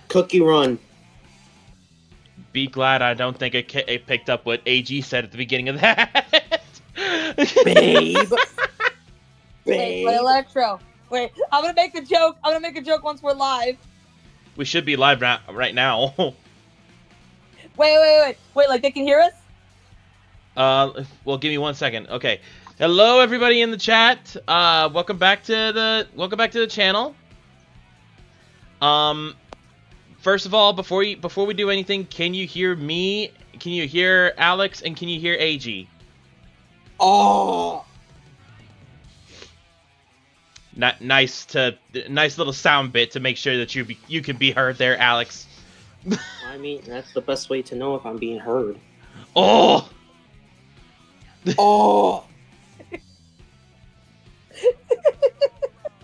Cookie Run. Be glad I don't think it picked up what AG said at the beginning of that. Babe. Wait, Electro. Wait, I'm gonna make a joke. I'm gonna make a joke once we're live. We should be live right now. Wait. Like they can hear us? Well, give me 1 second. Okay. Hello, everybody in the chat. Welcome back to the channel. First of all, before we do anything, can you hear me? Can you hear Alex? And can you hear AG? Oh. Nice little sound bit to make sure that you can be heard there, Alex. I mean, that's the best way to know if I'm being heard. Oh. Oh.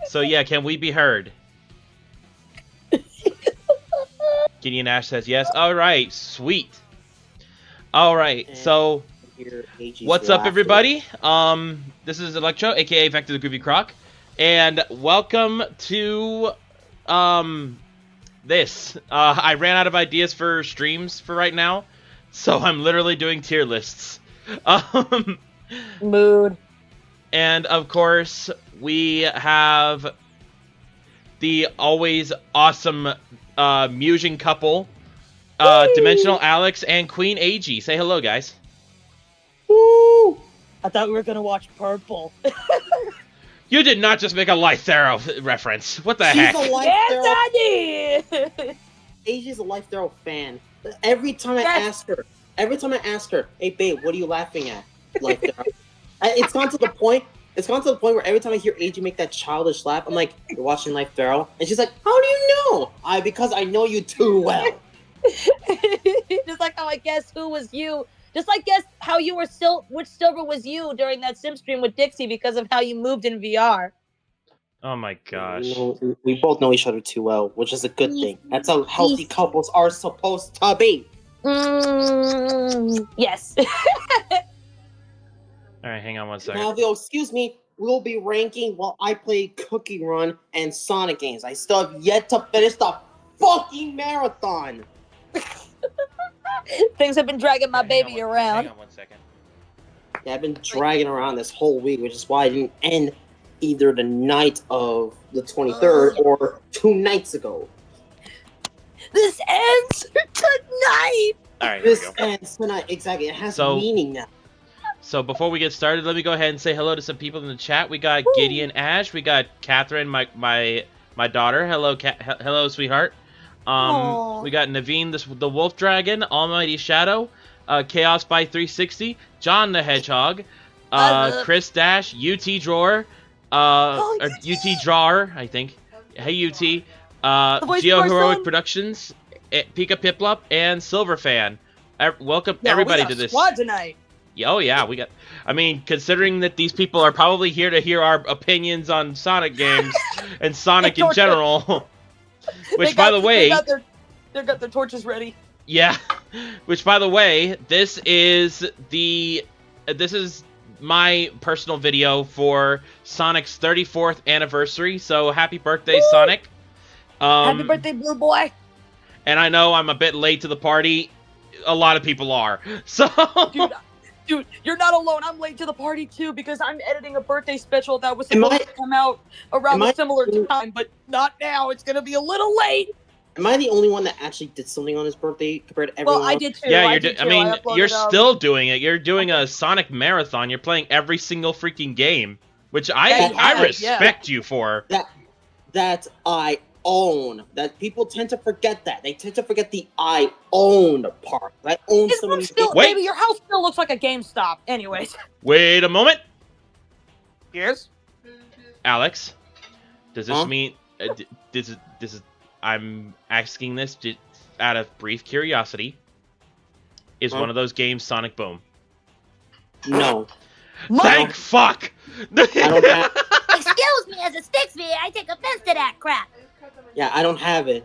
So yeah, can we be heard? Gideon Ash says yes. All right, sweet. All right, so what's up, everybody? This is Electro, aka Vector the Groovy Croc, and welcome to this. I ran out of ideas for streams for right now, so I'm literally doing tier lists. Mood. And of course, we have the always awesome Musion couple, Dimensional Alex and Queen AG. Say hello, guys. Woo! I thought we were gonna watch Purple. You did not just make a Life Arrow reference. What the heck? Yes, I did. AG's a Life Arrow fan. Every time I ask her, hey babe, what are you laughing at? Life Arrow. It's gone to the point where every time I hear AG make that childish laugh, I'm like, you're watching Life Arrow? And she's like, how do you know? Because I know you too well. Just like how I guess who was you. Just like guess how you were which Silver was you during that sim stream with Dixie because of how you moved in VR. Oh my gosh. We both know each other too well, which is a good thing. That's how healthy couples are supposed to be. Yes. Alright, hang on 1 second. Now, though, excuse me, we'll be ranking while I play Cookie Run and Sonic games. I still have yet to finish the fucking marathon. Things have been dragging my baby around. Hang on 1 second. Yeah, I've been dragging around this whole week, which is why I didn't end either the night of the 23rd or 2 nights ago. This ends tonight! Alright, This ends tonight, exactly. It has meaning now. So before we get started, let me go ahead and say hello to some people in the chat. We got Gideon Ash, we got Catherine, my daughter. Hello, hello, sweetheart. We got Naveen, the Wolf Dragon, Almighty Shadow, Chaos by 360, John the Hedgehog, Chris Dash, UT Drawer, or UT Drawer, I think. Hey UT, Geo Heroic Productions, Pika Piplup, and Silverfan. Welcome everybody to this squad tonight. Oh yeah, we got. I mean, considering that these people are probably here to hear our opinions on Sonic games and Sonic in general, which by the way, they got their torches ready. Yeah, which by the way, this is my personal video for Sonic's 34th anniversary. So happy birthday, Sonic! Happy birthday, Blue Boy! And I know I'm a bit late to the party. A lot of people are. So. Dude, you're not alone. I'm late to the party too because I'm editing a birthday special that was supposed to come out around a similar time, but not now. It's gonna be a little late. Am I the only one that actually did something on his birthday compared to everyone else? Well, I did too. Yeah, you're still doing it. You're doing a Sonic marathon. You're playing every single freaking game, which I respect you for. That I own. That people tend to forget that. They tend to forget the I own part. I own some of these games. Baby, your house still looks like a GameStop. Anyways. Wait a moment. Yes? Alex, does this mean... this is... I'm asking this out of brief curiosity. Is one of those games Sonic Boom? No. Thank fuck! I don't have... Excuse me, as a Stixby, I take offense to that crap. Yeah, I don't have it.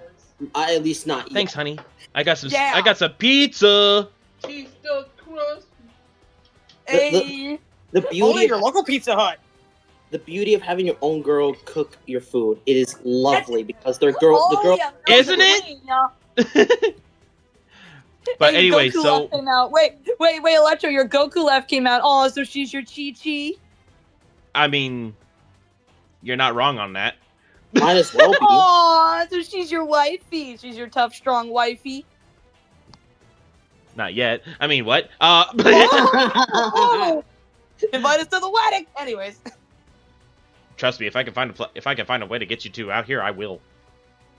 At least not yet. Thanks, honey. I got some. Yeah. I got some pizza. Cheese stuffed crust. Hey. The beauty Only your local Pizza Hut. the beauty of having your own girl cook your food. It is lovely because the girl. Yeah, Isn't it? But hey, anyway, Goku so Left came out. Wait, Electro, your Goku Left came out. Oh, so she's your Chi-Chi? I mean, you're not wrong on that. Might as well be. Oh, so she's your wifey. She's your tough, strong wifey. Not yet. I mean, what? Oh! Invite us to the wedding. Anyways. Trust me, if I can find a way to get you two out here, I will.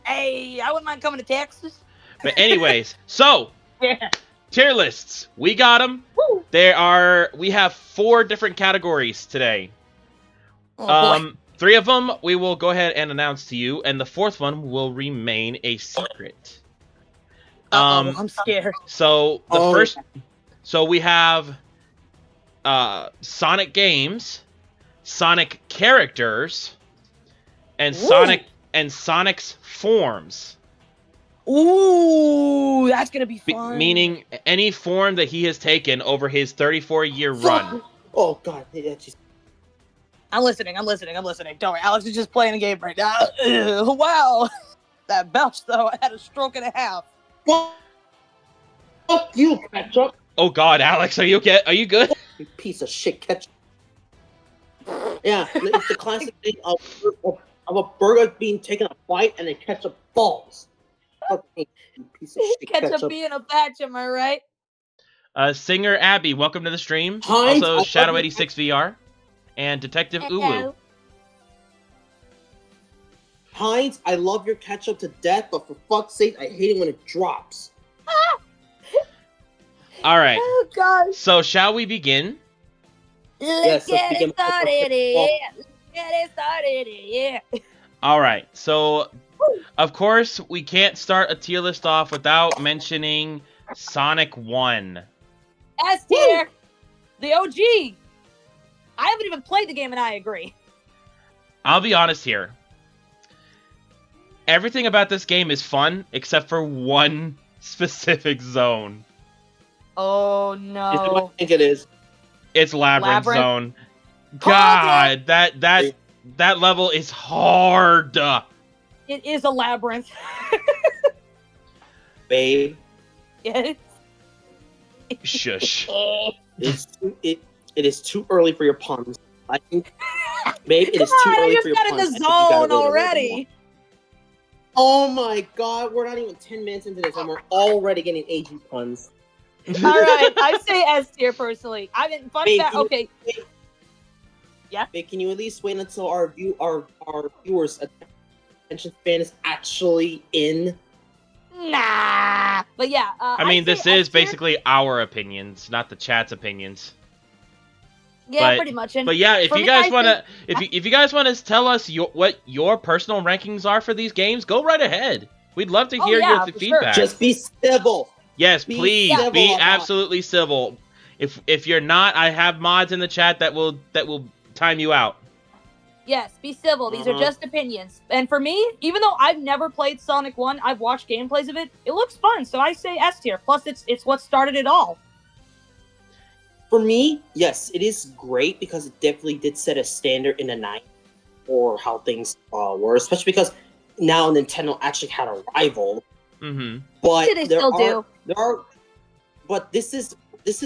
Hey, I wouldn't mind coming to Texas. But anyways, so Yeah. tier lists. We got them. Woo. We have 4 different categories today. Oh, boy. 3 of them we will go ahead and announce to you, and the 4th one will remain a secret. I'm scared. So the first, so we have Sonic games, Sonic characters, and Sonic's forms. Ooh, that's gonna be fun. Meaning any form that he has taken over his 34-year run. Oh God, yeah, just... I'm listening. Don't worry, Alex is just playing a game right now. Ugh, wow, that belch though. I had a stroke and a half. Fuck you, ketchup. Oh God, Alex, are you okay? Are you good? You piece of shit ketchup. Yeah, it's the classic thing of a burger being taken a bite and then ketchup falls. Fucking piece of shit Ketchup being a batch, am I right? Singer Abby, welcome to the stream. Heinz, Also, Shadow86 VR and Detective Uwu. Heinz, I love your ketchup to death, but for fuck's sake, I hate it when it drops. All right. Oh gosh. So, shall we begin? Yes, Get let's it begin. started, yeah. All right. So, of course, we can't start a tier list off without mentioning Sonic 1. S tier, the OG. I haven't even played the game, and I agree. I'll be honest here. Everything about this game is fun, except for one specific zone. Oh Is it what no! I think it is? It's Labyrinth Labyrinth? Zone. God, that level is hard. It is a labyrinth. Babe, Yes. Shush. it is too early for your puns. I think, babe, it is too Come on, I early just for your got puns. in I the think you gotta zone wait a little already. more. Oh my God, we're not even 10 minutes into this, and we're already getting AG puns. All right, I say S tier personally. I mean, fun Babe, fact. Okay, Babe, can you at least wait until our viewers' attention span is actually in? nah. But yeah, I mean, say this is S tier. basically our opinions, not the chat's opinions. Yeah, but- pretty much. And But yeah, if for you me, guys I want to, think- if you guys want to tell us what your personal rankings are for these games, go right ahead. We'd love to Oh, hear yeah, your for sure. feedback. Just be civil. Yes, be please civil be about it. absolutely civil. If you're not, I have mods in the chat that will time you out. Yes, be civil. These are Uh-huh. just opinions. And for me, even though I've never played Sonic 1, I've watched gameplays of it. It looks fun, so I say S tier. Plus, it's what started it all. For me, yes, it is great because it definitely did set a standard in the night for how things were, especially because now Nintendo actually had a rival. Mm-hmm. But They still do. But this is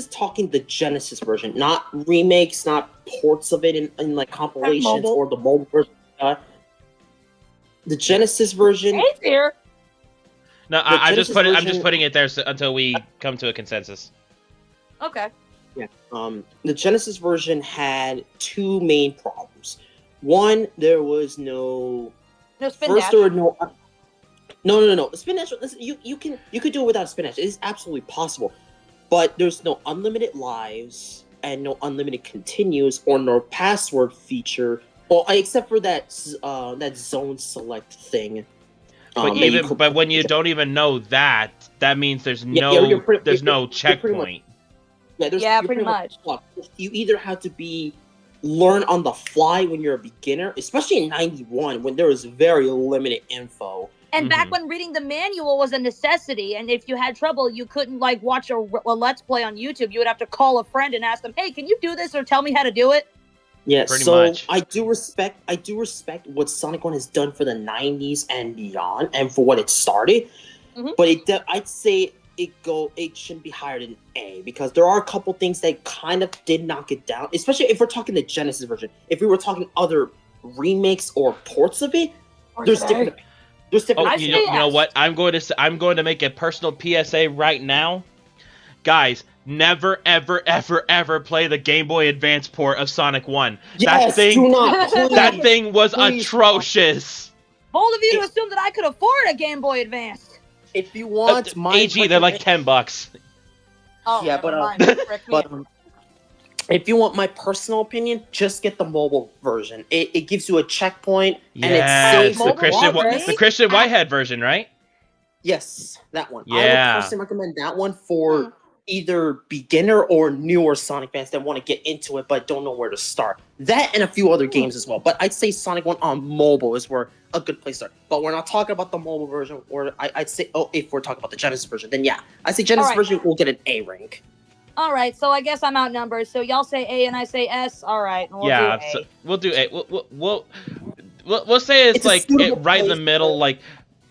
talking the Genesis version, not remakes, not ports of it in like compilations mobile. or the mobile version. The Genesis version. S tier. No, The I'm just Genesis putting it there until we come to a consensus. Okay. Yeah. The Genesis version had 2 main problems. One, there was no. No spin First, dash. there were no. No. Spin dash. Listen, you could do it without a spin dash. It is absolutely possible, but there's no unlimited lives and no unlimited continues or no password feature, well, except for that zone select thing. But when you don't even know that means there's Yeah, no you're pretty- there's no you're pretty checkpoint. Yeah, Yeah, you're pretty much. stuck. You either have to learn on the fly when you're a beginner, especially in '91 when there was very limited info. And back Mhm. when reading the manual was a necessity, and if you had trouble, you couldn't like watch a Let's Play on YouTube. You would have to call a friend and ask them, "Hey, can you do this or tell me how to do it?" Yeah, Pretty so much. I do respect what Sonic 1 has done for the 90s and beyond and for what it started. But I'd say it shouldn't be higher than A because there are a couple things that kind of did knock it down, especially if we're talking the Genesis version. If we were talking other remakes or ports of it, there's different. You know what? I'm going to make a personal PSA right now. Guys, never, ever, ever, ever play the Game Boy Advance port of Sonic 1. Yes, do not. That thing was atrocious. Bold of you to assume that I could afford a Game Boy Advance. If you want my AG, they're like $10. Oh, yeah, but if you want my personal opinion, just get the mobile version. It gives you a checkpoint and it saves the Christian Whitehead version, right? Yes, that one. Yeah. I would personally recommend that one for either beginner or newer Sonic fans that want to get into it but don't know where to start. That and a few other games as well. But I'd say Sonic 1 on mobile is where a good place to start. But we're not talking about the mobile version. Or I'd say, if we're talking about the Genesis version, then yeah. I'd say Genesis version will get an A rank. All right, so I guess I'm outnumbered. So y'all say A and I say S. All right, we'll do A. So we'll do A. We'll say it's like right in the middle, like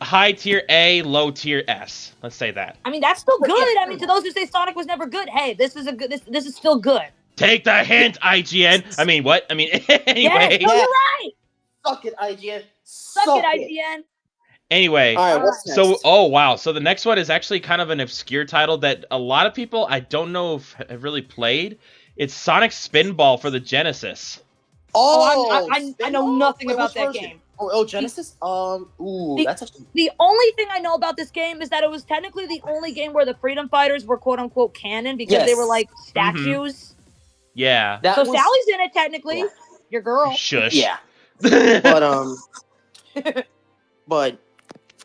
high tier A, low tier S. Let's say that. I mean, that's still good. I mean, to those who say Sonic was never good, hey, this is this is still good. Take the hint, IGN. I mean, what? I mean, anyway. Yes, no, you're right. Suck it, IGN. Suck it, IGN. Anyway, all right, what's next? So, oh wow, so the next one is actually kind of an obscure title that a lot of people I don't know if have really played. It's Sonic Spinball for the Genesis. Oh, I know nothing about that game. Oh, Genesis? That's actually... The only thing I know about this game is that it was technically the only game where the Freedom Fighters were quote-unquote canon because they were like statues. Yeah. Sally's in it technically. Yeah. Your girl. Shush. Yeah. But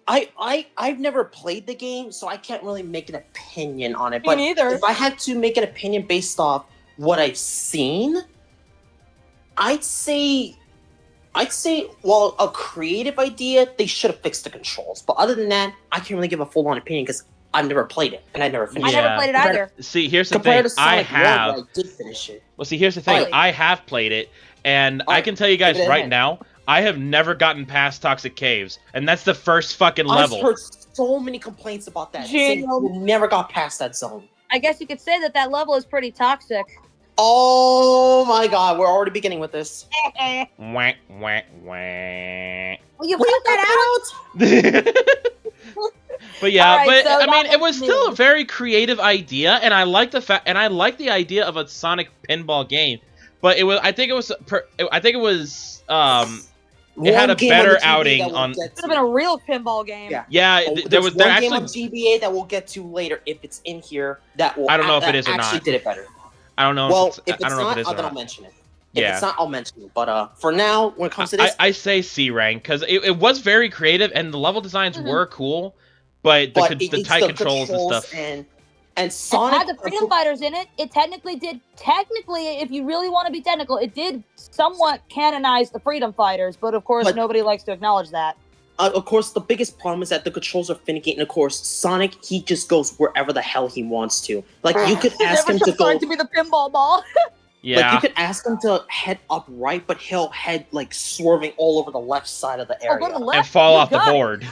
I've never played the game, so I can't really make an opinion on it. Me neither. If I had to make an opinion based off what I've seen, I'd say, well, a creative idea, they should have fixed the controls. But other than that, I can't really give a full-on opinion because I've never played it, and I never finished it. I never played it either. See, here's the thing. I did finish it. Well, see, here's the thing. I have played it, and I can tell you guys right now, I have never gotten past Toxic Caves, and that's the first fucking level. I've heard so many complaints about that. Saying you never got past that zone. I guess you could say that level is pretty toxic. Oh my god, we're already beginning with this. Wah, wah, wah. Will you cut that out? But yeah, right, so I mean, it was still a very creative idea, and I like the idea of a Sonic pinball game. But it was, I think it was, it had a better outing on. It would have been a real pinball game. Yeah, there was one game of GBA that we'll get to later if it's in here. That will. I don't know if it is or not. Actually, did it better. I don't know. Well, if it's not, then I'll mention it. If it's not, I'll mention it. But for now, when it comes to this, I say C rank because it was very creative and the level designs were cool, but the tight controls and stuff. And Sonic had the Freedom Fighters in it. It technically, if you really want to be technical, it did somewhat canonize the Freedom Fighters, but of course nobody likes to acknowledge that. Of course, the biggest problem is that the controls are finicky, and of course, Sonic, he just goes wherever the hell he wants to. Like, you could ask him to go... to be the pinball ball. Yeah. Like, you could ask him to head upright, but he'll head, like, swerving all over the left side of the area. Go to the left. And fall off the board.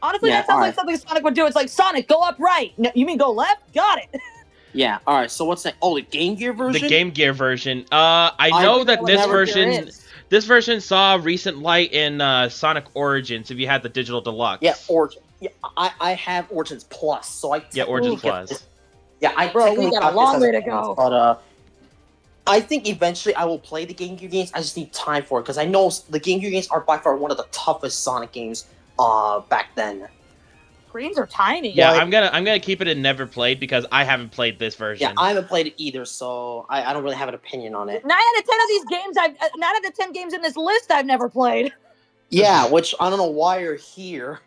Honestly, that sounds like something Sonic would do. It's like, Sonic, go upright. No, you mean go left? Got it. Yeah, alright, so what's that? Oh, the Game Gear version? The Game Gear version. I know that this version saw recent light in Sonic Origins if you had the Digital Deluxe. Yeah, Origins. Yeah, I have Origins Plus, so I Origins Plus. We got a long way to go. But I think eventually I will play the Game Gear games. I just need time for it because I know the Game Gear games are by far one of the toughest Sonic games back then. Screens are tiny. Yeah, I'm gonna keep it in never played because I haven't played this version. Yeah, I haven't played it either, so I don't really have an opinion on it. 9 out of 10 of these games, 9 out of 10 games in this list, I've never played. Yeah, which I don't know why you're here.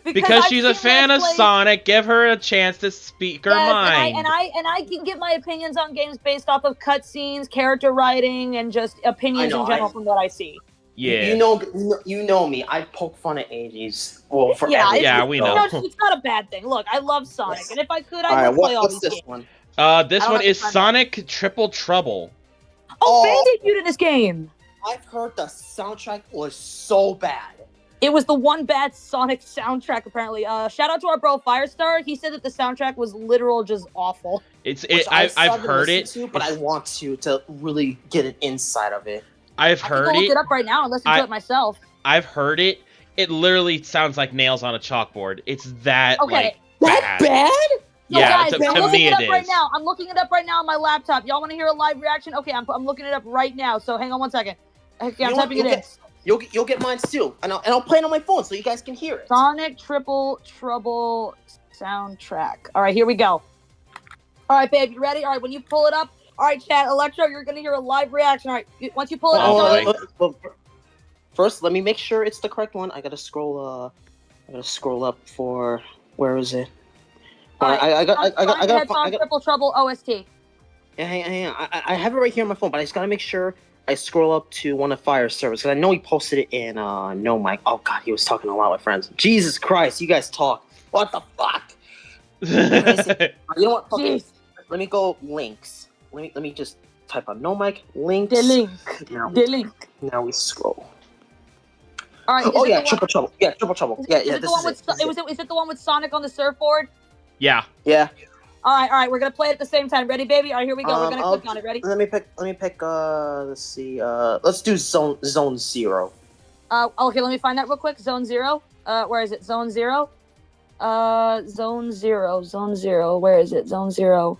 Because she's a fan of Sonic. Give her a chance to speak her mind. And I can give my opinions on games based off of cutscenes, character writing, and just opinions in general from what I see. Yeah. You know me. I poke fun at AGs. Well, forever. Yeah, we know. It's not a bad thing. Look, I love Sonic, and if I could, I would play all these games. This one is Sonic Triple Trouble. Oh, Fang debuted in this game. I've heard the soundtrack was so bad. It was the one bad Sonic soundtrack, apparently. Shout out to our bro Firestar. He said that the soundtrack was literal just awful. I've heard it, but I want to really get an insight of it. I've heard I can it. look it up right now and listen to it myself. I've heard it. It literally sounds like nails on a chalkboard. It's that Okay. That bad? Yeah, guys, to I'm me looking it it up right is. now. I'm looking it up right now on my laptop. Y'all want to hear a live reaction? Okay, I'm looking it up right now. So hang on one second. Okay, I'm typing it in. You'll get mine too, and I'll play it on my phone so you guys can hear it. Sonic Triple Trouble soundtrack. All right, here we go. All right, babe, you ready? All right, when you pull it up. All right, chat, Electro, you're gonna hear a live reaction. All right, once you pull it up. Well, first, let me make sure it's the correct one. I gotta scroll up for where is it? I got Triple Trouble OST. Yeah, hang on. I have it right here on my phone, but I just gotta make sure I scroll up to one of Fire's servers because I know he posted it in No Mic. Oh God, he was talking a lot with friends. Jesus Christ, you guys talk. What the fuck? You know what? Okay, let me go links. Let me just type on No Mic links. The link. The link. Now we scroll. All right. Oh yeah, Triple Trouble. Yeah, Triple Trouble. Yeah. Is it the one with Sonic on the surfboard? Yeah. Yeah. All right. We're gonna play it at the same time. Ready, baby? All right, here we go. We're gonna click on it. Ready? Let me pick. Let's see. Let's do Zone 0. Okay. Let me find that real quick. Zone 0. Where is it? Zone 0. Zone 0. Where is it? Zone 0.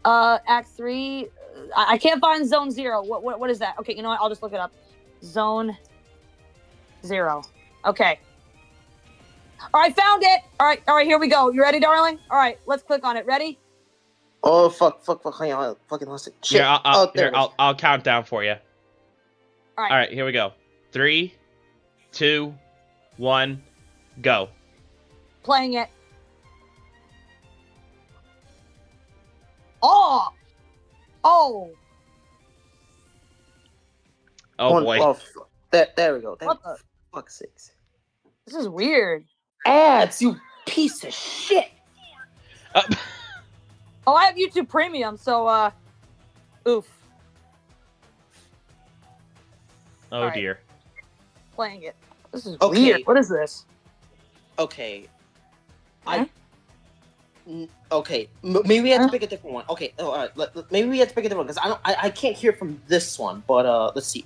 Act 3. I can't find Zone 0. What is that? Okay, you know what? I'll just look it up. Zone 0. Okay. All right, found it. All right, here we go. You ready, darling? All right, let's click on it. Ready? Oh fuck! Hang on, fucking lost it. Shit. Here, I'll count down for you. All right. All right, here we go. 3, 2, 1, go. Playing it. Oh. Oh boy. Oh, there we go. What the? Fuck's sakes. This is weird. Ads, you piece of shit. Oh, I have YouTube Premium, so oof. Oh right. dear. Playing it. This is Okay. weird. What is this? Okay. Huh? Okay. Maybe we have to pick a different one. Okay. Oh, all right. Maybe we have to pick a different one because I can't hear from this one. But let's see.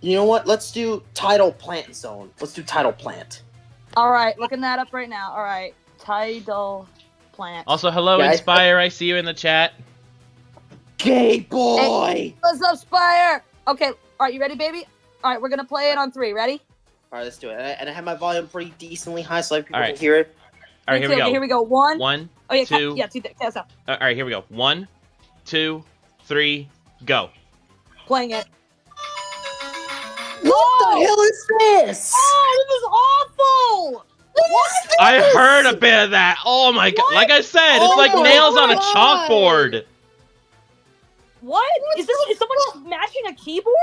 You know what? Let's do Tidal Plant Zone. Let's do Tidal Plant. All right, looking that up right now. All right, Tidal Plant. Also, hello, Yeah, Inspire. I see you in the chat. Gay boy. Hey, what's up, Spire? Okay, all right, you ready, baby? All right, we're gonna play it on 3. Ready? All right, let's do it. And I have my volume pretty decently high, so people All right. can hear it. All right, here we go. Okay, here we go. 1. 1. Oh yeah, 2. yeah, 2. Yes, up. All right, here we go. 1, 2, 3, go. Playing it. What the hell is this? Oh, this is awful. What? I heard a bit of that. Oh my god! Like I said, it's Oh like my nails on a God. chalkboard. What? Is someone smashing a keyboard?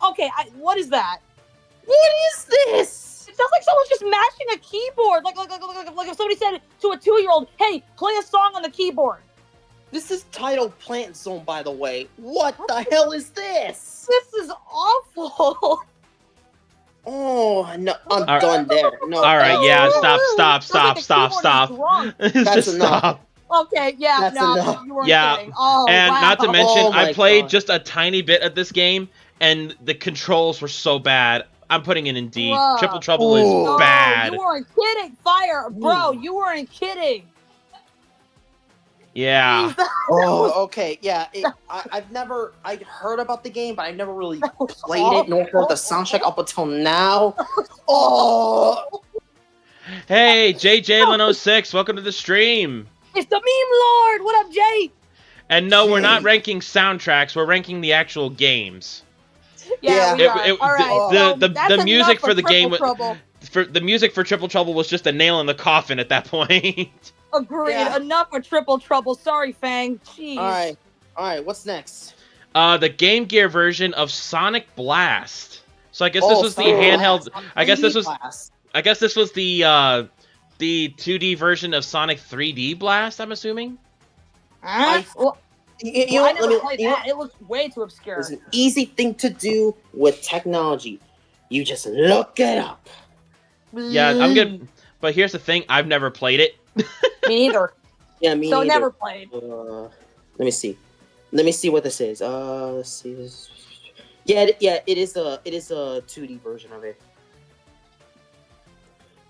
Okay, what is that? What is this? It sounds like someone's just mashing a keyboard. Like if somebody said to a 2-year-old, "Hey, play a song on the keyboard." This is Tidal Plant Zone, by the way. What the hell is this? This is awful. Oh, no, I'm done there. No. All right, yeah, stop. Sounds like the keyboard is drunk. Just That's enough. stop. Okay, yeah, That's no, enough. you weren't Yeah, kidding. Oh, And wow. not to mention, Oh my I played God. just a tiny bit of this game, and the controls were so bad. I'm putting it in D. Bruh. Triple Trouble Oh. is bad. You weren't kidding, Fire, bro. You weren't kidding. Yeah. Oh, okay, yeah. I've heard about the game, but I've never really was played it, nor heard the soundtrack up until now. Oh, Hey, JJ06, welcome to the stream. It's the meme lord. What up, Jay? And no, we're not Jay. ranking soundtracks. We're ranking the actual games. Yeah. we are. All right, the that's music enough for the game Triple Trouble. For the music for Triple Trouble was just a nail in the coffin at that point. Agreed. Yeah. Enough for Triple Trouble. Sorry, Fang. Jeez. all right. What's next? The Game Gear version of Sonic Blast. So I guess this was the handheld. I guess this was. I guess this was the 2D version of Sonic 3D Blast. I'm assuming. Huh? You I know, never played that. It was way too obscure. It's an easy thing to do with technology. You just look it up. Yeah, I'm good. But here's the thing: I've never played it. Me neither. Yeah, me So neither. never played. Let me see. Let me see what this is. Let's see this. Yeah, it is a 2D version of it.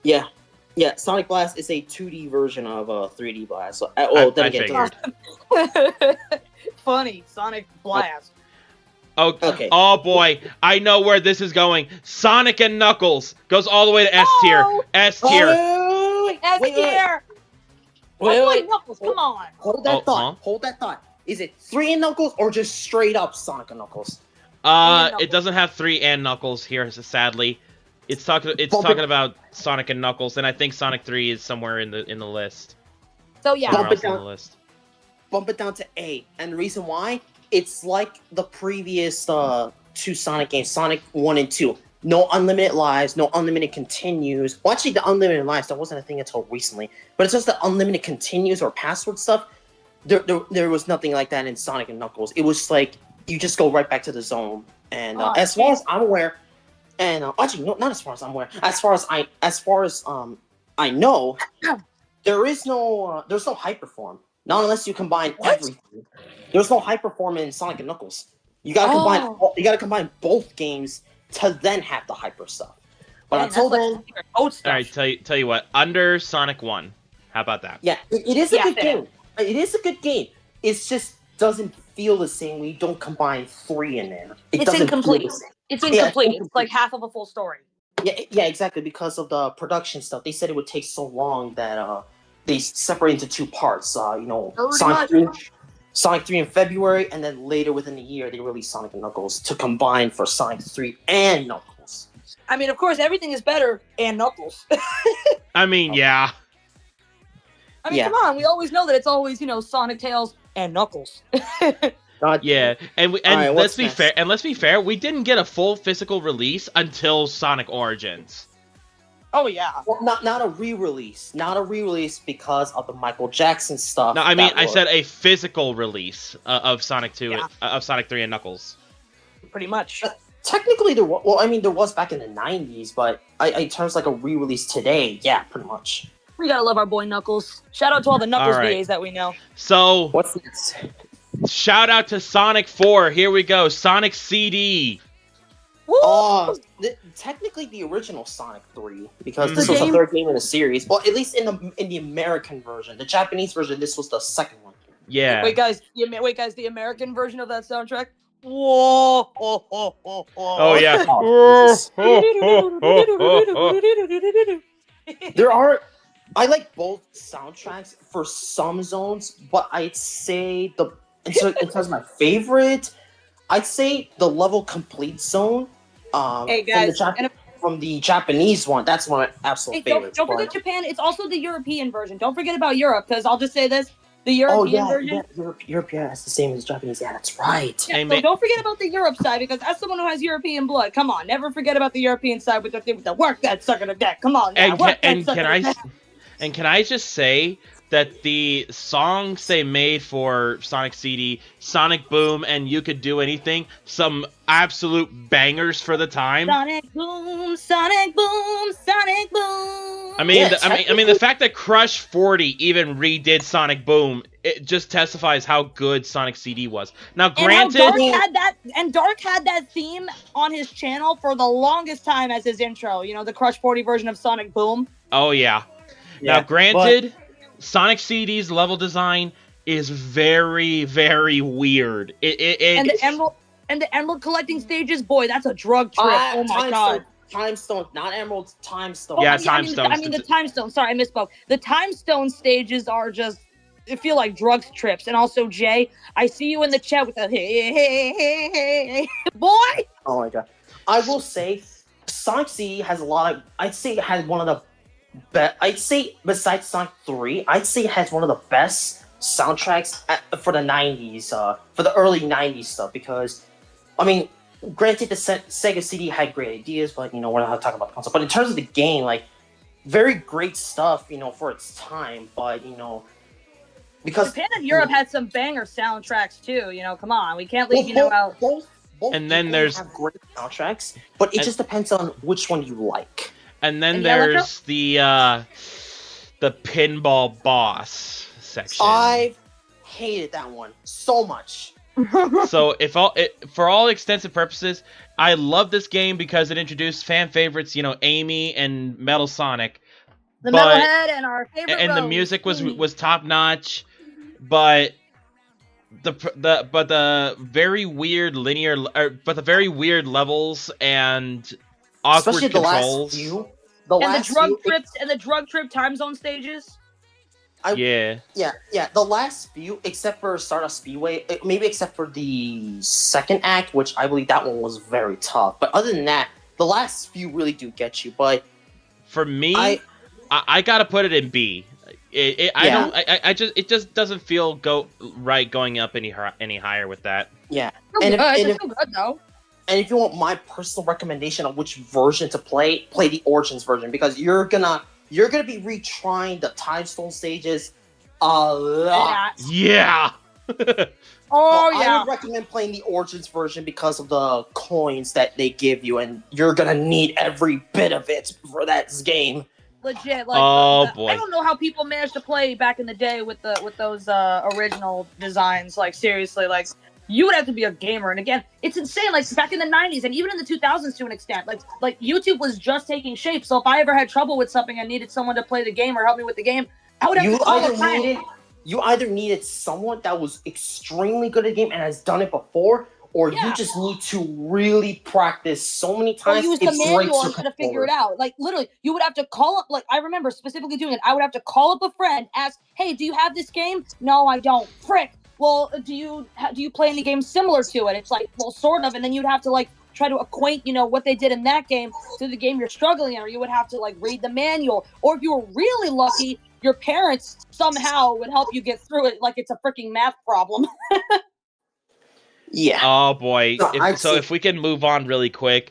Yeah. Yeah, Sonic Blast is a 2D version of 3D Blast. So, then I again, figured. Funny, Sonic Blast. Okay. Oh boy, I know where this is going. Sonic and Knuckles goes all the way to S tier. Oh! S tier. S tier. Wait. Knuckles, come on. Hold that thought. Huh? Hold that thought. Is it 3 and Knuckles or just straight up Sonic and Knuckles? It doesn't have 3 and Knuckles here, sadly. It's talking about Sonic and Knuckles, and I think Sonic 3 is somewhere in the list. So yeah. Bump it In the down. list. Bump it down to A. And the reason why, it's like the previous 2 Sonic games, Sonic 1 and 2. No unlimited lives, no unlimited continues. Well, actually, the unlimited lives, that wasn't a thing until recently. But it's just the unlimited continues or password stuff. There was nothing like that in Sonic and Knuckles. It was like, you just go right back to the zone. And as far as I'm aware, and actually, no, not as far as I'm aware. As far as I know, there's no hyperform. Not unless you combine everything. There's no hyperform in Sonic and Knuckles. You gotta combine both games to then have the hyper stuff. But until then, all right. Tell you what. Under Sonic 1, how about that? Yeah, it is a good game. It is a good game. It just doesn't feel the same when you don't combine 3 in there. It's incomplete. It's incomplete. It's like half of a full story. Yeah, exactly. Because of the production stuff, they said it would take so long that they separate into 2 parts. Sonic 3 in February, and then later within the year, they released Sonic and Knuckles to combine for Sonic 3 and Knuckles. I mean, of course, everything is better and Knuckles. I mean, yeah. I mean, come on. We always know that it's always, Sonic, Tails, and Knuckles. Yeah, and right, let's be fair. And let's be fair. We didn't get a full physical release until Sonic Origins. Oh yeah. Well, not a re-release. Not a re-release because of the Michael Jackson stuff. No, I mean I said a physical release of Sonic 2, of Sonic 3 and Knuckles. Pretty much. Technically, there was back in the 90s, but in terms of like a re-release today, yeah, pretty much. We gotta love our boy Knuckles. Shout out to all the Knuckles right. VAs that we know. So, what's this? Shout out to Sonic 4. Here we go. Sonic CD. Technically the original Sonic 3, because this was the 3rd game in the series. Well, at least in the American version. The Japanese version, this was the 2nd one. Yeah. Wait, guys. The American version of that soundtrack. Whoa! Oh yeah. I like both soundtracks for some zones, but I'd say in terms of my favorite, I'd say the level complete zone. Hey guys, from the Japanese one, that's one of my absolute favorites. Don't forget Japan. It's also the European version. Don't forget about Europe, because I'll just say this: the European version. Europe, it's the same as Japanese. Yeah, that's right. Yeah, so don't forget about the Europe side, because as someone who has European blood, come on, never forget about the European side with the work that sucker to deck. Come on, and can I just say that the songs they made for Sonic CD, Sonic Boom, and You Could Do Anything, some absolute bangers for the time. Sonic Boom, Sonic Boom, Sonic Boom. I mean, the fact that Crush 40 even redid Sonic Boom, it just testifies how good Sonic CD was. Now, granted, and Dark had that theme on his channel for the longest time as his intro. The Crush 40 version of Sonic Boom. Oh yeah. Now, granted. Sonic CD's level design is very, very weird. And the emerald collecting stages, boy, that's a drug trip. Oh my god. Time Stone, not emeralds, Time Stone. Yeah, Time Stone. I mean the Time Stone. Sorry, I misspoke. The Time Stone stages are just, they feel like drugs trips. And also, Jay, I see you in the chat with the hey, boy. Oh my god. I will say, Sonic CD has a lot of. I'd say it has one of the. I'd say besides Sonic 3, I'd say it has one of the best soundtracks for the 90s, for the early 90s stuff, because, I mean, granted the Sega CD had great ideas, but, we're not talking about the console, but in terms of the game, like, very great stuff, for its time, but, because Japan and Europe had some banger soundtracks too. You know, come on, we can't leave out. Both And then equally there's- have great soundtracks, but it just depends on which one you like. And then And there's the pinball boss section. I hated that one so much. So for all extents and purposes, I love this game because it introduced fan favorites, you know, Amy and Metal Sonic. The But- Metalhead and our favorite. And the Rose. music was top notch, but the very weird the very weird levels and awkward Especially the controls. last few. And the drug trips and the drug trip time zone stages. Yeah. The last few, except for Stardust Speedway, maybe except for the second act, which I believe that one was very tough. But other than that, the last few really do get you. But For me, I gotta put it in B. It just doesn't feel right going up any higher with that. yeah, And and it's still good though. And if you want my personal recommendation on which version to play the Origins version, because you're gonna be retrying the Time Stone stages a lot. Yeah. Oh I yeah. would recommend playing the Origins version because of the coins that they give you, and you're gonna need every bit of it for that game. Legit. Like, Oh, boy. I don't know how people managed to play back in the day with those original designs. Like seriously, like you would have to be a gamer. And again, it's insane. Like back in the 90s and even in the 2000s to an extent, like YouTube was just taking shape. So if I ever had trouble with something and needed someone to play the game or help me with the game, I would have to call a friend. You either needed someone that was extremely good at the game and has done it before, or you just need to really practice so many Or times. use the it's great manual and try to figure it out. out. Like literally, you would have to call up. Like I remember specifically doing it. I would have to call up a friend, ask, "Hey, do you have this game?" "No, I don't." "Frick. Well, do you play any games similar to it?" It's like, well, sort of. And then you'd have to like try to acquaint, what they did in that game to the game you're struggling in, or you would have to like read the manual. Or if you were really lucky, your parents somehow would help you get through it like it's a freaking math problem. Yeah. Oh boy. No, If we can move on really quick,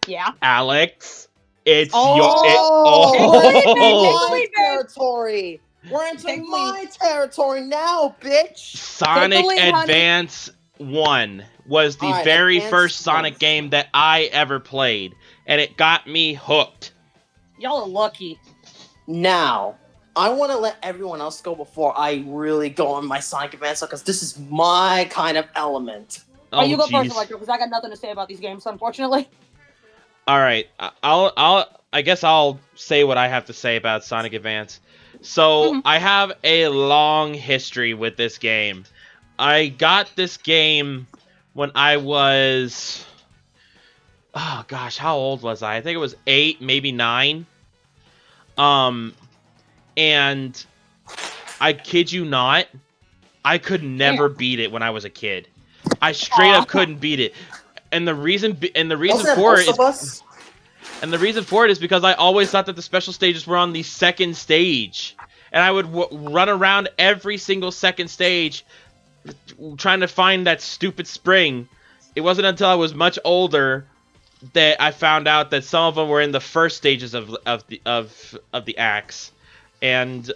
Yeah. Alex, it's my territory. We're entering my territory now, bitch. Sonic Take the lead, honey. Advance 1 was the Alright, very Advance first Sonic 1. game that I ever played, and it got me hooked. Y'all are lucky. Now, I want to let everyone else go before I really go on my Sonic Advance, because this is my kind of element. Oh, You go first, jeez. Electro, because I got nothing to say about these games, unfortunately. All right, I guess I'll say what I have to say about Sonic Advance. So I have a long history with this game. I got this game when I was, oh gosh, how old was I? I think it was 8, maybe 9. And I kid you not, I could never beat it when I was a kid. I straight up couldn't beat it. And the reason for it is because I always thought that the special stages were on the second stage, and I would run around every single second stage trying to find that stupid spring. It wasn't until I was much older that I found out that some of them were in the first stages of the acts, and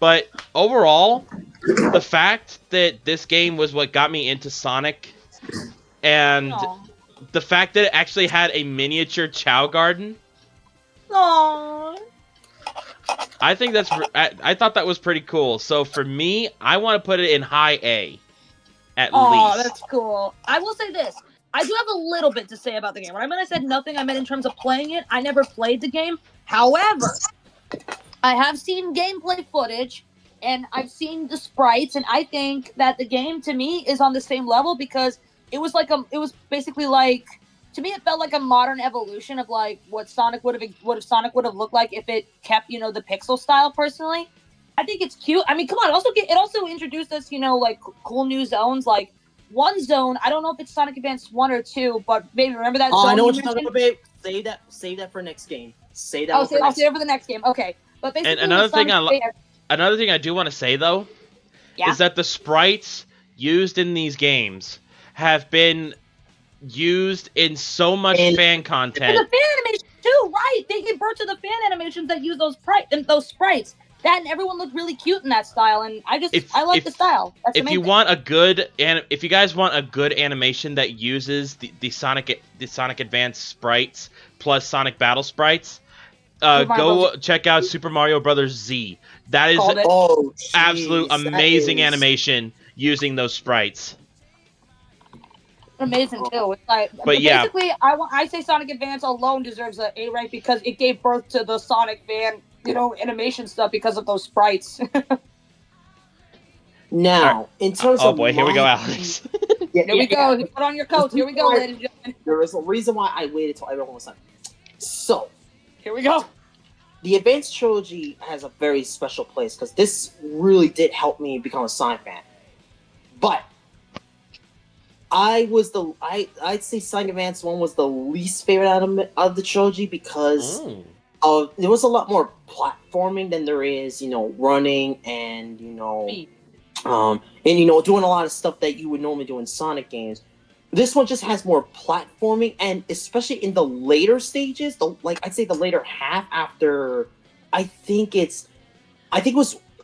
but overall, the fact that this game was what got me into Sonic, and the fact that it actually had a miniature Chow Garden. Aww. I think I thought that was pretty cool. So for me, I want to put it in high A, at Oh, least. that's cool. I will say this. I do have a little bit to say about the game. When I said nothing, I meant in terms of playing it. I never played the game. However, I have seen gameplay footage, and I've seen the sprites, and I think that the game, to me, is on the same level because it was basically like, to me, it felt like a modern evolution of like what Sonic would have looked like if it kept, the pixel style. Personally, I think it's cute. I mean, come on. It also introduced us, like cool new zones. Like one zone, I don't know if it's Sonic Advance 1 or 2, but maybe remember that zone. I know what you you're talking mentioned? about, babe. Save that for next game. Save that. I'll save it for the next game. Okay, but basically, And another thing Sonic another thing I do want to say though, is that the sprites used in these games have been used in so much fan And content. the fan animation too, right? They give birth to the fan animations that use those sprites. That and everyone looked really cute in that style, and I like the style. That's the if main you thing. want a good if you guys want a good animation that uses the Sonic Advance sprites plus Sonic Battle sprites, go check out Super Mario Brothers Z. That is absolute amazing animation using those sprites. Amazing too. It's like, but yeah, basically, I say Sonic Advance alone deserves an A rank because it gave birth to the Sonic fan, animation stuff because of those sprites. Now, in terms of here we go, Alex. Here we go. Put on your coats. Here we go, ladies and gentlemen. There is a reason why I waited till everyone was done. So, here we go. The Advanced Trilogy has a very special place because this really did help me become a Sonic fan. But I'd say Sonic Advance 1 was the least favorite out of the trilogy because there was a lot more platforming than there is, running and doing a lot of stuff that you would normally do in Sonic games. This one just has more platforming, and especially in the later stages, I'd say the later half after, what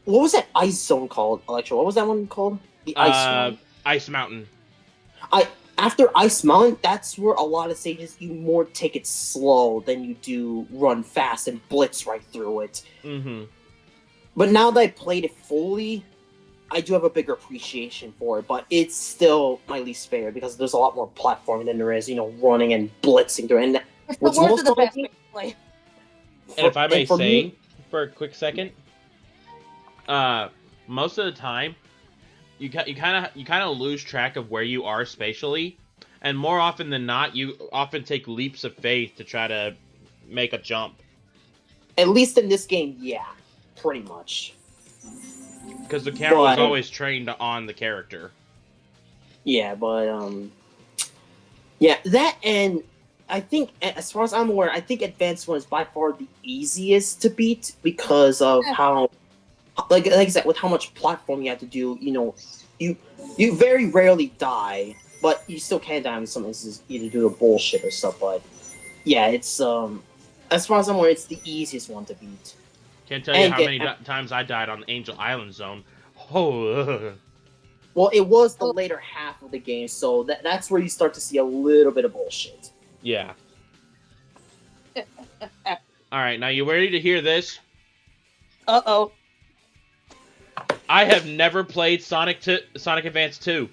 was that ice zone called, Electro? What was that one called? The ice one. Ice Mountain. After Ice Mountain, that's where a lot of stages you more take it slow than you do run fast and blitz right through it. Mm-hmm. But now that I played it fully, I do have a bigger appreciation for it, but it's still my least favorite because there's a lot more platforming than there is, running and blitzing through. And it's the worst of the best play. And if I may say, for a quick second, most of the time, you kind of lose track of where you are spatially, and more often than not, you often take leaps of faith to try to make a jump. At least in this game, yeah, pretty much. Because the camera is always trained on the character. Yeah, but that, and I think, as far as I'm aware, I think Advanced 1 is by far the easiest to beat because of how, like I said, with how much platform you have to do. You very rarely die, but you still can die in some instances, either due to bullshit or stuff. But yeah, it's as far as I'm aware, it's the easiest one to beat. Can't tell you how many times I died on the Angel Island zone. Oh. Well, it was the later half of the game, so that's where you start to see a little bit of bullshit. Yeah. Alright, now you ready to hear this? Uh-oh. I have never played Sonic Advance 2.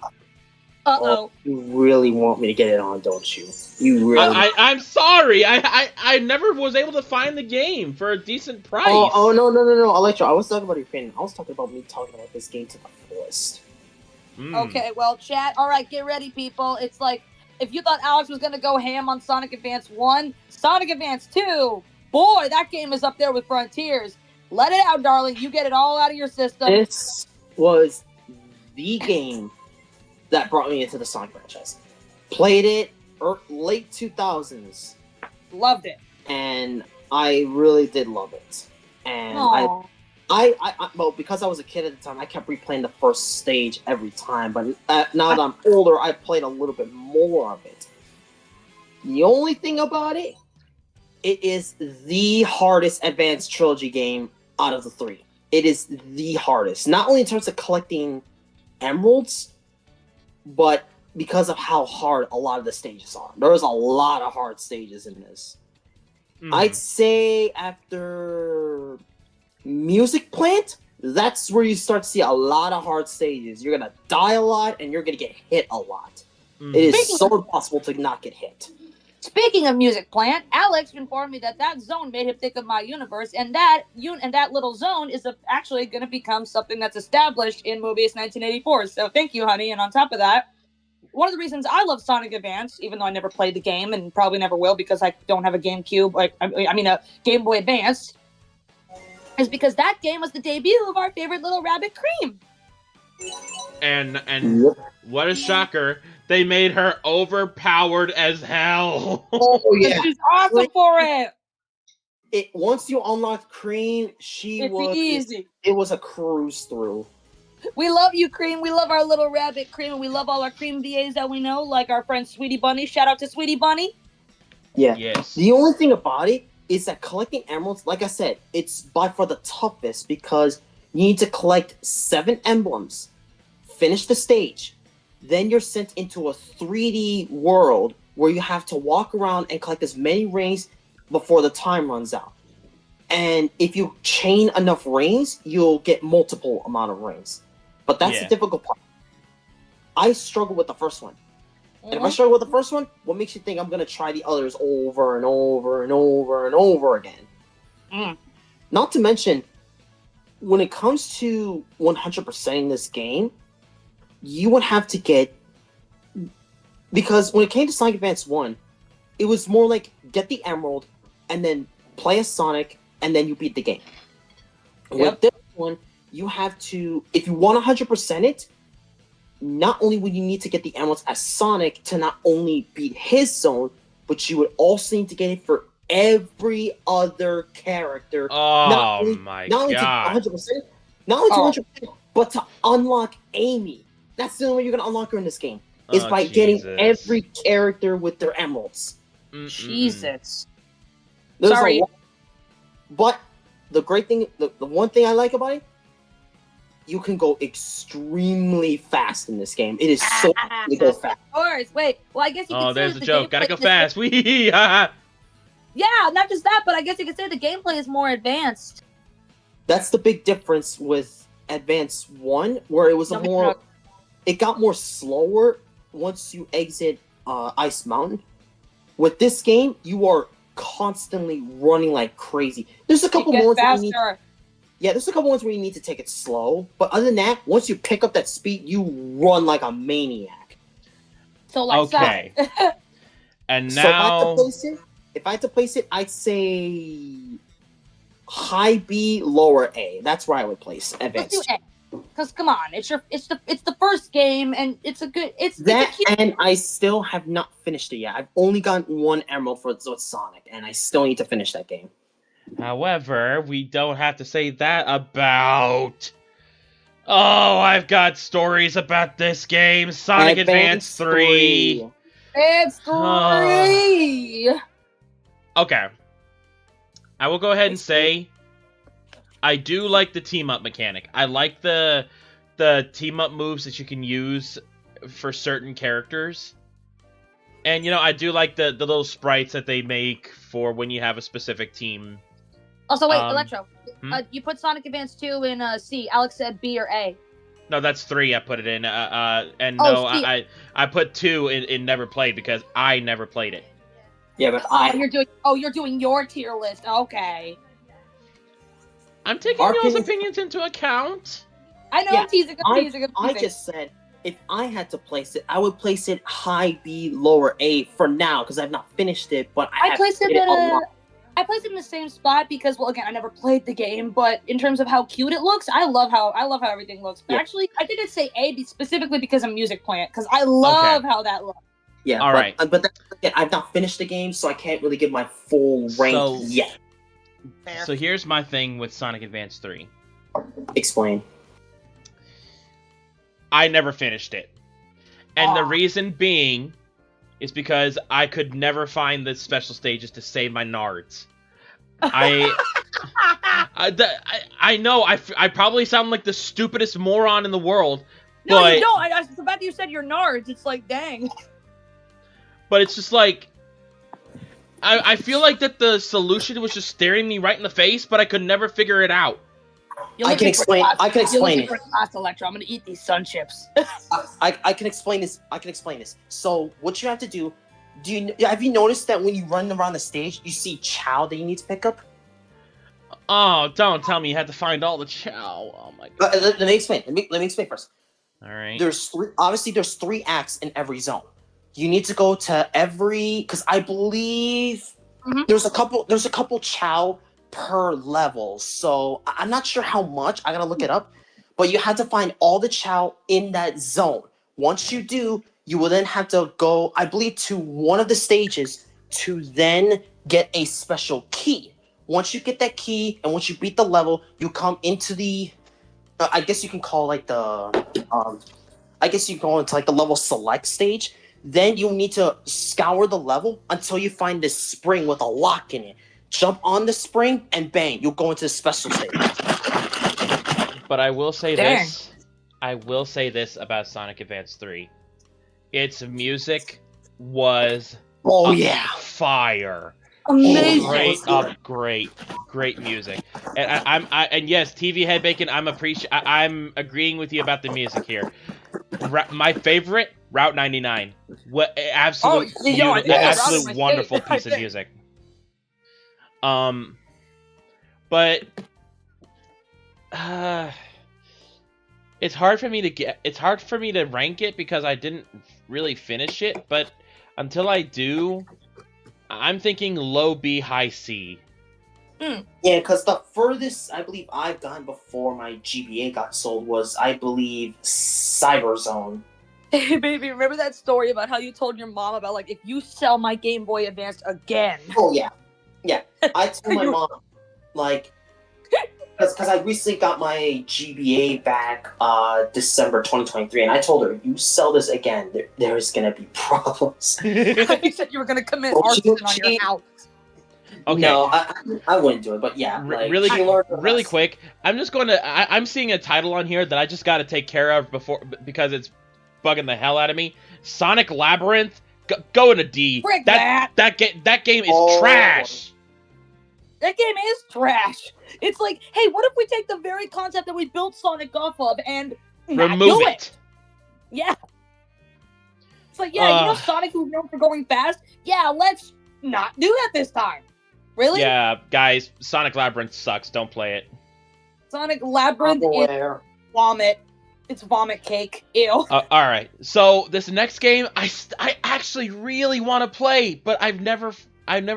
Uh-oh. You really want me to get it on, don't you? You really... I'm sorry. I never was able to find the game for a decent price. Oh, no, Electro, I was talking about your opinion. I was talking about me talking about this game to the fullest. Okay, well, chat, alright, get ready, people. It's like, if you thought Alex was gonna go ham on Sonic Advance 1, Sonic Advance 2, boy, that game is up there with Frontiers. Let it out, darling. You get it all out of your system. This was the game that brought me into the Sonic franchise. Played it late 2000s. Loved it. And I really did love it. And well, because I was a kid at the time, I kept replaying the first stage every time. But now that I'm older, I played a little bit more of it. The only thing about it, it is the hardest Advanced Trilogy game out of the three. It is the hardest. Not only in terms of collecting emeralds, but because of how hard a lot of the stages are. There's a lot of hard stages in this. I'd say after Music Plant, that's where you start to see a lot of hard stages. You're going to die a lot, and you're going to get hit a lot. It is so impossible to not get hit. Speaking of Music Plant, Alex informed me that zone made him think of my universe, and that little zone is actually going to become something that's established in Mobius 1984. So thank you, honey. And on top of that, one of the reasons I love Sonic Advance, even though I never played the game and probably never will because I don't have a GameCube, a Game Boy Advance, is because that game was the debut of our favorite little rabbit, Cream. And what a shocker. They made her overpowered as hell. Oh, yeah. She's awesome for it. Once you unlocked Cream, it was a cruise through. We love you, Cream. We love our little rabbit, Cream, and we love all our Cream VAs that we know, like our friend Sweetie Bunny. Shout out to Sweetie Bunny. Yeah. Yes. The only thing about it, is that collecting emeralds, like I said, it's by far the toughest because you need to collect 7 emblems, finish the stage, then you're sent into a 3D world where you have to walk around and collect as many rings before the time runs out. And if you chain enough rings, you'll get multiple amount of rings. But that's the difficult part. I struggle with the first one. And if I struggle with the first one, what makes you think I'm going to try the others over and over and over and over again? Not to mention, when it comes to 100%ing this game, you would have to get... Because when it came to Sonic Advance 1, it was more like, get the Emerald, and then play as Sonic, and then you beat the game. With this one, you have to... If you want 100% it, not only would you need to get the emeralds as Sonic to not only beat his zone, but you would also need to get it for every other character. Oh not only to 100%, not only to 100%, but to unlock Amy. That's the only way you're gonna unlock her in this game. Is by getting every character with their emeralds. Jesus. Sorry. But the great thing, the one thing I like about it, you can go extremely fast in this game. It is so you go fast. Of course. Wait. Well, I guess you could say there's the joke. Gotta go fast. Wee. Yeah, not just that, but I guess you could say the gameplay is more advanced. That's the big difference with Advance 1, where it was it got more slower once you exit Ice Mountain. With this game, you are constantly running like crazy. There's a couple moments where you need there's a couple ones where you need to take it slow, but other than that, once you pick up that speed, you run like a maniac. So like and now, if I had to place it, I'd say high B, lower A. That's where I would place Advanced. Let's do A. Because come on, it's the first game, and it's a good and I still have not finished it yet. I've only gotten 1 emerald for Sonic, and I still need to finish that game. However, we don't have to say that about... Oh, I've got stories about this game. Sonic Advance 3. It's 3! Okay. I will go ahead and say... I do like the team-up mechanic. I like the team-up moves that you can use for certain characters. And, I do like the little sprites that they make for when you have a specific team. Also, wait, Electro. You put Sonic Advance 2 in C. Alex said B or A. No, that's 3 I put it in. I put 2 in Never Played because I never played it. Yeah, but you're doing your tier list. Okay. I'm taking y'all's opinions into account. I know, I'm teasing. I just said, if I had to place it, I would place it high B, lower A for now, because I've not finished it, but I placed it in the same spot because, well, again, I never played the game, but in terms of how cute it looks, I love how everything looks. But actually, I think I'd say A specifically because of Music Plant, because I love how that looks. Yeah, all right. But I've not finished the game, so I can't really give my full rank yet. Fair. So here's my thing with Sonic Advance 3. Explain. I never finished it. And the reason being is because I could never find the special stages to save my nards. I know I probably sound like the stupidest moron in the world. No, but, you don't. The fact that you said your nards, it's like, dang. But it's just like, I feel like that the solution was just staring me right in the face, but I could never figure it out. I can explain it. Electro. I'm gonna eat these sun chips. I can explain this. So what you have to do? Have you noticed that when you run around the stage, you see Chow that you need to pick up? Oh, don't tell me you had to find all the Chow. Oh my god. Let me explain. Let me explain first. All right. There's 3 acts in every zone. You need to go to every, because I believe there's a couple Chow per level. So I'm not sure how much. I gotta look it up. But you have to find all the Chow in that zone. Once you do, you will then have to go, I believe, to one of the stages to then get a special key. Once you get that key and once you beat the level, you come into the, I guess you can call like the, I guess you go into like the level select stage. Then you need to scour the level until you find this spring with a lock in it. jump on the spring, and bang, you'll go into the special stage. But I will say Dang. this. I will say this about Sonic Advance 3. Its music was fire. Amazing. Great music. And and yes, TV Head Bacon, I'm agreeing with you about the music here. My favorite, Route 99. What absolute absolute wonderful piece of music. But it's hard for me to rank it because I didn't really finish it, but until I do, I'm thinking low B, high C. Yeah, because the furthest I believe I've gone before my GBA got sold was, I believe, Cyberzone. Hey, baby, remember that story about how you told your mom about, like, if you sell my Game Boy Advance again? Oh, yeah. Yeah. I told my mom, like, because I recently got my GBA back December 2023, and I told her, you sell this again, there's going to be problems. You said you were going to commit arson on your house. Okay. No, I wouldn't do it, but yeah. Like, really quick, I'm seeing a title on here that I just got to take care of because it's bugging the hell out of me. Sonic Labyrinth, go in a D. Frick that game is trash. That game is trash. It's like, hey, what if we take the very concept that we built Sonic off of and remove it? Yeah. It's like, yeah, you know Sonic who's known for going fast? Yeah, let's not do that this time. Really? Yeah, guys, Sonic Labyrinth sucks. Don't play it. Sonic Labyrinth is vomit. It's vomit cake. Ew. All right. So this next game, I actually really want to play, but I never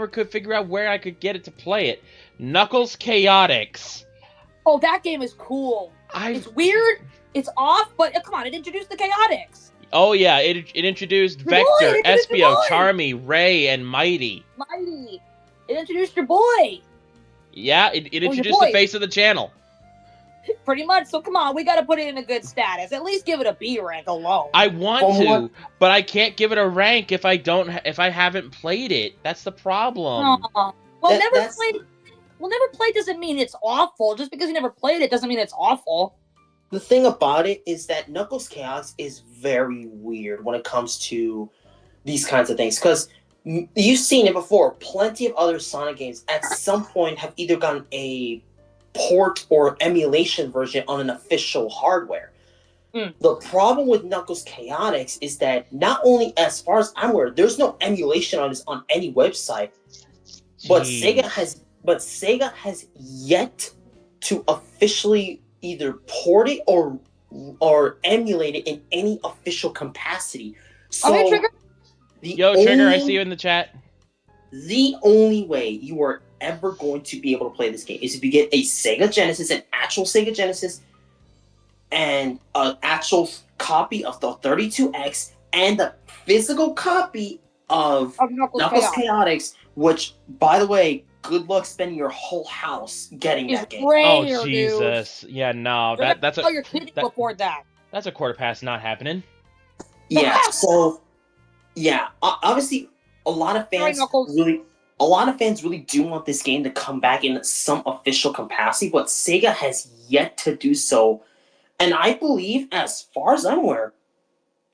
could figure out where I could get it to play it. Knuckles Chaotix. Oh, that game is cool. It's weird. It's off, but come on, it introduced the Chaotix. Oh yeah, it introduced Vector, Espio, Charmy, Ray, and Mighty. It introduced your boy. Yeah, it introduced the face of the channel. Pretty much. So come on, we got to put it in a good status. At least give it a B rank alone. I want to, but I can't give it a rank if I haven't played it. That's the problem. Well, never played doesn't mean it's awful. Just because you never played it doesn't mean it's awful. The thing about it is that Knuckles Chaos is very weird when it comes to these kinds of things. Because you've seen it before. Plenty of other Sonic games at some point have either gotten a port or emulation version on an official hardware. The problem with Knuckles Chaotix is that not only, as far as I'm aware, there's no emulation on this on any website, but Sega has yet to officially either port it or emulate it in any official capacity. So Trigger? Trigger, I see you in the chat. The only way you are ever going to be able to play this game is if you get a Sega Genesis, an actual Sega Genesis, and an actual copy of the 32X, and a physical copy of Knuckles Chaotix, which, by the way, good luck spending your whole house getting that game. Oh, Jesus. Dude. Yeah, no. That's your kids can afford that. That's a quarter past not happening. Yeah, so, yeah, obviously, a lot of fans really do want this game to come back in some official capacity, but Sega has yet to do so. And I believe, as far as I'm aware,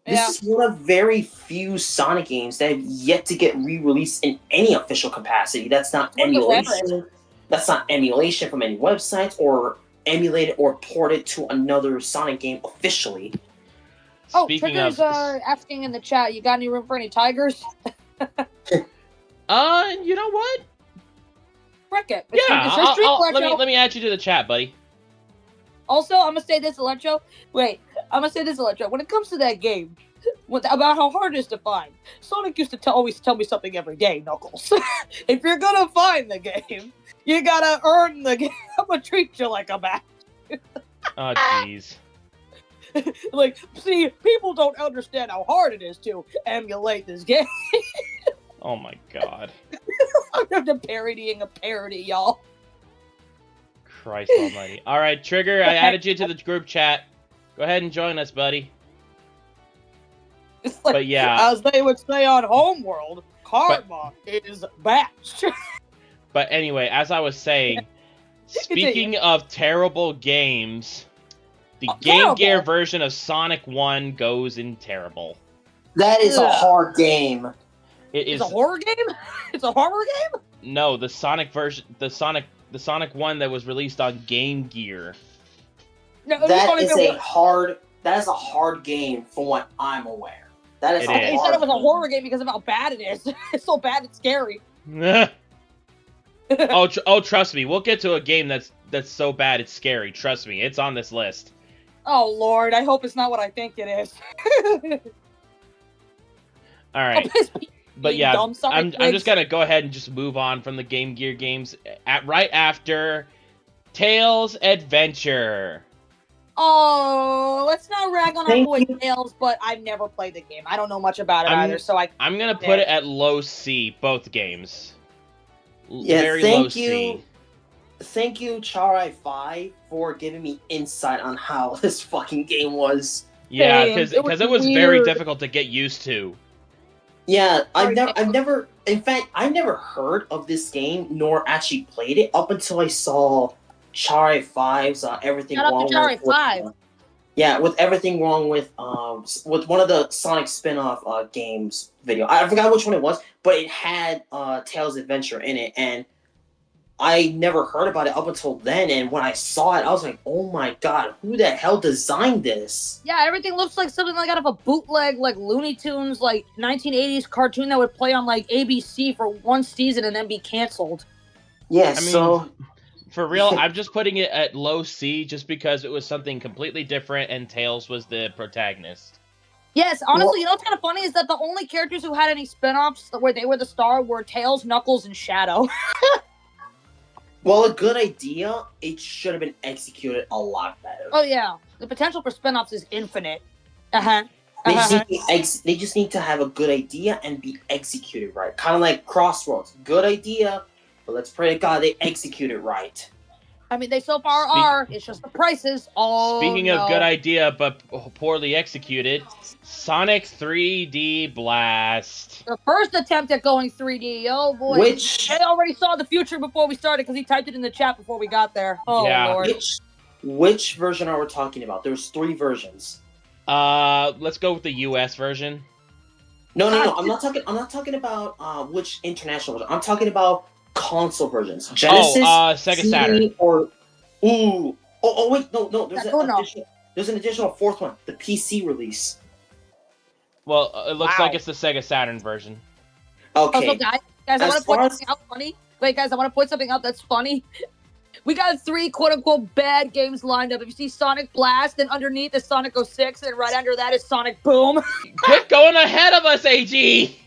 this is one of very few Sonic games that have yet to get re-released in any official capacity. That's not emulation. That's not emulation from any websites or emulated or ported to another Sonic game officially. Trigger's asking in the chat, you got any room for any tigers? You know what? Frick it. Let me add you to the chat, buddy. Also, I'm gonna say this, Electro. When it comes to that game, about how hard it is to find, Sonic used to always tell me something every day, Knuckles. If you're gonna find the game, you gotta earn the game. I'm gonna treat you like a match. Oh, jeez. Like, see, people don't understand how hard it is to emulate this game. Oh my god. I'm parodying a parody, y'all. Christ almighty. Alright, Trigger, I added you to the group chat. Go ahead and join us, buddy. It's like, but yeah. As they would say on Homeworld, karma is batched. But anyway, as I was saying, speaking of terrible games, the Game Gear version of Sonic 1 goes in terrible. That is a hard game. It's a horror game? It's a horror game? No, the Sonic version, the Sonic 1 that was released on Game Gear. No, that is a hard game from what I'm aware. That is. He said it was a horror game because of how bad it is. It's so bad it's scary. Trust me, we'll get to a game that's so bad it's scary. Trust me, it's on this list. Oh Lord, I hope it's not what I think it is. All right, but yeah, I'm just gonna go ahead and just move on from the Game Gear games right after Tails Adventure. Oh, let's not rag on our boy Tails, but I've never played the game. I don't know much about it either, so I'm gonna put it at low C, both games. Yeah, very low C. Thank you, Charai 5, for giving me insight on how this fucking game was. Yeah, because it was very difficult to get used to. Yeah, I've never heard of this game nor actually played it up until I saw Charai 5's Everything Wrong with Charai 5. Yeah, with Everything Wrong with one of the Sonic spin-off games video. I forgot which one it was, but it had Tails Adventure in it, and I never heard about it up until then, and when I saw it, I was like, oh my god, who the hell designed this? Yeah, everything looks like something like out of a bootleg, like Looney Tunes, like 1980s cartoon that would play on like ABC for one season and then be canceled. Yeah, so... For real, I'm just putting it at low C just because it was something completely different and Tails was the protagonist. Yes, honestly, you know what's kind of funny is that the only characters who had any spin-offs where they were the star were Tails, Knuckles, and Shadow. Well, a good idea, it should have been executed a lot better. Oh yeah, the potential for spin-offs is infinite. They just need to have a good idea and be executed right. Kind of like Crossroads. Good idea, but let's pray to God they execute it right. I mean, they so far are. It's just the prices. Speaking of good idea, but poorly executed, Sonic 3D Blast. The first attempt at going 3D. Oh, boy. I already saw the future before we started because he typed it in the chat before we got there. Oh, yeah. Lord. Which version are we talking about? There's 3 versions. Let's go with the US version. No. I'm not talking about which international version. I'm talking about console versions. Genesis, Sega Saturn. Wait, no. There's an additional 4th one, the PC release. Well, it looks like it's the Sega Saturn version. Okay. Also, guys, I want to point something out funny. Wait, guys, I want to point something out that's funny. We got 3 quote-unquote bad games lined up. If you see Sonic Blast, then underneath is Sonic 06, and right under that is Sonic Boom. Quit going ahead of us, AG!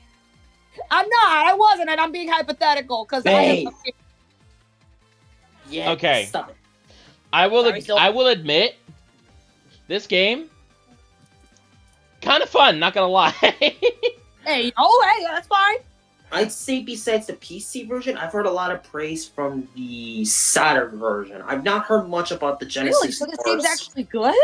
I'm not. I wasn't, and I'm being hypothetical because Yeah. Okay. Stop it. I will admit, this game kind of fun. Not gonna lie. Hey, that's fine. I'd say besides the PC version, I've heard a lot of praise from the Saturn version. I've not heard much about the Genesis. Really? So this game's actually good?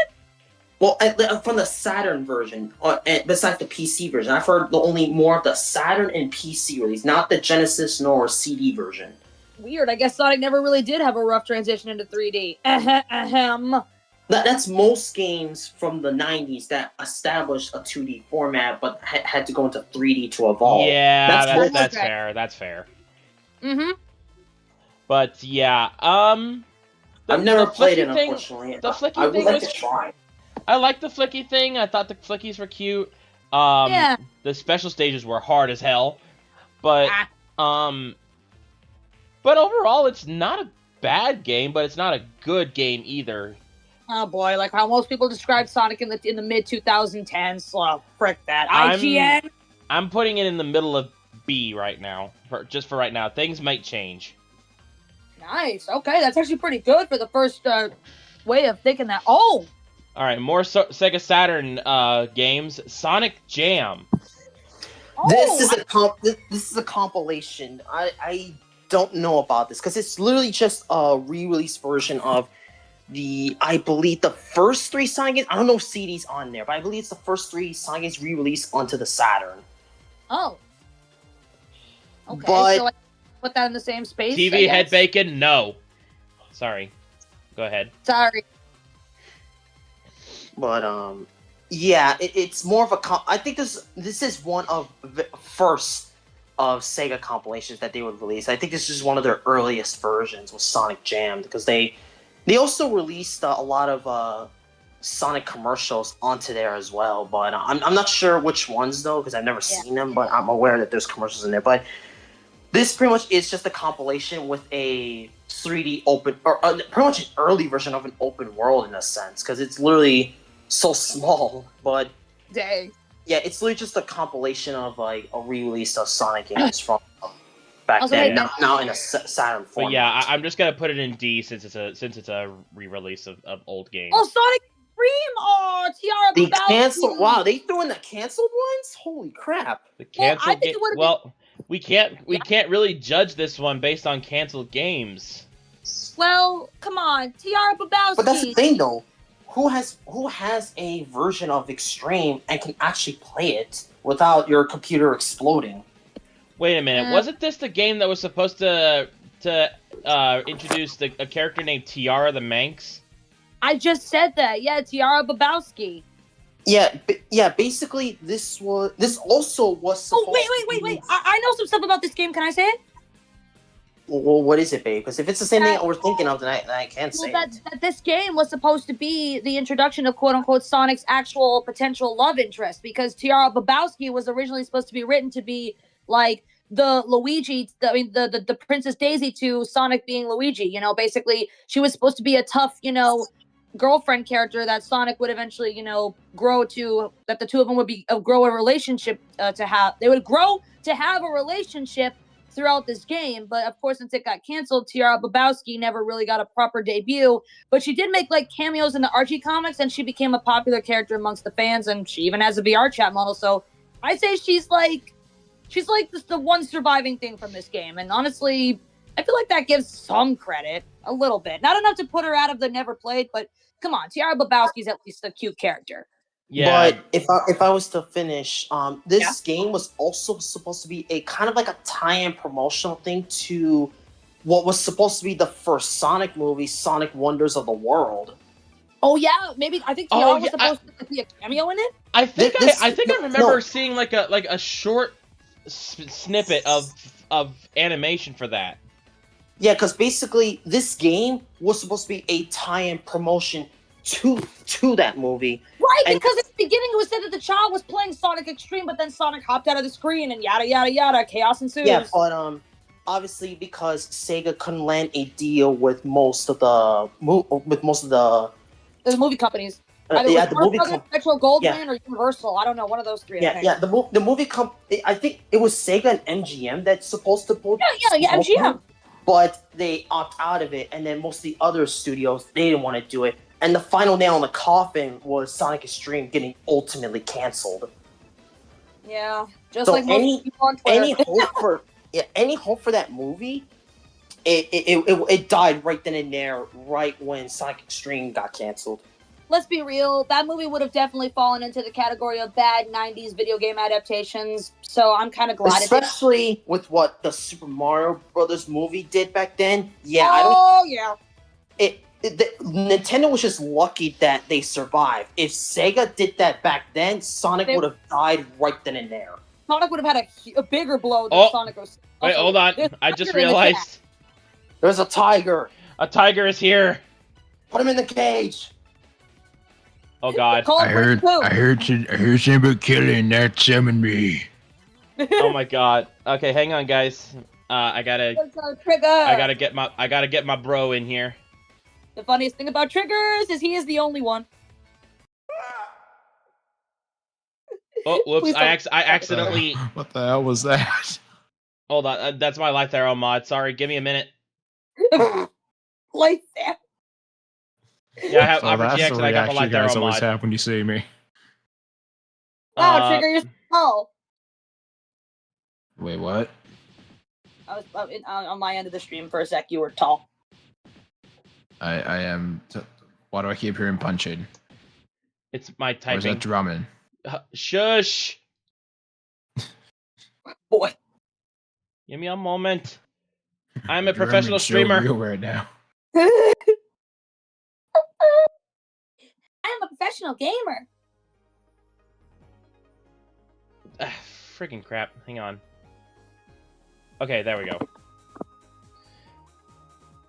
Well, from the Saturn version, besides the PC version, I've heard only more of the Saturn and PC release, not the Genesis nor CD version. Weird. I guess Sonic never really did have a rough transition into 3D. That's most games from the 90s that established a 2D format, but had to go into 3D to evolve. Yeah, that's fair. That's fair. Mm-hmm. But yeah, I've never played it, unfortunately. I would like to try. I like the flicky thing. I thought the flickies were cute. Yeah. The special stages were hard as hell, but overall, it's not a bad game, but it's not a good game either. Oh boy, like how most people describe Sonic in the mid 2010s. So frick that. IGN. I'm putting it in the middle of B right now. Just for right now, things might change. Nice. Okay, that's actually pretty good for the first way of thinking that. Oh. All right, more Sega Saturn games. Sonic Jam. This is a compilation. I don't know about this because it's literally just a re-release version of I believe the first 3 Sonic games. I don't know if CD's on there, but I believe it's the first 3 Sonic games re-released onto the Saturn. Oh. Okay. But so put that in the same space. TV head bacon? No. Sorry. Go ahead. Sorry. But yeah, it's more of a. I think this is one of the first of Sega compilations that they would release. I think this is one of their earliest versions with Sonic Jam, because they also released a lot of Sonic commercials onto there as well. But I'm not sure which ones though, because I've never seen them. But I'm aware that there's commercials in there. But this pretty much is just a compilation with a 3D open, or pretty much an early version of an open world in a sense, because it's literally so small. But dang. Yeah, it's literally just a compilation of like a re-release of Sonic games from back Also, then. hey, Now in a Saturn form. But yeah, I'm just gonna put it in D since it's a re-release of old games. Oh, Sonic Extreme! Oh, Tiara The Babowski! canceled. Wow, they threw in the canceled ones. Holy crap! The canceled game. Well, we can't really judge this one based on canceled games. Well, come on, Tiara Babowski. But that's the thing, though. Who has a version of Extreme and can actually play it without your computer exploding? Wait a minute. Wasn't this the game that was supposed to introduce a character named Tiara the Manx? I just said that. Yeah, Tiara Babowski. Yeah, basically, this also was supposed wait. I know some stuff about this game. Can I say it? Well, what is it, babe? Because if it's the same thing we're thinking of, then I can't say it. That this game was supposed to be the introduction of quote-unquote Sonic's actual potential love interest, because Tiara Babowski was originally supposed to be written to be like the the Princess Daisy to Sonic being Luigi. You know, basically, she was supposed to be a tough, girlfriend character that Sonic would eventually, grow to, that the two of them would be grow a relationship to have. They would grow to have a relationship throughout this game. But of course, since it got canceled, Tiara Babowski never really got a proper debut. But she did make like cameos in the Archie comics, and she became a popular character amongst the fans, and she even has a VR chat model. So I'd say she's like the one surviving thing from this game. And honestly, I feel like that gives some credit, a little bit. Not enough to put her out of the never played, but come on, Tiara Babowski's at least a cute character. Yeah. But if I was to finish, this game was also supposed to be a kind of like a tie-in promotional thing to what was supposed to be the first Sonic movie, Sonic Wonders of the World. Oh yeah, maybe I think Tiara was supposed to be a cameo in it. I think I remember seeing like a short snippet of animation for that. Yeah, because basically this game was supposed to be a tie-in promotion to that movie. Right, because at the beginning it was said that the child was playing Sonic Extreme, but then Sonic hopped out of the screen and yada yada yada, chaos ensues. Yeah, but obviously because Sega couldn't land a deal with most of the movie companies. The movie company, Metro Goldwyn or Universal. I don't know, one of those three. The movie company. I think it was Sega and MGM that's supposed to put. Yeah, MGM. But they opt out of it, and then most of the other studios, they didn't want to do it. And the final nail in the coffin was Sonic Extreme getting ultimately canceled. Yeah, just so like most people on Twitter. any hope for that movie, it died right then and there, right when Sonic Extreme got canceled. Let's be real, that movie would have definitely fallen into the category of bad 90s video game adaptations, so I'm kind of glad especially with what the Super Mario Brothers movie did back then. Nintendo was just lucky that they survived. If Sega did that back then, Sonic would have died right then and there. Sonic would have had a bigger blow than Sonic was. Wait, hold on. I just realized. There's a tiger. A tiger is here. Put him in the cage. Oh God! I heard something about killing that summoned me. Oh my God! Okay, hang on, guys. I gotta get my bro in here. The funniest thing about Triggers is he is the only one. Oh, whoops! I accidentally. What the hell was that? Hold on, that's my Life Arrow mod. Sorry, give me a minute. Life Arrow. Yeah, I have RGX and I got my Life Arrow mod. Always have when you see me. Wow, Trigger, you're tall. Wait, what? I was on my end of the stream for a sec. You were tall. I am. Why do I keep hearing punching? It's my typing. Or is that drumming? Shush. Boy. Give me a moment. I'm a Your professional image so streamer. real right now. I'm a professional gamer. Freaking crap. Hang on. Okay, there we go.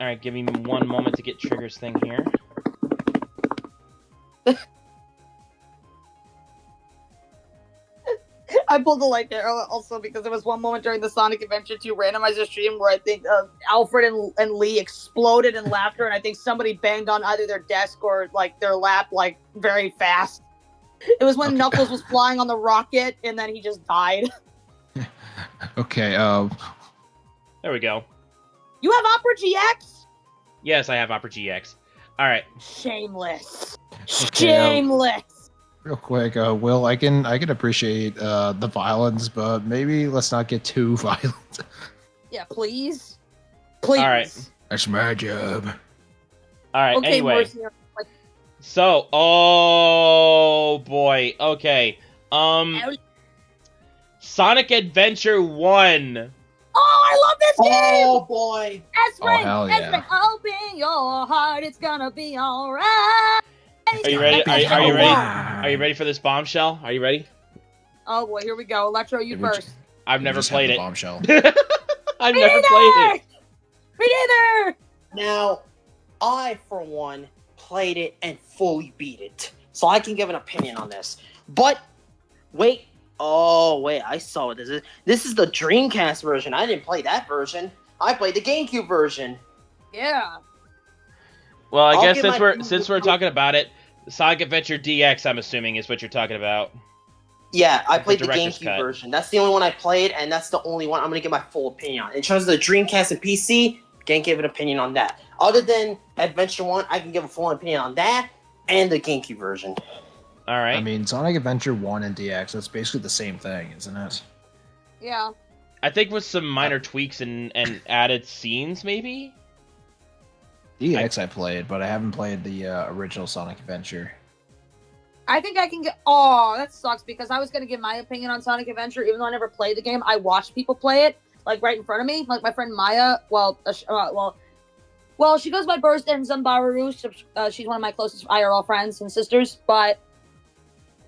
Alright, give me one moment to get Trigger's thing here. I pulled a light there also because there was one moment during the Sonic Adventure 2 randomizer stream where I think Alfred and Lee exploded in laughter, and I think somebody banged on either their desk or like their lap like very fast. It was when Okay. Knuckles was flying on the rocket and then he just died. Okay, There we go. You have Opera GX? Yes, I have Opera GX. Alright. Shameless. Okay, Shameless. real quick, Will, I can appreciate the violence, but maybe let's not get too violent. Yeah, please. Please. All right. That's my job. Alright, Okay, anyway. Mercy, like, So, oh boy. Okay. Sonic Adventure 1. oh, I love this game! Oh boy! S-Rank! hell yeah. S-Rank! Open your heart, it's gonna be alright! Are you ready? Are you Oh, ready? wow. Are you ready for this bombshell? Are you ready? Oh boy, here we go. Electro, you Yeah, we first. I've never Just have played the it. Bombshell. I've Me never neither! played it. Me neither! Now, I, for one, played it and fully beat it. So I can give an opinion on this. But, wait. Oh, wait. I saw what this is. This is the Dreamcast version. I didn't play that version. I played the GameCube version. Yeah. Well, I I'll guess give since my- we're talking about it, Sonic Adventure DX, I'm assuming, is what you're talking about. Yeah, I played the director's GameCube cut. version. That's the only one I played, and that's the only one I'm going to give my full opinion on. In terms of the Dreamcast and PC, can't give an opinion on that. Other than Adventure 1, I can give a full opinion on that and the GameCube version. All right. I mean, Sonic Adventure 1 and DX, that's basically the same thing, isn't it? Yeah. I think with some minor tweaks and added scenes, maybe. DX I played, but I haven't played the original Sonic Adventure. I think I can get. Oh, that sucks because I was gonna give my opinion on Sonic Adventure, even though I never played the game. I watched people play it, like right in front of me. Like my friend Maya. Well, she goes by Burst and Zambaru. She's one of my closest IRL friends and sisters, but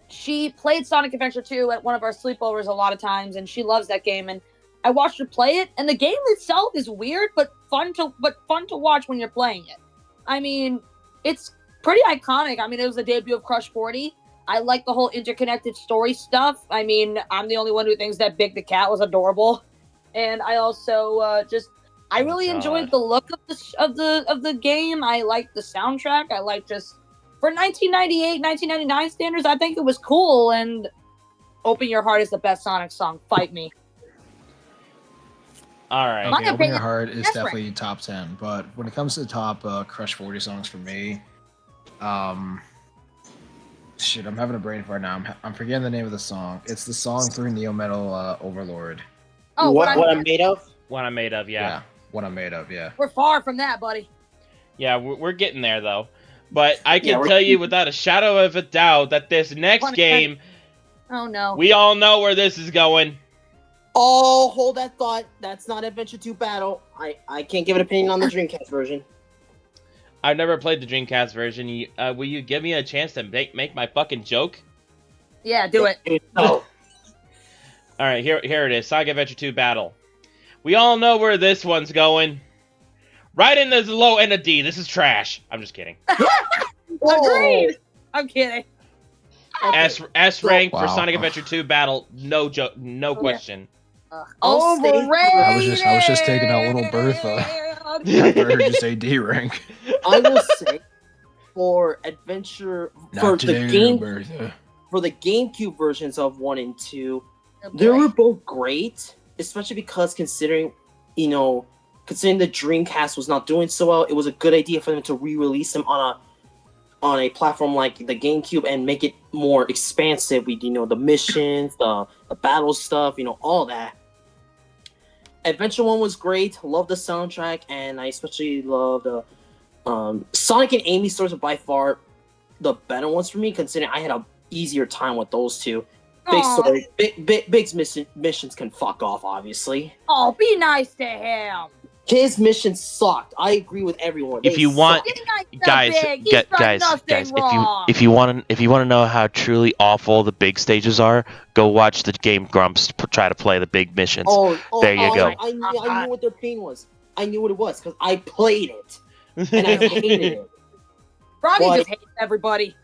she played Sonic Adventure 2 at one of our sleepovers a lot of times, and she loves that game. And I watched her play it, and the game itself is weird, but fun to watch when you're playing it. I mean, it's pretty iconic. I mean, it was the debut of Crush 40. I like the whole interconnected story stuff. I mean, I'm the only one who thinks that Big the Cat was adorable, and I also I really enjoyed the look of the game. I liked the soundtrack. I like just for 1998, 1999 standards. I think it was cool. And "Open Your Heart" is the best Sonic song. Fight me. All right. My Okay, Open Your opinion, Heart is that's definitely top 10, but when it comes to the top Crush 40 songs for me, shit, I'm having a brain fart now. I'm forgetting the name of the song. It's the song through Neo Metal Overlord. Oh, what I'm made of? What I'm made of, yeah. What I'm made of, yeah. We're far from that, buddy. Yeah, we're getting there, though. But I Yeah, can we're- tell you without a shadow of a doubt that this next One- game, Oh no. we all know where this is going. Oh, hold that thought. That's not Adventure 2 Battle. I can't give an opinion on the Dreamcast version. I've never played the Dreamcast version. Will you give me a chance to make my fucking joke? Yeah, do it. No. All right, here it is. Sonic Adventure 2 Battle. We all know where this one's going. Right in the low end of D. This is trash. I'm just kidding. Agreed. I'm kidding. S rank for Wow. Sonic Adventure 2 Battle. No joke. No question. I'll say- Overrated. I was just taking out little Bertha. I heard you say D rank. I will say for Adventure for Not the today, game Bertha. for the GameCube versions of 1 and 2, Oh, they boy. were both great, especially because considering the Dreamcast was not doing so well, it was a good idea for them to re-release them on a platform like the GameCube and make it more expansive with the missions, the battle stuff, all that. Adventure 1 was great. Love the soundtrack, and I especially love the Sonic and Amy stories are by far the better ones for me, considering I had a easier time with those two. Big Aw. story, big missions can fuck off, obviously. Oh, be nice to him. His mission sucked. I agree with everyone. If They you want, sucked. guys, if you want to know how truly awful the big stages are, go watch the Game Grumps try to play the big missions. There you go. I knew what their pain was. I knew what it was because I played it and I hated it. Froggy just hates everybody.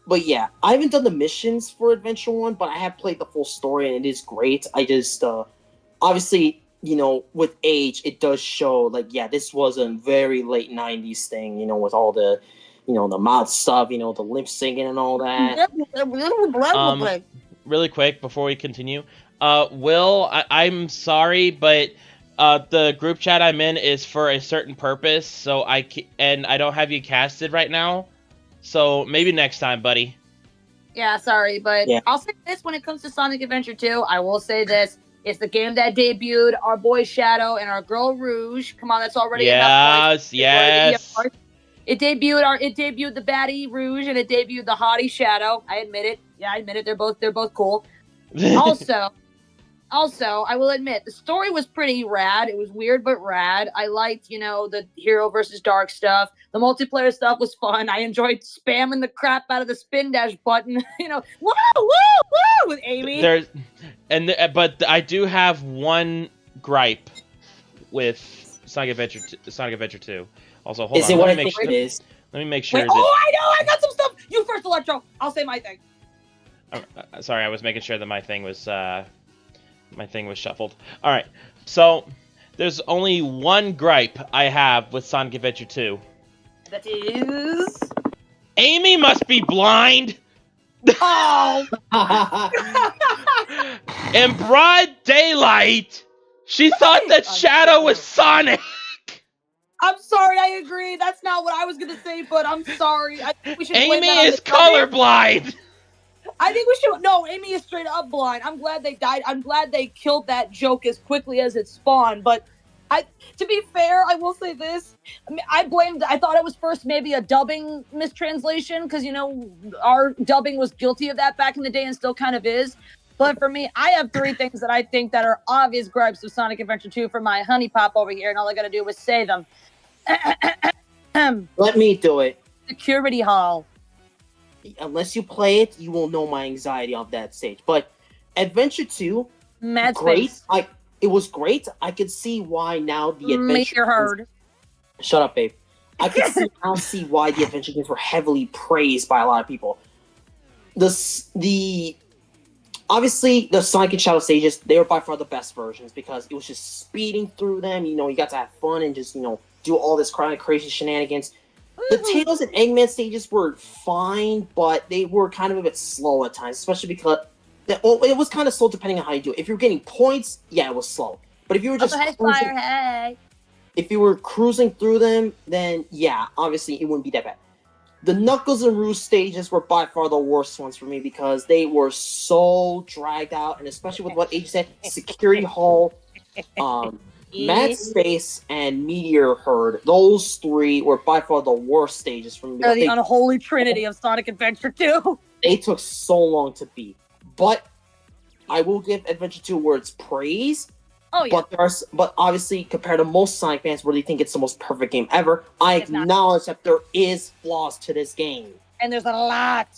But yeah, I haven't done the missions for Adventure 1, but I have played the full story and it is great. I just, obviously, you know, with age, it does show, like, yeah, this was a very late 90s thing, you know, with all the, you know, the mouth stuff, you know, the lip syncing and all that. Really quick, before we continue, Will, I'm sorry, but the group chat I'm in is for a certain purpose, so I don't have you casted right now. So maybe next time, buddy. Yeah, sorry, but Yeah. I'll say this when it comes to Sonic Adventure 2. I will say this. It's the game that debuted our boy Shadow and our girl Rouge. Come on, that's already enough. Yes. It debuted the baddie Rouge and it debuted the hottie Shadow. I admit it. Yeah, I admit it. They're both cool. Also, I will admit, the story was pretty rad. It was weird, but rad. I liked, you know, the hero versus dark stuff. The multiplayer stuff was fun. I enjoyed spamming the crap out of the spin dash button, you know, woo, woo, woo, with Amy. But I do have one gripe with Sonic Adventure 2. Also, hold on. Is it what I think it is? Let me make sure. Wait, I know! I got some stuff! You first, Electro! I'll say my thing. Sorry, I was making sure that my thing was shuffled. Alright, so there's only one gripe I have with Sonic Adventure 2. That is... Amy must be blind! Oh! In broad daylight, she thought that Shadow was Sonic! I'm sorry, I agree. That's not what I was gonna say, but I'm sorry. I think we should blame Amy that on is the dummy. colorblind! I think we should. No, Amy is straight up blind. I'm glad they died. I'm glad they killed that joke as quickly as it spawned. But to be fair, I will say this. I thought it was first maybe a dubbing mistranslation because, you know, our dubbing was guilty of that back in the day and still kind of is. But for me, I have three things that I think that are obvious gripes of Sonic Adventure 2 for my honey pop over here, and all I gotta do is say them. Let me do it. Security Hall. Unless you play it, you will know my anxiety of that stage. But Adventure 2, Mad great. Space. It was great. I could see why now the Adventure Meteor Herd. Shut up, babe. I could see why the Adventure games were heavily praised by a lot of people. Obviously, the Sonic and Shadow stages, they were by far the best versions because it was just speeding through them. You know, you got to have fun and just, you know, do all this kind of crazy shenanigans. The Tails and Eggman stages were fine, but they were kind of a bit slow at times, especially because it was kind of slow depending on how you do it. If you were getting points, yeah, it was slow. But if you were just if you were cruising through them, then yeah, obviously it wouldn't be that bad. The Knuckles and Rouge stages were by far the worst ones for me because they were so dragged out, and especially with what Age said, Security Hall, Mad Space, and Meteor Herd. Those three were by far the worst stages for me. They're the unholy trinity of Sonic Adventure 2. They took so long to beat. But I will give Adventure 2 words praise. Oh, yeah. But obviously, compared to most Sonic fans where they think it's the most perfect game ever, I acknowledge that there is flaws to this game. And there's a lot.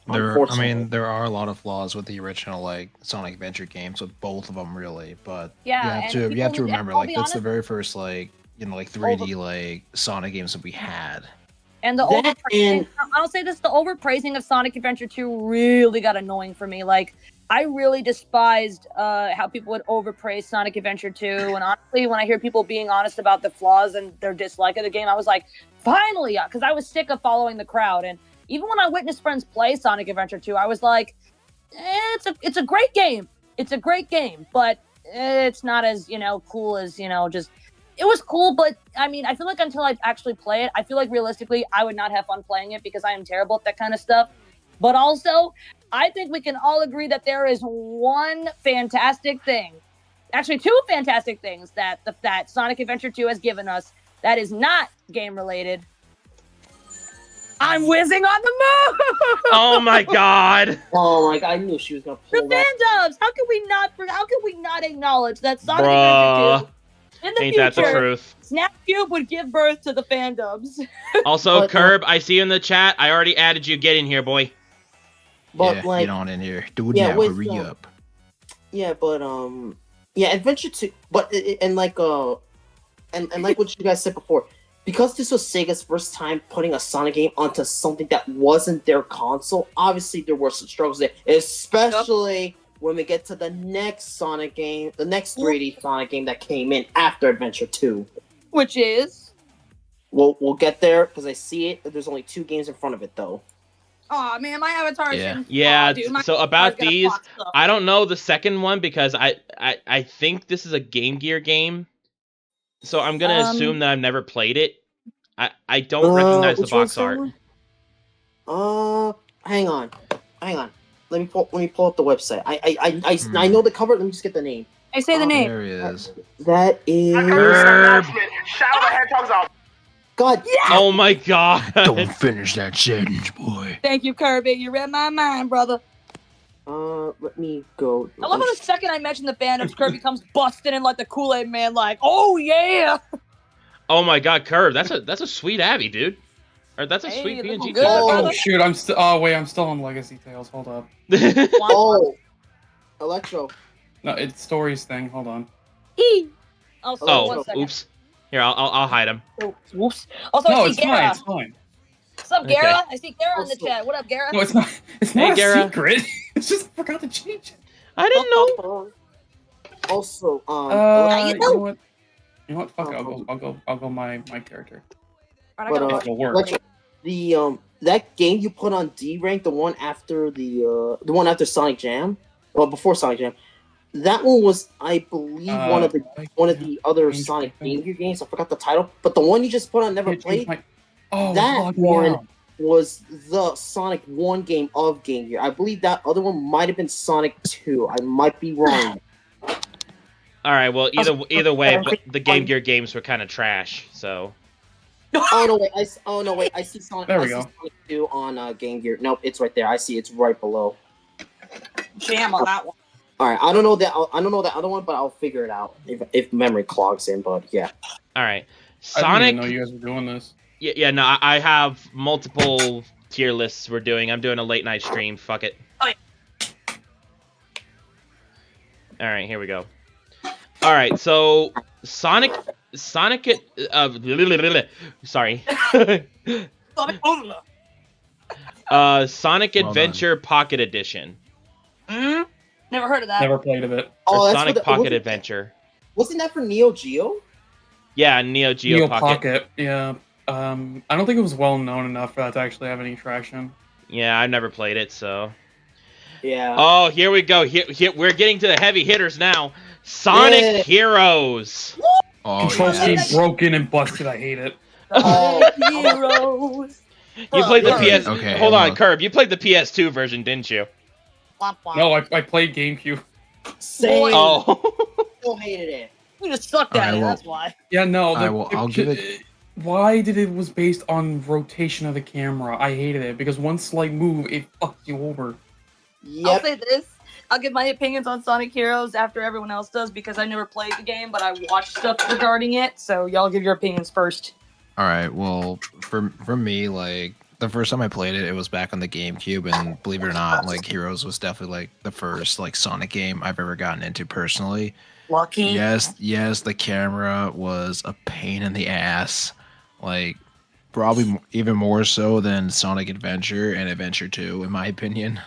There are a lot of flaws with the original like Sonic Adventure games, with both of them really. But yeah, you have to remember, like, that's the very first like 3D like Sonic games that we had. And the overpraising, I'll say this: the overpraising of Sonic Adventure 2 really got annoying for me. Like, I really despised how people would overpraise Sonic Adventure 2. And honestly, when I hear people being honest about the flaws and their dislike of the game, I was like, finally, because I was sick of following the crowd. And even when I witnessed friends play Sonic Adventure 2, I was like, it's a great game. It's a great game, but it's not as, cool as, just... It was cool, but, I mean, I feel like until I actually play it, I feel like realistically, I would not have fun playing it because I am terrible at that kind of stuff. But also, I think we can all agree that there is one fantastic thing, actually two fantastic things that Sonic Adventure 2 has given us that is not game-related. I'm whizzing on the moon! Oh my god! Oh my god, I knew she was gonna pull the Van Doves! How can we not acknowledge that Sonic Adventure 2 In the Ain't future, that the truth? Snapcube would give birth to the fandoms. Also, But, Curb, I see you in the chat. I already added you. Get in here, boy. But yeah, like, get on in here. Do it yeah, now. with, Hurry up. yeah, but yeah, Adventure 2, but and like and like what you guys said before, because this was Sega's first time putting a Sonic game onto something that wasn't their console. Obviously, there were some struggles there, especially when we get to the next Sonic game, the next 3D Sonic game that came in after Adventure 2. Which is? We'll get there because I see it. There's only 2 games in front of it though. Oh man, my avatar Yeah. is Yeah. dude, my So about avatar's gonna these, fuck stuff. I don't know the second one because I think this is a Game Gear game. So I'm gonna assume that I've never played it. I don't recognize the Which one's box that art. one? Hang on. Let me pull up the website. I know the cover. Let me just get the name. I say the name. There he is. That is. Herb. Shadow the Hedgehog's out. God. Oh my god. Don't finish that sentence, boy. Thank you, Kirby. You read my mind, brother. Let me go. I love how the second I mention the fandoms, Kirby comes busting in like the Kool-Aid man, like, oh yeah. Oh my god, Curb. That's a sweet Abby, dude. Or that's a Hey, sweet looking PNG. good, Oh, brother. Oh shoot, I'm still. Oh wait, I'm still on Legacy Tales. Hold up. Oh, Electro. No, it's stories thing. Hold on. Also, Oh, one second. oops. Here, I'll hide him. Oh, whoops. Also, No, I it's see fine. Gara. It's fine. What's up, Okay. Gara? I see Gara in the Also- chat. What up, Gara? No, it's not. It's Hey, not a Gara. secret. It's just I forgot to change it. I didn't know. Also, You know what? You know what? Fuck it. I'll go my character. Alright, I but, gotta It'll work. Electro, the that game you put on D rank, the one after the one after Sonic Jam, well before Sonic Jam, that one was, I believe, one of the other Sonic Game Gear games. I forgot the title, but the one you just put on Never Played, Oh, that fuck one yeah. was the Sonic 1 game of Game Gear. I believe that other one might have been Sonic 2. I might be wrong. All right. Well, either way, but the Game Gear games were kind of trash. So. Oh no! Wait! I see Sonic. There we I see go. Sonic 2 on Game Gear. Nope, it's right there. I see. It's right below. jam on that one. All right. I don't know that other one, but I'll figure it out if memory clogs in. But yeah. All right. I didn't Sonic. even know you guys were doing this. Yeah. No, I have multiple tier lists we're doing. I'm doing a late night stream. Fuck it. Oh, All right. Here we go. All right. So Sonic. Sorry. Sonic Sonic Well Adventure Pocket Edition. Never heard of that. Never played of it. Oh, Or that's Sonic for the, Pocket wasn't, Adventure. wasn't that for Neo Geo? Yeah, Neo Geo Neo Pocket. Pocket. Yeah. I don't think it was well known enough for that to actually have any traction. Yeah, I've never played it, so. Yeah. Oh, here we go. Here, we're getting to the heavy hitters now. Sonic Yeah. Heroes. Oh, Control scheme yes. broken and busted. I hate it. Oh, Heroes. You played the PS. Okay, Hold on, look. Curb. You played the PS2 version, didn't you? No, I played GameCube. same. Oh. Still hated it. You just sucked at Alright, it, well- that's why. Yeah, no. I'll give it. Why did it was based on rotation of the camera? I hated it because one slight move, it fucks you over. I'll Yep. say this. I'll give my opinions on Sonic Heroes after everyone else does because I never played the game, but I watched stuff regarding it. So y'all give your opinions first. All right. Well, for me, like the first time I played it, it was back on the GameCube, and believe it or not, like Heroes was definitely like the first like Sonic game I've ever gotten into personally. Lucky. Yes, the camera was a pain in the ass. Like probably even more so than Sonic Adventure and Adventure 2, in my opinion.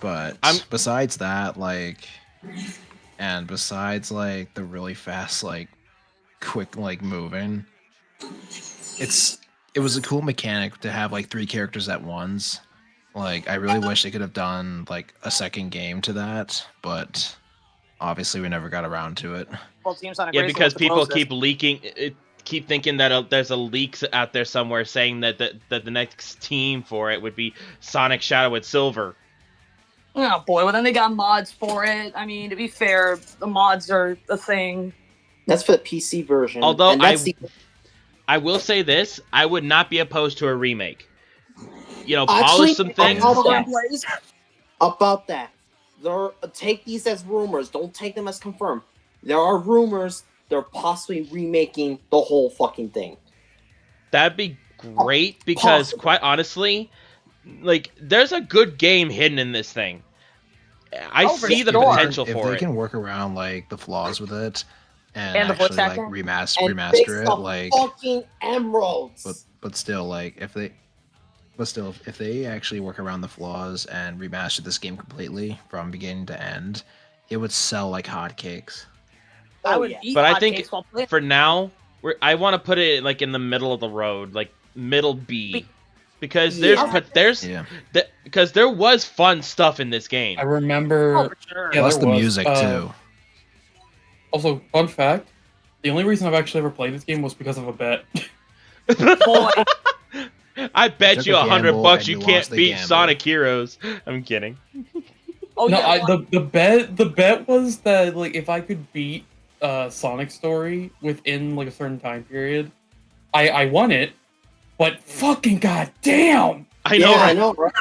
But besides that, like, and besides like the really fast, like, quick, like moving, it was a cool mechanic to have like 3 characters at once. Like, I really wish they could have done like a second game to that, but obviously we never got around to it. Well, Team Sonic Yeah, Racing because was the people closest. keep leaking. Keep thinking that there's a leak out there somewhere saying that the next team for it would be Sonic Shadow and Silver. Oh boy, well then they got mods for it. I mean, to be fair, the mods are a thing. That's for the PC version. Although and that's I will say this, I would not be opposed to a remake. You know, Actually, polish some things. about that. Take these as rumors. Don't take them as confirmed. There are rumors they're possibly remaking the whole fucking thing. That'd be great because, quite honestly, like there's a good game hidden in this thing. I see the potential for it. If they can work around like the flaws with it And the actually voice like acting? Fix remaster it, the like fucking emeralds. but still like if they actually work around the flaws and remaster this game completely from beginning to end, it would sell like hotcakes. I would eat But I hotcakes think while playing. for now, I want to put it like in the middle of the road, like middle B, because because there was fun stuff in this game. I remember. Oh, for sure. Yeah, Plus there the was, music too. Also, fun fact: the only reason I've actually ever played this game was because of a bet. Boy. I bet Took you a gamble $100 and you you can't lost the beat gamble. Sonic Heroes. I'm kidding. Oh, No, yeah. the bet was that like if I could beat Sonic story within like a certain time period, I won it. But fucking goddamn, I know, I right? know, right?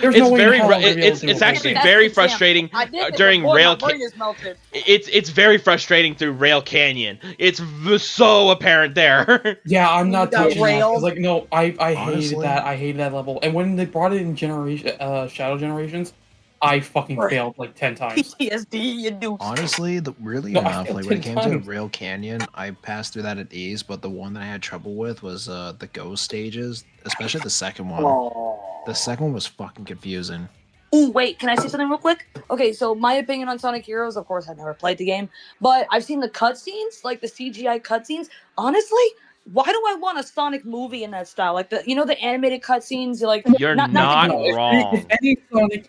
there's It's no way in very hell I'm gonna be able it's to do it. actually That's very the jam. frustrating I did it during before, Rail. my brain is melted. It's very frustrating through Rail Canyon. It's so apparent there. Yeah, I'm not got touching that. 'Cause, rails. like, no, I hated Honestly. that. I hated that level. And when they brought it in Shadow Generations, I fucking failed like 10 times. PTSD, you do. Honestly, weirdly No, I enough, failed like when it 10 came to times. Rail Canyon, I passed through that at ease, but the one that I had trouble with was the ghost stages, especially the second one. Oh. The second one was fucking confusing. Ooh, wait, can I say something real quick? Okay, so my opinion on Sonic Heroes, of course, I've never played the game, but I've seen the cutscenes, like the CGI cutscenes. Honestly, why do I want a Sonic movie in that style? Like the animated cutscenes, like You're not not the- wrong.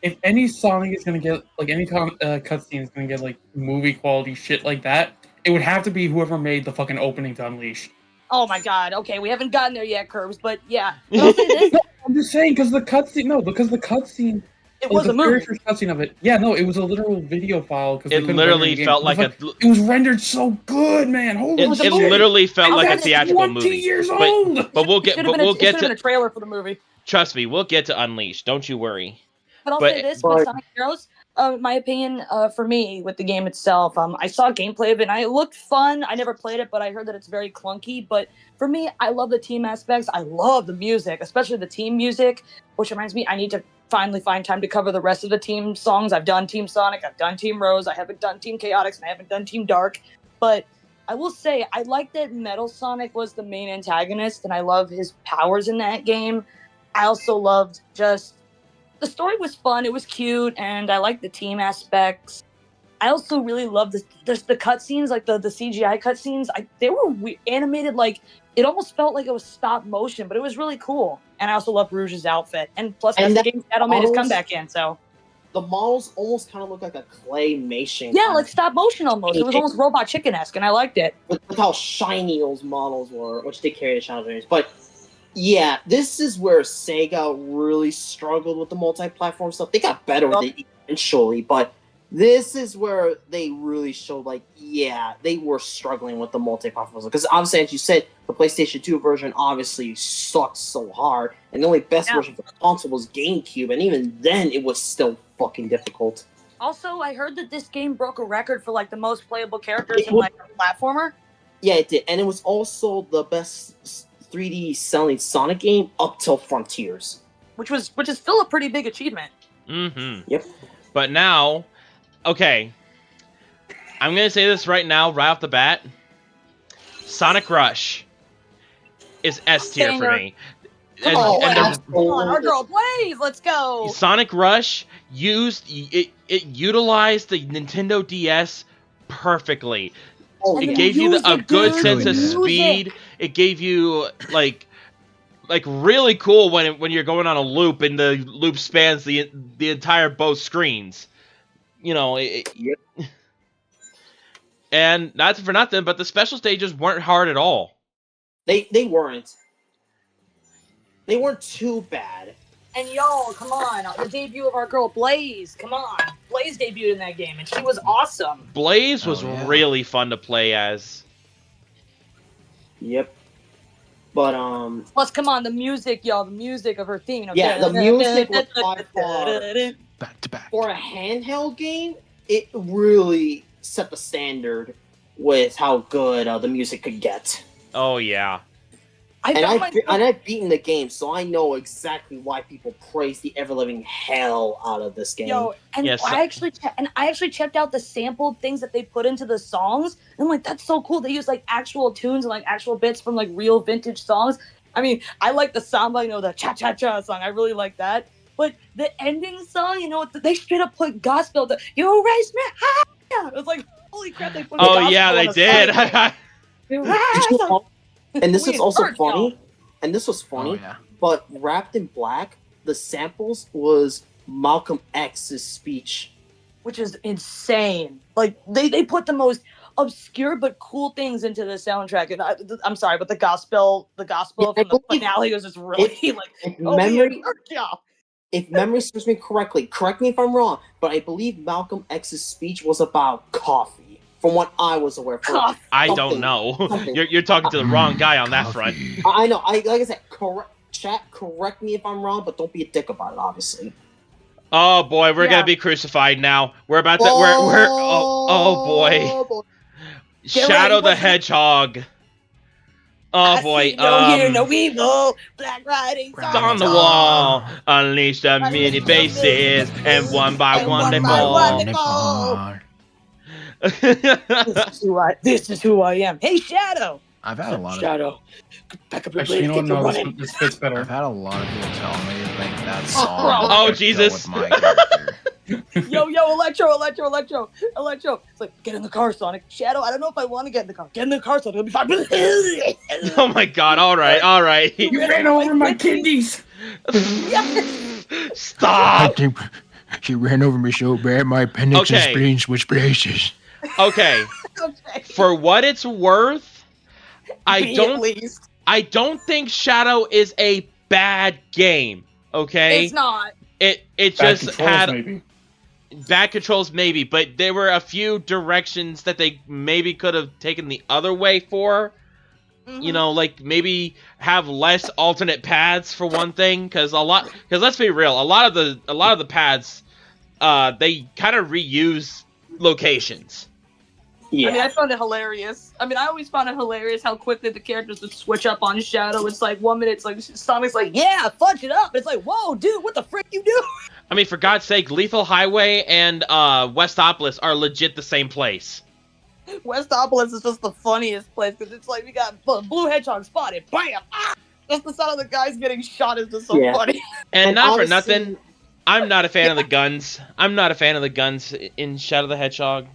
If any Sonic is gonna get like any cutscene is gonna get like movie quality shit like that, it would have to be whoever made the fucking opening to Unleash. Oh my god, okay, we haven't gotten there yet, Curbs, but yeah. But I'll say this, I'm just saying because the cutscene. No, because the cutscene. it was the a very movie. first cutscene of it. Yeah, no, it was a literal video file because It literally felt like it was rendered so good, man. Holy It was a shit. movie. literally felt How like a can it be theatrical 20 movie. years old. But we'll It get should have been a trailer for the movie. trust me, we'll get to Unleashed. Don't you worry. But I'll But- say this but- with Sonic Heroes, my opinion for me with the game itself, I saw gameplay of it and it looked fun. I never played it, but I heard that it's very clunky. But for me, I love the team aspects. I love the music, especially the team music, which reminds me, I need to finally find time to cover the rest of the team songs. I've done Team Sonic, I've done Team Rose, I haven't done Team Chaotix, and I haven't done Team Dark. But I will say, I like that Metal Sonic was the main antagonist, and I love his powers in that game. I also loved just the story was fun, it was cute, and I liked the team aspects. I also really loved the cutscenes, like the CGI cutscenes. They were animated like it almost felt like it was stop motion, but it was really cool. And I also loved Rouge's outfit, and plus And the that game Shadow made his models- comeback in. So The models almost kind of look like a claymation. yeah, like stop motion almost. It was almost Robot Chicken-esque, and I liked it. with how shiny those models were, which they carried the Shadow Generators. But yeah, this is where Sega really struggled with the multi-platform stuff. They got better with it eventually, but this is where they really showed, like, yeah, they were struggling with the multi-platform stuff. Because obviously, as you said, the PlayStation 2 version obviously sucked so hard, and the only best Yeah. version for the console was GameCube, and even then, it was still fucking difficult. Also, I heard that this game broke a record for like the most playable characters in like a platformer. Yeah, it did, and it was also the best 3D selling Sonic game up till Frontiers. Which is still a pretty big achievement. Mm-hmm. Yep. But now, okay, I'm gonna say this right now, right off the bat. Sonic Rush is S tier for Banger. me. Come And- on, and Blaze, the- come on, our girl Blaze, let's go. Sonic Rush utilized the Nintendo DS perfectly. Oh, And It the gave you a music, good dude, sense the of music. speed. It gave you like really cool when you're going on a loop and the loop spans the entire both screens. You know, Yep. and not for nothing, but the special stages weren't hard at all. They weren't. They weren't too bad. And y'all, come on, the debut of our girl Blaze, come on. Blaze debuted in that game, and she was awesome. Blaze was Oh, yeah. really fun to play as. Yep. But Plus, come on, the music, y'all, the music of her theme. yeah, the music was by far Back to back. for a handheld game. It really set the standard with how good the music could get. Oh yeah. I've beaten the game, so I know exactly why people praise the ever-living hell out of this game. Yo, and Yes, I actually checked out the sampled things that they put into the songs, and I'm like, that's so cool. They use like actual tunes and like actual bits from like real vintage songs. I mean, I like the samba, the cha cha cha song. I really like that. But the ending song, they straight up put gospel. You raise me high. It was like, holy crap, they put. Oh gospel yeah, they on a did. song. You rise up. And this is also Hurt, funny. y'all. And this was funny. Oh, yeah. But wrapped in black, the samples was Malcolm X's speech. Which is insane. Like they put the most obscure but cool things into the soundtrack, and I'm sorry, but the gospel from the finale was just really If memory serves me correctly, correct me if I'm wrong, but I believe Malcolm X's speech was about coffee. From what I was aware of. I don't know. You're talking to the wrong guy on that front. I know. Like I said, correct me if I'm wrong, but don't be a dick about it, obviously. Oh boy, we're gonna be crucified now. We're about to. Oh boy. Shadow the Hedgehog. Oh boy. No evil. Black writing On the wall, unleash the mini bases, and one by one they fall. This is who I am. Hey, Shadow. I've had a lot of Shadow. Back up your Actually, blade. this fits better. I've had a lot of people tell me like that song. Oh, would Jesus. go with my character. Yo, Electro. It's like, get in the car, Sonic. Shadow, I don't know if I want to get in the car. Get in the car, Sonic. It'll be fine. Oh my god, alright. You ran over my kidneys! Stop! She ran over me so bad, my appendix and spleen switched places. Okay. For what it's worth, I don't think Shadow is a bad game. Okay? It's not. It just had bad controls maybe, but there were a few directions that they maybe could have taken the other way for. Mm-hmm. Like maybe have less alternate paths for one thing, because let's be real, a lot of the paths they kind of reuse locations. Yeah. I mean, I found it hilarious. I always found it hilarious how quickly the characters would switch up on Shadow. It's like 1 minute, it's like Sonic's like, yeah, fudge it up. It's like, whoa, dude, what the frick you do? I mean, for God's sake, Lethal Highway and Westopolis are legit the same place. Westopolis is just the funniest place because it's like we got Blue Hedgehog spotted, bam! Ah! Just the sound of the guys getting shot is just so funny. And not honestly, for nothing, I'm not a fan of the guns. I'm not a fan of the guns in Shadow the Hedgehog.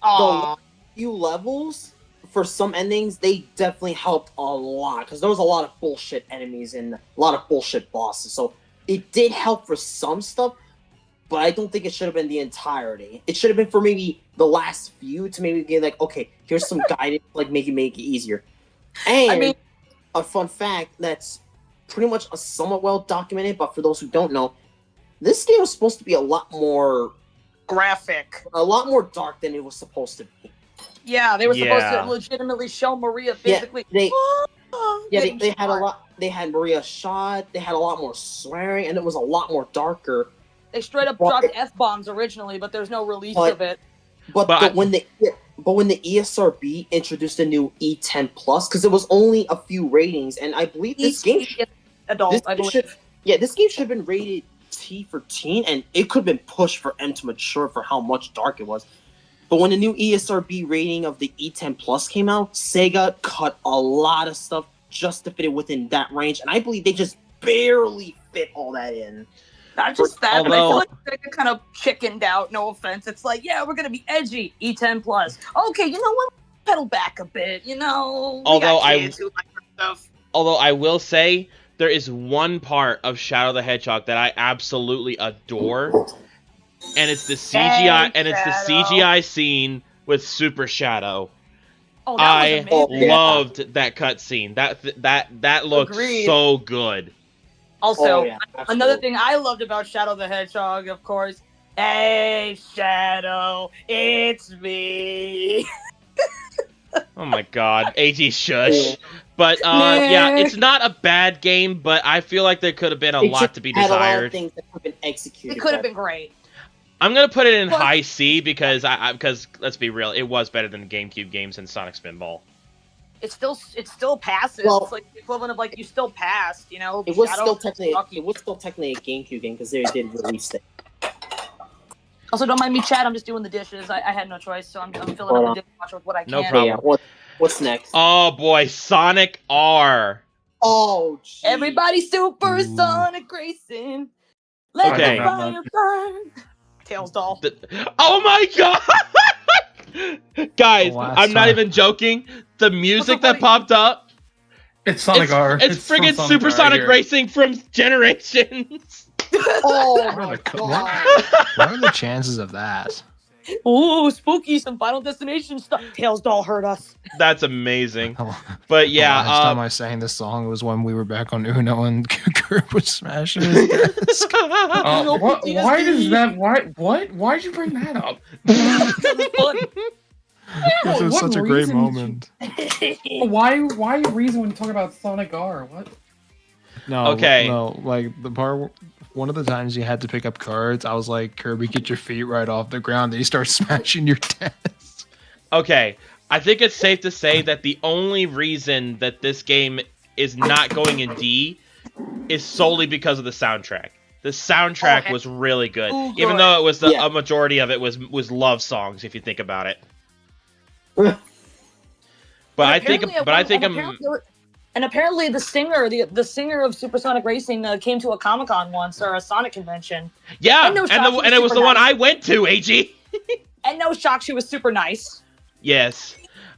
The few levels, for some endings, they definitely helped a lot because there was a lot of bullshit enemies and a lot of bullshit bosses. So it did help for some stuff, but I don't think it should have been the entirety. It should have been for maybe the last few to maybe be like, okay, here's some guidance, like make it easier. And a fun fact that's pretty much a somewhat well documented, but for those who don't know, this game was supposed to be a lot more graphic, a lot more dark than it was supposed to be. Yeah, they were supposed to legitimately show Maria physically. They had a lot. They had Maria shot. They had a lot more swearing, and it was a lot more darker. They straight up dropped F-bombs originally, but there's no release of it. But when the ESRB introduced the new E10 Plus, because there was only a few ratings, and I believe this game this game should have been rated T for teen, and it could have been pushed for M to mature for how much dark it was. But when the new ESRB rating of the E10 Plus came out, Sega cut a lot of stuff just to fit it within that range, and I believe they just barely fit all that in. Not just that, but I feel like Sega kind of chickened out, no offense. It's like, yeah, we're going to be edgy, E10 Plus. Okay, you know what? Pedal back a bit, Although I will say, there is one part of Shadow the Hedgehog that I absolutely adore, and it's the CGI CGI scene with Super Shadow. Oh, I loved that cutscene. That looked so good. Also, another thing I loved about Shadow the Hedgehog, of course, hey Shadow, it's me. Oh my god, AT shush. But it's not a bad game, but I feel like there could have been a lot to be desired. A lot of things that could have been executed. It could have been great. I'm gonna put it in Plus- high C because because let's be real, it was better than the GameCube games and Sonic Spinball. It's still passive. Well- it's like the equivalent of like you still passed, you know. It was Shadow still technically a GameCube game because they did release it. Also, don't mind me, Chad. I'm just doing the dishes. I had no choice, so I'm filling up the dishwasher with what I can. No problem. Yeah, what's next? Oh boy, Sonic R. Oh, geez. Everybody Supersonic racing. Let Okay. the fire burn. Tails doll. Oh my god! Guys, The last I'm not time. even joking. The music funny- that popped up, It's Sonic R. it's from friggin' Sonic R Supersonic here. Racing from Generations. Oh What are my the god. What are the chances of that? Ooh, spooky! Some Final Destination stuff. Tails doll hurt us. That's amazing. The But yeah, last time I sang this song was when we were back on Uno and Kurt was smashing his desk. Why does that? Why'd you bring that up? This was What such a great reason moment. Why reason when you talk about Sonic R? What? No, Okay. no, like the part. One of the times you had to pick up cards, I was like, Kirby, get your feet right off the ground. Then you start smashing your desk. Okay, I think it's safe to say that the only reason that this game is not going in D is solely because of the soundtrack. The soundtrack was really good, even though it was a majority of it was love songs. If you think about it, but I think And apparently, the singer of Supersonic Racing came to a Comic-Con once or a Sonic convention. yeah, And no shock, she was and it was super the one nice. I went to. Ag. And no shock, she was super nice. Yes,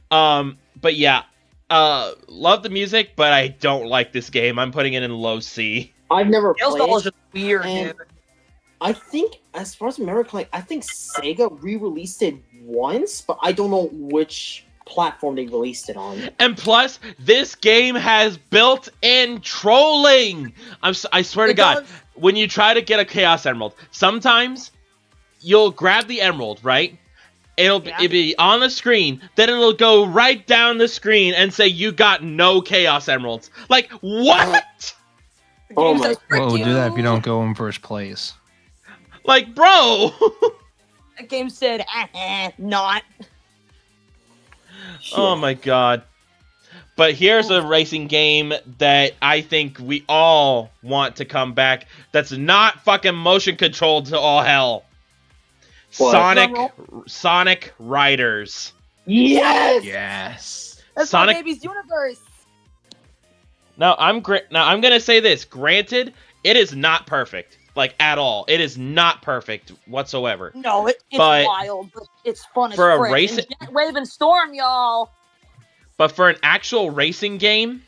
but yeah, love the music, but I don't like this game. I'm putting it in low C. I've never Tails played. doll is just weird, and dude. I think, as far as America, like, I think Sega re-released it once, but I don't know which platform they released it on. And plus, this game has built-in trolling. I swear to God, does. when you try to get a Chaos Emerald, sometimes you'll grab the emerald, right? It'll be on the screen, then it'll go right down the screen and say you got no Chaos Emeralds. Like, what? Oh Game my- says, "Frick What would do that if you you." don't go in first place? Like, bro. The game said, not. Oh my god. But here's a racing game that I think we all want to come back that's not fucking motion controlled to all hell. What? Sonic Riders. Yes! Yes. That's Sonic- my baby's universe. Now I'm gonna say this. Granted, it is not perfect, like at all. It is not perfect whatsoever. No, it's But wild, but it's fun as for a frick. race- And Jet Wave and Storm, y'all. But for an actual racing game,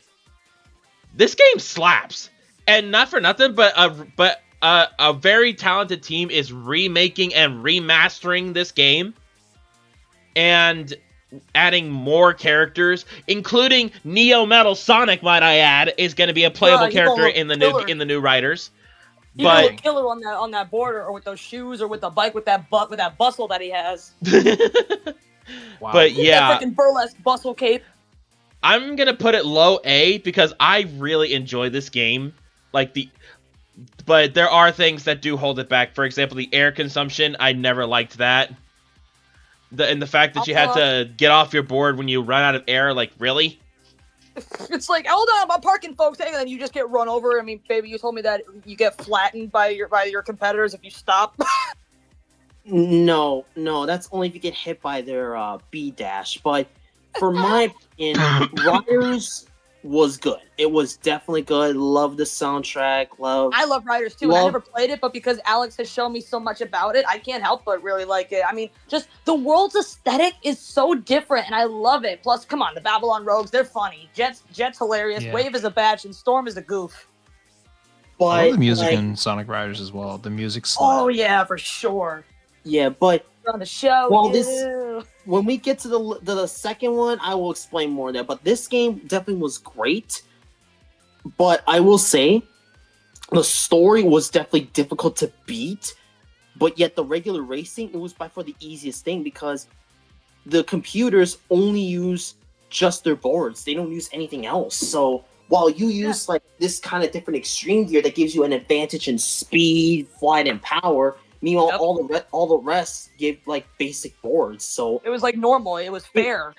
this game slaps. And not for nothing, but a very talented team is remaking and remastering this game and adding more characters, including Neo Metal Sonic, might I add, is going to be a playable you character gonna in the killer. new Riders. You But know, killer on that border, or with those shoes, or with the bike, with that bustle that he has. Wow. but yeah, That freaking burlesque bustle cape. I'm gonna put it low A because I really enjoy this game. But there are things that do hold it back. For example, the air consumption, I never liked that. And the fact that you had to get off your board when you run out of air, like, really? It's like, hold on, I'm parking, folks. Hey, and then you just get run over. I mean, baby, you told me that you get flattened by your competitors if you stop. No, that's only if you get hit by their B dash. But for my opinion, Riders was good. It was definitely good. Love the soundtrack. I love Riders too. I never played it, but because Alex has shown me so much about it, I can't help but really like it. I mean, just the world's aesthetic is so different, and I love it. Plus, come on, the Babylon Rogues, they're funny. Jet's hilarious. Yeah. Wave is a batch, and Storm is a goof. But I love the music like, in Sonic Riders as well. The music Oh slaps. yeah, for sure. yeah, but On the show. Well, ew. when we get to the second one, I will explain more of that. But this game definitely was great. But I will say, the story was definitely difficult to beat. But yet the regular racing, it was by far the easiest thing because the computers only use just their boards. They don't use anything else. So while you use like this kind of different extreme gear that gives you an advantage in speed, flight, and power, Meanwhile, Yep. all the rest gave like basic boards. So, It was like normal. It was fair.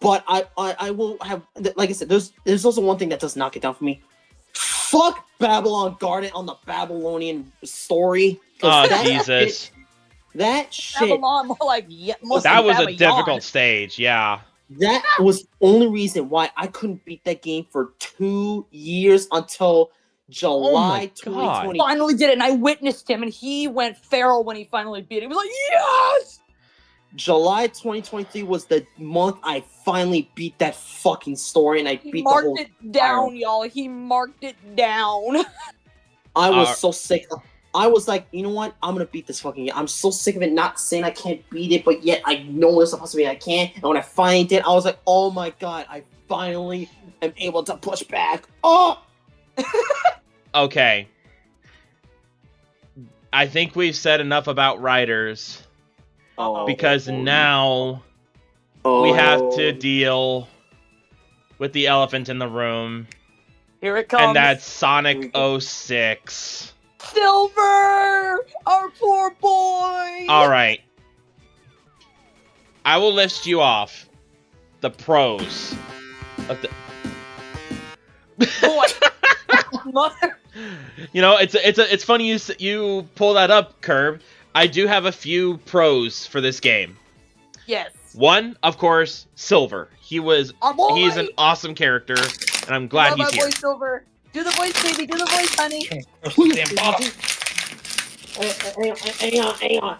but I will have, like I said, there's also one thing that does knock it down for me. Fuck Babylon Garden on the Babylonian story. 'Cause Oh, Jesus. That shit. Babylon, more like That was a Babylon. difficult stage, yeah. That was the only reason why I couldn't beat that game for 2 years until July God. 2020. Finally did it, and I witnessed him, and he went feral when he finally beat it. He was like, yes! July 2023 was the month I finally beat that fucking story, and I He beat the marked whole. it down, y'all. He marked it down. I was so sick. I was like, you know what? I'm gonna beat this fucking game. I'm so sick of it. Not saying I can't beat it, but yet I know it's supposed to be I can. And when I finally did, I was like, oh my god! I finally am able to push back. Oh. Okay. I think we've said enough about writers because now we have to deal with the elephant in the room, Here it comes. and that's Sonic 06. Silver! Our poor boy! All right. I will list you off the pros of the. Boy. Mother. You know, it's funny you pull that up, Curb. I do have a few pros for this game. Yes. One, of course, Silver. Our boy! He's an awesome character, and I'm glad Love he's our here. boy Silver. Do the voice, baby. Do the voice, honey. Crush the damn bottle.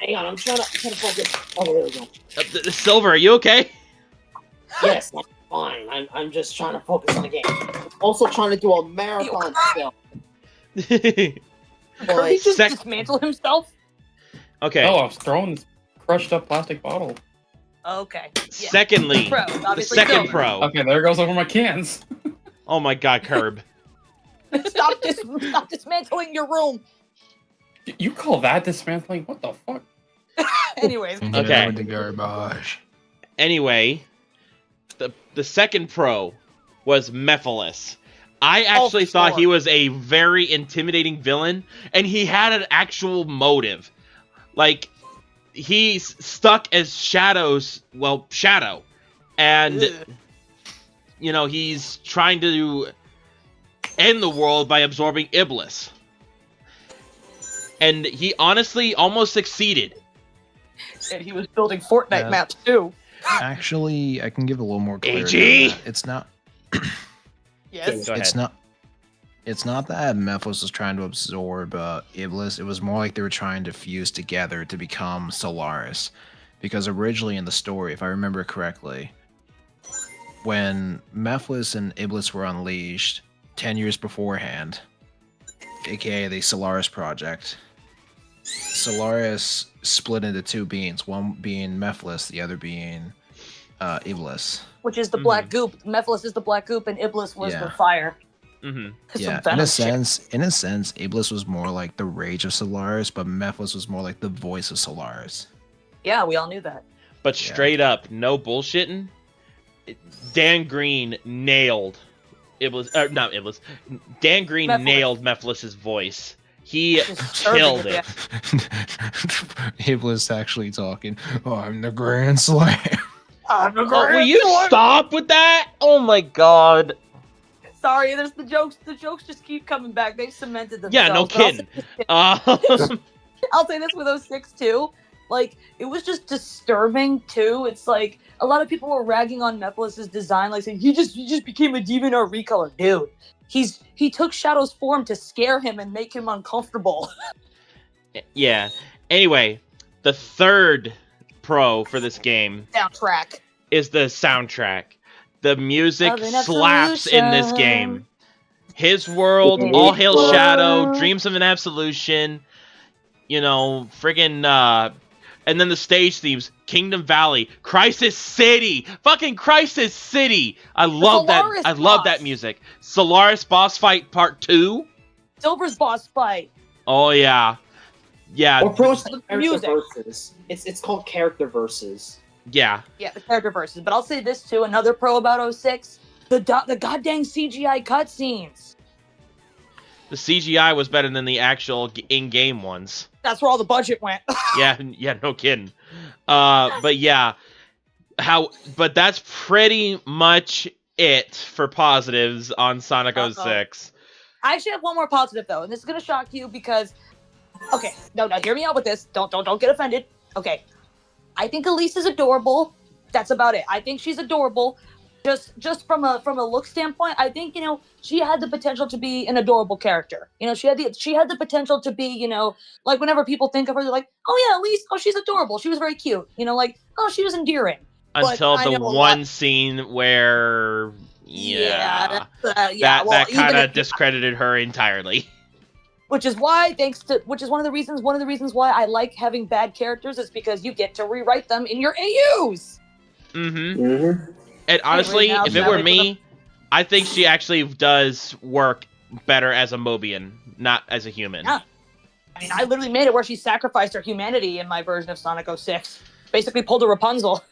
Hang on. I'm trying to focus. Oh, there we go. Silver, are you okay? Yes, that's fine. I'm just trying to focus on the game. Also trying to do a marathon still. Did he just Sec- dismantle himself? Okay. Oh, I was throwing this crushed up plastic bottle. Okay. Yeah. Secondly, Pro, the obviously second Silver. pro. Okay, there goes over my cans. Oh my God, Curb. Stop dismantling your room. You call that dismantling? What the fuck? Anyways. Okay. The garbage. Anyway, the second pro was Mephiles. I actually thought sure. he was a very intimidating villain, and he had an actual motive. Like, he's stuck as Shadow, and Ugh. you know, he's trying to end the world by absorbing Iblis. And he honestly almost succeeded. And he was building Fortnite Yeah. maps too. Actually, I can give a little more clarity. AG? on that. It's not. Yes. Go ahead. It's not that Mephiles was trying to absorb Iblis. It was more like they were trying to fuse together to become Solaris. Because originally in the story, if I remember correctly, when Mephiles and Iblis were unleashed 10 years beforehand, aka the Solaris Project, Solaris split into two beings, one being Mephiles, the other being Iblis. Which is the black goop. Mephiles is the black goop, and Iblis was the fire. Mm-hmm. Yeah, in a sense, Iblis was more like the rage of Solaris, but Mephiles was more like the voice of Solaris. Yeah, we all knew that. But straight up, no bullshitting. Dan Green nailed Iblis. Not Iblis. Dan Green Mephiles. nailed Mephiles' voice. He Disturbing killed it, it. Iblis actually talking. Oh, I'm the Grand Slayer. Oh, will you stop with that? Oh my God. Sorry, there's the jokes. The jokes just keep coming back. They've cemented themselves. Yeah, no But I'll kidding. say- I'll say this with 06 too. Like, it was just disturbing too. It's like a lot of people were ragging on Mephiles' design, like saying he just became a DeviantArt recolor. Dude, he took Shadow's form to scare him and make him uncomfortable. Yeah. Anyway, the third pro for this game Soundtrack. is the soundtrack. The music Of an slaps in this absolution. game. His World, All Hail Shadow, Dreams of an Absolution, you know, friggin', and then the stage themes, Kingdom Valley, Crisis City, fucking Crisis City. I love that. Solaris I love boss. that music. Solaris boss fight part 2. Silver's boss fight. Oh yeah, yeah, Or pros The character music. verses. It's called character verses. yeah. Yeah, the character verses. But I'll say this too, another pro about 06, the goddamn CGI cutscenes. The CGI was better than the actual in-game ones. That's where all the budget went. Yeah, no kidding. But yeah, but that's pretty much it for positives on Sonic 06. I actually have one more positive though, and this is gonna shock you because, okay, no, hear me out with this. Don't get offended. Okay, I think Elise is adorable. That's about it. I think she's adorable. Just from a look standpoint, I think she had the potential to be an adorable character. She had the potential to be like whenever people think of her, they're like, oh yeah, Elise, oh she's adorable, she was very cute. Like oh she was endearing. Until the one scene where that kind of discredited her entirely. Which is why, one of the reasons why I like having bad characters is because you get to rewrite them in your AUs. Mm-hmm. And honestly, if it were me, I think she actually does work better as a Mobian, not as a human. Yeah. I mean, I literally made it where she sacrificed her humanity in my version of Sonic 06. Basically pulled a Rapunzel.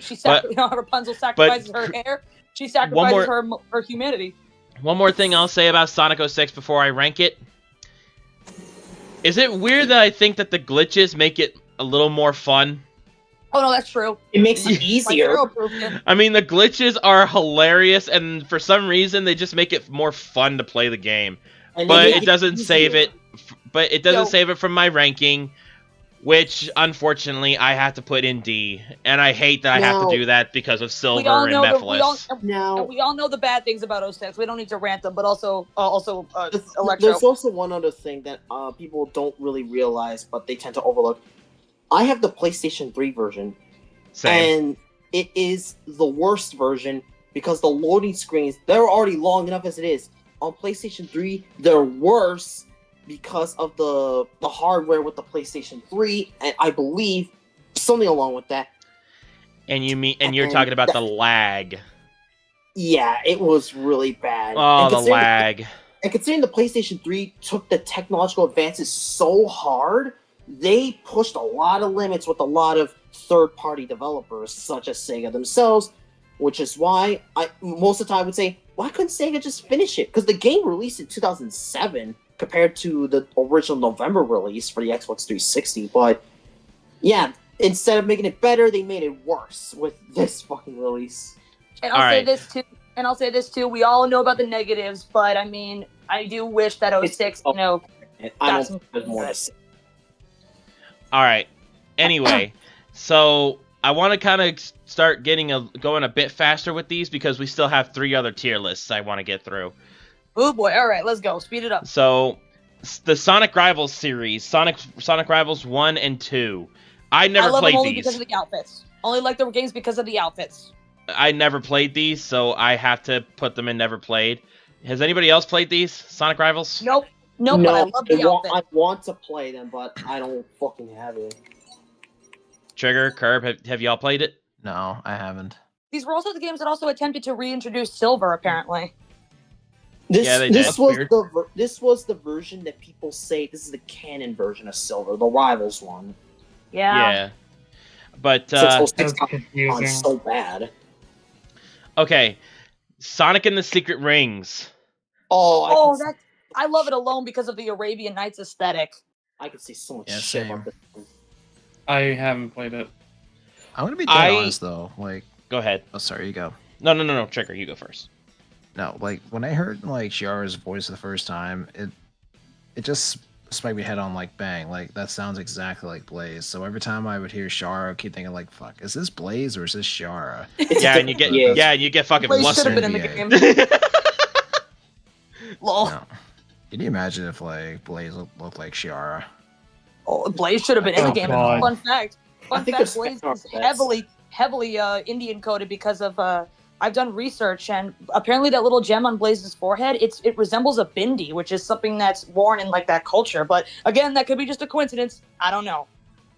Rapunzel sacrifices her hair. She sacrifices her humanity. One more thing I'll say about Sonic 06 before I rank it. Is it weird that I think that the glitches make it a little more fun? Oh no, that's true. It makes it easier. I mean, the glitches are hilarious, and for some reason, they just make it more fun to play the game. But it doesn't save it. But it doesn't save it from my ranking, which unfortunately I have to put in D, and I hate that I have to do that because of Silver and Mephiles. We all know the bad things about 06. We don't need to rant them, but also Electro. There's also one other thing that people don't really realize, but they tend to overlook. I have the PlayStation 3 version, and it is the worst version because the loading screens, they're already long enough as it is. On PlayStation 3, they're worse because of the hardware with the PlayStation 3, and I believe something along with that. And you're talking about the lag. Yeah, it was really bad. Oh, the lag. And considering the PlayStation 3 took the technological advances so hard, they pushed a lot of limits with a lot of third-party developers, such as Sega themselves, which is why most of the time I would say, why couldn't Sega just finish it? Because the game released in 2007 compared to the original November release for the Xbox 360. But yeah, instead of making it better, they made it worse with this fucking release. And I'll say this too. We all know about the negatives, but I mean, I do wish that 06, I don't think there's more to say. All right. Anyway, so I want to kind of start going a bit faster with these because we still have 3 other tier lists I want to get through. Oh boy! All right, let's go. Speed it up. So, the Sonic Rivals series, Sonic Rivals 1 and 2. I never love played them only these. Because of the outfits. Only like the games because of the outfits. I never played these, so I have to put them in never played. Has anybody else played these Sonic Rivals? Nope. No, but I love the outfits. I want to play them, but I don't fucking have it. Trigger, Curb, have y'all played it? No, I haven't. These were also the games that also attempted to reintroduce Silver, apparently. This was the version that people say this is the canon version of Silver, the Rivals one. Yeah. But so bad. Okay, Sonic and the Secret Rings. I love it alone because of the Arabian Nights aesthetic. I could see so much shit on this one. I haven't played it. I'm gonna be dead honest though. Like, go ahead. Oh, sorry, you go. No, Trigger, you go first. No, like when I heard like Shiara's voice the first time, it just spiked my head on like bang, like that sounds exactly like Blaze. So every time I would hear Shiara, I keep thinking like, fuck, is this Blaze or is this Shiara? And you get fucking Blaze should have been in the game. Lol. No. Can you imagine if like Blaze looked like Shiara? Oh, Blaze should have been in the game. God. Fun fact, Blaze is heavily Indian coded because of I've done research, and apparently that little gem on Blaze's forehead, it resembles a bindi, which is something that's worn in like that culture. But again, that could be just a coincidence. I don't know.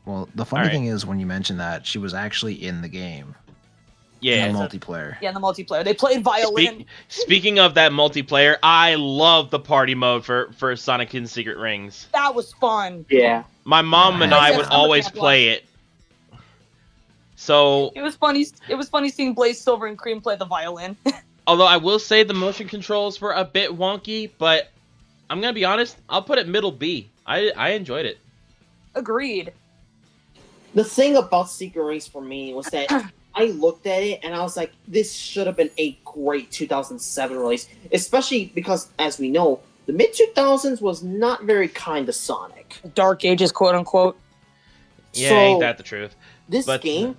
Well, the funny thing is, when you mentioned that, she was actually in the game. Yeah, in the multiplayer. Yeah, in the multiplayer. They played violin. Speaking of that multiplayer, I love the party mode for Sonic and Secret Rings. That was fun. Yeah. My mom and I would always play it. So it was funny. It was funny seeing Blaze, Silver, and Cream play the violin. Although I will say the motion controls were a bit wonky, but I'm gonna be honest. I'll put it middle B. I enjoyed it. Agreed. The thing about Secret Race for me was that I looked at it and I was like, this should have been a great 2007 release, especially because, as we know, the mid 2000s was not very kind to Sonic. Dark Ages, quote unquote. Yeah, So, ain't that the truth? This But- game,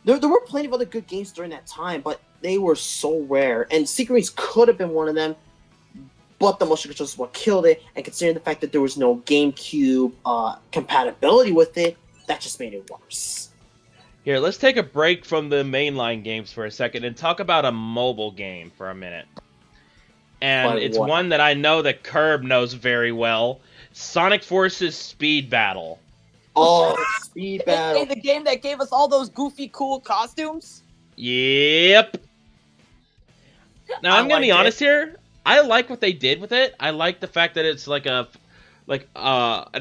there were plenty of other good games during that time, but they were so rare. And Secret Race could have been one of them, but the motion controls is what killed it. And considering the fact that there was no GameCube compatibility with it, that just made it worse. Here, let's take a break from the mainline games for a second and talk about a mobile game for a minute. And Like it's what? one that I know that Curb knows very well. Sonic Forces Speed Battle. Oh, Speed Battle. The game that gave us all those goofy, cool costumes. Yep. Now, I'm going to be liked it. honest here. I like what they did with it. I like the fact that it's like an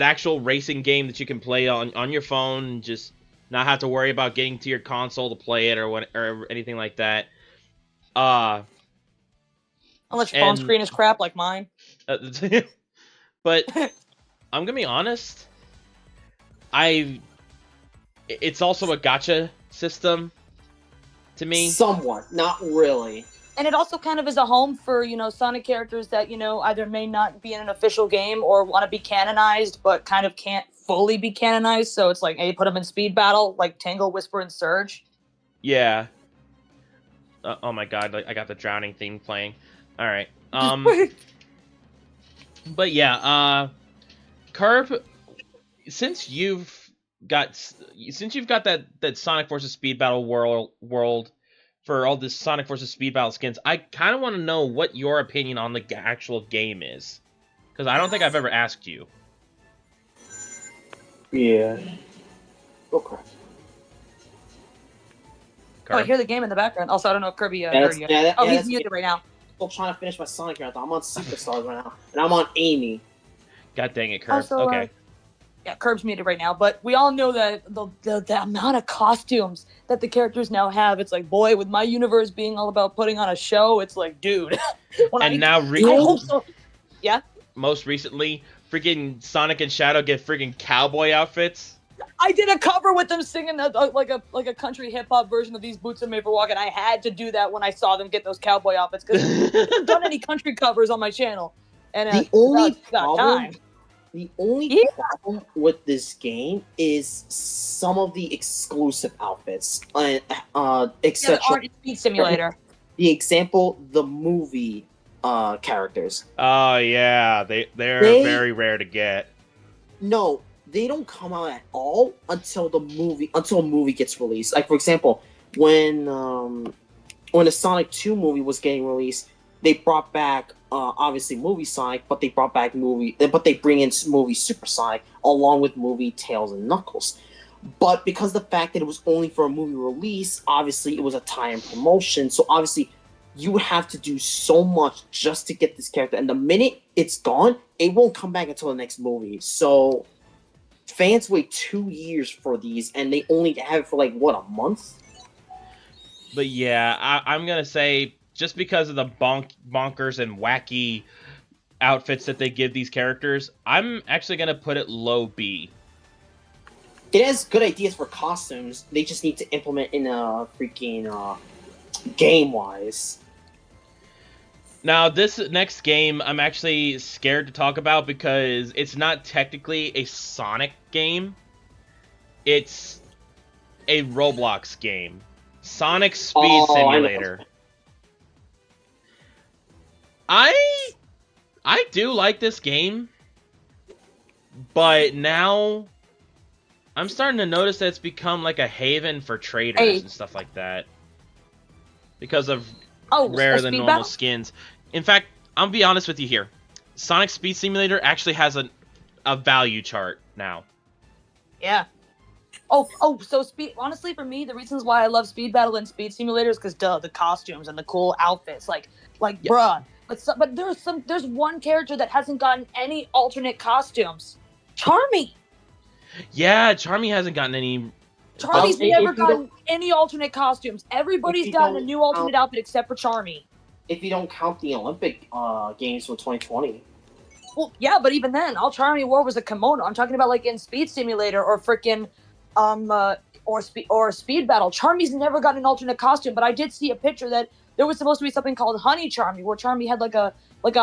actual racing game that you can play on your phone and just not have to worry about getting to your console to play it or anything like that. Unless your phone And- screen is crap like mine. But I'm gonna be honest. It's also a gacha system to me. Somewhat, not really. And it also kind of is a home for, Sonic characters that, either may not be in an official game or want to be canonized, but kind of can't fully be canonized. So it's like, hey, put them in Speed Battle, like Tango, Whisper, and Surge. Yeah. Oh my god, I got the drowning theme playing. All right. But yeah, Curb, since you've got that Sonic Forces Speed Battle world for all this Sonic Forces Speed Battle skins, I kind of want to know what your opinion on the actual game is, because I don't think I've ever asked you. Yeah. Okay. Oh, I Curb? hear the game in the background. Also, I don't know if Kirby Yeah, heard that's- you. yeah, that- Oh, yeah, he's that's- muted right now. Still trying to finish my Sonic marathon. I'm on Superstars right now, and I'm on Amy. God dang it, Curb. Also, Okay. Yeah, Curb's muted right now, but we all know that the amount of costumes that the characters now have, it's like, boy, with my universe being all about putting on a show, it's like, dude. And now I hope so. most recently, freaking Sonic and Shadow get freaking cowboy outfits. I did a cover with them singing like a country hip hop version of These Boots Are Made for Walking. I had to do that when I saw them get those cowboy outfits because I haven't done any country covers on my channel. And The only it's about problem, time. the only Yeah. problem with this game is some of the exclusive outfits, Yeah, etc. the Art and Speed Simulator. The example, the movie characters. Oh yeah, they're They- very rare to get. No, they don't come out at all until a movie gets released. Like, for example, when the Sonic 2 movie was getting released, they brought back obviously movie Sonic, but they bring in movie Super Sonic along with movie Tails and Knuckles. But because the fact that it was only for a movie release, obviously it was a tie-in promotion. So obviously you would have to do so much just to get this character. And the minute it's gone, it won't come back until the next movie. So fans wait 2 years for these, and they only have it for like, what, a month? But yeah, I'm gonna say just because of the bonkers and wacky outfits that they give these characters, I'm actually gonna put it low B. It has good ideas for costumes. They just need to implement in a freaking game-wise. Now, this next game I'm actually scared to talk about because it's not technically a Sonic game. It's a Roblox game. Sonic Speed Oh, I know. Simulator. I do like this game, but now I'm starting to notice that it's become like a haven for traders Hey. and stuff like that. Because of Oh, rarer a than Speed normal Battle? skins. In fact, I'll be honest with you here. Sonic Speed Simulator actually has a value chart now. Yeah. So speed. Honestly, for me, the reasons why I love Speed Battle and Speed Simulator is because the costumes and the cool outfits, like Yeah. bruh. But there's one character that hasn't gotten any alternate costumes. Charmy. Yeah, Charmy hasn't gotten any. Charmy's if never you gotten any alternate costumes. Everybody's you gotten a don't new alternate outfit except for Charmy. If you don't count the Olympic games from 2020. Well, yeah, but even then, all Charmy wore was a kimono. I'm talking about like in Speed Simulator or freaking or Speed Battle. Charmy's never got an alternate costume, but I did see a picture that there was supposed to be something called Honey Charmy, where Charmy had like a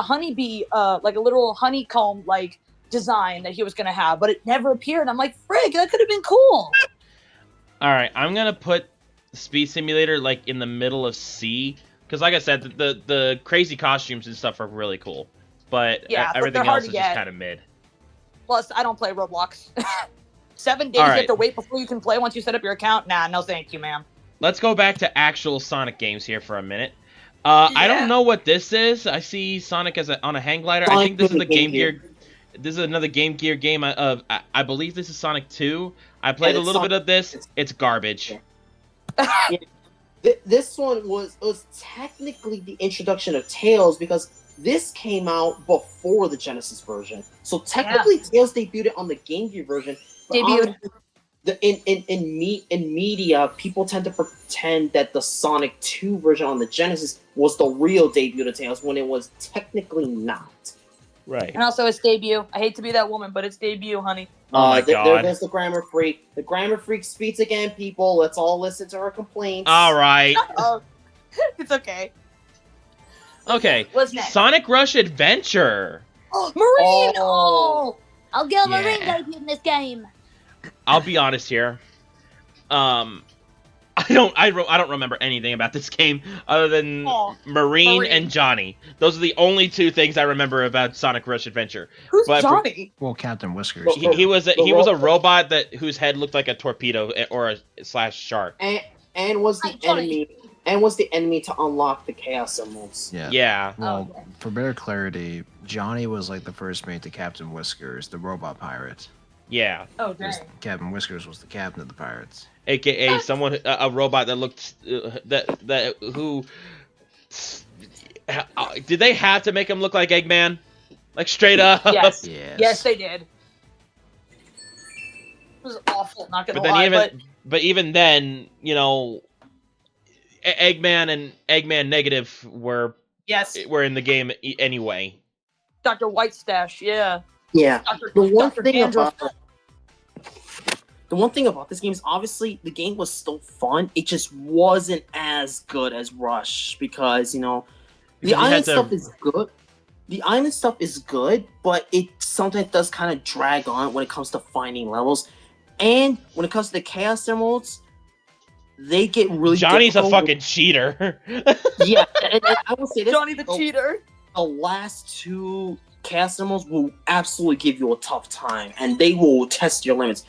honeybee, like a literal honeycomb like design that he was gonna have, but it never appeared. I'm like, frig, that could have been cool. All right, I'm gonna put Speed Simulator like in the middle of C, because like I said, the crazy costumes and stuff are really cool, but Yeah, but everything they're hard else to is just get. kind of mid. Plus, I don't play Roblox. 7 days All you right. have to wait before you can play once you set up your account. Nah, no thank you, ma'am. Let's go back to actual Sonic games here for a minute. I Yeah. don't know what this is. I see Sonic as on a hang glider. I Sonic think this is with the the Game Game Gear. This is another Game Gear game. I believe this is Sonic 2. I played And a it's little bit Sonic- of this. It's garbage. This one was technically the introduction of Tails because this came out before the Genesis version. So technically, Tails debuted on the Game Gear version. but Debuted. in media, people tend to pretend that the Sonic 2 version on the Genesis was the real debut of Tails when it was technically not. Right. And also its debut. I hate to be that woman, but it's debut, honey. Oh my There God. goes the grammar freak. The grammar freak speaks again, people. Let's all listen to her complaints. All right. Oh, it's okay. Okay. What's next? Sonic Rush Adventure. Marine! Oh. I'll go Yeah. Marine debut in this game. I'll be honest here. I don't remember anything about this game other than Aw, Marine Marine. and Johnny. Those are the only two things I remember about Sonic Rush Adventure. Who's But for- Johnny? Well, Captain Whiskers. Well, He was a The robot whose head looked like a torpedo or a slash shark. And was the Hi, Johnny. enemy to unlock the Chaos Emeralds. Yeah. Yeah. Well, Oh, okay. for better clarity, Johnny was like the first mate to Captain Whiskers, the robot pirate. Yeah. Oh, dang. Because Captain Whiskers was the captain of the pirates. AKA someone a robot that looked who did they have to make him look like Eggman? Like straight up. Yes. Yes. Yes, they did. It was awful, not gonna But then lie, but even then, you know, Eggman and Eggman Negative were yes, in the game anyway. Dr. Whitestash, yeah. Yeah. Dr. The one Dr. thing Dandruff. about this game is obviously the game was still fun. It just wasn't as good as Rush because the Because you island had to- stuff is good. The island stuff is good, but it sometimes does kind of drag on when it comes to finding levels. And when it comes to the Chaos Emeralds, they get really Johnny's a difficult. fucking cheater. Yeah, and I will say this: Johnny the cheater. the last two Chaos Emeralds will absolutely give you a tough time, and they will test your limits.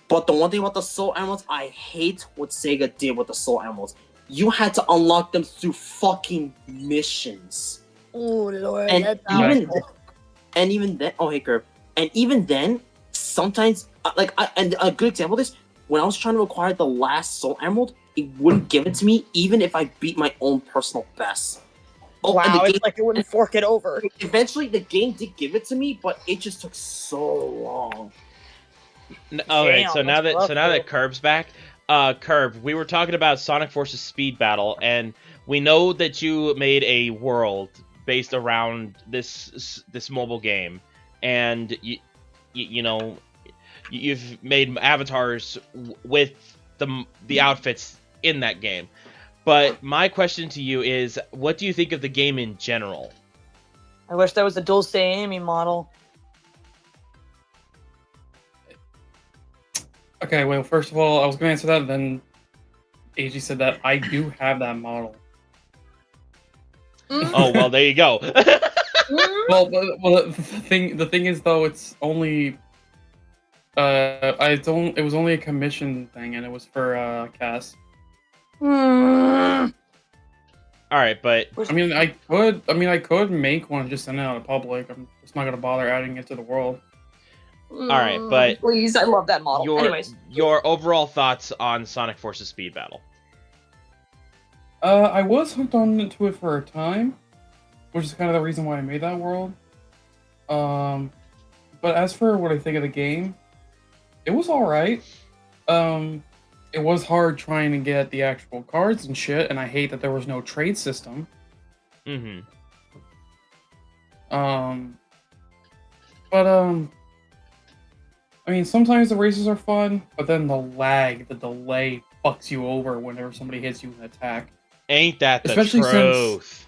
But the one thing about the Soul Emeralds, I hate what Sega did with the Soul Emeralds. You had to unlock them through fucking missions. Oh lord, And that's even then, oh hey Curb, and even then, sometimes and a good example of this, when I was trying to acquire the last Soul Emerald, it wouldn't give it to me even if I beat my own personal best. Oh, and Wow, the it's game, like it wouldn't fork it over. eventually the game did give it to me, but it just took so long. Okay, Damn, so now that's rough, that though. Curb's back, Curb, we were talking about Sonic Forces Speed Battle, and we know that you made a world based around this mobile game, and you've made avatars with the outfits in that game. But my question to you is, what do you think of the game in general? I wish there was a Dulce Amy model. Okay, well, first of all, I was gonna answer that, and then AG said that I do have that model. Oh well, there you go. Well, the thing is though, it's only, it was only a commission thing, and it was for Cass. All right, but I mean, I could make one, just send it out to public. I'm just not gonna bother adding it to the world. all right, but Please, I love that model. Anyways, your overall thoughts on Sonic Forces Speed Battle? I was hooked on to it for a time, which is kind of the reason why I made that world. But as for what I think of the game, it was alright. It was hard trying to get the actual cards and shit, and I hate that there was no trade system. Mm-hmm. But I mean, sometimes the races are fun, but then the delay fucks you over whenever somebody hits you with an attack. Ain't that the Especially truth?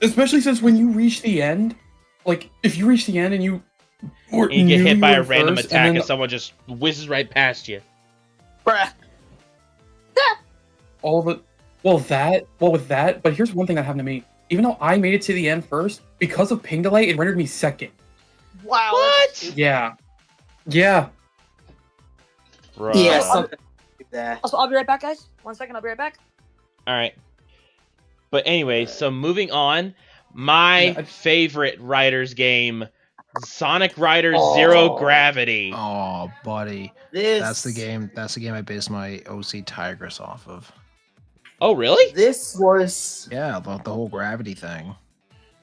Especially since when you reach the end, like if you reach the end and you And you get hit by a random first, attack and then someone just whizzes right past you. Bruh. all of it. With that, but here's one thing that happened to me. Even though I made it to the end first, because of ping delay, it rendered me second. Wow. What? Yeah. Yeah. Bro. Yeah, something like that. Also, I'll be right back, guys. 1 second, I'll be right back. All right. But anyway, so moving on, my Yeah, favorite Riders game, Sonic Riders Zero Gravity. Oh, buddy. This That's the game. That's the game I based my OC Tigress off of. Oh, really? This was Yeah, the whole gravity thing.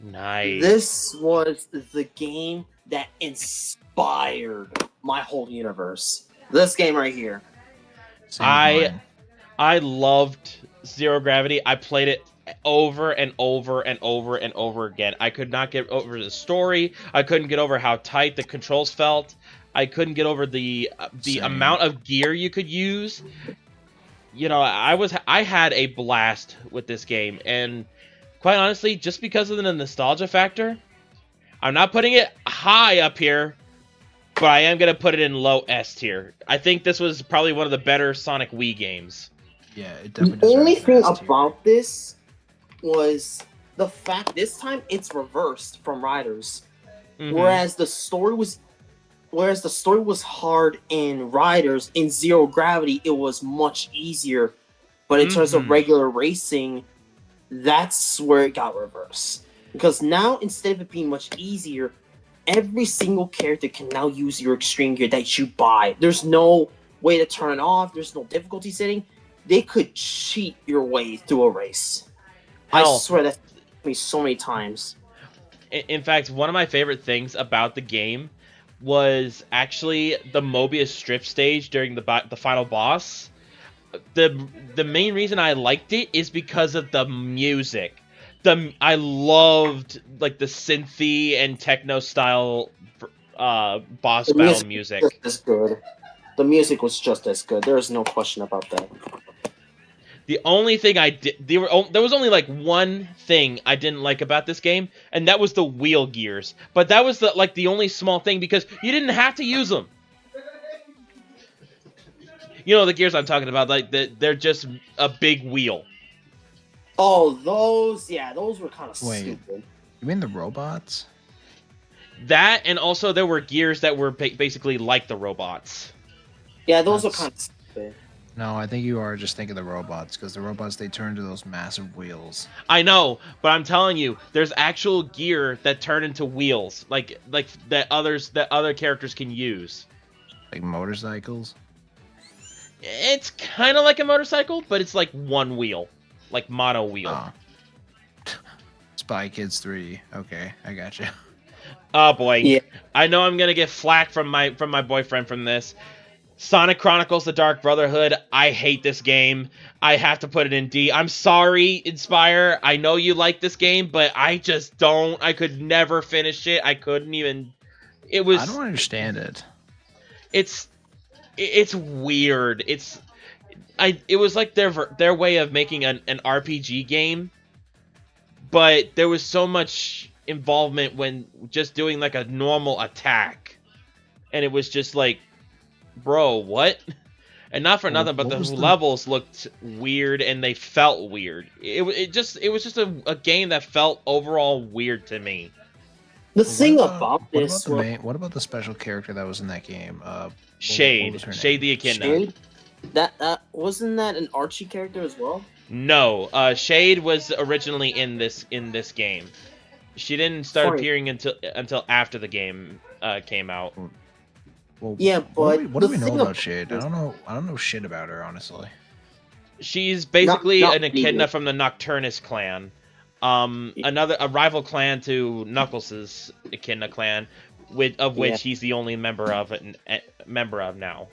Nice. this was the game that inspired my whole universe. This game right here. Same with mine. I loved Zero Gravity. I played it over and over and over and over again. I could not get over the story. I couldn't get over how tight the controls felt. I couldn't get over the Same. amount of gear you could use. You know, I had a blast with this game, and quite honestly, just because of the nostalgia factor, I'm not putting it high up here, but I am gonna put it in low S tier. I think this was probably one of the better Sonic Wii games. Yeah, it The definitely. only deserves thing an S tier. about this was the fact this time it's reversed from Riders. Mhm. Whereas the story was hard in Riders, in Zero Gravity it was much easier. But in terms of Mhm. regular racing, that's where it got reversed. Because now instead of it being much easier, every single character can now use your extreme gear that you buy. There's no way to turn it off, there's no difficulty setting. They could cheat your way through a race. Hell. I swear that's happened to me so many times. In fact, one of my favorite things about the game was actually the Mobius strip stage during the final boss. The main reason I liked it is because of the music. I loved like the synthy and techno style boss The battle music music. was just as good. The music was just as good. There's no question about that. The only thing there was only like one thing I didn't like about this game, and that was the wheel gears. But that was the only small thing because you didn't have to use them. You know the gears I'm talking about, like they're just a big wheel. Oh, those were kind of Wait. stupid. You mean the robots? That, and also there were gears that were basically like the robots. Yeah, those That's- were kind of stupid. No, I think you are just thinking the robots, because the robots, they turn to those massive wheels. I know, but I'm telling you, there's actual gear that turn into wheels, like that other characters can use. Like motorcycles. It's kind of like a motorcycle, but it's like one wheel, like mono wheel. Oh. Spy Kids 3. Okay, I got you. Oh boy, Yeah. I know I'm gonna get flack from my boyfriend from this. Sonic Chronicles: The Dark Brotherhood. I hate this game. I have to put it in D. I'm sorry, Inspire. I know you like this game, but I just don't. I could never finish it. I couldn't even. It was. I don't understand it. It's weird. It was like their way of making an RPG game, but there was so much involvement when just doing like a normal attack, and it was just like, bro, what? And not for nothing, but what the was the- levels looked weird and they felt weird. It was just a game that felt overall weird to me. The thing about What this about, was what about the special character that was in that game? Shade, was her name? Shade the Echidna. Shade. That wasn't that an Archie character as well? No, Shade was originally in this game. She didn't start Sorry. appearing until after the game came out. Well, Yeah, what do but we the know thing about of- Shade? I don't know shit about her, honestly. She's basically Not an echidna really. from the Nocturnus clan. A rival clan to Knuckles' echidna clan, which Yeah. he's the only member of now.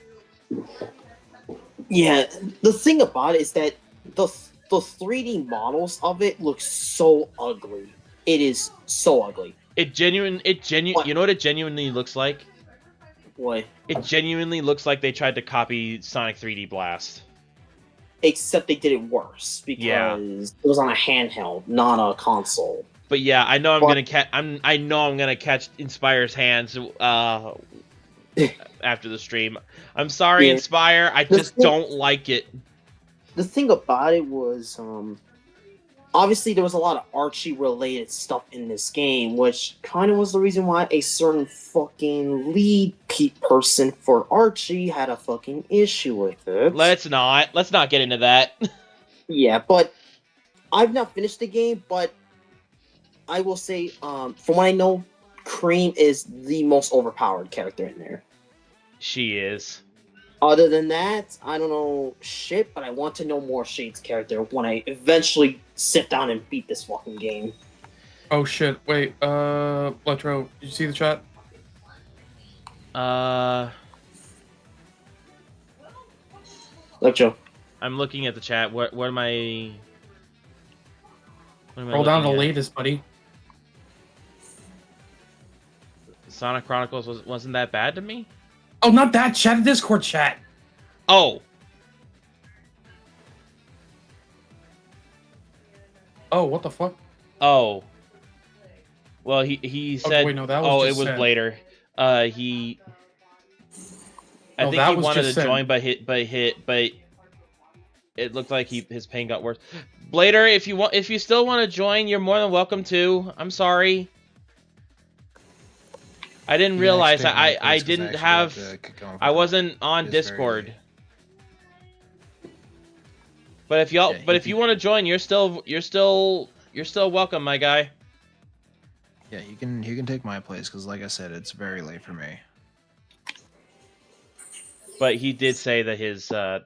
Yeah, the thing about it is that the 3D models of it look so ugly. It is so ugly. It What? You know what it genuinely looks like? What? It genuinely looks like they tried to copy Sonic 3D Blast. Except they did it worse Yeah. because it was on a handheld, not a console. But yeah, I know I'm But- gonna catch. I know I'm gonna catch Inspire's hands after the stream. I'm sorry, Yeah. Inspire. I The just thing- don't like it. The thing about it was, obviously there was a lot of Archie related stuff in this game, which kind of was the reason why a certain fucking lead person for Archie had a fucking issue with it. Let's not get into that. Yeah, but I've not finished the game, but I will say, from what I know, Cream is the most overpowered character in there. She is. Other than that, I don't know shit, but I want to know more Shade's character when I eventually sit down and beat this fucking game. Oh shit! Wait, Electro, did you see the chat? Electro. I'm looking at the chat. What am I? What am I Roll down the looking at? latest, buddy. Sonic Chronicles wasn't that bad to me. Oh, not that chat. The Discord chat. Oh, Oh, what the fuck? oh. Well, he said. wait, no, that was oh, it just was said. later. He. I No, think that he was wanted to just said. join, but it looked like his pain got worse. Blader, if you still want to join, you're more than welcome to. I'm sorry. I didn't realize I didn't have. I wasn't on Discord. But if y'all, Yeah, if you want to join, you're still welcome, my guy. Yeah, he can take my place because, like I said, it's very late for me. But he did say that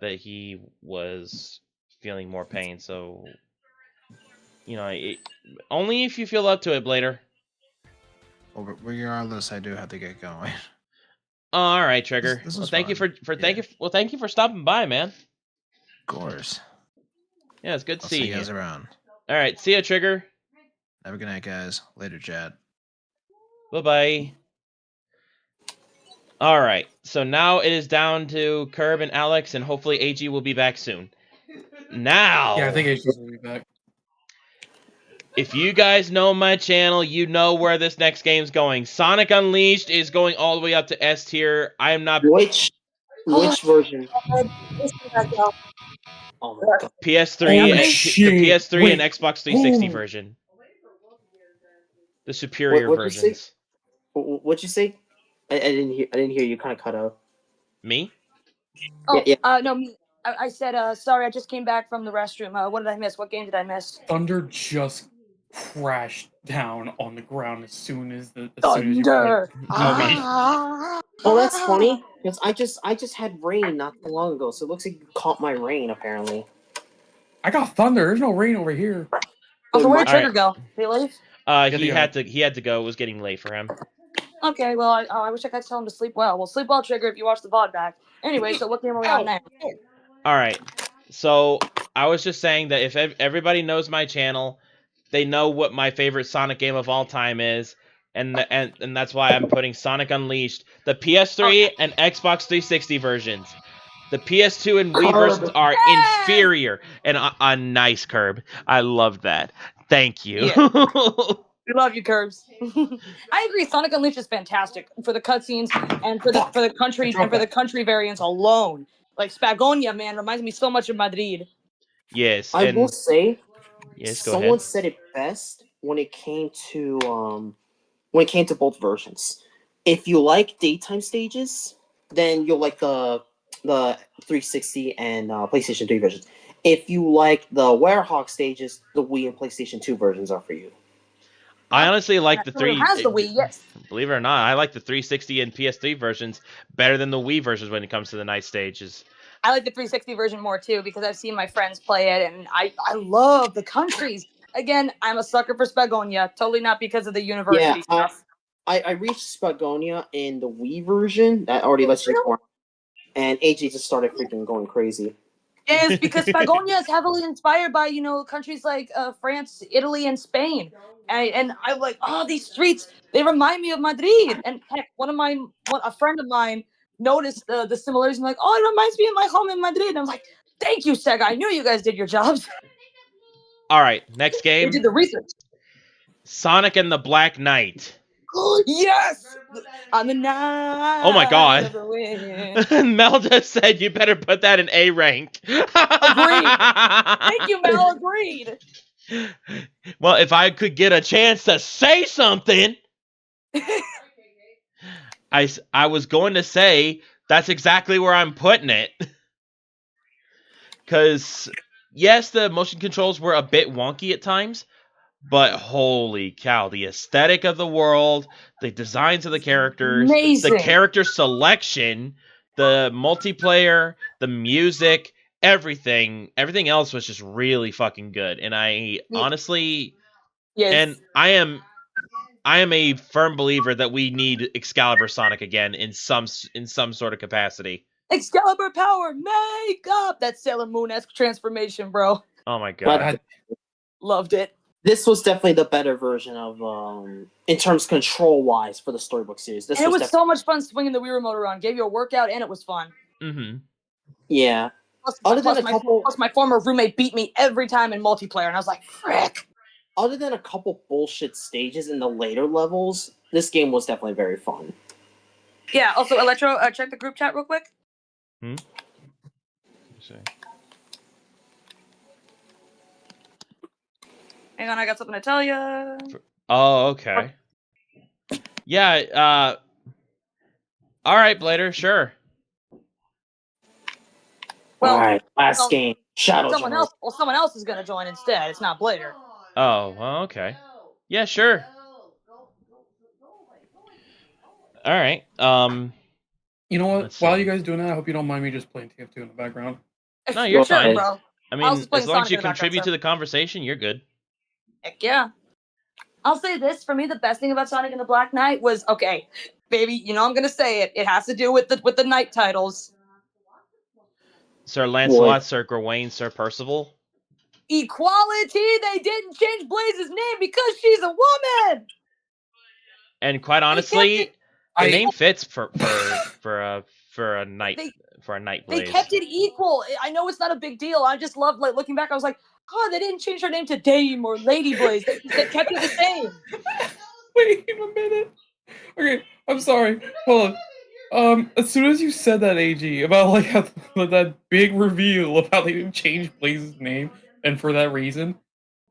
that he was feeling more pain, so only if you feel up to it, Blader. Well, regardless, I do have to get going. Oh, all right, Trigger. This Well, was thank you fun. thank you for stopping by, man. Of course. Yeah, it's good to I'll see see you. you guys around. All right, see ya, Trigger. Have a good night, guys. Later, chat. Bye-bye. All right, so now it is down to Curb and Alex, and hopefully AG will be back soon. Now, Yeah, I think Asians will be back. if you guys know my channel, you know where this next game's going. Sonic Unleashed is going all the way up to S tier. I am not Which version? Oh my god. PS3 Holy and shit. the PS3 Wait. and Xbox 360 Oh. version. The superior What'd you say? versions. What'd you say? I didn't hear. I didn't hear you. Kind of cut out. Me? Oh, Yeah. no, me. I said, sorry, I just came back from the restroom. What did I miss? What game did I miss? Thunder just crashed down on the ground as soon as you put Thunder! Oh, that's funny because I just had rain not too long ago, so it looks like you caught my rain apparently. I got thunder. There's no rain over here. Oh, so where did All Trigger right. go? Did he leave? He had to go. It was getting late for him. Okay, well, I wish I could tell him to sleep well. Well, sleep well, Trigger, if you watch the VOD back. Anyway, so what game are we on now? All right. So I was just saying that if everybody knows my channel, they know what my favorite Sonic game of all time is, and that's why I'm putting Sonic Unleashed, the PS3 and Xbox 360 versions. The PS2 and Wii versions are inferior, and a nice Curb. I love that. Thank you. Yeah. We love you, Curbs. I agree. Sonic Unleashed is fantastic for the cutscenes and for the country variants alone. Like Spagonia, man, reminds me so much of Madrid. Yes, I will say, yes, go someone ahead. said it best when it came to both versions. If you like daytime stages, then you'll like the 360 and PlayStation 3 versions. If you like the Werehog stages, the Wii and PlayStation 2 versions are for you. I honestly like the Someone three. who has the Wii, yes. Believe it or not, I like the 360 and PS3 versions better than the Wii versions when it comes to the night stages. I like the 360 version more too because I've seen my friends play it, and I love the countries. Again, I'm a sucker for Spagonia, totally not because of the university stuff. I reached Spagonia in the Wii version that already lets you explore, and AJ just started freaking going crazy. Yes, because Spagonia is heavily inspired by, countries like France, Italy, and Spain. And I'm like, oh, these streets, they remind me of Madrid. And heck, a friend of mine noticed the similarities and like, oh, it reminds me of my home in Madrid. And I'm like, thank you, Sega. I knew you guys did your jobs. All right, next They game. did the research. Sonic and the Black Knight. Yes! On the night. Oh my God. of the wind. Mel just said you better put that in A rank. Agreed. Thank you, Mel. Agreed. Well, if I could get a chance to say something, I was going to say that's exactly where I'm putting it. Because, yes, the motion controls were a bit wonky at times, but holy cow, the aesthetic of the world, the designs of the characters, Amazing. the character selection, the multiplayer, the music, everything else was just really fucking good. And I honestly, Yes. and I am a firm believer that we need Excalibur Sonic again in some sort of capacity. Excalibur power, make up that Sailor Moon-esque transformation, bro. Oh my God. Loved it. This was definitely the better version of, in terms control-wise for the Storybook series. It was so much fun swinging the Wii remote around. Gave you a workout, and it was fun. Mm-hmm. Yeah. Plus, my former roommate beat me every time in multiplayer, and I was like, frick. Other than a couple bullshit stages in the later levels, this game was definitely very fun. Yeah, also, Electro, check the group chat real quick. Let's see. Hang on, I got something to tell you. Oh, okay. Yeah, all right, Blader, sure. Well, Alright, last game. Shadow someone else is going to join instead. It's not Blader. Oh, well, okay. Yeah, sure. All right. You know what? Let's While see. you guys doing that, I hope you don't mind me just playing TF2 in the background. No, you're Sure, fine. bro. I I was mean, just playing as long as Sonic you in the background, contribute so. to the conversation, you're good. Heck yeah. I'll say this, for me, the best thing about Sonic and the Black Knight was, okay, baby, I'm going to say it. It has to do with the Knight titles. Sir Lancelot, Sir Gawain, Sir Percival. Equality! They didn't change Blaze's name because she's a woman! And quite honestly, the name fits for a knight They Blaze. kept it equal. I know it's not a big deal. I just loved, looking back, I was like, God, they didn't change her name to Dame or Lady Blaze. They kept it the same. Wait a minute. Okay, I'm sorry. Hold on. As soon as you said that, AG, about how that big reveal of how they didn't change Blaze's name, and for that reason,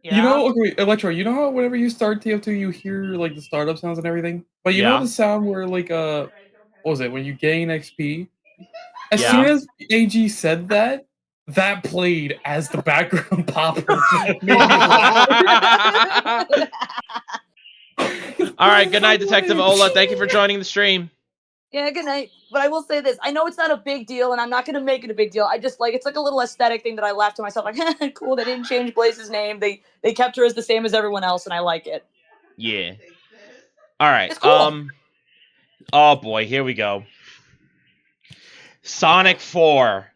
Yeah. okay, Electro, you know how whenever you start TF2, you hear the startup sounds and everything, but you know the sound where what was it when you gain XP? As soon as AG said that, that played as the background popper. All right, good night, Detective Ola. Thank you for joining the stream. Yeah, good night. But I will say this. I know it's not a big deal, and I'm not going to make it a big deal. I just, it's a little aesthetic thing that I laughed to myself, cool, they didn't change Blaze's name. They kept her as the same as everyone else, and I like it. Yeah. All right. It's cool. Oh, boy, here we go. Sonic 4.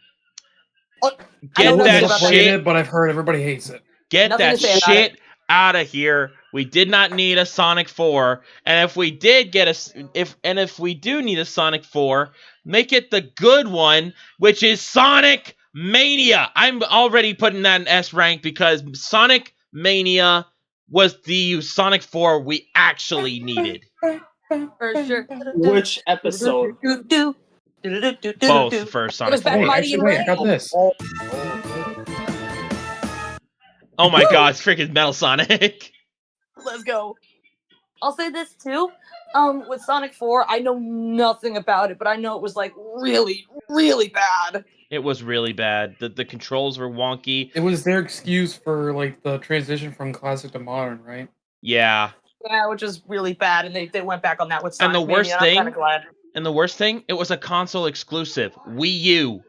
Get that shit. But I've heard everybody hates it. Get that shit out of here. We did not need a Sonic 4, and if we did if we do need a Sonic 4, make it the good one, which is Sonic Mania. I'm already putting that in S rank because Sonic Mania was the Sonic 4 we actually needed. For sure. Which episode? Both for Sonic 4. I got this. Oh my God, it's freaking Metal Sonic. Let's go. I'll say this too. With Sonic 4, I know nothing about it, but I know it was really, really bad. It was really bad. The controls were wonky. It was their excuse for the transition from classic to modern, right? Yeah. Yeah, which is really bad, and they went back on that with Sonic And the worst Mania, thing, I'm kinda glad. And the worst thing, it was a console exclusive. Wii U.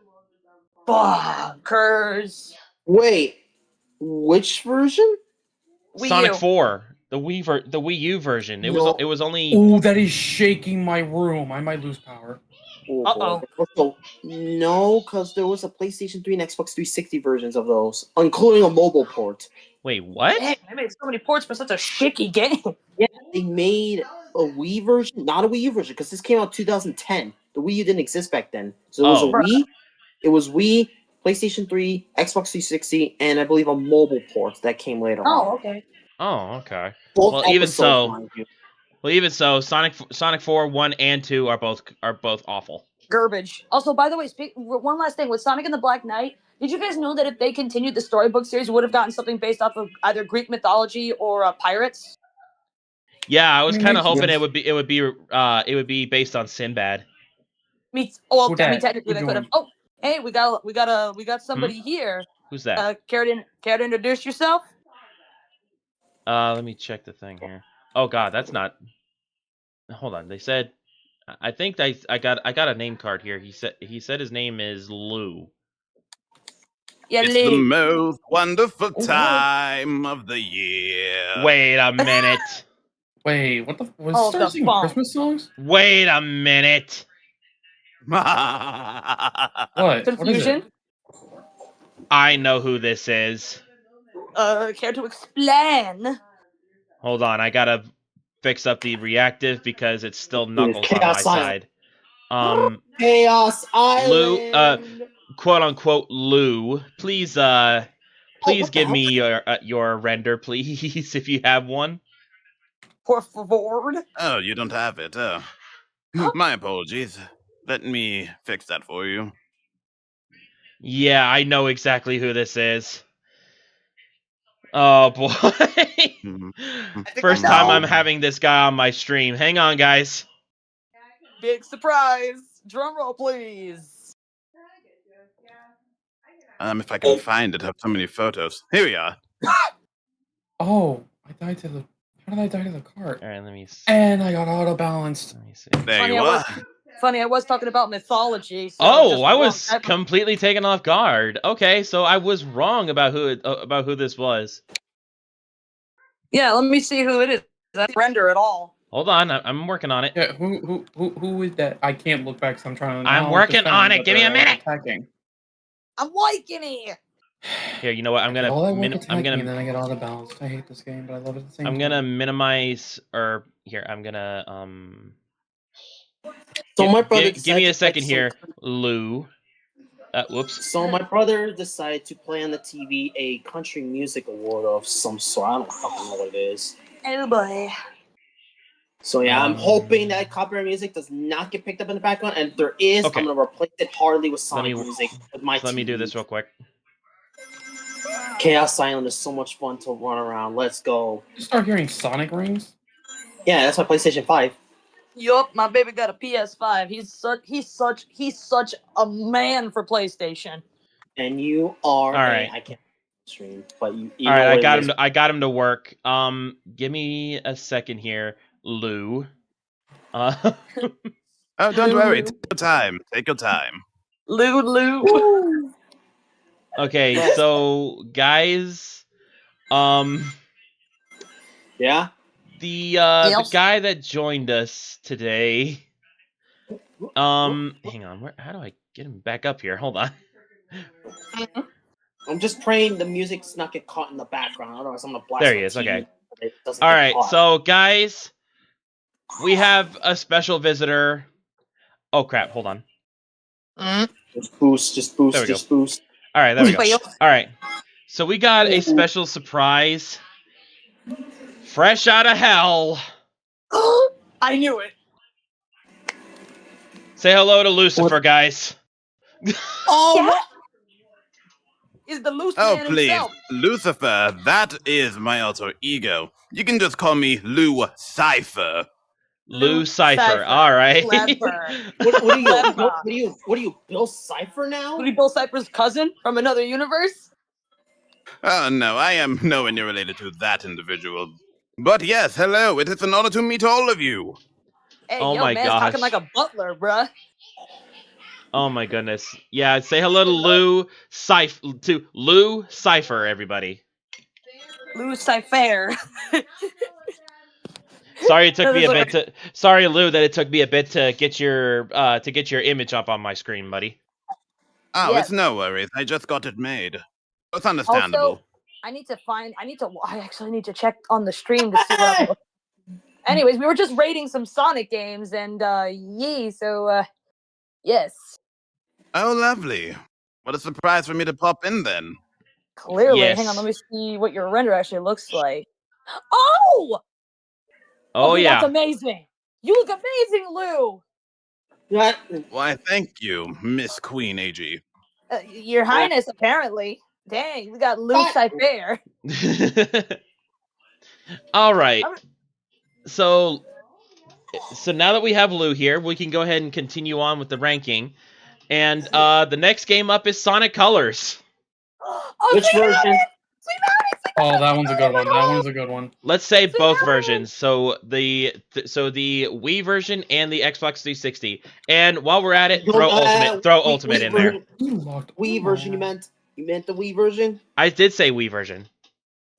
Fuckers. Wait, which version? Sonic 4. The Wii U version. It was only. Ooh, that is shaking my room. I might lose power. Uh-oh. Also, no, because there was a PlayStation 3 and Xbox 360 versions of those, including a mobile port. Wait, what? Dang, they made so many ports for such a shitty game. Yeah, they made a Wii version, not a Wii U version, because this came out 2010. The Wii U didn't exist back then, so it was a Wii. It was Wii, PlayStation 3, Xbox 360, and I believe a mobile port that came later on. Oh, okay. Oh, okay. Both Well, even episodes, so, mind you. Sonic 4 1 and 2 are both awful. Garbage. Also, by the way, one last thing with Sonic and the Black Knight. Did you guys know that if they continued the storybook series, we would have gotten something based off of either Greek mythology or pirates? Yeah, I was kind of hoping sense. it would be based on Sinbad. Technically they could have. Oh, hey, we got somebody here. Who's that? Care to introduce yourself? Let me check the thing here. Oh God, that's not. Hold on. They said. I think I got a name card here. He said his name is Lou. Yeah, It's the most wonderful time of the year. Wait a minute. Wait, what the? Was Star singing Christmas songs? Wait a minute. What? Confusion? I know who this is. Care to explain? Hold on, I gotta fix up the reactive because it's still Knuckles on my side. Chaos Island. Lou, quote unquote Lou, please give me your render, please, if you have one. Por favor. Oh, you don't have it. Oh, my apologies. Let me fix that for you. Yeah, I know exactly who this is. Oh boy. First time I'm having this guy on my stream. Hang on, guys. Big surprise. Drum roll, please. If I can find it, I have so many photos. Here we are. Oh, I died to the. How did I die to the cart? All right, let me see. And I got auto balanced. Let me see. There you are. Funny, I was talking about mythology. So I was completely taken off guard. Okay, so I was wrong about who this was. Yeah, let me see who it is. I didn't render at all. Hold on, I'm working on it. Yeah, who is that? I can't look back because I'm trying to. I'm working on it. Give me a minute. Attacking. I'm liking it. Here, you know what? I'm gonna. And then I get auto balanced. I hate this game, but I love it at the same time. I'm gonna minimize, or here, I'm gonna So my brother give me a second here, Lou. Whoops. So my brother decided to play on the TV a country music award of some sort. I don't fucking know what it is. Oh boy. So yeah, I'm hoping that copyright music does not get picked up in the background, and if there is, Okay. I'm gonna replace it hardly with Sonic music with my. Let me do this real quick. Chaos Island is so much fun to run around. Let's go. You start hearing Sonic rings. Yeah, that's my PlayStation 5. Yup, my baby got a PS5. He's such a man for PlayStation. And you are. All right. I can't stream, but you. All right, I got him to work. Give me a second here, Lou. Oh, don't worry. Take your time. Take your time. Lou. Okay, so guys, yeah. The guy that joined us today. Hang on. How do I get him back up here? Hold on. I'm just praying the music's not get caught in the background. Otherwise, I'm gonna blast. There he is. Okay. All right. So guys, we have a special visitor. Oh crap! Hold on. Just boost. There we go. Boost. All right. There we go. All right. So we got a special surprise. Fresh out of hell. I knew it. Say hello to Lucifer, guys. Oh, yeah. Is the Lucifer Oh, please. himself. Lucifer, that is my alter ego. You can just call me Lou Cypher. Lou Cypher. All right. What are you, Bill Cypher now? What are you, Bill Cypher's cousin from another universe? Oh, no, I am nowhere near related to that individual. But yes, hello, it is an honor to meet all of you. Hey, oh yo, my man's gosh. talking like a butler, bruh. Oh my goodness. Yeah, say hello to Lou Cypher, everybody. Lou Cypher. Sorry, it took me a bit to. Sorry, Lou, that it took me a bit to get your image up on my screen, buddy. Oh, it's no worries. I just got it made. It's understandable. Also, I actually need to check on the stream to see what I'm Anyways, we were just rating some Sonic games, and yes. Oh, lovely. What a surprise for me to pop in then. Clearly. Yes. Hang on, let me see what your render actually looks like. Oh! Oh, okay, yeah. That's amazing. You look amazing, Lou. What? Why, thank you, Miss Queen AG. Your Highness, apparently. Dang, we got Lou Cypher. All right. So now that we have Lou here, we can go ahead and continue on with the ranking. And the next game up is Sonic Colors. Which version? Oh, that one's a good one. That one's a good one. Let's say both versions. So the Wii version and the Xbox 360. And while we're at it, throw Ultimate in there. Wii version, you meant the Wii version? I did say Wii version.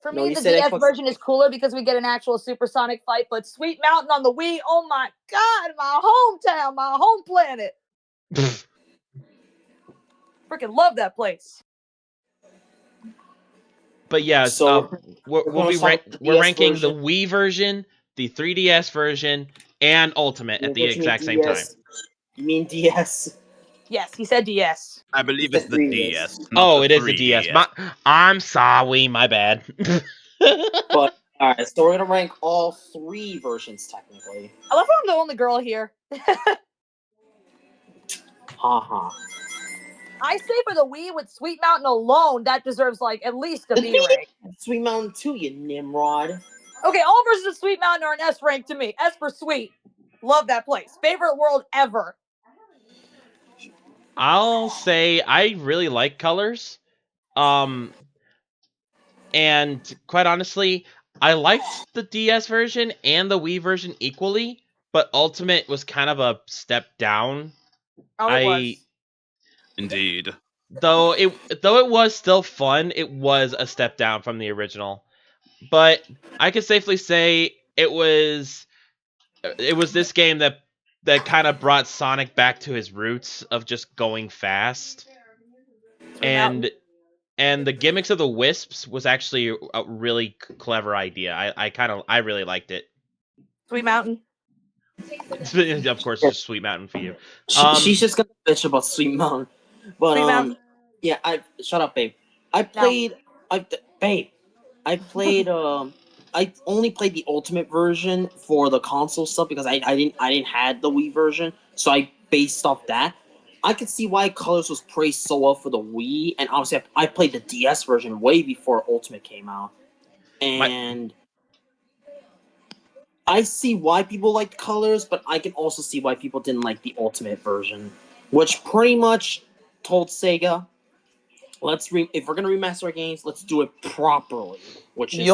For me, the DS version is cooler because we get an actual supersonic fight, but Sweet Mountain on the Wii, oh my god, my hometown, my home planet. Freaking love that place. But yeah, So we're ranking the Wii version, the 3DS version, and Ultimate at the exact same time. You mean DS? Yes, he said DS. I believe it's the DS. Oh, it is the DS. I'm sorry, my bad. But alright, so we're gonna rank all 3 versions technically. I love how I'm the only girl here. Haha. I say for the Wii with Sweet Mountain alone, that deserves like at least a B rank. Sweet Mountain 2, you Nimrod. Okay, all versions of Sweet Mountain are an S rank to me. S for Sweet. Love that place. Favorite world ever. I'll say I really like Colors. And quite honestly, I liked the DS version and the Wii version equally, but Ultimate was kind of a step down. Oh, it was. Indeed. Though it was still fun, it was a step down from the original. But I could safely say it was this game that kind of brought Sonic back to his roots of just going fast. And the gimmicks of the Wisps was actually a really clever idea. I really liked it. Sweet Mountain. Of course, just Sweet Mountain for you. She's just gonna bitch about Sweet Mountain. But yeah, shut up, babe. I only played the Ultimate version for the console stuff because I didn't have the Wii version, so I based off that. I could see why Colors was praised so well for the Wii, and obviously I played the DS version way before Ultimate came out, and I see why people liked Colors, but I can also see why people didn't like the Ultimate version, which pretty much told Sega, if we're gonna remaster games, let's do it properly, which is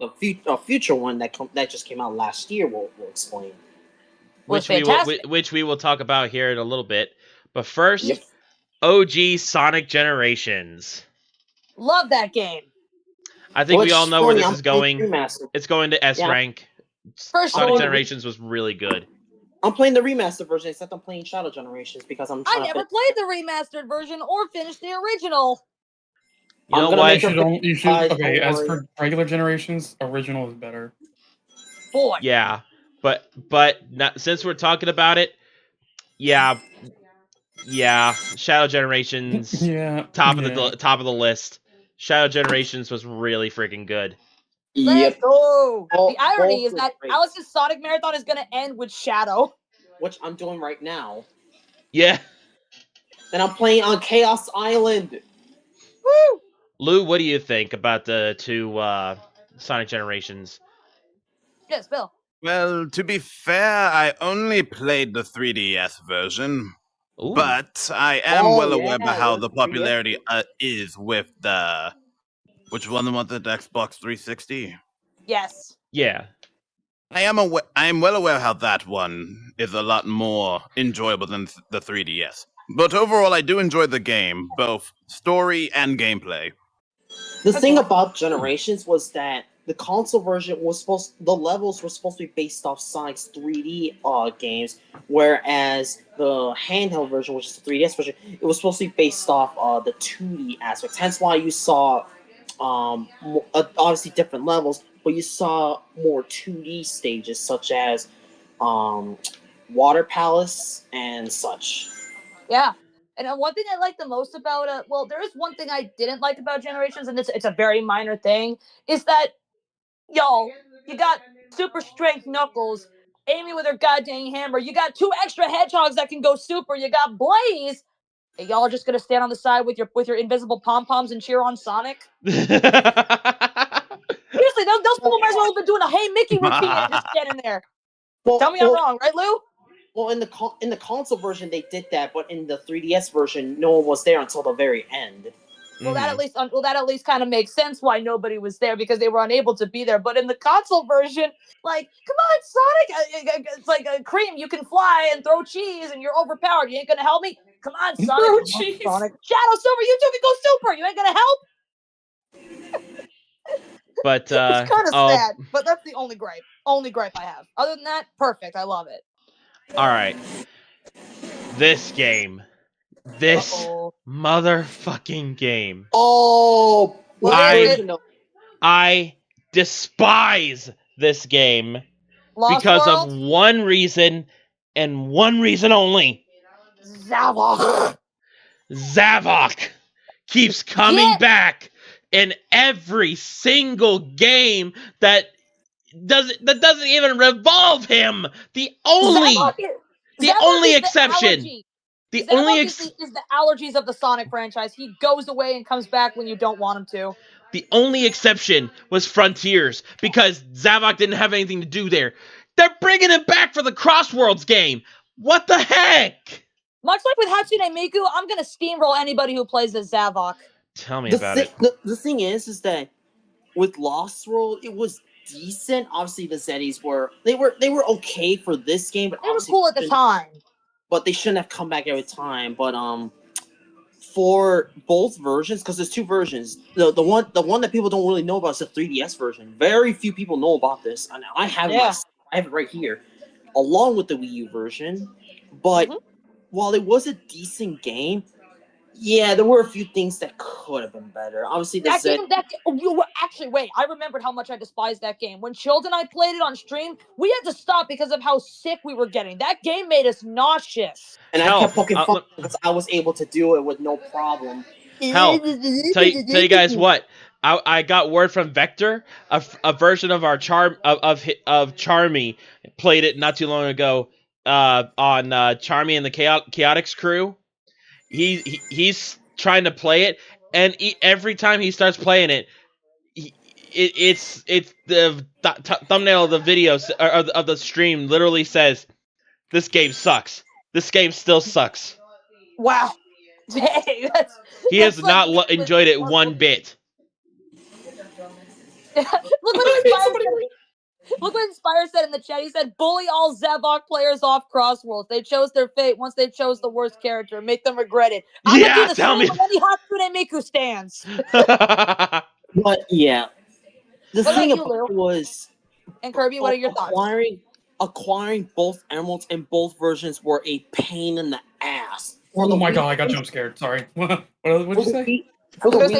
the future one that just came out last year. We'll explain, which we will talk about here in a little bit. But first, OG Sonic Generations. Love that game. I think we all know where this is going. It's going to S rank. Sonic Generations was really good. I'm playing the remastered version, except I'm playing Shadow Generations because I never played the remastered version or finished the original. You know what? You should. Okay, as for regular Generations, original is better. Boy. Yeah, but since we're talking about it, yeah, Shadow Generations. Top of the list. Shadow Generations was really freaking good. Let's go. The irony is that Alice's Sonic Marathon is going to end with Shadow. Which I'm doing right now. Yeah. And I'm playing on Chaos Island. Woo! Lou, what do you think about the 2 Sonic Generations? Yes, Bill. Well, to be fair, I only played the 3DS version. Ooh. But I am well aware of how the popularity is with the... Which one was it? Xbox 360? Yes. Yeah. I am well aware how that one is a lot more enjoyable than the 3DS. But overall, I do enjoy the game, both story and gameplay. The thing about Generations was that the console version the levels were supposed to be based off Sonic's 3D games, whereas the handheld version, which is the 3DS version, it was supposed to be based off the 2D aspects. Hence why you saw obviously different levels, but you saw more 2D stages such as Water Palace and such. Yeah. And one thing I like the most about there is one thing I didn't like about Generations, and it's a very minor thing, is that y'all, you got super strength Knuckles aiming with her goddamn hammer. You got 2 extra hedgehogs that can go super. You got Blaze. And y'all are just gonna stand on the side with your invisible pom poms and cheer on Sonic. Seriously, those people might as well have been doing a Hey Mickey routine and just standing there. Well, tell me I'm wrong, right, Lou? Well, in the console version they did that, but in the 3DS version, no one was there until the very end. Well, that at least kind of makes sense why nobody was there, because they were unable to be there. But in the console version, like, come on, Sonic! It's like a cream. You can fly and throw cheese, and you're overpowered. You ain't gonna help me? Come on, Sonic! Throw cheese. Sonic. Shadow Silver, you two can go super. You ain't gonna help? But it's kind of sad. But that's the only gripe. Only gripe I have. Other than that, perfect. I love it. All right. This game. This motherfucking game. Oh, I despise this game Lost because World? of one reason and one reason only. Zavok. Zavok keeps coming back in every single game that doesn't even revolve him. The only exception. The only is the allergies of the Sonic franchise. He goes away and comes back when you don't want him to. The only exception was Frontiers, because Zavok didn't have anything to do there. They're bringing him back for the Crossworlds game. What the heck? Much like with Hatsune Miku, I'm gonna steamroll anybody who plays as Zavok. Tell me about it. The thing is that with Lost World, it was decent. Obviously, the Zeddies were okay for this game, but they were cool at the time. But they shouldn't have come back every time. But for both versions, because there's 2 versions. The one that people don't really know about is the 3DS version. Very few people know about this, and I have it right here, along with the Wii U version. But while it was a decent game, yeah, there were a few things that could have been better. Obviously, actually, wait. I remembered how much I despised that game. When Chilled and I played it on stream, we had to stop because of how sick we were getting. That game made us nauseous. And I kept poking fun because I was able to do it with no problem. Hell, tell you guys what. I got word from Vector, a version of our Charmy played it not too long ago on Charmy and the Chaotix crew. He's trying to play it, and every time he starts playing it, it's the thumbnail of the video of the stream literally says, "This game sucks. This game still sucks." Wow. Dang, he has not enjoyed it one bit. Look what Inspire said in the chat. He said, bully all Zavok players off Crossworlds. They chose their fate once they chose the worst character. Make them regret it. I'm gonna do the same with any Hatsune Miku stands. But yeah. The thing about it was... And Kirby, what are your thoughts? Acquiring both emeralds in both versions were a pain in the ass. Oh my god, I got jump scared. Sorry. What did you say?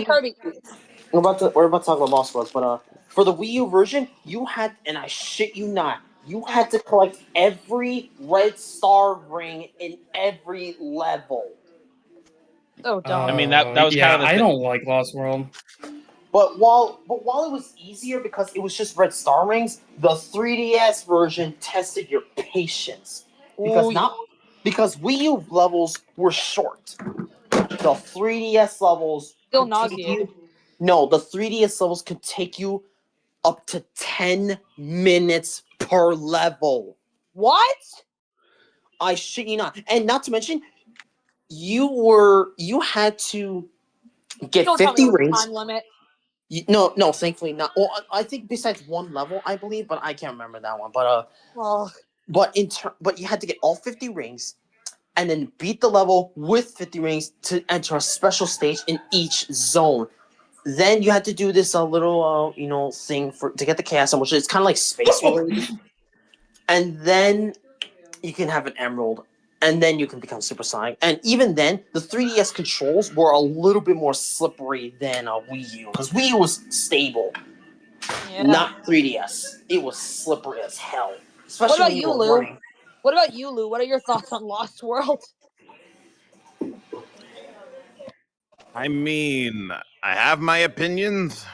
Kirby. We're about to talk about Lost Worlds, but for the Wii U version, you had, and I shit you not, you had to collect every red star ring in every level. Oh, dumb. I mean that was kind of. I don't like Lost World. But while it was easier because it was just red star rings, the 3DS version tested your patience because Wii U levels were short. The 3DS levels still nauseating. No, the 3DS levels can take you up to 10 minutes per level. What? I shit you not. And not to mention, you had to get 50 rings. Time limit. No, thankfully not. Well, I think besides one level, I believe, but I can't remember that one. But but you had to get all 50 rings, and then beat the level with 50 rings to enter a special stage in each zone. then you had to do this little thing to get the Chaos Emerald, which is kind of like space related. And then you can have an Emerald, and then you can become Supersonic. And even then, the 3DS controls were a little bit more slippery than Wii U, because Wii U was stable. Yeah. Not 3DS. It was slippery as hell. Especially What about when you, were Lou? running. What about you, Lou? What are your thoughts on Lost World? I mean, I have my opinions.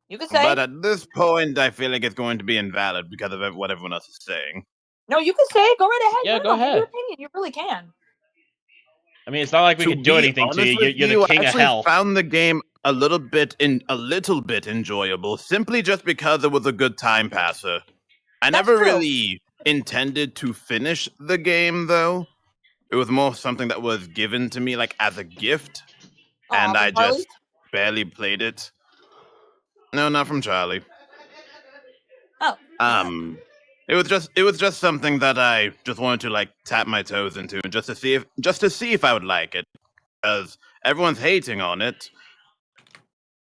You can say. But at this point, I feel like it's going to be invalid because of what everyone else is saying. No, you can say. Go right ahead. Yeah, go ahead. Give your opinion. You really can. I mean, it's not like we can do anything to you. You're the king of hell. I found the game a little bit enjoyable, simply just because it was a good time passer. I never really intended to finish the game, though. It was more something that was given to me, like, as a gift. And I just barely played it. No, not from Charlie. Oh. It was just something that I just wanted to like tap my toes into, just to see if I would like it, because everyone's hating on it.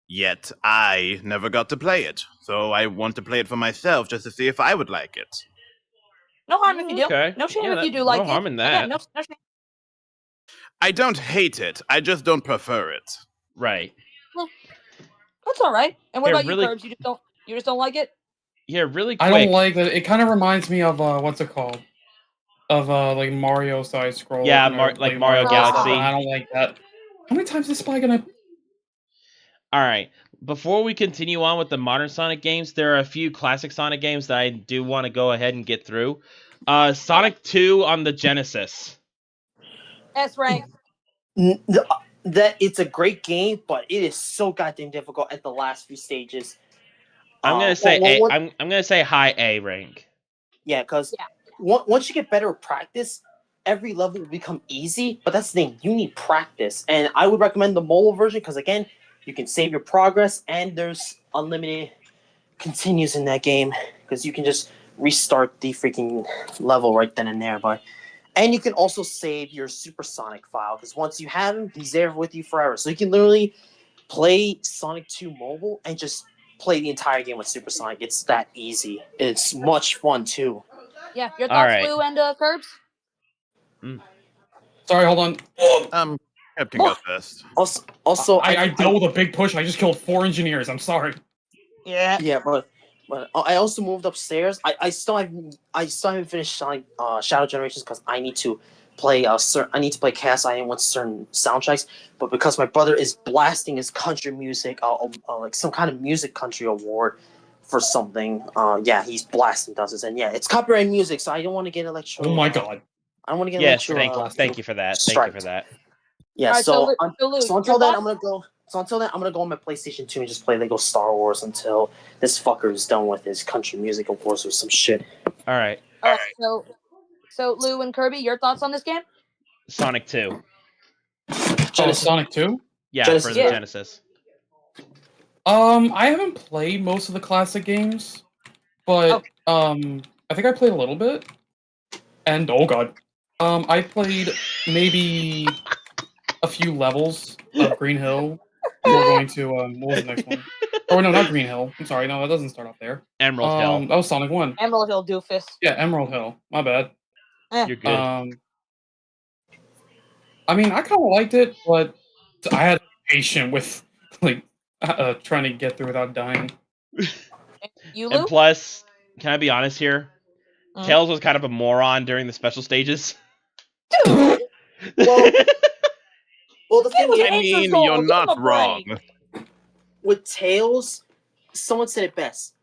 Yet I never got to play it, so I want to play it for myself just to see if I would like it. No harm if you do. Okay. No shame if you do like it. No harm in that. Again, no shame. I don't hate it. I just don't prefer it. Right. Well, that's all right. And what about you, Curbs? You just don't like it? Yeah, really quick. I don't like that. It kind of reminds me of what's it called? Of like Mario side scroll. Yeah, like Mario Galaxy. I don't like that. How many times is Spy gonna? All right. Before we continue on with the modern Sonic games, there are a few classic Sonic games that I do want to go ahead and get through. Sonic 2 on the Genesis. S rank. That it's a great game, but it is so goddamn difficult at the last few stages. I'm gonna say I'm gonna say high A rank. Yeah, because once you get better at practice, every level will become easy. But that's the thing, you need practice, and I would recommend the mobile version because again, you can save your progress, and there's unlimited continues in that game because you can just restart the freaking level right then and there. And you can also save your Supersonic file because once you have him, he's there with you forever. So you can literally play Sonic 2 mobile and just play the entire game with Supersonic. It's that easy. It's much fun too. Yeah, your thoughts, Lou and Curbs? Sorry, hold on. Kev can go first. Also, I dealt with a big push. I just killed 4 engineers. I'm sorry. Yeah, but I also moved upstairs. I still haven't finished Shadow Generations because I need to play Cast Iron with certain soundtracks. But because my brother is blasting his country music, like some kind of music country award for something. He's blasting dozens, and it's copyright music, so I don't want to get Electro. Oh my god! I don't want to get Electro. Thank you for that. Thank you for that. Yeah. Right, so until then, I'm gonna go. So until then, I'm gonna go on my PlayStation 2 and just play Lego Star Wars until this fucker is done with his country music awards or some shit. All right. So Lou and Kirby, your thoughts on this game? Sonic 2. Sonic 2? Yeah, for the Genesis. I haven't played most of the classic games, but I think I played a little bit. And oh god, I played maybe a few levels of Green Hill. We're going to what was the next one? Oh no, not Green Hill. I'm sorry, no, that doesn't start off there. Emerald Hill. That was Sonic 1. Emerald Hill, doofus. Yeah, Emerald Hill. My bad. You're good. I mean, I kind of liked it, but I had to be patient with like trying to get through without dying. You, Lou? And plus, can I be honest here? Tails was kind of a moron during the special stages. Dude. Well, the thing is, I mean, you're not wrong. With Tails, someone said it best.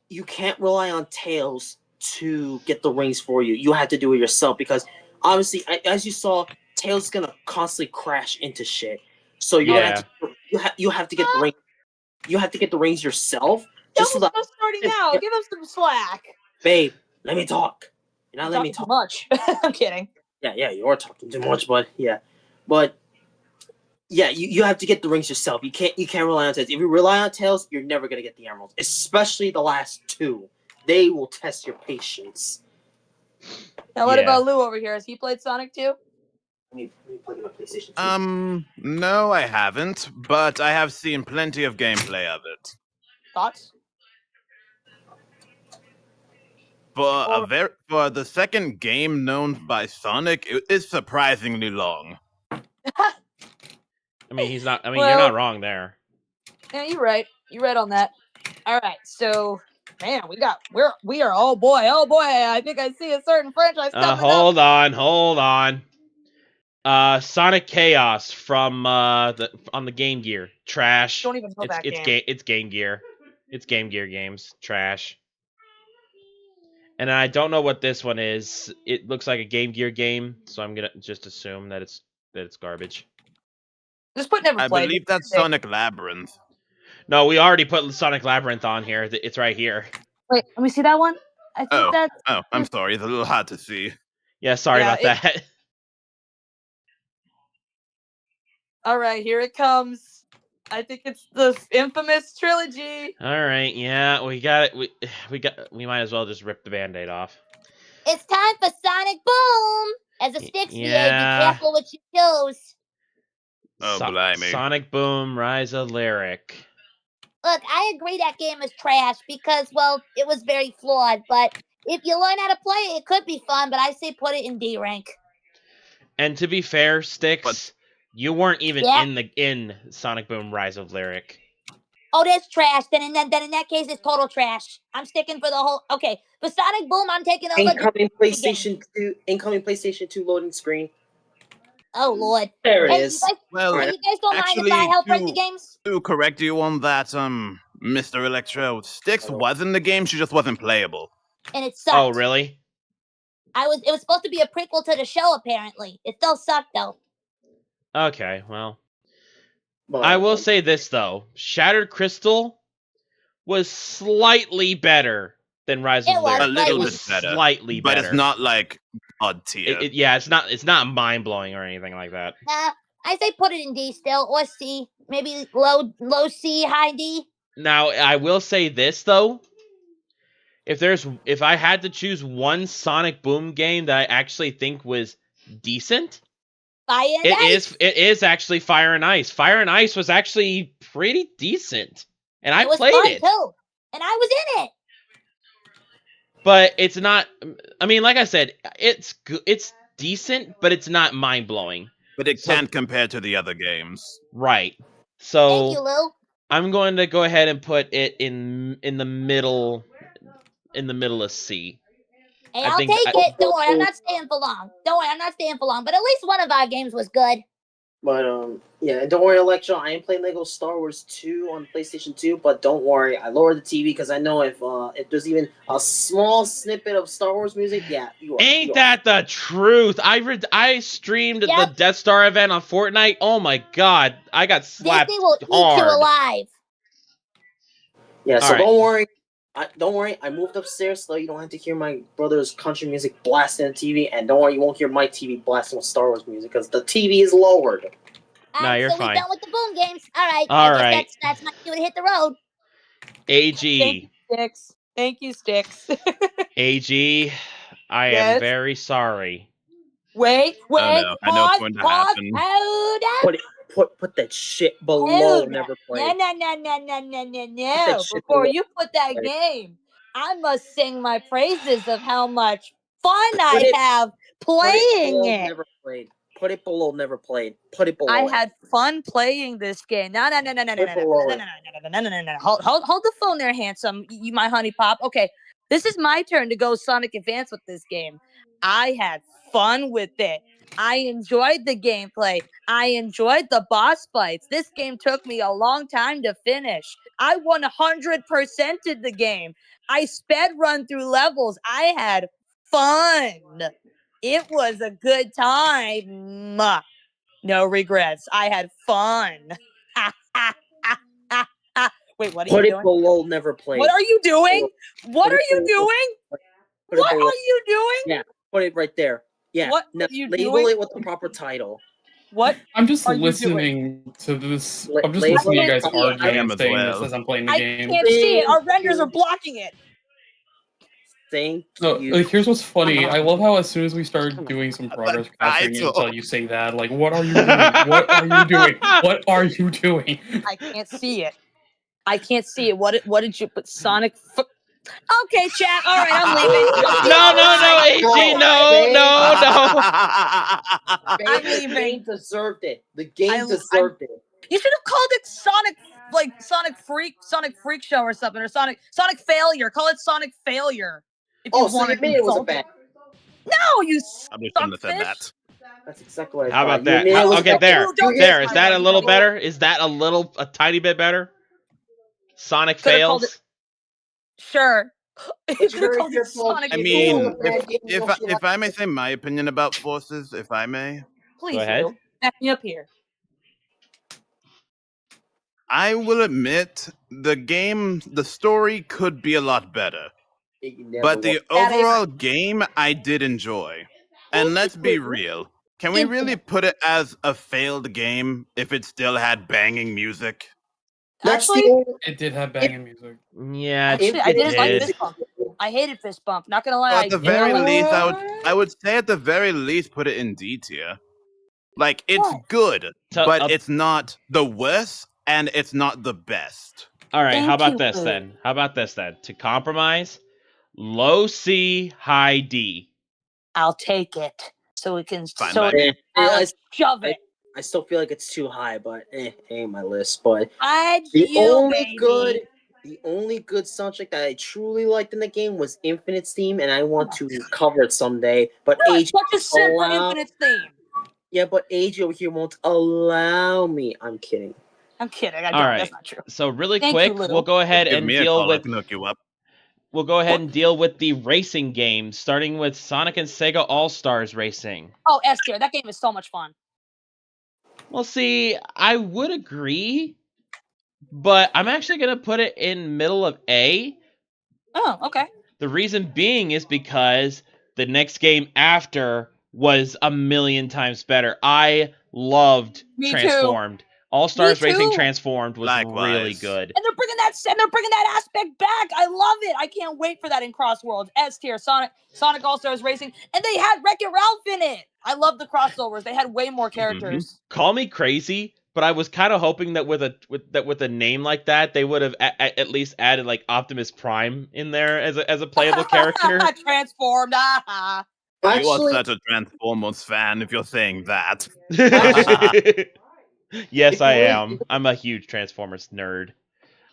You can't rely on Tails to get the rings for you. You have to do it yourself because obviously, as you saw, Tails is gonna constantly crash into shit. So you have to get the ring. You have to get the rings yourself. Just starting out. Give him some slack. Babe, let me talk. You're not letting me talk too much. I'm kidding. Yeah, you're talking too much, but you have to get the rings yourself. You can't rely on Tails. If you rely on Tails, you're never gonna get the emeralds. Especially the last 2. They will test your patience. Now what about Lou over here? Has he played Sonic 2? Let me plug in my PlayStation 2. No, I haven't, but I have seen plenty of gameplay of it. Thoughts? For the second game known by Sonic, it is surprisingly long. I mean, he's not. I mean, you're not wrong there. Yeah, you're right. You're right on that. All right, so man, we are oh boy. I think I see a certain franchise coming Hold up. on. Sonic Chaos from on the Game Gear. Trash. Don't even know that game. It's Game Gear. It's Game Gear games. Trash. And I don't know what this one is. It looks like a Game Gear game, so I'm gonna just assume that it's garbage. Just put never played. I believe that's Sonic Labyrinth. No, we already put Sonic Labyrinth on here. It's right here. Wait, let me see that one. I think that's... Oh, I'm sorry. It's a little hard to see. Yeah, sorry about that. All right, here it comes. I think it's the infamous trilogy. All right, yeah, we got it. We might as well just rip the Band-Aid off. It's time for Sonic Boom! As a Sticks VA, be careful what you choose. Oh, blimey. Sonic Boom, Rise of Lyric. Look, I agree that game is trash because, well, it was very flawed, but if you learn how to play it, it could be fun, but I say put it in D rank. And to be fair, Sticks, you weren't even in Sonic Boom, Rise of Lyric. Oh, that's trash. Then in that case, it's total trash. I'm sticking for the whole... Okay, for Sonic Boom, I'm taking over... Incoming PlayStation 2 loading screen. Oh, Lord. There it is. You guys don't mind if I help rate the games? To correct you on that, Mr. Electro, Styx was in the game, she just wasn't playable. And it sucked. Oh, really? It was supposed to be a prequel to the show, apparently. It still sucked, though. Okay, well. I will say this, though. Shattered Crystal was slightly better than Rise of Lyric. A little bit better. Slightly better. But it's not, like, odd tier. It's not mind-blowing or anything like that. I say put it in D still, or C. Maybe low C, high D. Now, I will say this, though. If I had to choose one Sonic Boom game that I actually think was decent, it is actually Fire and Ice. Fire and Ice was actually pretty decent, and I played it. Too. And I was in it. But it's not. I mean, like I said, it's decent, but it's not mind blowing. But it can't compare to the other games, right? So thank you, Lou. I'm going to go ahead and put it in the middle. In the middle of C. Hey, I'll take it. Don't worry, I'm not staying for long. But at least one of our games was good. But yeah, don't worry, Electro. I ain't playing Lego Star Wars 2 on PlayStation 2, but don't worry, I lowered the TV because I know if there's even a small snippet of Star Wars music, yeah, Ain't that the truth? I streamed the Death Star event on Fortnite. Oh my god, I got slapped Disney will hard. Eat you alive. Yeah, so don't worry. Don't worry, I moved upstairs so you don't have to hear my brother's country music blasting on TV, and don't worry, you won't hear my TV blasting with Star Wars music because the TV is lowered. No, you're fine. We're done with the Boom games. All right. I guess that's my cue to hit the road. AG. Thank you, Sticks. AG, I am very sorry. Wait. Oh, no. I know it's going to happen. Hold up. Put that shit below never played. No. Before you put that game, I must sing my praises of how much fun I have playing it. Never played. Put it below never played. Put it below. I had fun playing this game. No. Hold the phone there, handsome. You my honey pop. Okay, this is my turn to go Sonic Advance with this game. I had fun with it. I enjoyed the gameplay. I enjoyed the boss fights. This game took me a long time to finish. I 100%ed the game. I sped run through levels. I had fun. It was a good time. No regrets. I had fun. Wait, what are you doing? Put it below never played. What are you doing? What are you doing? What are you doing? Yeah, put it right there. Yeah, what now label it with the proper title. What? I'm just listening to this. I'm just listening to you guys argue and saying this as I'm playing the game. I can't see it. Our renders are blocking it. Thank No, you. here's what's funny. I love how as soon as we start doing some progress capturing until you say that, like, what are you doing? What are you doing? What are you doing? I can't see it. I can't see it. What did you put? Sonic. Okay, chat. All right, I'm leaving. No, AG, no. I'm leaving. The game deserved it. The game deserved it. You should have called it Sonic Freak Show or something, or Sonic Failure. Call it Sonic Failure. If you so you made it was a bad. No, you I shouldn't have said that. That's exactly what I How thought. about that? Okay, there. Is that a little better? Is that a tiny bit better? Sonic fails. Sure. I mean, if I may say my opinion about Forces, if I may. Please, go ahead. Back me up here. I will admit the story could be a lot better. But the overall game I did enjoy. And let's be real. Can we really put it as a failed game if it still had banging music? Actually, it did have banging music. Yeah, actually, I didn't like Fist Bump. I hated Fist Bump. Not gonna lie. So at the very least, I would say at the very least put it in D tier. Like it's good, but it's not the worst and it's not the best. All right, how about this then? To compromise, low C, high D. I'll take it. So we can shove it. I still feel like it's too high, but ain't my list. But the only good soundtrack that I truly liked in the game was Infinite's theme, and I want to cover it someday. But AJ such a simple Infinite's theme. Yeah, but AJ over here won't allow me. I'm kidding. I'm kidding. All right. That's not true. So really quick, we'll go ahead and deal with. We'll go ahead and deal with the racing games, starting with Sonic and Sega All-Stars Racing. Oh, S tier. That game is so much fun. Well, see, I would agree, but I'm actually going to put it in middle of A. Oh, okay. The reason being is because the next game after was a million times better. I loved Transformed. All-Stars Racing Transformed was really good. And they're bringing that aspect back. I love it. I can't wait for that in Cross Worlds. S tier, Sonic All-Stars Racing, and they had Wreck-It Ralph in it. I love the crossovers. They had way more characters. Mm-hmm. Call me crazy, but I was kind of hoping that with a name like that, they would have at least added like Optimus Prime in there as a playable character. Transformed. You are such a Transformers fan if you're saying that. Yes, I am. I'm a huge Transformers nerd.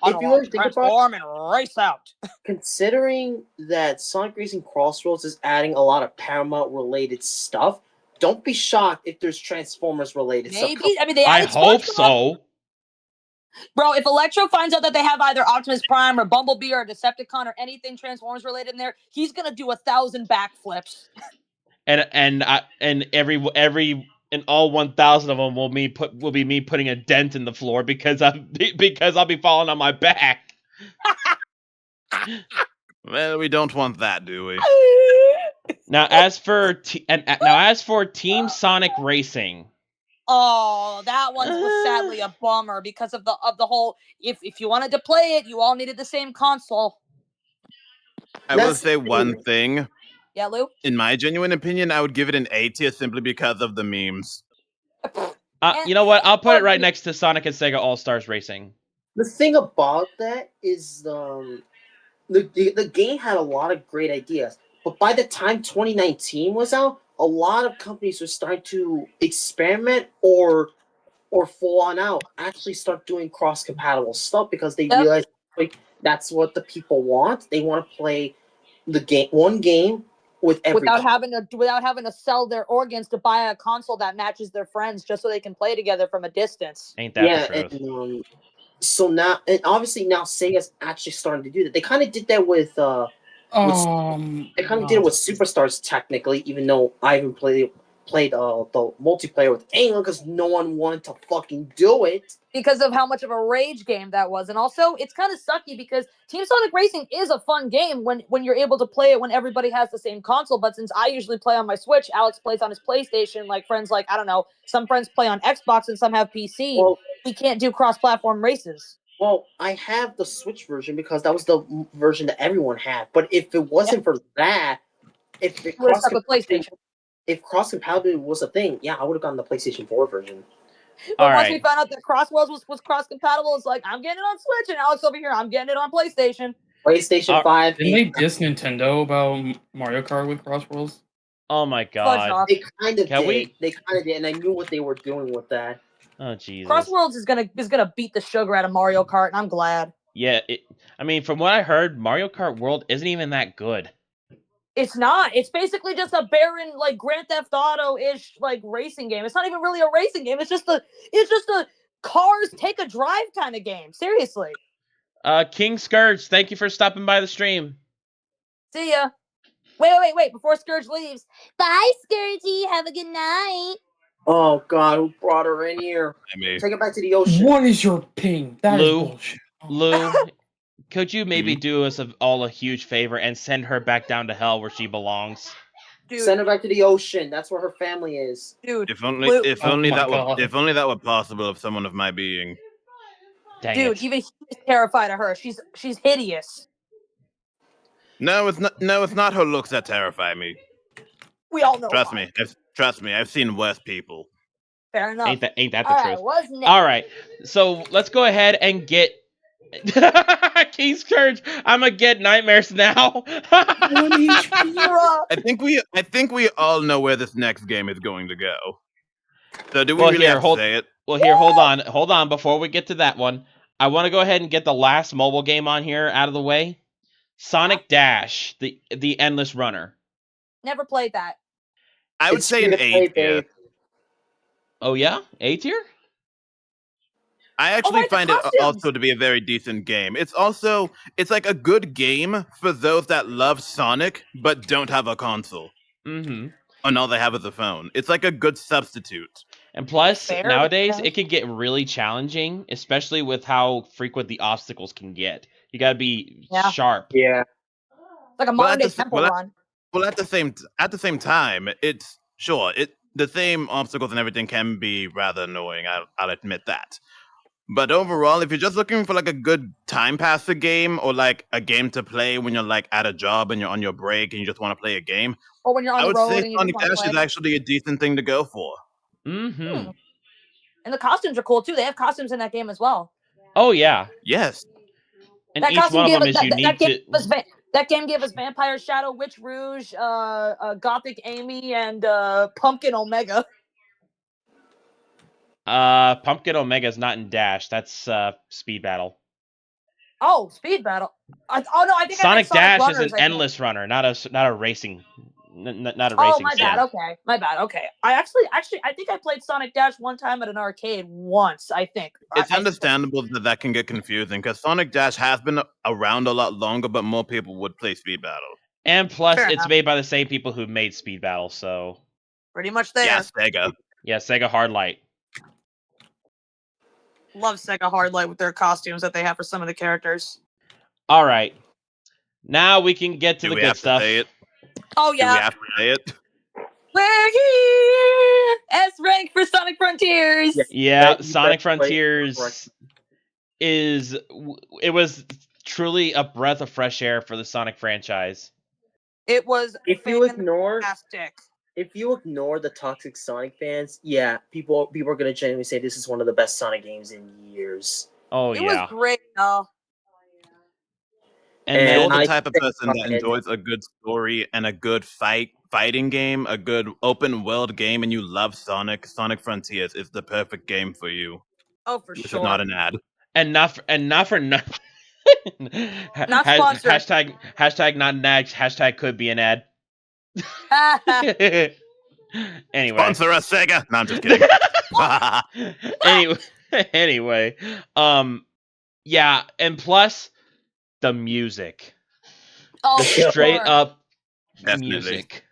If you want to think about and race out. Considering that Sonic Racing Crossroads is adding a lot of Paramount-related stuff, don't be shocked if there's Transformers-related stuff. I mean, I hope so. Bro, if Electro finds out that they have either Optimus Prime or Bumblebee or Decepticon or anything Transformers-related in there, he's gonna do 1,000 backflips. And all 1,000 of them will be me putting a dent in the floor because I'll be falling on my back. Well, we don't want that, do we? Now, as for Team Sonic Racing. Oh, that one was sadly a bummer because of the whole. If you wanted to play it, you all needed the same console. I will say one thing. Yeah, Lou? In my genuine opinion, I would give it an A tier simply because of the memes. You know what? I'll put it right next to Sonic and Sega All-Stars Racing. The thing about that is the game had a lot of great ideas. But by the time 2019 was out, a lot of companies were starting to experiment or full on out actually start doing cross-compatible stuff because they realized like that's what the people want. They want to play one game with without having to sell their organs to buy a console that matches their friends just so they can play together from a distance. Ain't that the truth? And, so now, and obviously now Sega's actually starting to do that. They kind of did that with did it with Superstars technically, even though I haven't played the multiplayer with anyone because no one wanted to fucking do it. Because of how much of a rage game that was. And also, it's kind of sucky because Team Sonic Racing is a fun game when you're able to play it when everybody has the same console. But since I usually play on my Switch, Alex plays on his PlayStation, friends I don't know, some friends play on Xbox and some have PC. Well, we can't do cross-platform races. Well, I have the Switch version because that was the version that everyone had. But if it wasn't for that, if it Would have stuck with PlayStation. if cross compatibility was a thing, yeah, I would have gotten the PlayStation 4 version. But once we found out that Crossworlds was cross compatible, it's like I'm getting it on Switch, and Alex over here, I'm getting it on PlayStation. PlayStation 5. Didn't they diss Nintendo about Mario Kart with Crossworlds? Oh my god. They kind of did. They kind of did, and I knew what they were doing with that. Oh Jesus. Crossworlds is gonna beat the sugar out of Mario Kart, and I'm glad. Yeah, I mean, from what I heard, Mario Kart World isn't even that good. It's not. It's basically just a barren, like, Grand Theft Auto-ish, like, racing game. It's not even really a racing game. It's just a cars take a drive kind of game. Seriously. King Scourge, thank you for stopping by the stream. See ya. Wait. Before Scourge leaves. Bye, Scourgy. Have a good night. Oh God, who brought her in here? Take it back to the ocean. What is your ping? That is bullshit. Lou, could you maybe do us all a huge favor and send her back down to hell where she belongs? Dude. Send her back to the ocean. That's where her family is. Dude. If only that were possible of someone of my being. Dang Dude, even he's terrified of her. She's hideous. No, it's not her looks that terrify me. We all know. Trust me. I've seen worse people. Fair enough. Ain't that the all truth? Right, wasn't it? All right, so let's go ahead and get King Scourge. I'm gonna get nightmares now. I think we all know where this next game is going to go. So do we really have to say it? Well, here, hold on. Before we get to that one, I want to go ahead and get the last mobile game on here out of the way. Sonic Dash, the Endless Runner. Never played that. I would say an A tier. Oh yeah, A tier. I actually find it also to be a very decent game. It's like a good game for those that love Sonic but don't have a console. Mm-hmm. And all they have is a phone. It's like a good substitute. And plus, nowadays, it can get really challenging, especially with how frequent the obstacles can get. You gotta be sharp. Yeah. Like a modern day temple run. Well, at the same time, it's the same obstacles and everything can be rather annoying. I'll admit that. But overall, if you're just looking for like a good time passer game or like a game to play when you're like at a job and you're on your break and you just want to play a game, or when you're on the road, I would say Sonic Dash is actually a decent thing to go for. Mm-hmm. And the costumes are cool too. They have costumes in that game as well. Oh yeah. Yes. And each one of them is unique. That game gave us Vampire Shadow, Witch Rouge, Gothic Amy, and Pumpkin Omega. Pumpkin Omega is not in Dash. That's Speed Battle. Oh, Speed Battle. I think Sonic Dash is an endless runner, not a racing. Not a racing. Oh, my bad. Okay, my bad. Okay, I actually, I think I played Sonic Dash one time at an arcade once. I think it's understandable that can get confusing because Sonic Dash has been around a lot longer, but more people would play Speed Battle. And plus, it's made by the same people who made Speed Battle, so pretty much there. Yeah, Sega. Yeah, Sega Hardlight. Love Sega Hardlight with their costumes that they have for some of the characters. All right, now we can get to the good stuff. Oh yeah. Do we have to say it? We're here! S-rank for Sonic Frontiers! Yeah, Sonic Frontiers it was truly a breath of fresh air for the Sonic franchise. It was If you ignore the toxic Sonic fans, yeah, people are gonna genuinely say this is one of the best Sonic games in years. Oh yeah. It was great, though. And you're the type of person that enjoys a good story and a good fighting game, a good open world game, and you love Sonic Frontiers is the perfect game for you. Oh, for sure. This is not an ad. And not for nothing. Not sponsored. Hashtag not an ad. Hashtag could be an ad. Anyway. Sponsor us, Sega. No, I'm just kidding. Anyway. Yeah, and plus the music. Oh, the straight up music.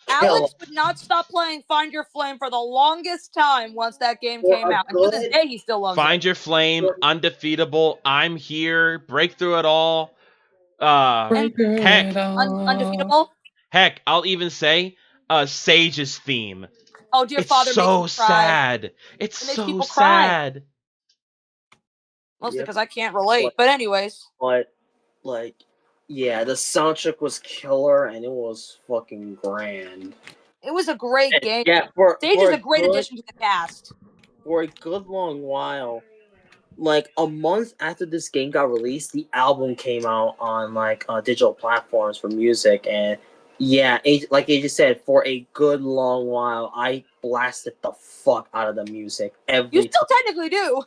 Alex would not stop playing Find Your Flame for the longest time once that game came out. And to this day, he still loves it. Find Your Flame, Undefeatable, I'm Here, Break Through It All. Heck. Undefeatable? Heck, I'll even say Sage's theme. Oh, dear Father, it's so sad. It's so sad. Mostly because I can't relate. But anyways. But, like, yeah, the soundtrack was killer and it was fucking grand. It was a great game. Yeah, Sage is a great addition to the cast. For a good long while, like a month after this game got released, the album came out on like digital platforms for music, and yeah, like AJ said, for a good long while, I blasted the fuck out of the music every. You still technically do.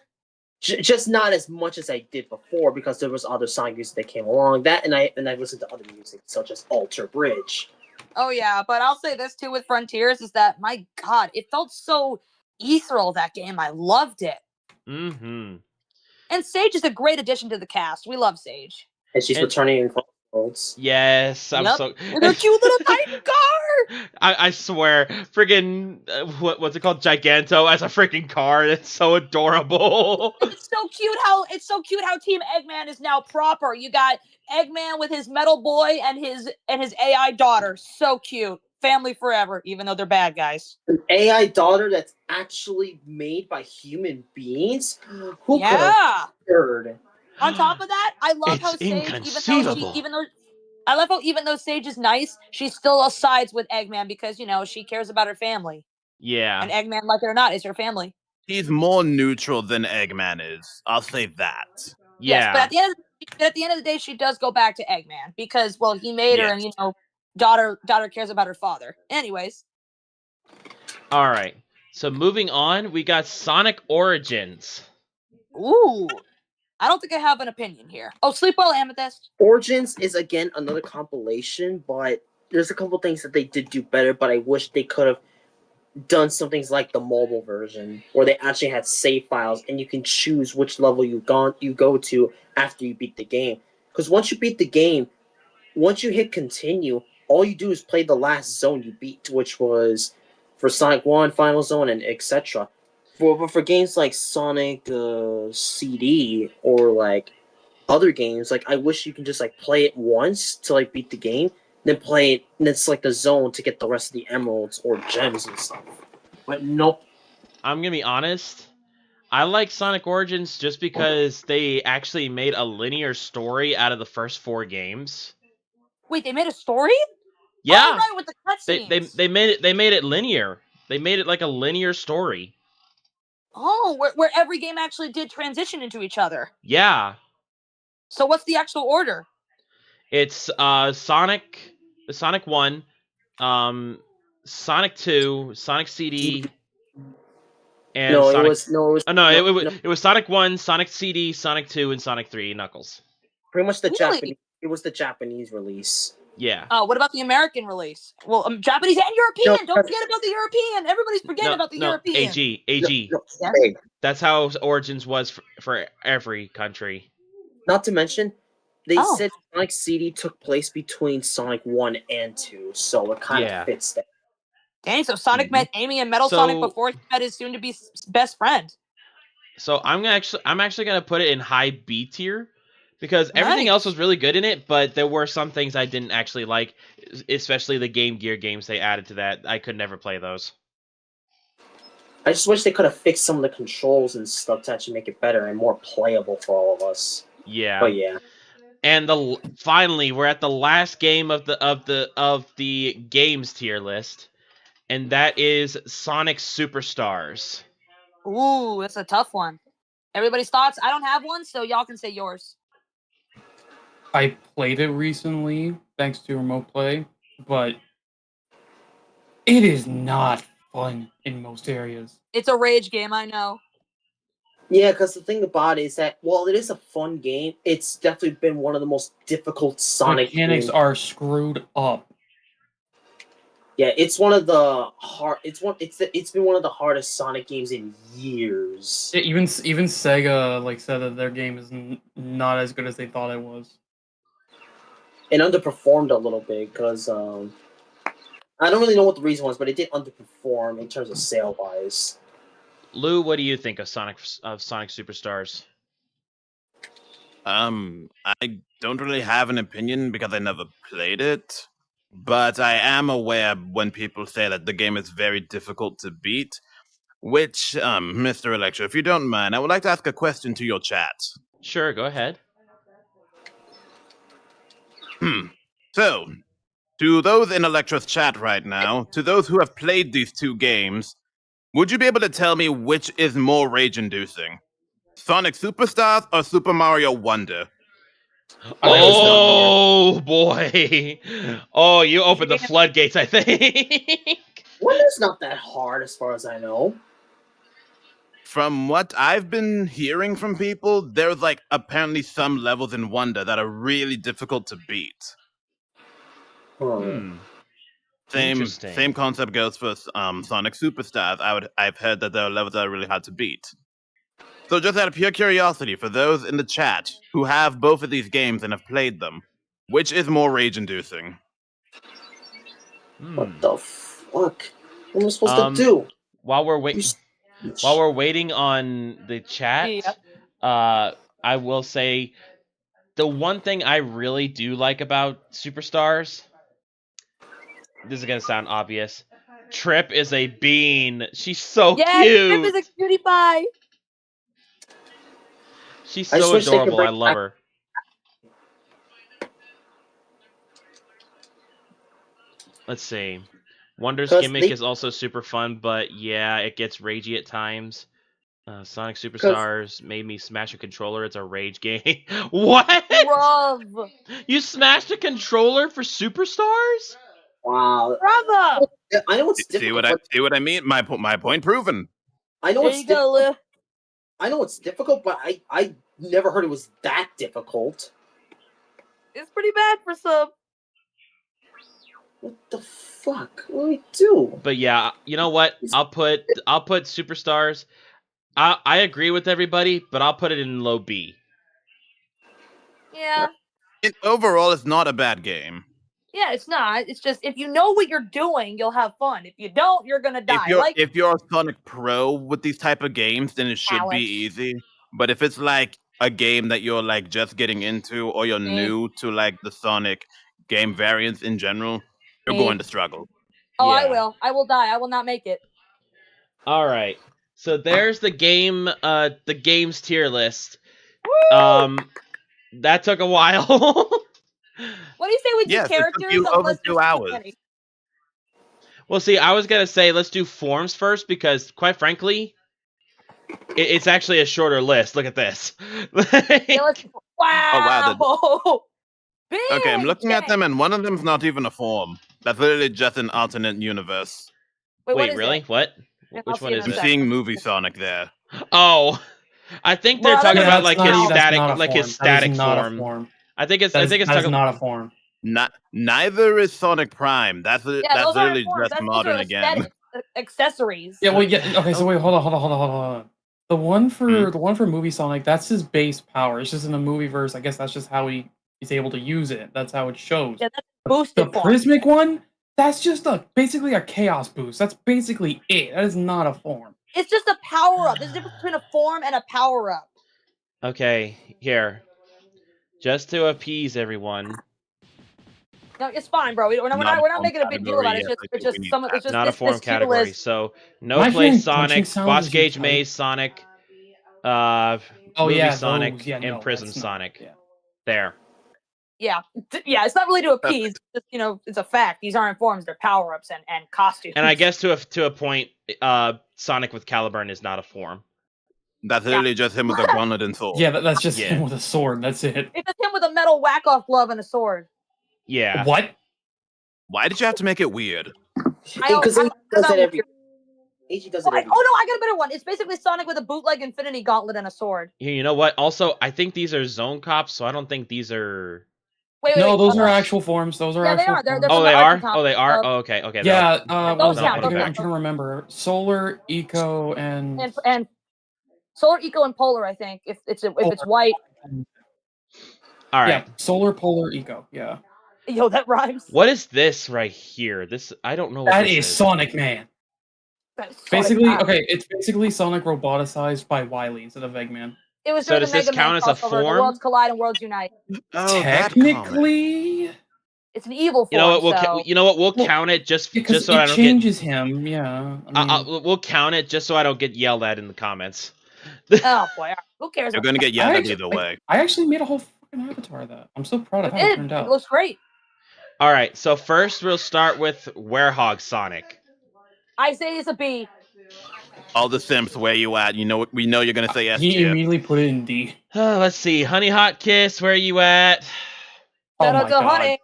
Just not as much as I did before because there was other song music that came along. That and I listened to other music such as Alter Bridge. Oh yeah, but I'll say this too with Frontiers is that my god, it felt so ethereal that game. I loved it. Mm-hmm. And Sage is a great addition to the cast. We love Sage. And she's returning in Crossroads. Yes, I'm so. With her cute little tiny car. I swear, friggin' what's it called? Giganto as a freaking car. It's so adorable. It's so cute how Team Eggman is now proper. You got Eggman with his metal boy and his AI daughter. So cute. Family forever, even though they're bad guys. An AI daughter that's actually made by human beings? Who could have heard? On top of that, I love how Sage, even though Sage is nice, she still sides with Eggman because, you know, she cares about her family. Yeah. And Eggman, like it or not, is her family. He's more neutral than Eggman is. I'll say that. Yeah. Yes, but at the end of the day, she does go back to Eggman because, well, he made her, and you know, daughter cares about her father. Anyways. All right. So moving on, we got Sonic Origins. Ooh. I don't think I have an opinion here. Oh, Sleep Well, Amethyst. Origins is again another compilation, but there's a couple things that they did do better, but I wish they could have done some things like the mobile version, where they actually had save files and you can choose which level you go to after you beat the game. Because once you beat the game, once you hit continue, all you do is play the last zone you beat, which was for Sonic 1, Final Zone, and etc. For games like Sonic CD or like other games, like I wish you can just like play it once to like beat the game, then play it and then select the zone to get the rest of the emeralds or gems and stuff. But nope. I'm gonna be honest. I like Sonic Origins just because they actually made a linear story out of the first 4 games. Wait, they made a story? Yeah. Oh, right, with the cutscenes. They made it linear. They made it like a linear story. Oh, where every game actually did transition into each other. Yeah. So what's the actual order? It's Sonic 1, Sonic 2, Sonic CD, and it was Sonic 1, Sonic CD, Sonic 2, and Sonic 3, Knuckles. Pretty much Japanese. It was the Japanese release. Yeah. What about the American release? Well, Japanese and European. Don't forget about the European. Everybody's forgetting about the European. AG. That's how Origins was for every country. Not to mention, they said Sonic CD took place between Sonic 1 and 2, so it kind of fits that. Dang, so Sonic met Amy and Metal Sonic before he met his soon-to-be best friend. So I'm actually gonna put it in high B tier. Because everything else was really good in it, but there were some things I didn't actually like, especially the Game Gear games they added to that. I could never play those. I just wish they could have fixed some of the controls and stuff to actually make it better and more playable for all of us. Yeah. But yeah. And finally, we're at the last game of the games tier list, and that is Sonic Superstars. Ooh, that's a tough one. Everybody's thoughts? I don't have one, so y'all can say yours. I played it recently, thanks to Remote Play, but it is not fun in most areas. It's a rage game, I know. Yeah, because the thing about it is that, while it is a fun game, it's definitely been one of the most difficult Sonic mechanics games. are screwed up. Yeah, it's one of the it's been one of the hardest Sonic games in years. Even Sega said that their game is not as good as they thought it was. It underperformed a little bit because I don't really know what the reason was, but it did underperform in terms of sale wise. Lou, what do you think of Sonic Superstars? I don't really have an opinion because I never played it, but I am aware when people say that the game is very difficult to beat. Which, Mr. Electro, if you don't mind, I would like to ask a question to your chat. Sure, go ahead. So, to those in Electro's chat right now, to those who have played these two games, would you be able to tell me which is more rage-inducing? Sonic Superstars or Super Mario Wonder? Oh boy! Oh, you opened the floodgates, I think. Wonder's not that hard, as far as I know. From what I've been hearing from people, there's like apparently some levels in Wonder that are really difficult to beat. Same concept goes for Sonic Superstars. I've heard that there are levels that are really hard to beat. So just out of pure curiosity, for those in the chat who have both of these games and have played them, which is more rage-inducing? What the fuck? What am I supposed to do? While we're waiting on the chat, I will say the one thing I really do like about Superstars. This is gonna sound obvious. Trip is a bean. She's so cute. Trip is a cutie pie. She's so adorable. I love her. Let's see. Wonder's gimmick is also super fun, but yeah, it gets ragey at times. Sonic Superstars made me smash a controller. It's a rage game. What? Bruv. You smashed a controller for Superstars? Wow. Bravo. I know it's difficult. See what I mean? My point proven. I know it's difficult. I know it's difficult, but I never heard it was that difficult. It's pretty bad for some. What the fuck? What do we do? But yeah, you know what? I'll put Superstars. I agree with everybody, but I'll put it in low B. Yeah. Overall, it's not a bad game. Yeah, it's not. It's just if you know what you're doing, you'll have fun. If you don't, you're gonna die. If you're a Sonic pro with these type of games, then it should be easy. But if it's like a game that you're like just getting into, or you're new to like the Sonic game variants in general, you're going to struggle. Oh, yeah. I will. I will die. I will not make it. All right. So there's the game's tier list. Woo! That took a while. What do you say we do characters? It took you over 2 hours. Well, see, I was gonna say let's do forms first because, quite frankly, it's actually a shorter list. Look at this. Wow! Okay, I'm looking at them, and one of them's not even a form. That's literally just an alternate universe. Wait, really? What? Which one is it? I'm seeing Movie Sonic there. Oh, I think they're talking about like his static form. I think it's talking not a form. Neither is Sonic Prime. That's literally just modern again. Accessories. Yeah. Well, yeah. Okay. So wait. Hold on. The one for Movie Sonic, that's his base power. It's just in the movie verse. I guess that's just how he's able to use it. That's how it shows. Yeah, that's boosted. The Prismic one, that's just basically a chaos boost. That's basically it. That is not a form. It's just a power up. There's a difference between a form and a power up. Okay, here. Just to appease everyone. No, it's fine, bro. We're not making a big deal about it. It's just not a form category. So no play Sonic, Boss Gauge Maze Sonic, Movie Sonic, and Prism Sonic. Yeah. There. Yeah, it's not really to appease. Just, it's a fact. These aren't forms; they're power ups and costumes. And I guess to a point, Sonic with Caliburn is not a form. That's literally just him with a gauntlet and sword. Yeah, that's just him with a sword. That's it. It's just him with a metal whack-off glove and a sword. Yeah. What? Why did you have to make it weird? Because he does it every. AG does it every. Oh no, I got a better one. It's basically Sonic with a bootleg Infinity Gauntlet and a sword. You know what? Also, I think these are Zone Cops, so I don't think these are. Wait, no, those are actual forms. Those are actual. They are. Oh, they are. Oh, they are. Oh, okay. Yeah. Those count. I'm trying to remember. Solar, Eco, and Solar, Eco, and Polar. I think if it's white. All right. Yeah, Solar, Polar, Eco. Yeah. Yo, that rhymes. What is this right here? This I don't know. What that is Sonic Man. Basically, it's basically Sonic roboticized by Wily instead of Eggman. It was so does this count as a form? The worlds collide and worlds unite. Oh, technically, it's an evil form. You know what? We'll count it just so I don't changes him. Yeah, we'll count it just so I don't get yelled at in the comments. Oh boy, who cares? You're gonna get yelled at either way. I actually made a whole fucking avatar of that. I'm so proud of how it turned out. It looks great. All right, so first we'll start with Werehog Sonic. I say it's a B. All the simps, where you at? We know you're gonna say S. He immediately put it in D. Let's see, Honey Hot Kiss, where you at? Shout out to Honey.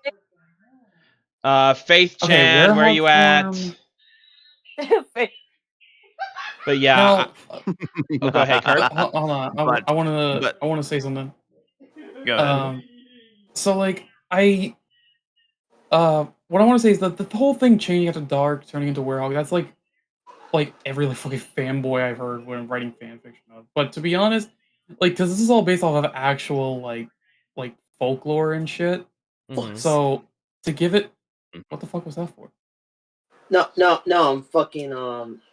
Faith Chan, where you at? But yeah, go ahead, Kurt. Hold on, I want to say something. Go ahead. So like what I want to say is that the whole thing changing after dark, turning into Werehog, that's like every fucking fanboy I've heard when writing fanfiction of. But to be honest, because this is all based off of actual like folklore and shit. Mm-hmm. So to give it, what the fuck was that for? No, I'm fucking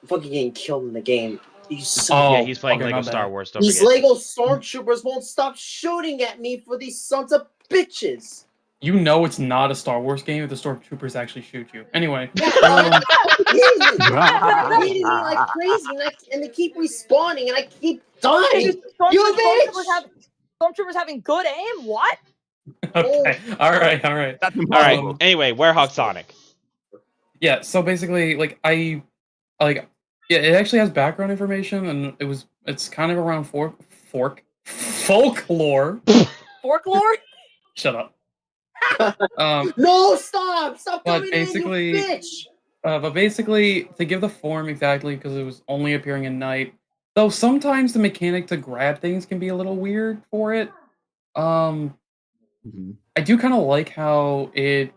getting killed in the game. He's playing Lego Star Wars. These Lego Stormtroopers won't stop shooting at me for these sons of bitches. You know it's not a Star Wars game if the Stormtroopers actually shoot you. Anyway. They're hitting me like crazy, and they keep respawning, and I keep dying. You bitch! Stormtroopers having good aim? What? Okay. All right. Anyway, Werehog Sonic. Yeah. So basically, it actually has background information, and it's kind of around folklore. Folklore? Shut up. No, stop coming in, you bitch. But basically, to give the form exactly, because it was only appearing at night. Though sometimes the mechanic to grab things can be a little weird for it. I do kind of like how it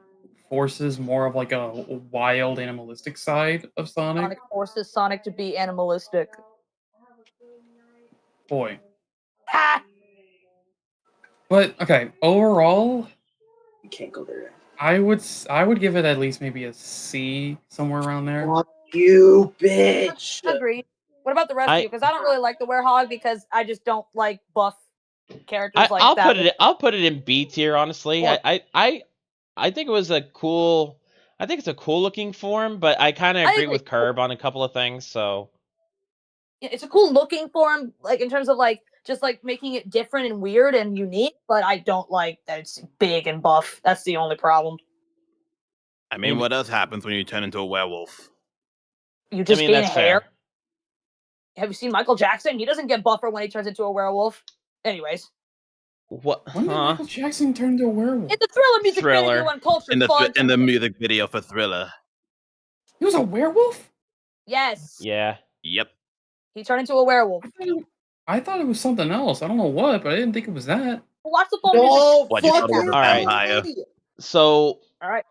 forces more of like a wild animalistic side of Sonic. Sonic forces Sonic to be animalistic. Boy. Ha! But okay, overall, you can't go there. I would give it at least maybe a C, somewhere around there. Fuck you, bitch. Agreed. What about the rest of you? Because I don't really like the Werehog because I just don't like buff characters like that. I'll put it in B tier, honestly. I think it was a cool. I think it's a cool looking form, but I kind of agree with Curb on a couple of things. So yeah, it's a cool looking form, in terms of just making it different and weird and unique. But I don't like that it's big and buff. That's the only problem. I mean, what else happens when you turn into a werewolf? You just gain hair. Have you seen Michael Jackson? He doesn't get buffer when he turns into a werewolf. Anyways. What? When did Michael Jackson turn into a werewolf? In the Thriller music video on Culture in the music video for Thriller. He was a werewolf? Yes. Yeah. Yep. He turned into a werewolf. I thought it was something else. I don't know what, but I didn't think it was that. Watch the full music. All right. So, all right.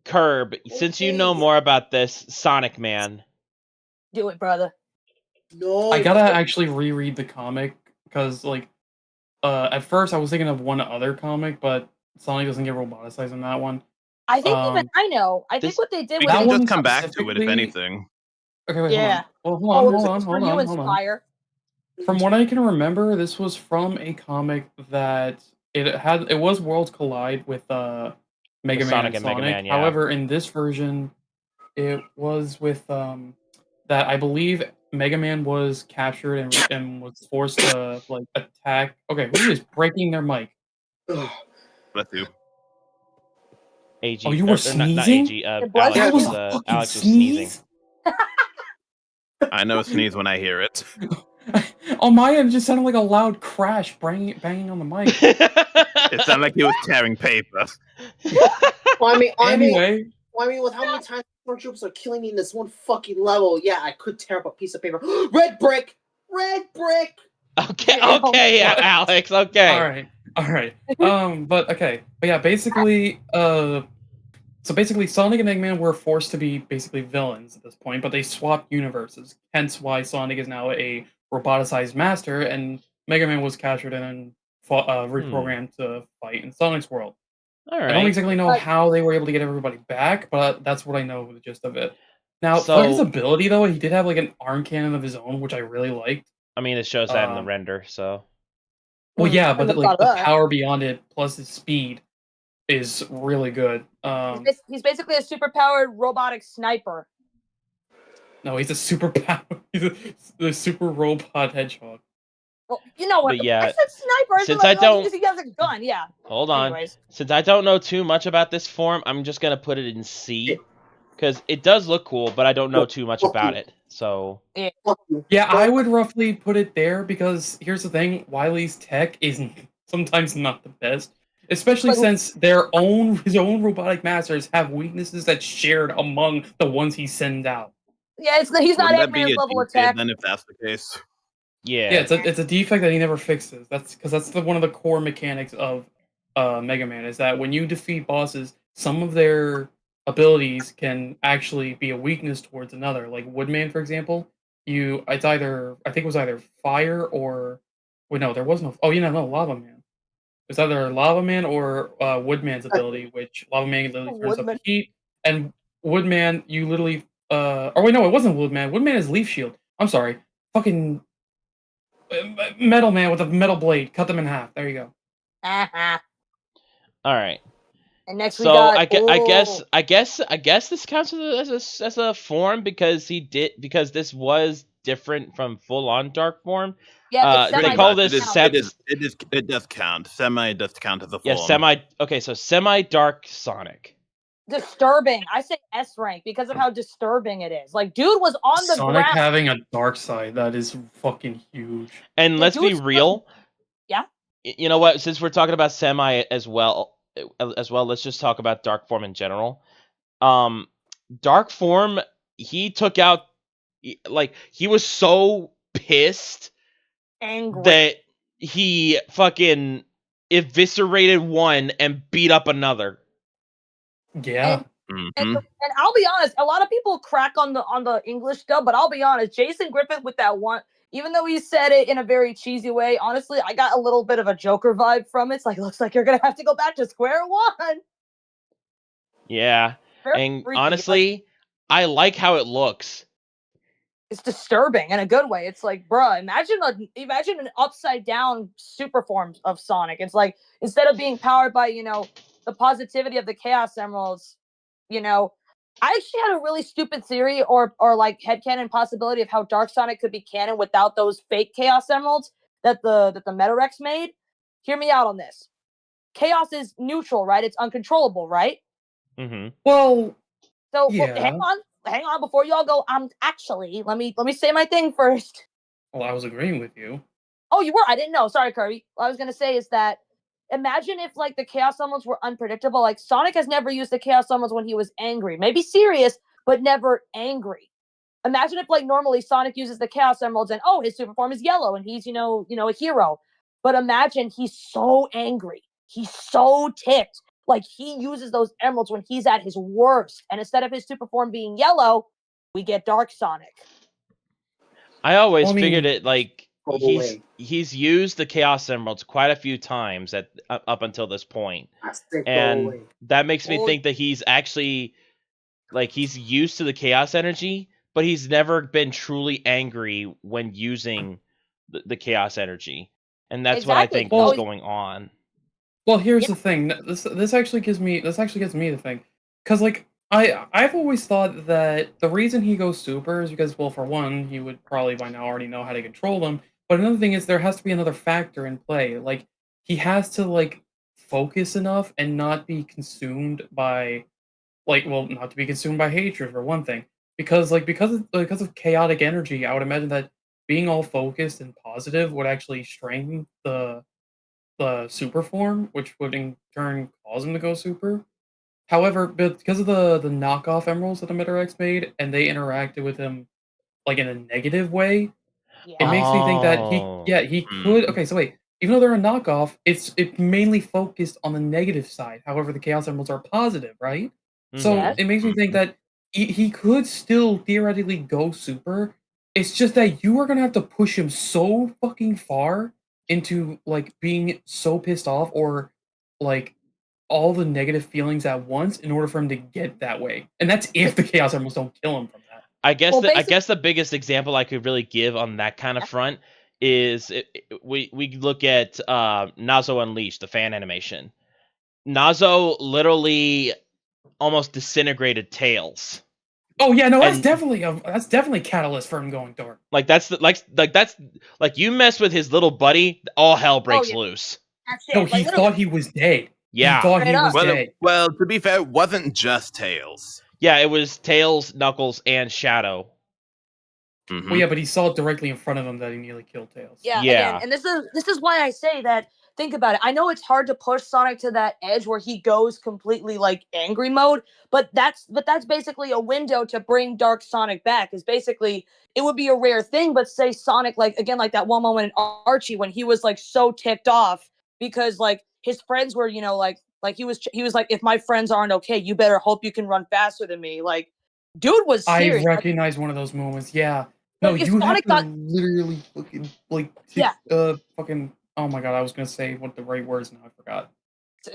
Curb, since you know more about this, Sonic Man. Do it, brother. No. I gotta actually reread the comic because, at first I was thinking of one other comic, but Sonic doesn't get roboticized in that one. I think I know. I think what they did was they can just come back to it if anything. Okay, wait, yeah. Hold on. Hold on. From what I can remember, this was from a comic that it was Worlds Collide with Mega Man Sonic and Mega Man, yeah. However, in this version, it was with that I believe Mega Man was captured and was forced to attack. Okay, who is breaking their mic? Bless you. AG. Oh, you were sneezing? Not AG. Alex was sneezing. I know sneeze when I hear it. On my end, it just sounded like a loud crash banging on the mic. It sounded like he was tearing paper. Anyway. With how many times stormtroopers are killing me in this one fucking level, yeah, I could tear up a piece of paper. Red brick! Okay, Alex, okay. All right. But yeah, basically, so basically Sonic and Eggman were forced to be basically villains at this point, but they swapped universes, hence why Sonic is now a roboticized master, and Mega Man was captured and then reprogrammed to fight in Sonic's world. All right. I don't exactly know how they were able to get everybody back, but that's what I know the gist of it. Now, for his ability, though, he did have an arm cannon of his own, which I really liked. I mean, it shows that in the render, so... Well, yeah, but the power beyond it, plus his speed, is really good. He's basically a super-powered robotic sniper. No, he's a super-powered... He's a super robot hedgehog. what? But yeah, I said sniper. since I don't, he has a gun. Yeah. Hold on. Anyways. Since I don't know too much about this form, I'm just gonna put it in C, because it does look cool, but I don't know too much about it. So yeah, I would roughly put it there because here's the thing: Wily's tech is sometimes not the best, especially since his own robotic masters have weaknesses that's shared among the ones he sends out. Yeah, he's not Eggman's level attack. Then if that's the case. Yeah, it's a defect that he never fixes. That's because that's one of the core mechanics of Mega Man is that when you defeat bosses, some of their abilities can actually be a weakness towards another. Like Woodman, for example, I think it was either fire or wait, no, there was no. Oh, no, Lava Man. It's either Lava Man or Woodman's ability, which Lava Man literally turns up heat, and Woodman you literally or wait, no, it wasn't Woodman. Woodman is Leaf Shield. I'm sorry, fucking. Metal Man with a metal blade. Cut them in half. There you go. Uh-huh. All right. And next so we got. I guess this counts as a form because this was different from full on dark form. Yeah, they call this it does count. Semi does count as a form. Yeah, semi. Okay, so semi dark Sonic. Disturbing. I say S rank because of how disturbing it is. Like, dude was on the Sonic ground. having a dark side, that is fucking huge. And let's be real. Yeah. You know what? Since we're talking about semi as well, let's just talk about dark form in general. Dark form, he took out, like, he was so pissed, angry, that he fucking eviscerated one and beat up another. Yeah. And I'll be honest, a lot of people crack on the English dub, but I'll be honest, Jason Griffith with that one, even though he said it in a very cheesy way, honestly, I got a little bit of a Joker vibe from it. It's like, looks like you're gonna have to go back to square one. Yeah, and freaky, honestly, I like how it looks. It's disturbing in a good way. It's like, bruh, imagine an upside down super form of Sonic. It's like, instead of being powered by, the positivity of the Chaos Emeralds, I actually had a really stupid theory or like headcanon possibility of how Dark Sonic could be canon without those fake Chaos Emeralds that the Metarex made. Hear me out on this. Chaos is neutral, right? It's uncontrollable, right? Mm-hmm. Well, so yeah. hang on before y'all go. Actually, let me say my thing first. Well, I was agreeing with you. Oh, you were? I didn't know. Sorry, Kirby. What I was gonna say is that imagine if like the Chaos Emeralds were unpredictable. Like Sonic has never used the Chaos Emeralds when he was angry. Maybe serious, but never angry. Imagine if like normally Sonic uses the Chaos Emeralds and his super form is yellow and he's a hero. But imagine he's so angry. He's so ticked. Like he uses those emeralds when he's at his worst. And instead of his super form being yellow, we get Dark Sonic. I always figured it like he's used the Chaos Emeralds quite a few times up until this point. And that makes me think that he's actually like he's used to the Chaos Energy, but he's never been truly angry when using the Chaos Energy. And that's what I think is going on. Well, here's the thing. This actually gets me the thing, because like I've always thought that the reason he goes super is because, well, for one, he would probably by now already know how to control them. But another thing is there has to be another factor in play. Like he has to like focus enough and not be consumed by, not to be consumed by hatred for one thing. Because of chaotic energy, I would imagine that being all focused and positive would actually strengthen the super form, which would in turn cause him to go super. However, because of the knockoff emeralds that the Metarex made, and they interacted with him like in a negative way, it makes me think that he could. Okay, so wait, even though they're a knockoff, it's mainly focused on the negative side. However, the Chaos Emeralds are positive, right? So it makes me think that he could still theoretically go super. It's just that you are gonna have to push him so fucking far into like being so pissed off or like all the negative feelings at once in order for him to get that way. And that's if the Chaos Emeralds don't kill him from that. I guess the biggest example I could really give on that kind of front is we look at Nazo Unleashed, the fan animation. Nazo literally almost disintegrated Tails. Oh yeah, no, that's definitely catalyst for him going dark. Like that's you mess with his little buddy, all hell breaks loose. No, he thought he was dead. Yeah, he thought he was dead. Well, to be fair, it wasn't just Tails. Yeah, it was Tails, Knuckles, and Shadow. Mm-hmm. Well, yeah, but he saw it directly in front of him that he nearly killed Tails. Yeah. Again, and this is why I say that. Think about it. I know it's hard to push Sonic to that edge where he goes completely like angry mode, but that's basically a window to bring Dark Sonic back. Is basically it would be a rare thing, but say Sonic like that one moment in Archie when he was like so ticked off because like his friends were like he was like, if my friends aren't okay, you better hope you can run faster than me. Like, dude was serious. I recognize one of those moments. Yeah. No, you have to literally fucking fucking. Oh my god, I was gonna say what the right words now I forgot.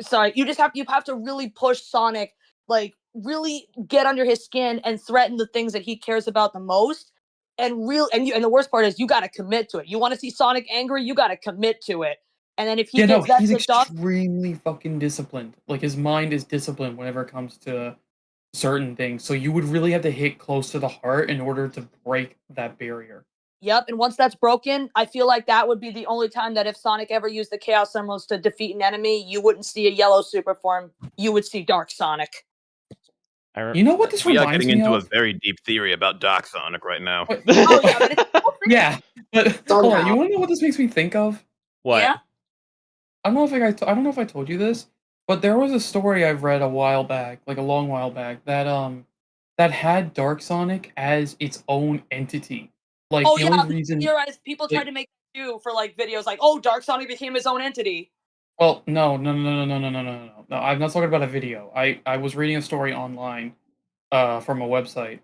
Sorry, you have to really push Sonic, like really get under his skin and threaten the things that he cares about the most. And the worst part is you gotta commit to it. You wanna see Sonic angry, you gotta commit to it. And then if he gets that he's stuff, extremely fucking disciplined. Like his mind is disciplined whenever it comes to certain things. So you would really have to hit close to the heart in order to break that barrier. Yep, and once that's broken, I feel like that would be the only time that if Sonic ever used the Chaos Emeralds to defeat an enemy, you wouldn't see a yellow super form. You would see Dark Sonic. You know what this reminds me of? We are getting into a very deep theory about Dark Sonic right now. Yeah, but hold on, you want to know what this makes me think of? What? Yeah? I don't know if I told you this, but there was a story I've read a while back, like a long while back, that had Dark Sonic as its own entity. Like the only reason people tried to make it too for like videos like, oh, Dark Sonic became his own entity. Well, no. No, I'm not talking about a video. I was reading a story online from a website.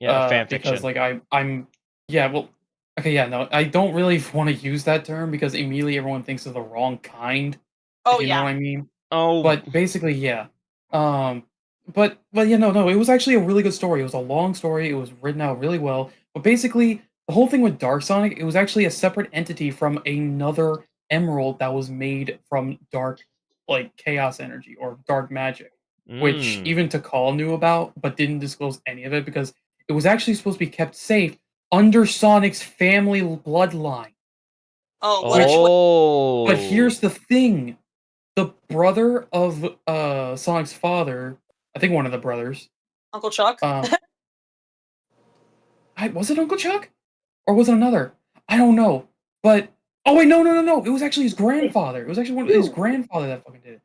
Yeah, fan fiction. Because like I'm I don't really want to use that term because immediately everyone thinks of the wrong kind. Oh, you know what I mean? Oh. But basically, yeah. But yeah, no, it was actually a really good story. It was a long story. It was written out really well. But basically, the whole thing with Dark Sonic, it was actually a separate entity from another emerald that was made from dark, like, chaos energy or dark magic, which even Takal knew about, but didn't disclose any of it because it was actually supposed to be kept safe under Sonic's family bloodline. But here's the thing. The brother of Sonic's father, I think one of the brothers. Uncle Chuck? Was it Uncle Chuck? Or was it another? I don't know. But oh wait, no. It was actually his grandfather. It was actually his grandfather that fucking did it.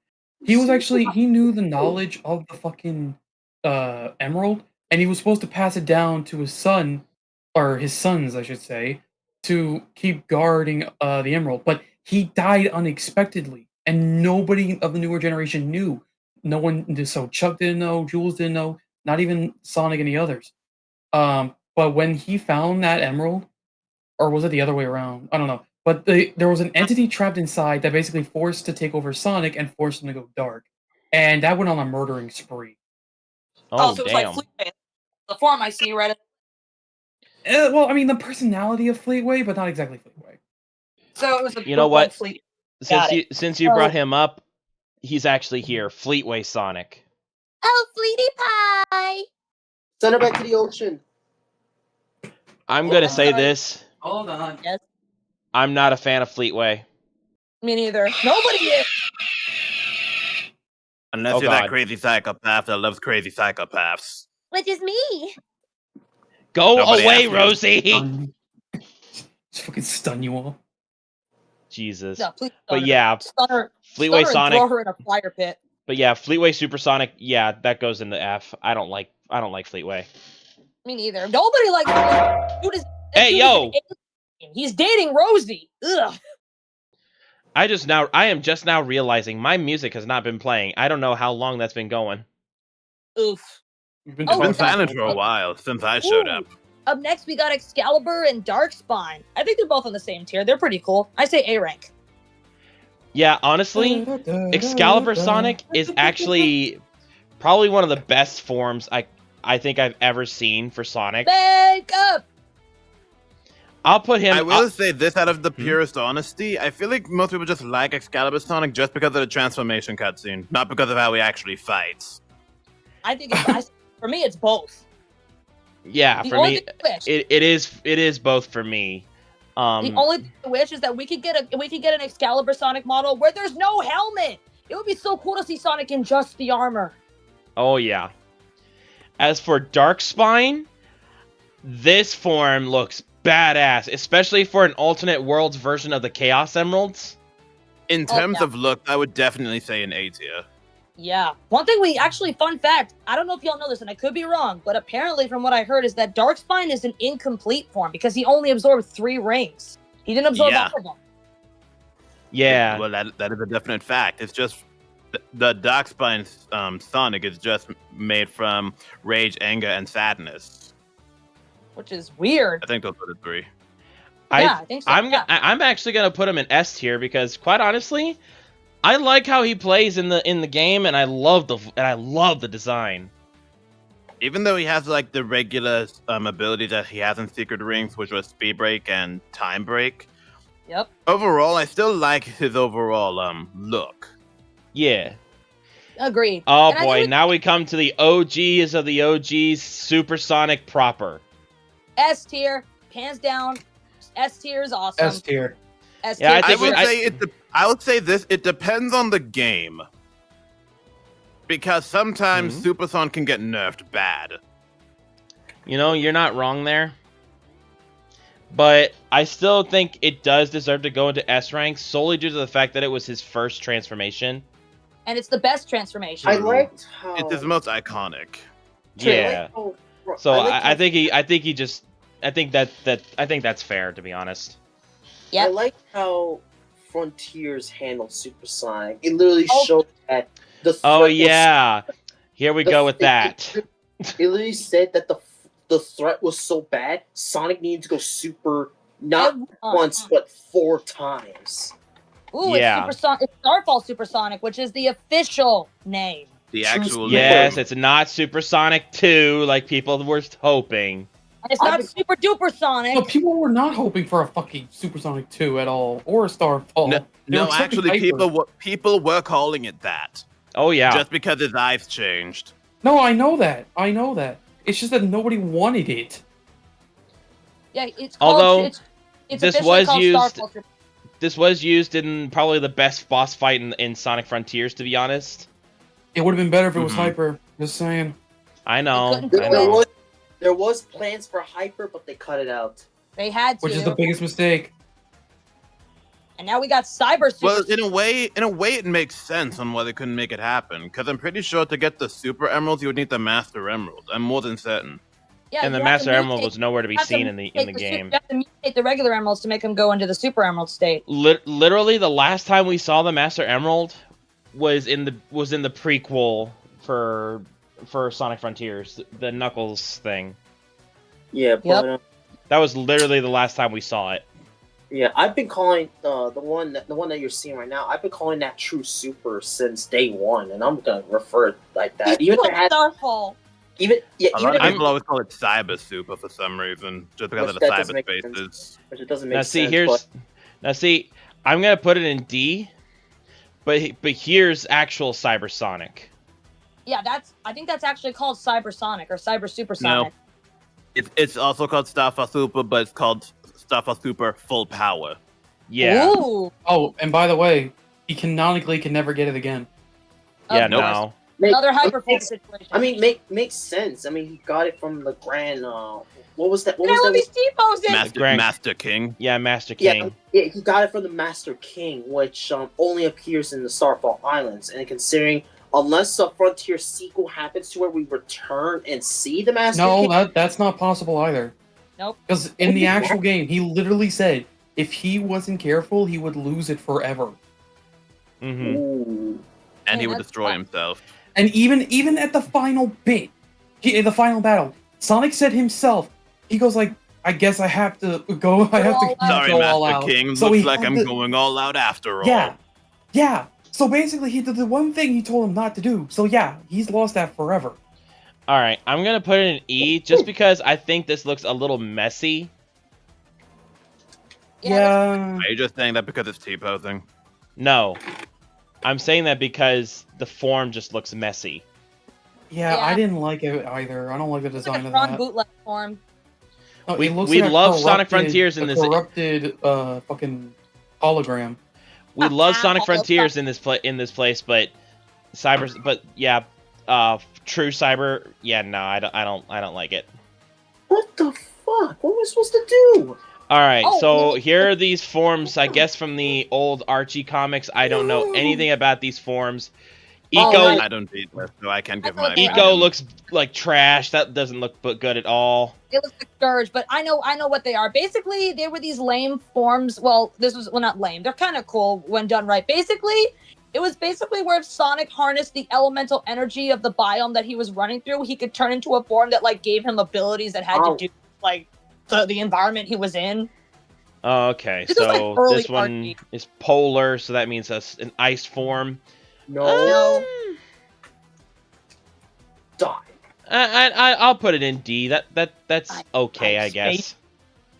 He knew the knowledge of the fucking emerald, and he was supposed to pass it down to his son, or his sons, I should say, to keep guarding the emerald. But he died unexpectedly, and nobody of the newer generation knew. No one, so Chuck didn't know, Jules didn't know, not even Sonic and the others. But when he found that emerald, or was it the other way around? I don't know. But there was an entity trapped inside that basically forced to take over Sonic and forced him to go dark. And that went on a murdering spree. So it was like Fleetway, the form I see right. Well, I mean, the personality of Fleetway, but not exactly Fleetway. So it was a you know what? Fleet. Since you brought him up, he's actually here. Fleetway Sonic. Oh, Fleety Pie! Send her back to the ocean. I'm gonna say this. Hold on. Yes. I'm not a fan of Fleetway. Me neither. Nobody is. Unless you're that crazy psychopath that loves crazy psychopaths. Which is me. Go away, Rosie! Just fucking stun you all. Jesus. No, please but yeah, Fleetway Sonic. Throw her in a fire pit. But yeah, Fleetway Supersonic. Yeah, that goes into F. I don't like Fleetway. Me neither. Nobody likes. Dude hey, yo! He's dating Rosie. Ugh. I am just now realizing my music has not been playing. I don't know how long that's been going. Oof. It's been silent for a while since I showed up. Up next, we got Excalibur and Darkspine. I think they're both on the same tier. They're pretty cool. I say A rank. Yeah, honestly, Excalibur Sonic is actually probably one of the best forms I think I've ever seen for Sonic. Make up! I'll put him... I will say this out of the purest honesty. I feel like most people just like Excalibur Sonic just because of the transformation cutscene, not because of how he actually fights. I think for me, it's both. Yeah, The for only me, thing I wish, it is both for me. the only thing I wish is that we could get an Excalibur Sonic model where there's no helmet. It would be so cool to see Sonic in just the armor. Oh yeah. As for Darkspine, this form looks badass, especially for an alternate worlds version of the Chaos Emeralds. In terms of look, I would definitely say an A tier. Yeah. One thing fun fact, I don't know if y'all know this, and I could be wrong, but apparently from what I heard is that Darkspine is an incomplete form because he only absorbed 3 rings. He didn't absorb all of them. Yeah. Well, that is a definite fact. It's just the Darkspine Sonic is just made from rage, anger, and sadness. Which is weird. I think those are the 3. I think so. I'm actually gonna put him in S tier because, quite honestly, I like how he plays in the game, and I love the design. Even though he has like the regular ability that he has in Secret Rings, which was Speed Break and Time Break. Yep. Overall, I still like his overall look. Yeah. Agreed. Oh boy, now we come to the OGs of the OGs, Supersonic proper. S tier, hands down. S tier is awesome. S tier. S Yeah, tier. I would say this. It depends on the game, because sometimes Supersonic can get nerfed bad. You know, you're not wrong there. But I still think it does deserve to go into S rank solely due to the fact that it was his first transformation. And it's the best transformation. I liked how It's his most iconic. Yeah. So I think that's fair, to be honest. Yeah. I like how Frontiers handled Supersonic. It literally showed that the threat Oh yeah. Here we go with that. It literally said that the threat was so bad, Sonic needed to go super not once but 4 times. Ooh, Yeah. it's Starfall Supersonic, which is the official name. The actual Yes, it's not Supersonic 2 like people were hoping. And it's not Super Duper Sonic. No, people were not hoping for a fucking Supersonic 2 at all, or a Starfall. No, actually, people were calling it that. Oh yeah. Just because his eyes changed. No, I know that. It's just that nobody wanted it. Yeah, it's called. Although it's this officially was called used. Starfall Super. This was used in probably the best boss fight in Sonic Frontiers, to be honest. It would have been better if it was Hyper. Just saying. I know. There was plans for Hyper, but they cut it out. They had to. Which is the biggest mistake. And now we got Cyber Super. Well, in a way, it makes sense on why they couldn't make it happen. Because I'm pretty sure to get the Super Emeralds, you would need the Master Emerald. I'm more than certain. Yeah, and the Master Emerald was nowhere to be seen in the game. You have to mutate the regular emeralds to make them go into the Super Emerald state. Literally, the last time we saw the Master Emerald was in the prequel for Sonic Frontiers, the Knuckles thing. Yeah, but that was literally the last time we saw it. Yeah, I've been calling the one that you're seeing right now. I've been calling that True Super since day one, and I'm gonna refer it like that. Even if it had Starfall. A lot of people always call it Cyber Super for some reason, just because of the cyberspaces. Which it doesn't make sense. Now see, I'm gonna put it in D, but here's actual Cybersonic. Yeah, I think that's actually called Cybersonic or Cyber Supersonic. No, it's also called Starfall Super, but it's called Starfall Super Full Power. Yeah. Ooh. Oh, and by the way, he canonically can never get it again. Yeah, no. Another hyperfocus situation. I mean, makes sense. I mean, he got it from the Grand. What was that? Master King. Yeah, Master King. Yeah, he got it from the Master King, which only appears in the Starfall Islands. And considering, unless a Frontier sequel happens to where we return and see the Master King. No, that's not possible either. Nope. Because in the actual game, he literally said if he wasn't careful, he would lose it forever. Mm-hmm. And he would destroy himself. And even at the final bit, the final battle, Sonic said himself, he goes like, I guess I have to go. I have to Sorry, go all Master out. King. So looks like I'm going all out after all. Yeah. So basically, he did the one thing he told him not to do. So yeah, he's lost that forever. All right, I'm gonna put it in E just because I think this looks a little messy. Yeah. Are you just saying that because it's T-posing? No, I'm saying that because the form just looks messy. Yeah, I didn't like it either. I don't like the design like of a that. bootleg form. No, we it looks we like love Sonic Frontiers in this. Corrupted fucking hologram. We love Sonic Frontiers in this place, but True Cyber, yeah, no, I don't like it. What the fuck? What am I supposed to do? All right, so here are these forms, I guess, from the old Archie comics. I don't know anything about these forms. Eco, I don't read this, so I can't give my Eco opinion. looks like trash. That doesn't look good at all. It looks like Scourge, but I know what they are. Basically, they were these lame forms. Well, not lame. They're kind of cool when done right. Basically, it was where if Sonic harnessed the elemental energy of the biome that he was running through, he could turn into a form that like gave him abilities that had to do like the environment he was in. Oh, okay, This so was, like, this one is polar, so that means an ice form. No. Die. I'll put it in D. That's okay, I guess.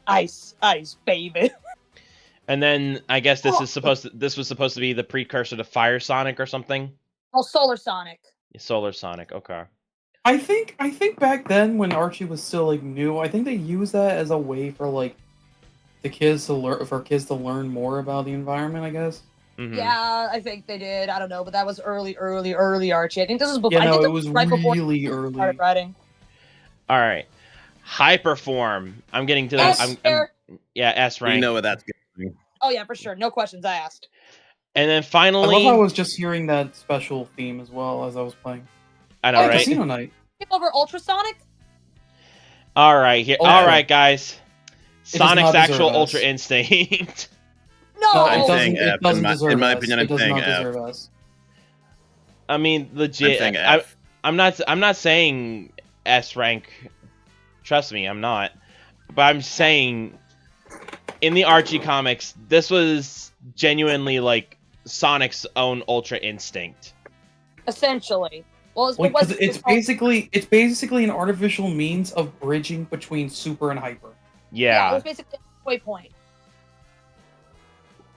Ice, baby. And then I guess this was supposed to be the precursor to Fire Sonic or something. Oh, Solar Sonic. Solar Sonic. Okay. I think back then when Archie was still like new, I think they used that as a way for like the kids to learn more about the environment. I guess. Mm-hmm. Yeah, I think they did. I don't know, but that was early Archie. I think this was before. Yeah, no, it was right really early. Started writing. All right, Hyperform. I'm getting to that. S rank. You know what that's going. Oh yeah, for sure. No questions asked. And then finally, I love how I was just hearing that special theme as well as I was playing. I know, right? Casino Night. Skip over Ultrasonic. All right, here. Okay. All right, guys. It does Sonic's not actual deserve Ultra S. Instinct. No, I'm it saying doesn't. F. It doesn't deserve in my S. opinion, It I'm does saying not F. deserve S. I mean, legit. I'm saying F. I'm not saying S rank. Trust me, I'm not. But I'm saying, in the Archie comics, this was genuinely like Sonic's own Ultra Instinct. essentially. Well, it's basically an artificial means of bridging between Super and Hyper. Yeah. It was basically a waypoint.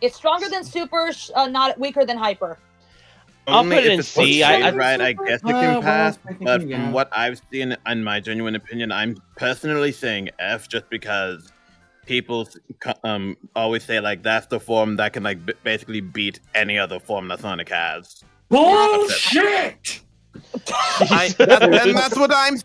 It's stronger than Super, not weaker than Hyper. I'll Only put it if in it's C. portrayed right, I guess it can pass. But yeah. from what I've seen, in my genuine opinion, I'm personally saying F just because people always say like that's the form that can like basically beat any other form that Sonic has. Bullshit! That's what I'm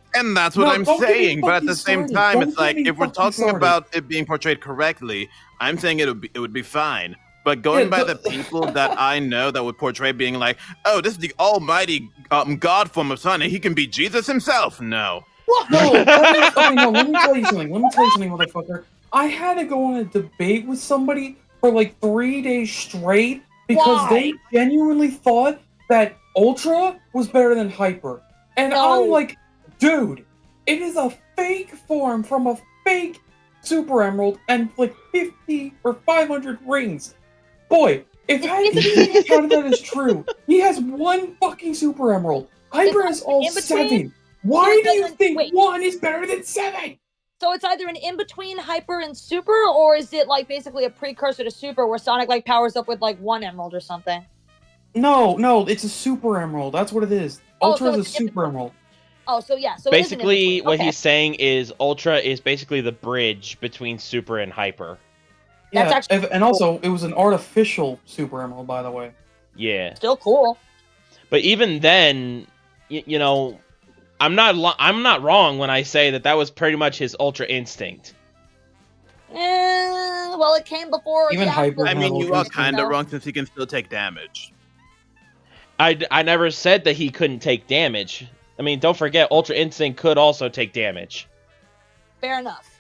Don't get me saying. But at the same started. time, Don't it's get like me if we're fucking talking started. about it being portrayed correctly, I'm saying it would be fine. But going by the people that I know that would portray being like, oh, this is the almighty God form of Sonic, he can be Jesus himself. No. No, let me tell you something, motherfucker. I had to go on a debate with somebody for like 3 days straight because they genuinely thought that Ultra was better than Hyper. And I'm like, dude, it is a fake form from a fake Super Emerald and like 50 or 500 rings. Boy, if anything counted that is true, he has one fucking Super Emerald. Hyper has all 7. Why do you think 1 is better than 7? So it's either an in-between Hyper and Super, or is it like basically a precursor to Super where Sonic like powers up with like 1 emerald or something? No, it's a Super Emerald. That's what it is. Ultra is a Super Emerald. Oh, so yeah. So basically, what he's saying is Ultra is basically the bridge between Super and Hyper. Yeah, That's actually and also it was an artificial Super Emerald, by the way. Yeah. Still cool. But even then, you know, I'm not wrong when I say that was pretty much his Ultra Instinct. Well, it came before. Even Hyper. I mean, you are kind of wrong since he can still take damage. I never said that he couldn't take damage. I mean, don't forget, Ultra Instinct could also take damage. Fair enough.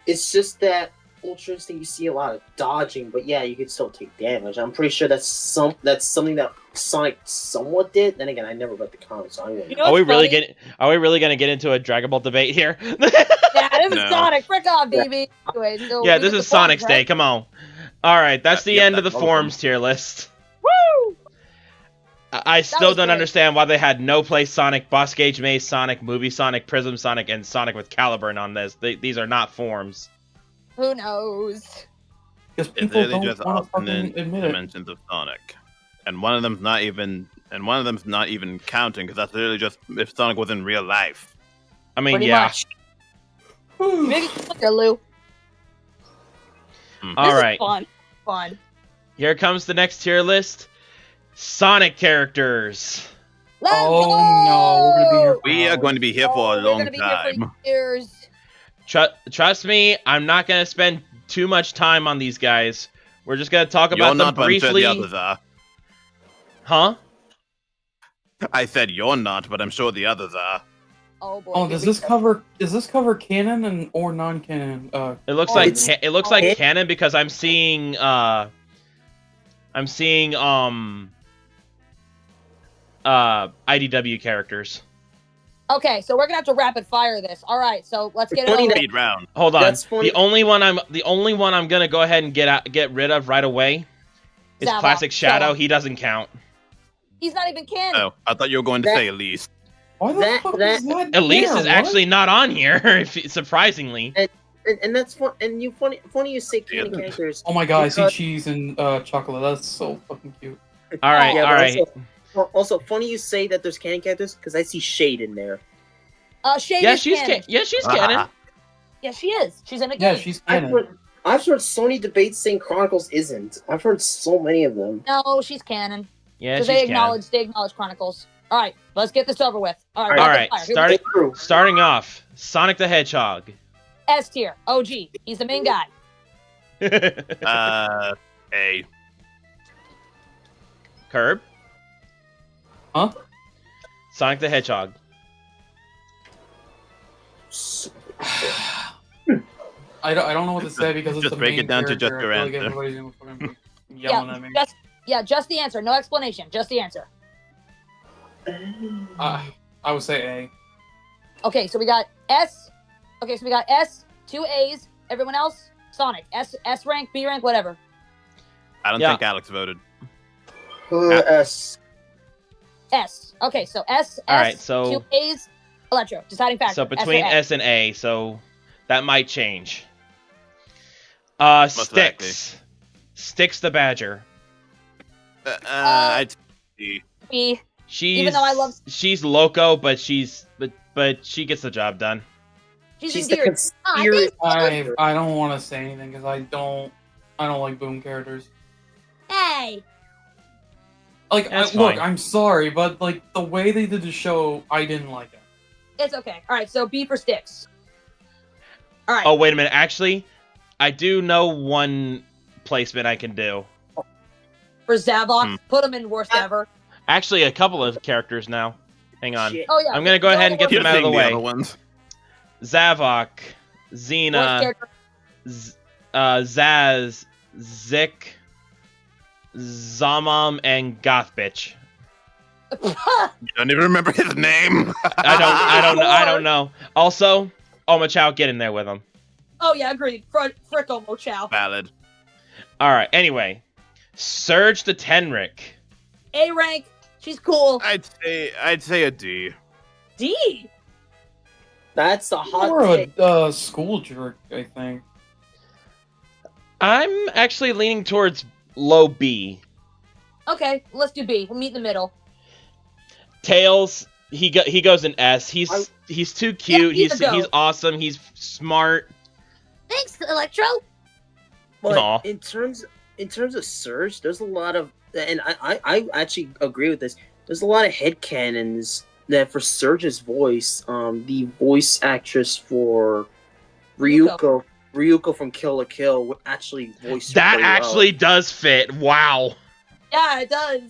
It's just that Ultra Instinct, you see a lot of dodging, but yeah, you could still take damage. I'm pretty sure that's something that Sonic somewhat did. Then again, I never read the comics, so I don't know. Are we really gonna get into a Dragon Ball debate here? Yeah, this is Sonic. Frick off, baby. Anyway, so yeah, this is Sonic's forms, day. right? Come on. All right, that's the end of the forms tier list. Woo! I still don't understand why they had No Place Sonic, Boss Gauge Maze Sonic, Movie Sonic, Prism Sonic, and Sonic with Caliburn on this. These are not forms. Who knows? Because people It's really don't just want to fucking alternate admit it. dimensions of Sonic. And one of them's not even counting because that's literally just if Sonic was in real life. I mean, Pretty yeah. much. Maybe there, Lou. All This right. is fun. Here comes the next tier list. Sonic characters. Let's Oh go! no, We are going to be here for a We're long gonna be here for time. years. Trust me, I'm not gonna spend too much time on these guys. We're just gonna talk You're about them not, but I'm sure briefly. the others are. Huh? I said you're not, but I'm sure the others are. Oh boy. Oh, does this cover canon and or non-canon? It looks Oh, like it's- it looks like canon because I'm seeing IDW characters. Okay, so we're gonna have to rapid fire this. All right, so let's get it over. Speed round. Hold on. That's funny. The only one I'm gonna go ahead and get rid of right away is Zavok. Classic Shadow. Shadow. He doesn't count. He's not even canon. Oh, I thought you were going to That- say Elise. Why the That- fuck that- is that? Elise there? is What? actually not on here, surprisingly. And that's fun. And funny you say canon Yeah. characters. Oh my god, I see Because- cheese and chocolate. That's so fucking cute. All right, Yeah, all but right. Also, funny you say that there's canon characters because I see Shade in there. Shade Yeah, is she's canon. she's canon. Yeah, she is. She's in a Yeah, game. she's I've canon. heard Sony debates saying Chronicles isn't. I've heard so many of them. No, she's canon. Yeah, Because she's they canon. acknowledge Chronicles. All right, let's get this over with. All right, All rapid right, fire. Here we go. starting off, Sonic the Hedgehog. S tier, OG. He's the main guy. A. Curb. Huh? Sonic the Hedgehog. I don't know what to say because it's Just the break main it down to character. just your I feel like answer. everybody's gonna fucking be yelling at me. Just the answer. No explanation. Just the answer. I would say A. Okay, so we got S. Okay, so we got S, 2 A's. Everyone else, Sonic. S rank, B rank, whatever. I don't Yeah. think Alex voted. S. S. Okay, so S. All right, so- 2 A's. Electro. Deciding factor. So between or A. S and A, so that might change. Most Styx. Styx the Badger. I'd say B. She's Even though I love- she's loco, but she gets the job done. She's the endeared. conspiracy. I don't want to say anything because I don't like boom characters. Hey. Like, That's look, fine. I'm sorry, but like the way they did the show, I didn't like it. It's okay. All right, so B for Styx. All right. Oh wait a minute, actually, I do know one placement I can do. For Zavok, put him in worst ever. Actually, a couple of characters now. Hang on. Shit. Oh yeah. I'm gonna go ahead and get you're them out of the seeing way. other ones. Zavok, Worst Xena, character. Zaz, Zik, Zamam, and Goth Bitch. You don't even remember his name. I don't know. Also, Omochao, get in there with him. Oh yeah, agreed. Frick Omo Chow. Valid. All right. Anyway, Surge the Tenric. A rank. She's cool. I'd say a D. D. That's the hot Or take. a school jerk, I think. I'm actually leaning towards low B. Okay, let's do B. We'll meet in the middle. Tails, he goes in S. He's too cute. he's a go. He's awesome. He's smart. Thanks, Electro. But Aw. in terms of Surge, there's a lot of, and I actually agree with this. There's a lot of headcanons that for Surge's voice, the voice actress for Ryuko from Kill la Kill would actually voice her That pretty well. actually does fit. Wow. Yeah, it does.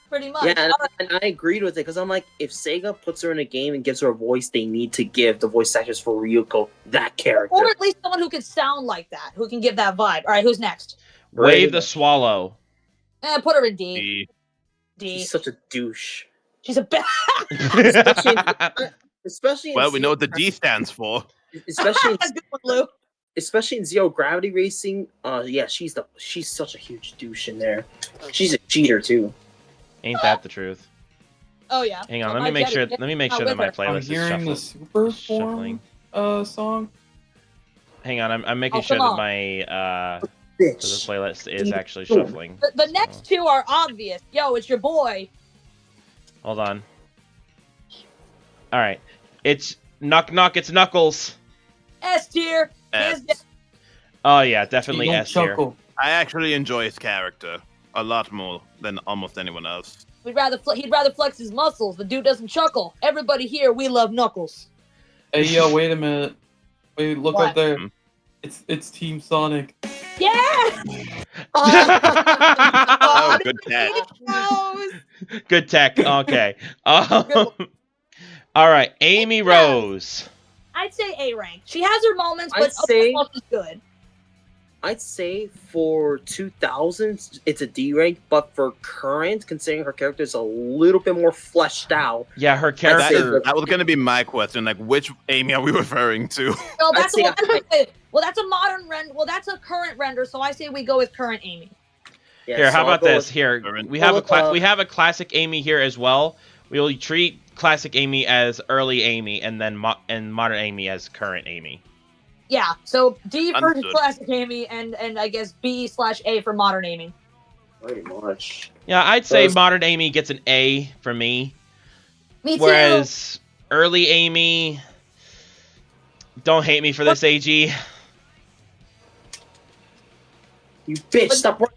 Pretty much. Yeah, and I agreed with it because I'm like, if Sega puts her in a game and gives her a voice, they need to give the voice actress for Ryuko that character. Or at least someone who can sound like that, who can give that vibe. All right, who's next? Wave the Swallow. Put her in D. D. D. She's such a douche. She's a bad. Especially in Well, we know what the D stands for. especially in, Good one, Lou. especially in Zero Gravity Racing. Yeah, she's such a huge douche in there. She's a cheater too. Ain't that the truth? Oh yeah. Hang on, Oh, let I me make get sure. it. Let me make Oh, sure that with my her. I'm playlist is hearing the shuffling. super form Shuffling. song. Hang on, I'm making Oh, sure come that on. my bitch. So the playlist is actually shuffling. The next two are obvious. Yo, it's your boy. Hold on. All right, it's it's Knuckles. S tier. S. Oh yeah, definitely S tier. I actually enjoy his character a lot more than almost anyone else. He'd rather flex his muscles. The dude doesn't chuckle. Everybody here, we love Knuckles. Hey yo, wait a minute. Wait, look What? right there. It's Team Sonic. Yeah. Oh, good catch. Good tech. Okay. All right, Amy Rose. I'd say A rank. She has her moments, but I'd is good. I'd say for 2000s, it's a D rank, but for current, considering her character is a little bit more fleshed out. Yeah, her character. That was going to be my question. Like, which Amy are we referring to? No, that's a modern render. Well, that's a current render, so I say we go with current Amy. Yeah, Here, so how I'll about go this? with- Here, we have a classic Amy here as well. We will treat classic Amy as early Amy, and then modern Amy as current Amy. Yeah, so D for Understood. classic Amy, and I guess B/A for modern Amy. Pretty much. Yeah, I'd say Those- modern Amy gets an A for me. Me too. Whereas early Amy, don't hate me for this, AG. You bitch, stop running.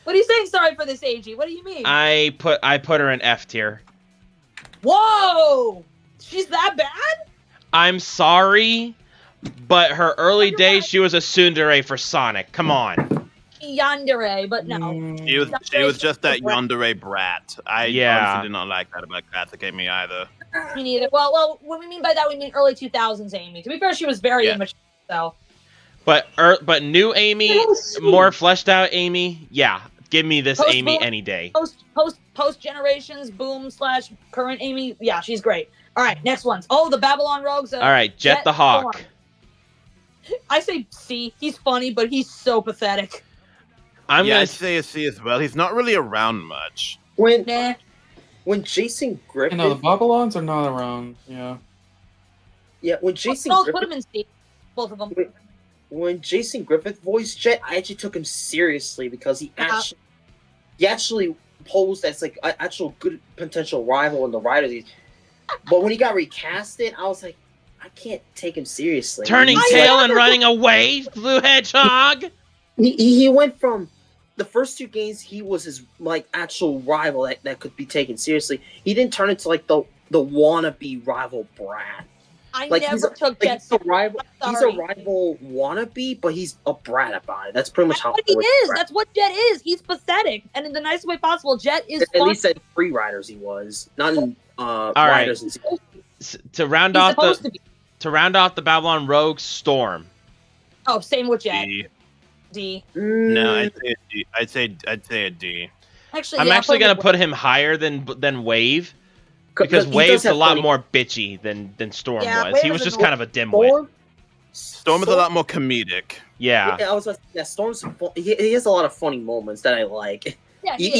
What are you saying? Sorry for this, AG. What do you mean? I put her in F tier. Whoa! She's that bad? I'm sorry, but her early days, she was a tsundere for Sonic. Come on. Yandere, but no. She was just that yandere brat. I Yeah. honestly did not like that about classic Amy either. Me neither. Well, what we mean by that, we mean early 2000s Amy. To be fair, she was very immature, so. But new Amy, more fleshed out Amy, yeah. Give me this Amy any day. Post generations boom / current Amy. Yeah, she's great. All right, next ones. Oh, the Babylon Rogues. All right, Jet the Hawk. Storm. I say C. He's funny, but he's so pathetic. I'd say a C as well. He's not really around much. When Jason You Griffith, know, the Babylons are not around. Yeah. yeah, when Jason Put Griffith, him in C. Both of them. when Jason Griffith voiced Jet, I actually took him seriously because he actually posed as like an actual good potential rival in the Riders. But when he got recasted, I was like, I can't take him seriously. Turning tail and running away, Blue Hedgehog. He went from the first two games, he was his like actual rival that could be taken seriously. He didn't turn into like the wannabe rival brat. I Like, never took Jet he's a rival. I'm He's a sorry. rival wannabe, but he's a brat about it. That's pretty much That's how what he I would is. describe That's what Jet is. He's pathetic, and in the nicest way possible. Jet is it. At fun. least at Free Riders he was, not in right. Riders and To round He's off supposed to be. the Babylon Rogue, Storm. Oh, same with Jet. D. D. No, I'd say a D. Actually, I'm yeah, actually put him gonna put him higher than Wave because He does Wave's a have lot funny- more bitchy than Storm Yeah, was. Wave He is was a just little- kind of a dimwit. Storm is a lot more comedic. Yeah. I was about to say, yeah, Storm's he has a lot of funny moments that I like. Yeah, he is.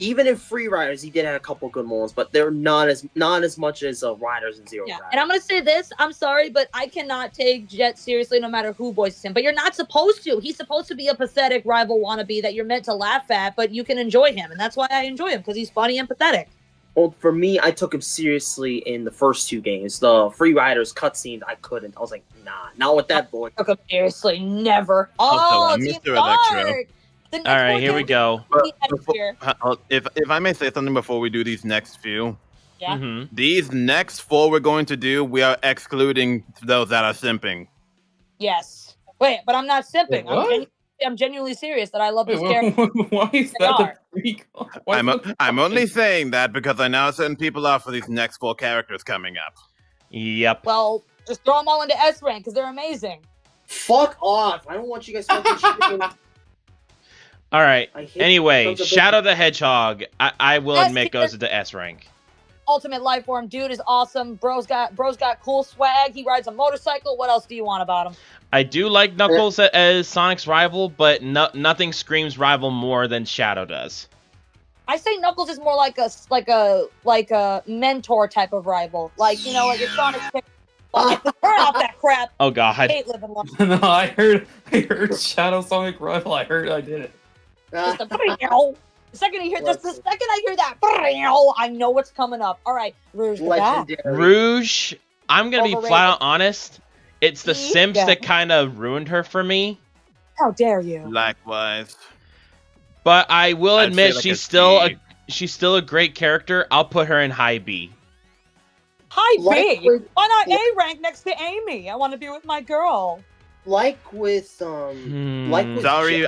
Even in Free Riders, he did have a couple good moments, but they're not as much as Riders and Zero. Yeah, Gravity. and I'm gonna say this. I'm sorry, but I cannot take Jet seriously, no matter who voices him. But you're not supposed to. He's supposed to be a pathetic rival wannabe that you're meant to laugh at, but you can enjoy him, and that's why I enjoy him because he's funny and pathetic. Well, for me, I took him seriously in the first two games. The Free Riders cutscenes, I couldn't. I was like, nah, not with that boy. Took him seriously, never. Oh, Mr. Team Electro. Dark. The next All right, one here we can go. be X tier. If I may say something before we do these next few. Yeah. Mm-hmm. These next four we're going to do, we are excluding those that are simping. Yes. Wait, but I'm not simping. Wait, what? I'm genuinely serious that I love this Wait, character. why is They that are. the recall? Why is that I'm only saying that because I know certain people are for these next four characters coming up. Yep. Well, just throw them all into S rank because they're amazing. Fuck off! I don't want you guys fucking shooting. All right. I hate Anyway, those are Shadow the Hedgehog, I will S admit tier. goes into S rank. Ultimate life form, dude is awesome. Bro's got cool swag. He rides a motorcycle. What else do you want about him? I do like Knuckles as Sonic's rival, but nothing screams rival more than Shadow does. I say Knuckles is more like a mentor type of rival. Like, you know, like if Sonic's pick, Fuck it, turn off that crap. Oh God. I hate living life. No, I heard Shadow Sonic Rifle. I did it. Just the second you hear the second I hear that, I know what's coming up. All right, Rouge. Rouge. I'm gonna be flat out honest. It's the Sims that kind of ruined her for me. How dare you? Likewise. But I will admit like she's still a great character. I'll put her in high B. High B? Why not A rank next to Amy? I want to be with my girl. Like with Sorry,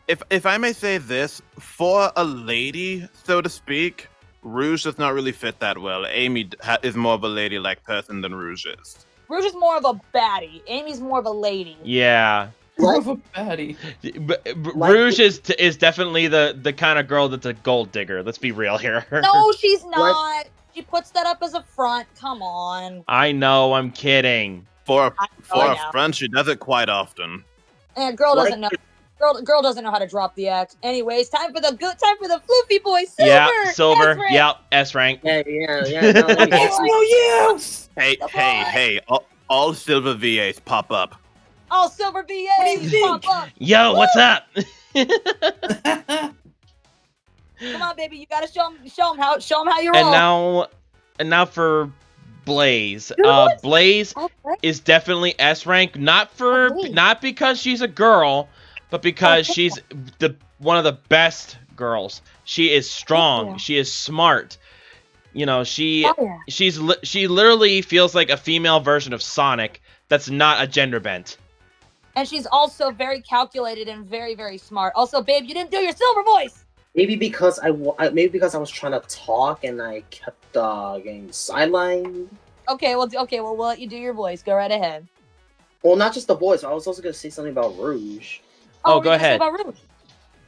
if I may say this, for a lady, so to speak, Rouge does not really fit that well. Amy is more of a lady-like person than Rouge is. Rouge is more of a baddie. Amy's more of a lady. Yeah. More of a baddie. Rouge is definitely the kind of girl that's a gold digger. Let's be real here. No, she's not. She puts that up as a front. Come on. I know. I'm kidding. For a front, she does it quite often. And girl doesn't know. Girl doesn't know how to drop the X. Anyways, time for the floofy boy, Silver. Yeah, Silver. Yep, S rank. Yeah. It's no use. Hey! All Silver VAs pop up. All Silver VAs pop up. Yo, what's up? Come on, baby, you gotta show them how you roll. And now for Blaze. Blaze is definitely S rank, not because she's a girl, but because she's one of the best girls. She is strong. She is smart. You know, she literally feels like a female version of Sonic that's not a gender bent. And she's also very calculated and very, very smart. Also, babe, you didn't do your Silver voice. Maybe because I was trying to talk and I kept getting sidelined. Okay, we'll let you do your voice. Go right ahead. Well, not just the voice. I was also gonna say something about Rouge. Oh, go ahead. About Rouge?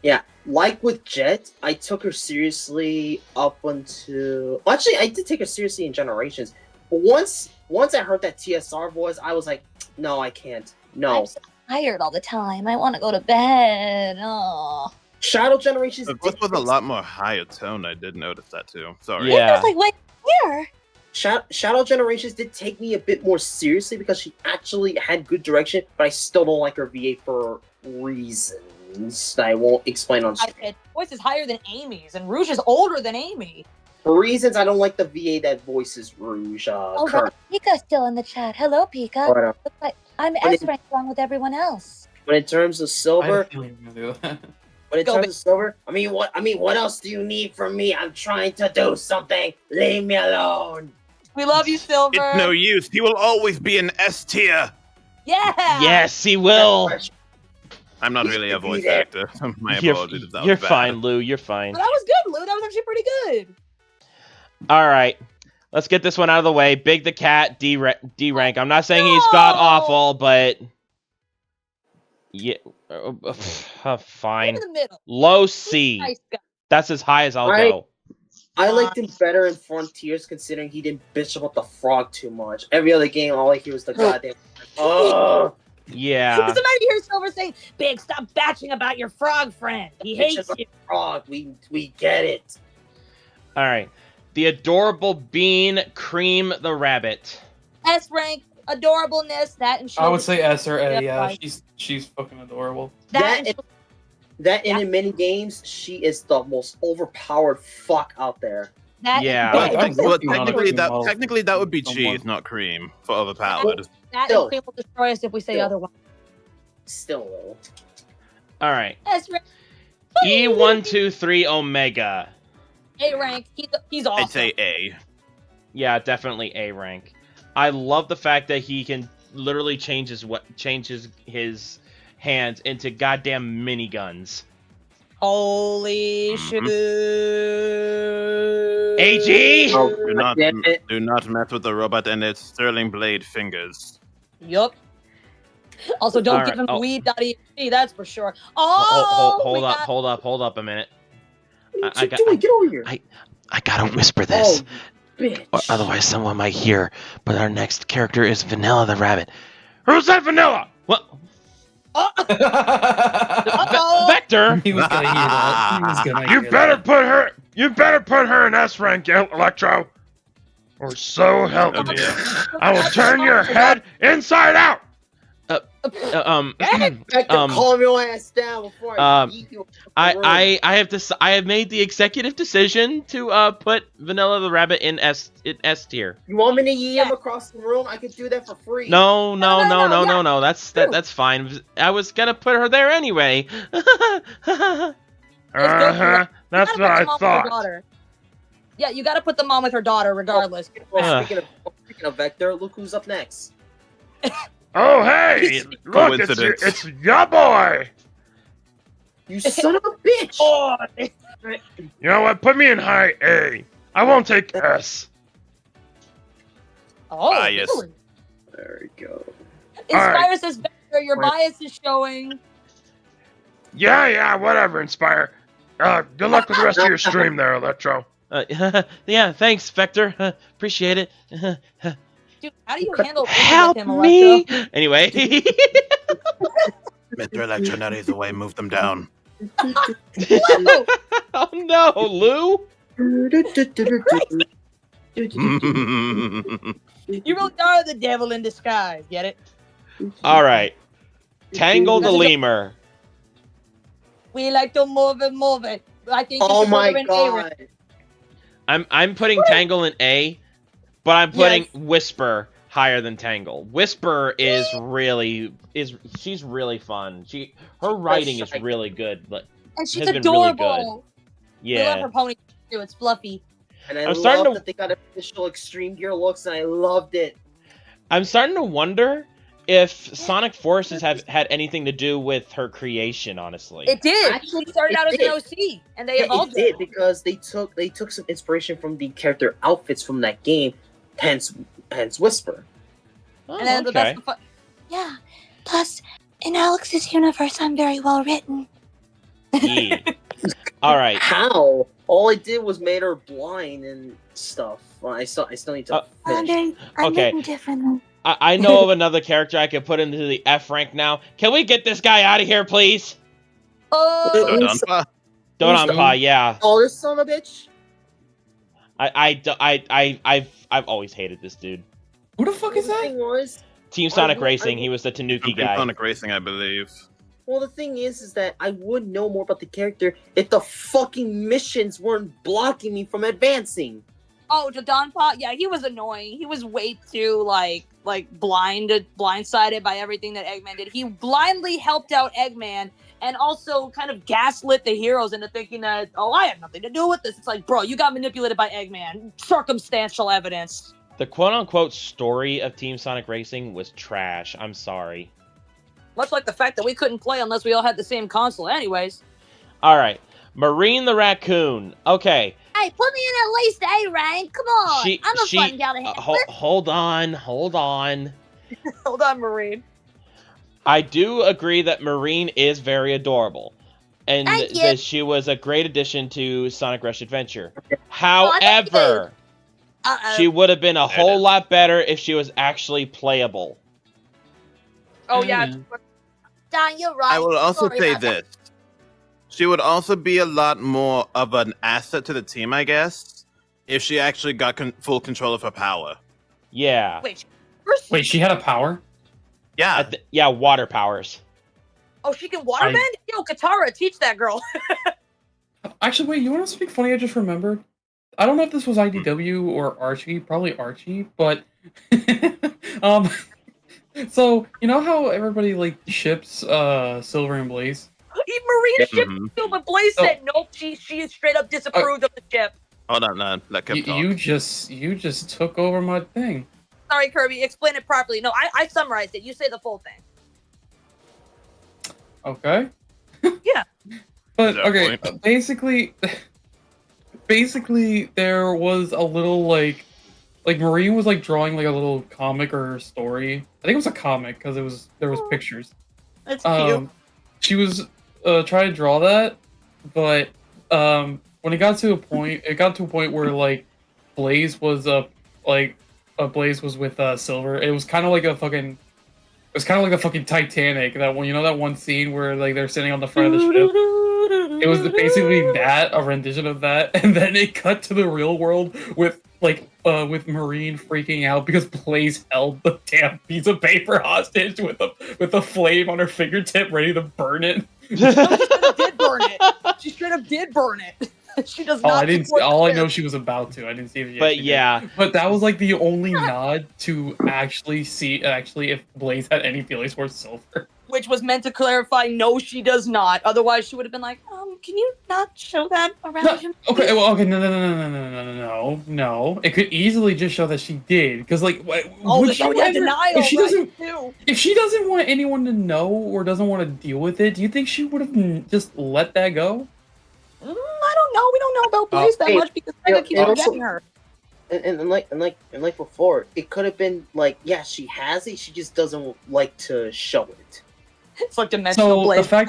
Yeah, like with Jet, I took her seriously up until. Well, actually, I did take her seriously in Generations. But once I heard that TSR voice, I was like, no, I can't. No. I'm so tired all the time. I want to go to bed. Oh. Shadow Generations. The voice was a lot more higher tone. I did notice that too. Sorry. Yeah. I was like, wait, here. Shadow Generations did take me a bit more seriously because she actually had good direction, but I still don't like her VA for reasons that I won't explain on stream. Voice is higher than Amy's, and Rouge is older than Amy. For reasons I don't like the VA that voices Rouge. Oh, Pika's still in the chat. Hello, Pika. Looks like I'm S-rank along with everyone else. But in terms of Silver, Silver, I mean, what else do you need from me? I'm trying to do something. Leave me alone. We love you, Silver. It's no use. He will always be an S tier. Yeah. Yes, he will. I'm not really a voice actor. My apologies if that was You're bad. fine, Lou. You're fine. That was good, Lou. That was actually pretty good. All right. Let's get this one out of the way. Big the Cat, D rank. I'm not saying he's god awful, but yeah, fine. In the middle. Low C. Nice guy. That's as high as I'll go. I liked him better in Frontiers, considering he didn't bitch about the frog too much. Every other game, all I hear was the goddamn. Oh. Yeah. Somebody hears Silver saying, "Big, stop batching about your frog friend. He hates you." Frog, we get it. All right. The adorable Bean Cream the Rabbit. S rank, adorableness, that and I would say S or A. Yeah, right. she's fucking adorable. That in many games, she is the most overpowered fuck out there. Yeah. Technically, that would be cheese, not cream, for overpowered. That and cream will destroy us if we say otherwise. Still though. All right. S rank. E123 Omega. A rank. He's awesome. I'd say A. Yeah, definitely A rank. I love the fact that he can literally change his hands into goddamn miniguns. Holy shit. AG! Do not mess with the robot and its sterling blade fingers. Yup. Also, don't give him weed.exe, that's for sure. Oh! Hold up a minute. What you doing? Get over here. I gotta whisper this. Oh, bitch. Or otherwise someone might hear. But our next character is Vanilla the Rabbit. Who's that Vanilla? What? Vector? He was gonna hear that. You better put her in S rank, Electro. Or so help Oh, me. dear. I will turn your head inside out. Hector, calm your ass down before I beat you. I have made the executive decision to put Vanilla the Rabbit in S tier. You want me to yee him across the room? I could do that for free. No. That's fine. I was gonna put her there anyway. That's what I thought. Yeah, you gotta put them on with her daughter, regardless. Speaking of Vector, look who's up next. Oh hey! Look, it's ya boy! You son of a bitch! Oh. You know what? Put me in high A. I won't take S. Oh, yes. really? There we go. Inspire says Vector, your bias is showing. Yeah, whatever, Inspire. Good luck with the rest of your stream there, Electro. Yeah, thanks, Vector. Appreciate it. Dude, how do you handle Help with him, me? Electro? Anyway. Mr. Electro, now he's away. Move them down. Oh no, Lou! You really are the devil in disguise, get it? Alright. Tangle the lemur. We like to move it. I think Oh my in god. I'm putting Tangle in A, but I'm putting Whisper higher than Tangle. Whisper is she's really fun. Her writing is really good, but and she's has been really adorable. good. I love Yeah. her pony too. It's fluffy. And I I'm starting love to- that they got official Extreme Gear looks, and I loved it. I'm starting to wonder if Sonic Forces have had anything to do with her creation, honestly. It did. Actually, She started it out as did. an OC, and they Yeah, evolved it did because they took some inspiration from the character outfits from that game, hence Whisper. Oh, And then the okay. best. Yeah. Plus, in Alex's universe, I'm very well written. Yeah. Alright. How? All I did was made her blind and stuff. Well, I still need to finish. I'm Okay. written differently. I know of another character I could put into the F rank now. Can we get this guy out of here, please? Dodonpa? Dodonpa, yeah. Oh, this son of a bitch! I've always hated this dude. Who the fuck is The that? thing was, Team Sonic I- Racing, he was the Tanuki guy. Sonic Racing, I believe. well, the thing is that I would know more about the character if the fucking missions weren't blocking me from advancing. Oh, Dodonpa, yeah, he was annoying. He was way too blindsided by everything that Eggman did. He blindly helped out Eggman and also kind of gaslit the heroes into thinking that, oh, I had nothing to do with this. It's like, bro, you got manipulated by Eggman. Circumstantial evidence. The quote-unquote story of Team Sonic Racing was trash. I'm sorry. Much like the fact that we couldn't play unless we all had the same console anyways. Alright. Marine the Raccoon. Okay. Hey, put me in at least A rank. Come on. I'm a fun gal to handle. Hold on. Hold on, Marine. I do agree that Marine is very adorable. And Thank you. that she was a great addition to Sonic Rush Adventure. However, she would have been a whole lot better if she was actually playable. Oh, yeah. Don, you're right. I will also Sorry say about that. this. She would also be a lot more of an asset to the team, I guess, if she actually got full control of her power. Yeah. Wait, she had a power? Yeah. Yeah, water powers. Oh, she can waterbend? Yo, Katara, teach that girl. Actually, wait, you want to speak funny? I just remembered. I don't know if this was IDW or Archie, probably Archie, but so you know how everybody like ships Silver and Blaze? Marine shipped too, but Blaze said nope. She straight up disapproved of the ship. Hold on, let him talk. You just took over my thing. Sorry, Kirby. Explain it properly. No, I summarized it. You say the full thing. Okay. Yeah. But okay, basically there was a little like Marine was like drawing like a little comic or story. I think it was a comic because there was pictures. That's cute. She was trying to draw that, but when it got to a point where like Blaze was Blaze was with Silver. It was kind of like a fucking It was kind of like the fucking Titanic. That one, that one scene where like they're sitting on the front of the ship. It was basically that, a rendition of that, and then it cut to the real world with Marine freaking out because Blaze held the damn piece of paper hostage with a flame on her fingertip, ready to burn it. No, she straight up did burn it. She straight up did burn it. She does not. I didn't. All I know, she was about to. I didn't see if she. But yeah. Did. But that was like the only nod to actually see if Blaze had any feelings for Silver. Which was meant to clarify, no, she does not. Otherwise, she would have been like, can you not show that around him? Okay, well, okay, no. It could easily just show that she did, because like, if she doesn't want anyone to know or doesn't want to deal with it, do you think she would have just let that go? I don't know. We don't know about Blaze that much because Sega keeps forgetting her. And like before, it could have been like, yeah, she has it. She just doesn't like to show it. It's like dimensional Blaze. The fact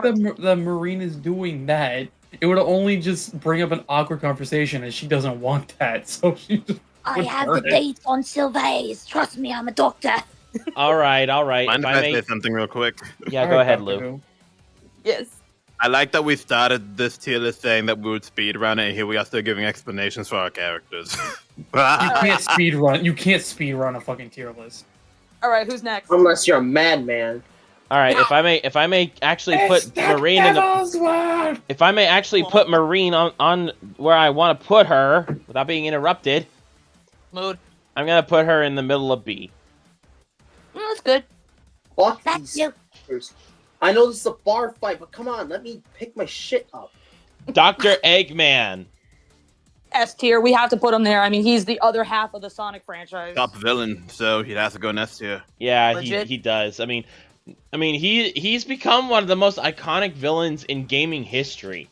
that Marine is doing that, it would only just bring up an awkward conversation, and she doesn't want that. So she just. I have the dates on Sylvain. Trust me, I'm a doctor. All right. Mind if I say something real quick? Yeah, go ahead, Lou. Yes. I like that we started this tier list saying that we would speedrun it, and here we are still giving explanations for our characters. You can't speedrun. You can't speedrun a fucking tier list. All right, who's next? Unless you're a madman. All right, if I may actually put Marine in the. If I may actually put Marine on where I want to put her without being interrupted. Mood. I'm gonna put her in the middle of B. That's good. Fuck That's these fuckers. I know this is a bar fight, but come on, let me pick my shit up. Dr. Eggman. S tier. We have to put him there. I mean, he's the other half of the Sonic franchise. Top villain, so he'd have to go in S tier. Yeah, he does. I mean, he's become one of the most iconic villains in gaming history.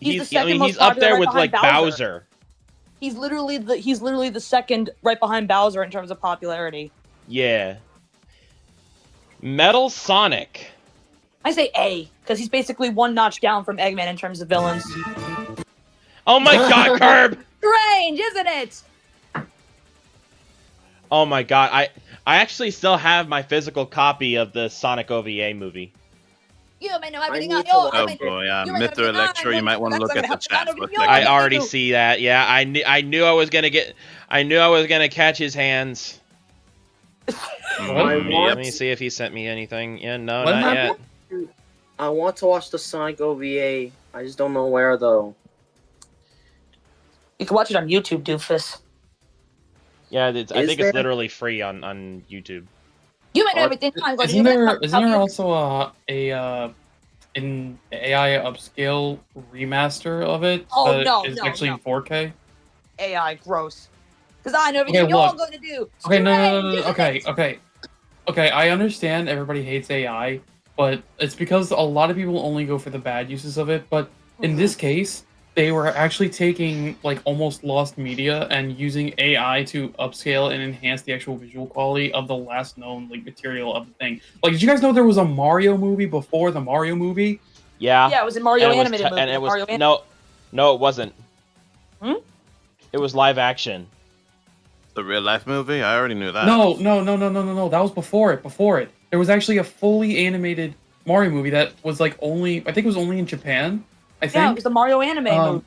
He's up there with like Bowser. He's literally the second right behind Bowser in terms of popularity. Yeah. Metal Sonic. I say A, because he's basically one notch down from Eggman in terms of villains. Oh my god, Curb! Strange, isn't it? Oh my god, I actually still have my physical copy of the Sonic OVA movie. You may know everything I on need to your. look Oh boy, yeah. Mr. Electro, you might want to look at the chat for a second. I already see that. Yeah, I knew I was gonna catch his hands. Let me see if he sent me anything. Yeah, no, not yet. I want to watch the Sonic OVA. I just don't know where though. You can watch it on YouTube, doofus. Yeah, I think it's literally free on YouTube. You might know everything. Isn't there also an AI upscale remaster of it? Oh, no, is no, actually no. in 4K? AI, gross. Because I know everything you're going to do. Okay, no. Okay, I understand everybody hates AI, but it's because a lot of people only go for the bad uses of it. But in this case, they were actually taking like almost lost media and using AI to upscale and enhance the actual visual quality of the last known like material of the thing. Like, did you guys know there was a Mario movie before the Mario movie? Yeah. Yeah, it was a Mario animated movie. And it was no, it wasn't. It was live action. The real life movie? I already knew that. No. That was before it. There was actually a fully animated Mario movie that was like I think it was only in Japan. I think. Yeah, it was the Mario anime movie.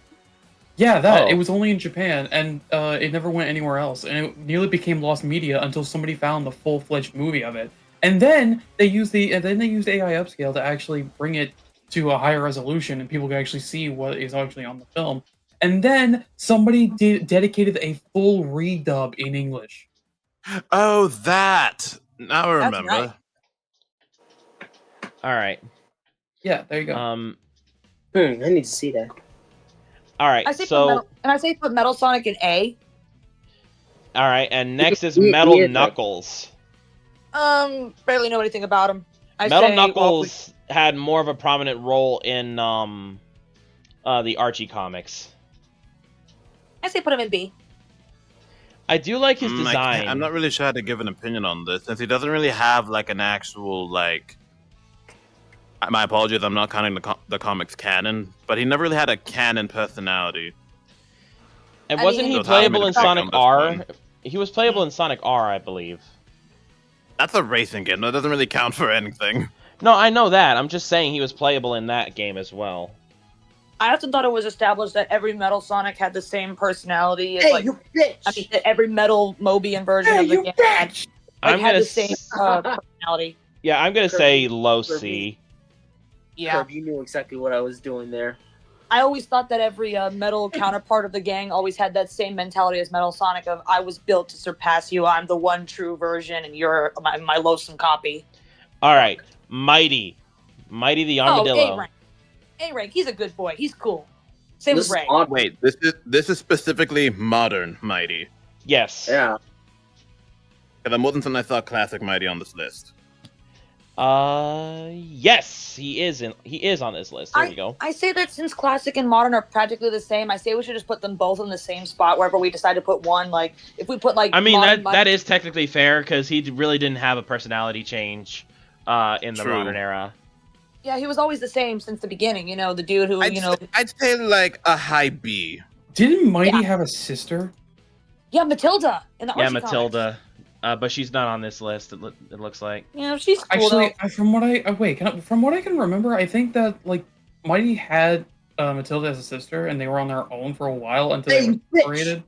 Yeah, that. It was only in Japan, and it never went anywhere else. And it nearly became lost media until somebody found the full-fledged movie of it. And then they used AI upscale to actually bring it to a higher resolution, and people could actually see what is actually on the film. And then somebody dedicated a full redub in English. Oh, that! Now I remember. Right. All right. Yeah, there you go. I need to see that. All right, I say put Metal Sonic in A. All right, and next is Metal Knuckles. Barely know anything about him. Metal Knuckles had more of a prominent role in the Archie comics. I say put him in B. I do like his design. I'm not really sure how to give an opinion on this, since he doesn't really have like an actual like. My apologies, I'm not counting the comics canon, but he never really had a canon personality. And wasn't he playable in Sonic R? He was playable in Sonic R, I believe. That's a racing game. That doesn't really count for anything. No, I know that. I'm just saying he was playable in that game as well. I often thought it was established that every Metal Sonic had the same personality as, Hey, like, you bitch! I mean, that every Metal Mobian version of the game had the same personality. Yeah, I'm gonna say low C. Yeah. Herb, you knew exactly what I was doing there. I always thought that every Metal counterpart of the gang always had that same mentality as Metal Sonic of, I was built to surpass you, I'm the one true version, and you're my loathsome copy. Alright, Mighty. Mighty the Armadillo. A-Rank. A-Rank, he's a good boy, he's cool. Same with Ray. Wait, this is specifically modern Mighty. Yes. Yeah. Because I'm wasn't I saw classic Mighty on this list. Yes, he is on this list. There we go. I say that since classic and modern are practically the same, I say we should just put them both in the same spot wherever we decide to put one. Like, if we put, like, I mean, modern, that is technically fair, because he really didn't have a personality change in the modern era. Yeah, he was always the same since the beginning, you know, the dude who, I'd say like a high B. Didn't Mighty have a sister? Yeah, Matilda in the Archie comics. Matilda. But she's not on this list, it looks like. Yeah, she's cool, actually, from what I can remember, I think that, like, Mighty had Matilda as a sister, and they were on their own for a while until they were separated.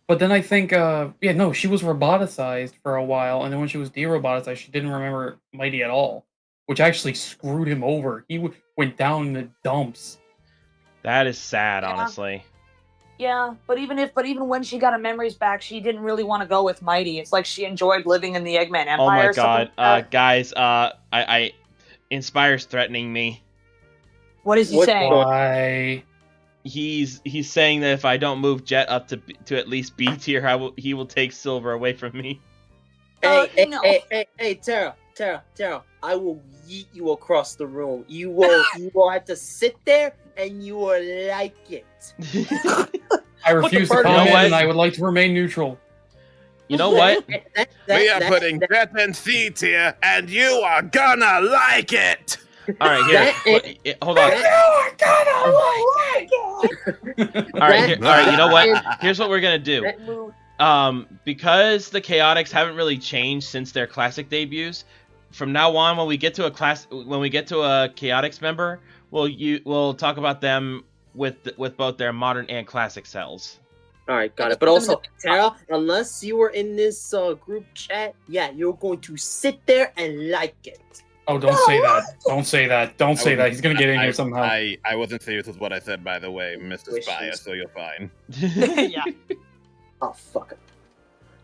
But then I think, she was roboticized for a while, and then when she was de-roboticized, she didn't remember Mighty at all, which actually screwed him over. He went down in the dumps. That is sad, honestly. Yeah, but even when she got her memories back, she didn't really want to go with Mighty. It's like she enjoyed living in the Eggman Empire. Oh my god, guys, I Inspire's threatening me. What is he saying? Why? He's saying that if I don't move Jet up to at least B tier, he will take Silver away from me. Hey, Tara, I will yeet you across the room. You will have to sit there and you will like it. I refuse to comment, and I would like to remain neutral. You know what? We are putting Jet in C tier, and you are gonna like it. All right, here. Hold on. You are gonna like it. All right, you know what? Here's what we're gonna do. Because the Chaotix haven't really changed since their classic debuts, from now on, when we get to a Chaotix member, we'll talk about them with both their modern and classic cells. All right, got it. But also, Tara, unless you were in this group chat, you're going to sit there and like it. Oh, don't say that. Don't say that. Don't say that. He's going to get in here somehow. I wasn't serious with what I said, by the way, Mr. Spire, so you're fine. Yeah. Oh, fuck it.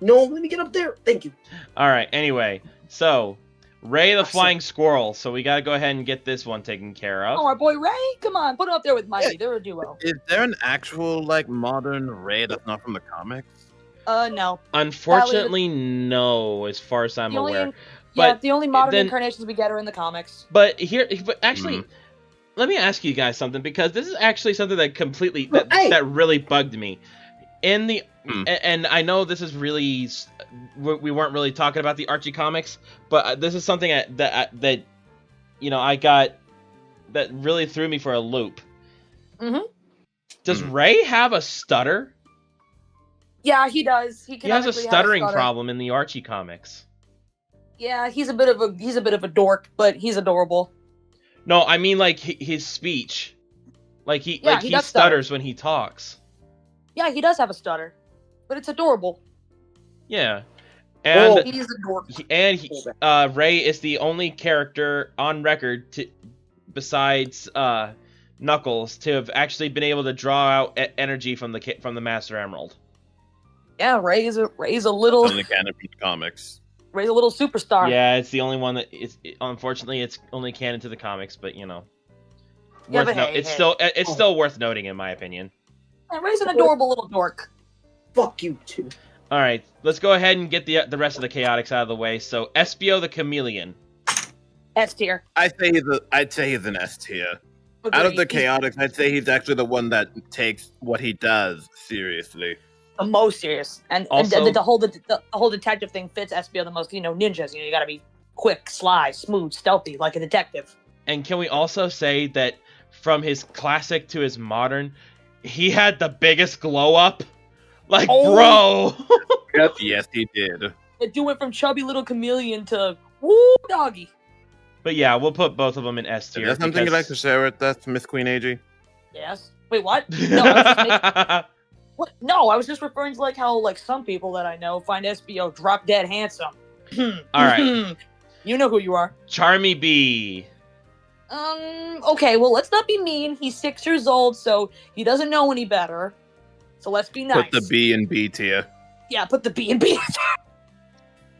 No, let me get up there. Thank you. All right, anyway. So, Ray the Flying Squirrel. So we got to go ahead and get this one taken care of. Oh, our boy Ray? Come on, put him up there with Mighty. They're a duo. Is there an actual, like, modern Ray that's not from the comics? No. Unfortunately, no, as far as I'm aware. But the only modern incarnations we get are in the comics. But actually, let me ask you guys something, because this is actually something that that really bugged me. In the and I know this is really, we weren't really talking about the Archie comics, but this is something that I got that really threw me for a loop. Does Ray have a stutter? Yeah, he does. He has a stuttering problem in the Archie comics. Yeah, he's a bit of a dork, but he's adorable. No, I mean, like, his speech. Like, he stutters when he talks. Yeah, he does have a stutter, but it's adorable. Yeah. And he's a dork. Ray is the only character on record besides Knuckles to have actually been able to draw out energy from the Master Emerald. Yeah, Ray's a little. It's only canon from the comics. Ray's a little superstar. Yeah, it's the only one that unfortunately it's only canon to the comics, but it's still worth noting in my opinion. Yeah, Ray's an adorable little dork. Fuck you too. All right, let's go ahead and get the rest of the Chaotix out of the way. So Espio the Chameleon. S tier. I'd say he's an S tier. Out of the Chaotix, I'd say he's actually the one that takes what he does seriously. The most serious, and also, the whole detective thing fits Espio the most. Ninjas. You gotta be quick, sly, smooth, stealthy, like a detective. And can we also say that from his classic to his modern, he had the biggest glow up? Like, bro. Yep. Yes, he did. It went from chubby little chameleon to woo doggy. But yeah, we'll put both of them in S tier. Is that something you'd like to share with us, Miss Queen AG? Yes. Wait, what? No, I was just making... What? No, I was just referring to like how like some people that I know find SBO drop dead handsome. All right. You know who you are. Charmy B. Okay, well, let's not be mean. He's 6 years old, so he doesn't know any better. So let's be nice. Put the B in B tier. Yeah, put the B in B.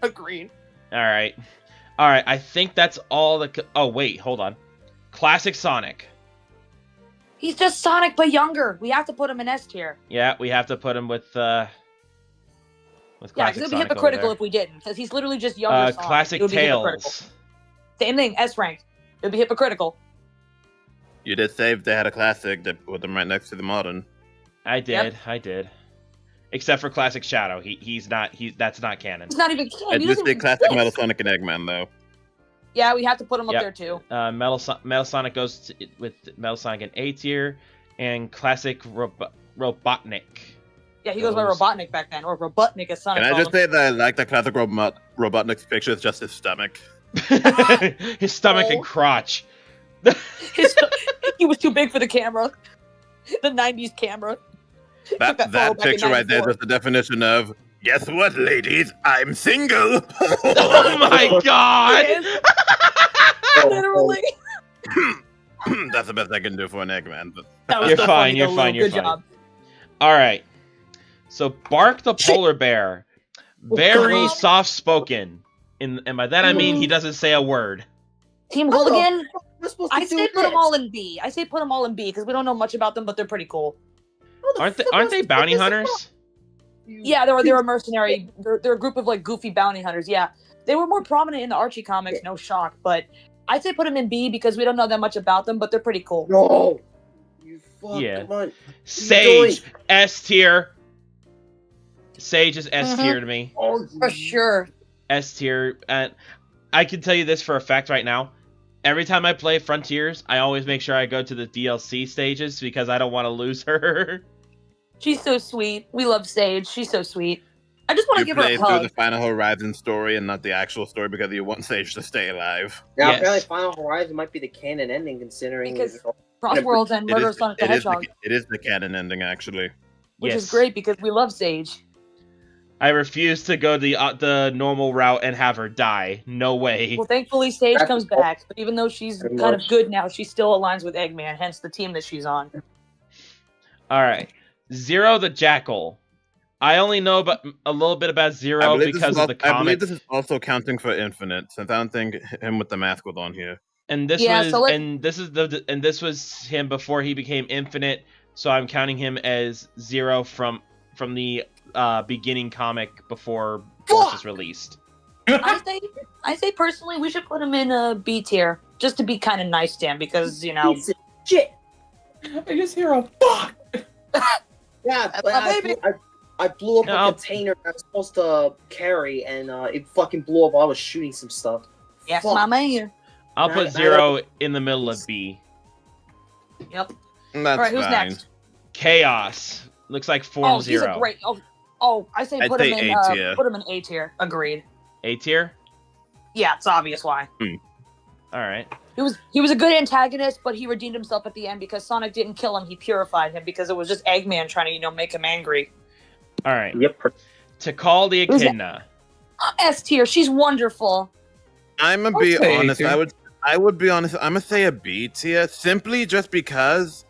Agreed. All right. I think that's all the... Oh, wait, hold on. Classic Sonic. He's just Sonic, but younger. We have to put him in S tier. Yeah, we have to put him with Yeah, because it would be hypocritical if we didn't, because he's literally just younger Sonic. Classic Tails. Same thing, S rank. It would be hypocritical. You did say they had a classic that put them right next to the modern. I did. Except for Classic Shadow. That's not canon. It's not even canon. I did say classic Metal Sonic and Eggman, though. Yeah, we have to put him up there, too. Metal Sonic goes with Metal Sonic in A tier, and Classic Robotnik. Yeah, he goes by Robotnik back then, or Robotnik as Sonic. Can I just say that I like the classic Robotnik's picture, it's just his stomach. His stomach and crotch. He was too big for the camera. The 90s camera. That picture right there is the definition of, guess what, ladies? I'm single. Oh my god! Literally. That's the best I can do for an Eggman. But... You're fine. Good job. All right. So Bark the polar bear, very soft spoken, and by that I mean he doesn't say a word. Team Hooligan. I say put them all in B. I say put them all in B because we don't know much about them, but they're pretty cool. Aren't they bounty hunters? Yeah, they're a mercenary. They're a group of like goofy bounty hunters. Yeah, they were more prominent in the Archie comics. No shock, but I'd say put them in B because we don't know that much about them, but they're pretty cool. No, you fuck. Yeah. Come on. Sage S tier. Sage is S tier to me. Oh, for sure. S tier. And I can tell you this for a fact right now. Every time I play Frontiers, I always make sure I go to the DLC stages because I don't want to lose her. She's so sweet. We love Sage. She's so sweet. I just want to give her a hug. You play through the Final Horizon story and not the actual story because you want Sage to stay alive. Yeah, apparently Final Horizon might be the canon ending considering... Because Cross Worlds and Murder of Sonic the Hedgehog. It is the canon ending, actually. Which is great because we love Sage. I refuse to go the normal route and have her die. No way. Well, thankfully, Sage comes back. But even though she's kind of good now, she still aligns with Eggman, hence the team that she's on. All right. Zero the Jackal. I only know a little bit about Zero because of the comic. I believe this is also counting for Infinite, since I don't think him with the mask was on here. And this this was him before he became Infinite, so I'm counting him as Zero from the beginning comic before Force was released. I say personally we should put him in a B tier just to be kind of nice to him because shit. I just hear a fuck. Yeah, but I blew up a container I was supposed to carry and it fucking blew up while I was shooting some stuff. Yes, my man. I'll put Zero in the middle of B. Yep. That's all right, who's next? Chaos. Looks like Form Zero. He's a great. I say put him in A tier. Agreed. A tier? Yeah, it's obvious why. All right. He was a good antagonist, but he redeemed himself at the end because Sonic didn't kill him. He purified him because it was just Eggman trying to make him angry. All right. Yep. Tikal the Echidna. S tier. She's wonderful. I'm gonna be honest. I would be honest. I'm gonna say a B tier simply just because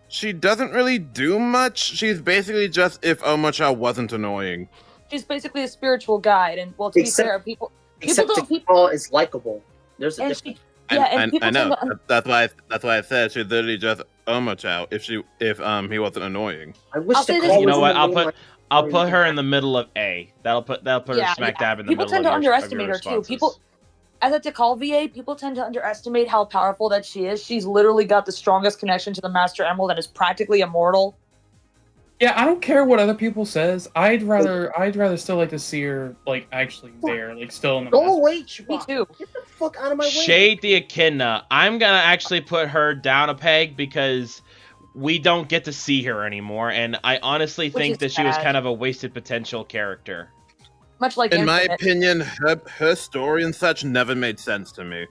she doesn't really do much. She's basically just if Omocha wasn't annoying. She's basically a spiritual guide, and to be fair, people is likable. There's a difference. I know. That's why I said she's literally just Omocha if he wasn't annoying. I wish you know what? I'll put her in the middle of A. That'll put her smack dab in the middle. People tend to underestimate her too. As a Tikal VA, people tend to underestimate how powerful that she is. She's literally got the strongest connection to the Master Emerald and is practically immortal. Yeah, I don't care what other people says. I'd rather still like to see her actually there, still in the. Go away, Me too. Get the fuck out of my way. Shade the Echidna. I'm gonna actually put her down a peg because we don't get to see her anymore, and I honestly think that she was kind of a wasted potential character. Much like in my Infinite. opinion, her story and such never made sense to me.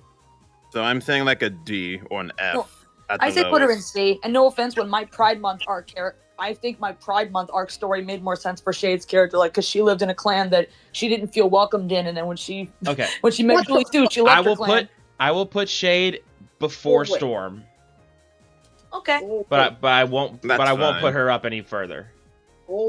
So I'm saying like a D or an F. Well, at the I say put her in lowest. C. And no offense, when my Pride Month arc I think my Pride Month arc story made more sense for Shade's character, like because she lived in a clan that she didn't feel welcomed in, and then when she met Julie Sue, she left her clan. I will put Shade before Storm. Okay. But I won't That's I won't fine. put her up any further.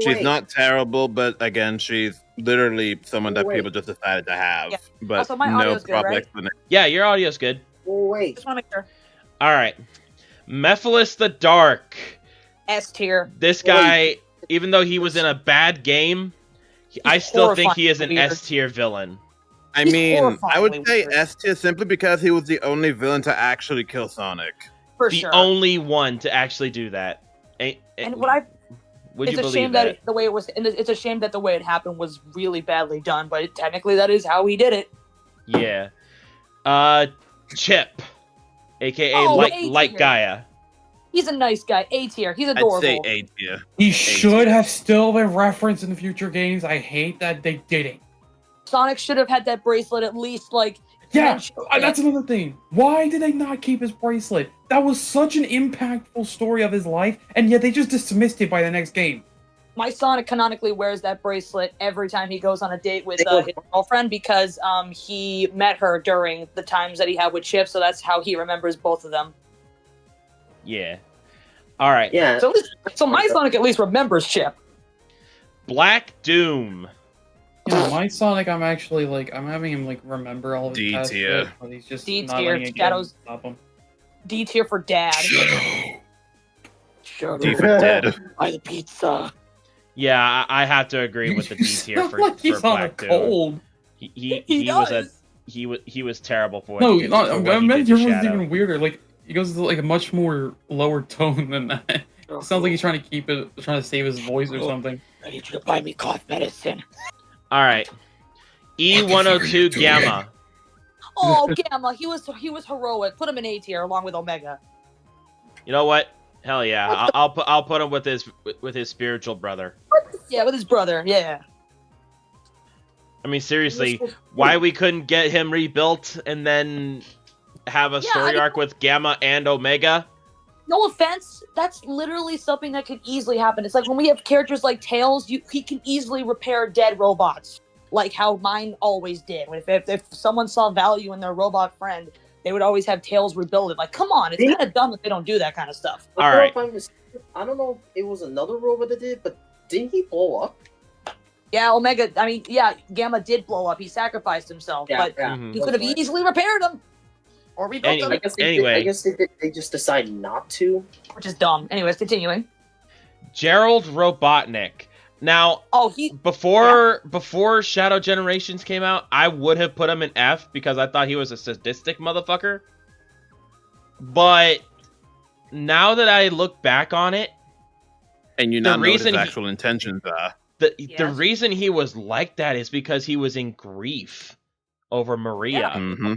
She's not terrible, but again, she's literally someone that people just decided to have. Yeah. But Also, my no audio's good, proper right? explanation. Yeah, your audio's good. Oh wait. Just want to make sure. All right. Mephiles the Dark. S tier. This guy, even though he was in a bad game, I still think he is an weird. S tier villain. I He's mean, I would horrifyingly say weird. S tier simply because he was the only villain to actually kill Sonic. For The sure. only one to actually do that. And what I Would you it's a shame believe that the way it was. And it's a shame that the way it happened was really badly done. But technically, that is how he did it. Yeah. Chip, aka Oh, Light A-tier. Gaia. He's a nice guy. A tier. He's I'd adorable. say A tier. He should have still been referenced in the future games. I hate that they didn't. Sonic should have had that bracelet at least. Like Yeah, that's another thing. Why did they not keep his bracelet? That was such an impactful story of his life, and yet they just dismissed it by the next game. my Sonic canonically wears that bracelet every time he goes on a date with his girlfriend because he met her during the times that he had with Chip, so that's how he remembers both of them. Yeah. All right. Yeah. So my Sonic at least remembers Chip. Black Doom. You know, my Sonic, I'm actually like, I'm having him like remember all of his D past tier. shit, but he's just D not tier, letting it Shadows. stop him. D tier for Dad. D for dead. Buy the pizza. Yeah, I have to agree with the D tier for, like for he's on a Black Doom. cold. He was terrible for No, what, not, for I what he meant did to yours was Shadow. even weirder. Like he goes to like a much more lower tone than that. It sounds like he's trying to keep it, trying to save his voice or something. I need you to buy me cough medicine. All right. E102 Gamma. Oh, Gamma, he was heroic. Put him in A tier along with Omega. You know what? Hell yeah. I'll put him with his spiritual brother. Yeah, with his brother. Yeah. I mean, seriously, why we couldn't get him rebuilt and then have a story arc with Gamma and Omega? No offense, that's literally something that could easily happen. It's like when we have characters like Tails, he can easily repair dead robots, like how mine always did. If someone saw value in their robot friend, they would always have Tails rebuild it. Like, come on, it's kind of dumb that they don't do that kind of stuff. All right. I don't know if it was another robot that did, but didn't he blow up? Yeah, Omega. I mean, yeah, Gamma did blow up. He sacrificed himself, but he could have easily repaired him or rebuilt him. I guess they just decided not to, which is dumb. Anyways, continuing. Gerald Robotnik. Now, before Shadow Generations came out, I would have put him in F because I thought he was a sadistic motherfucker. But now that I look back on it, and you now know what his actual intentions are. The reason he was like that is because he was in grief over Maria. Yeah, Mm-hmm.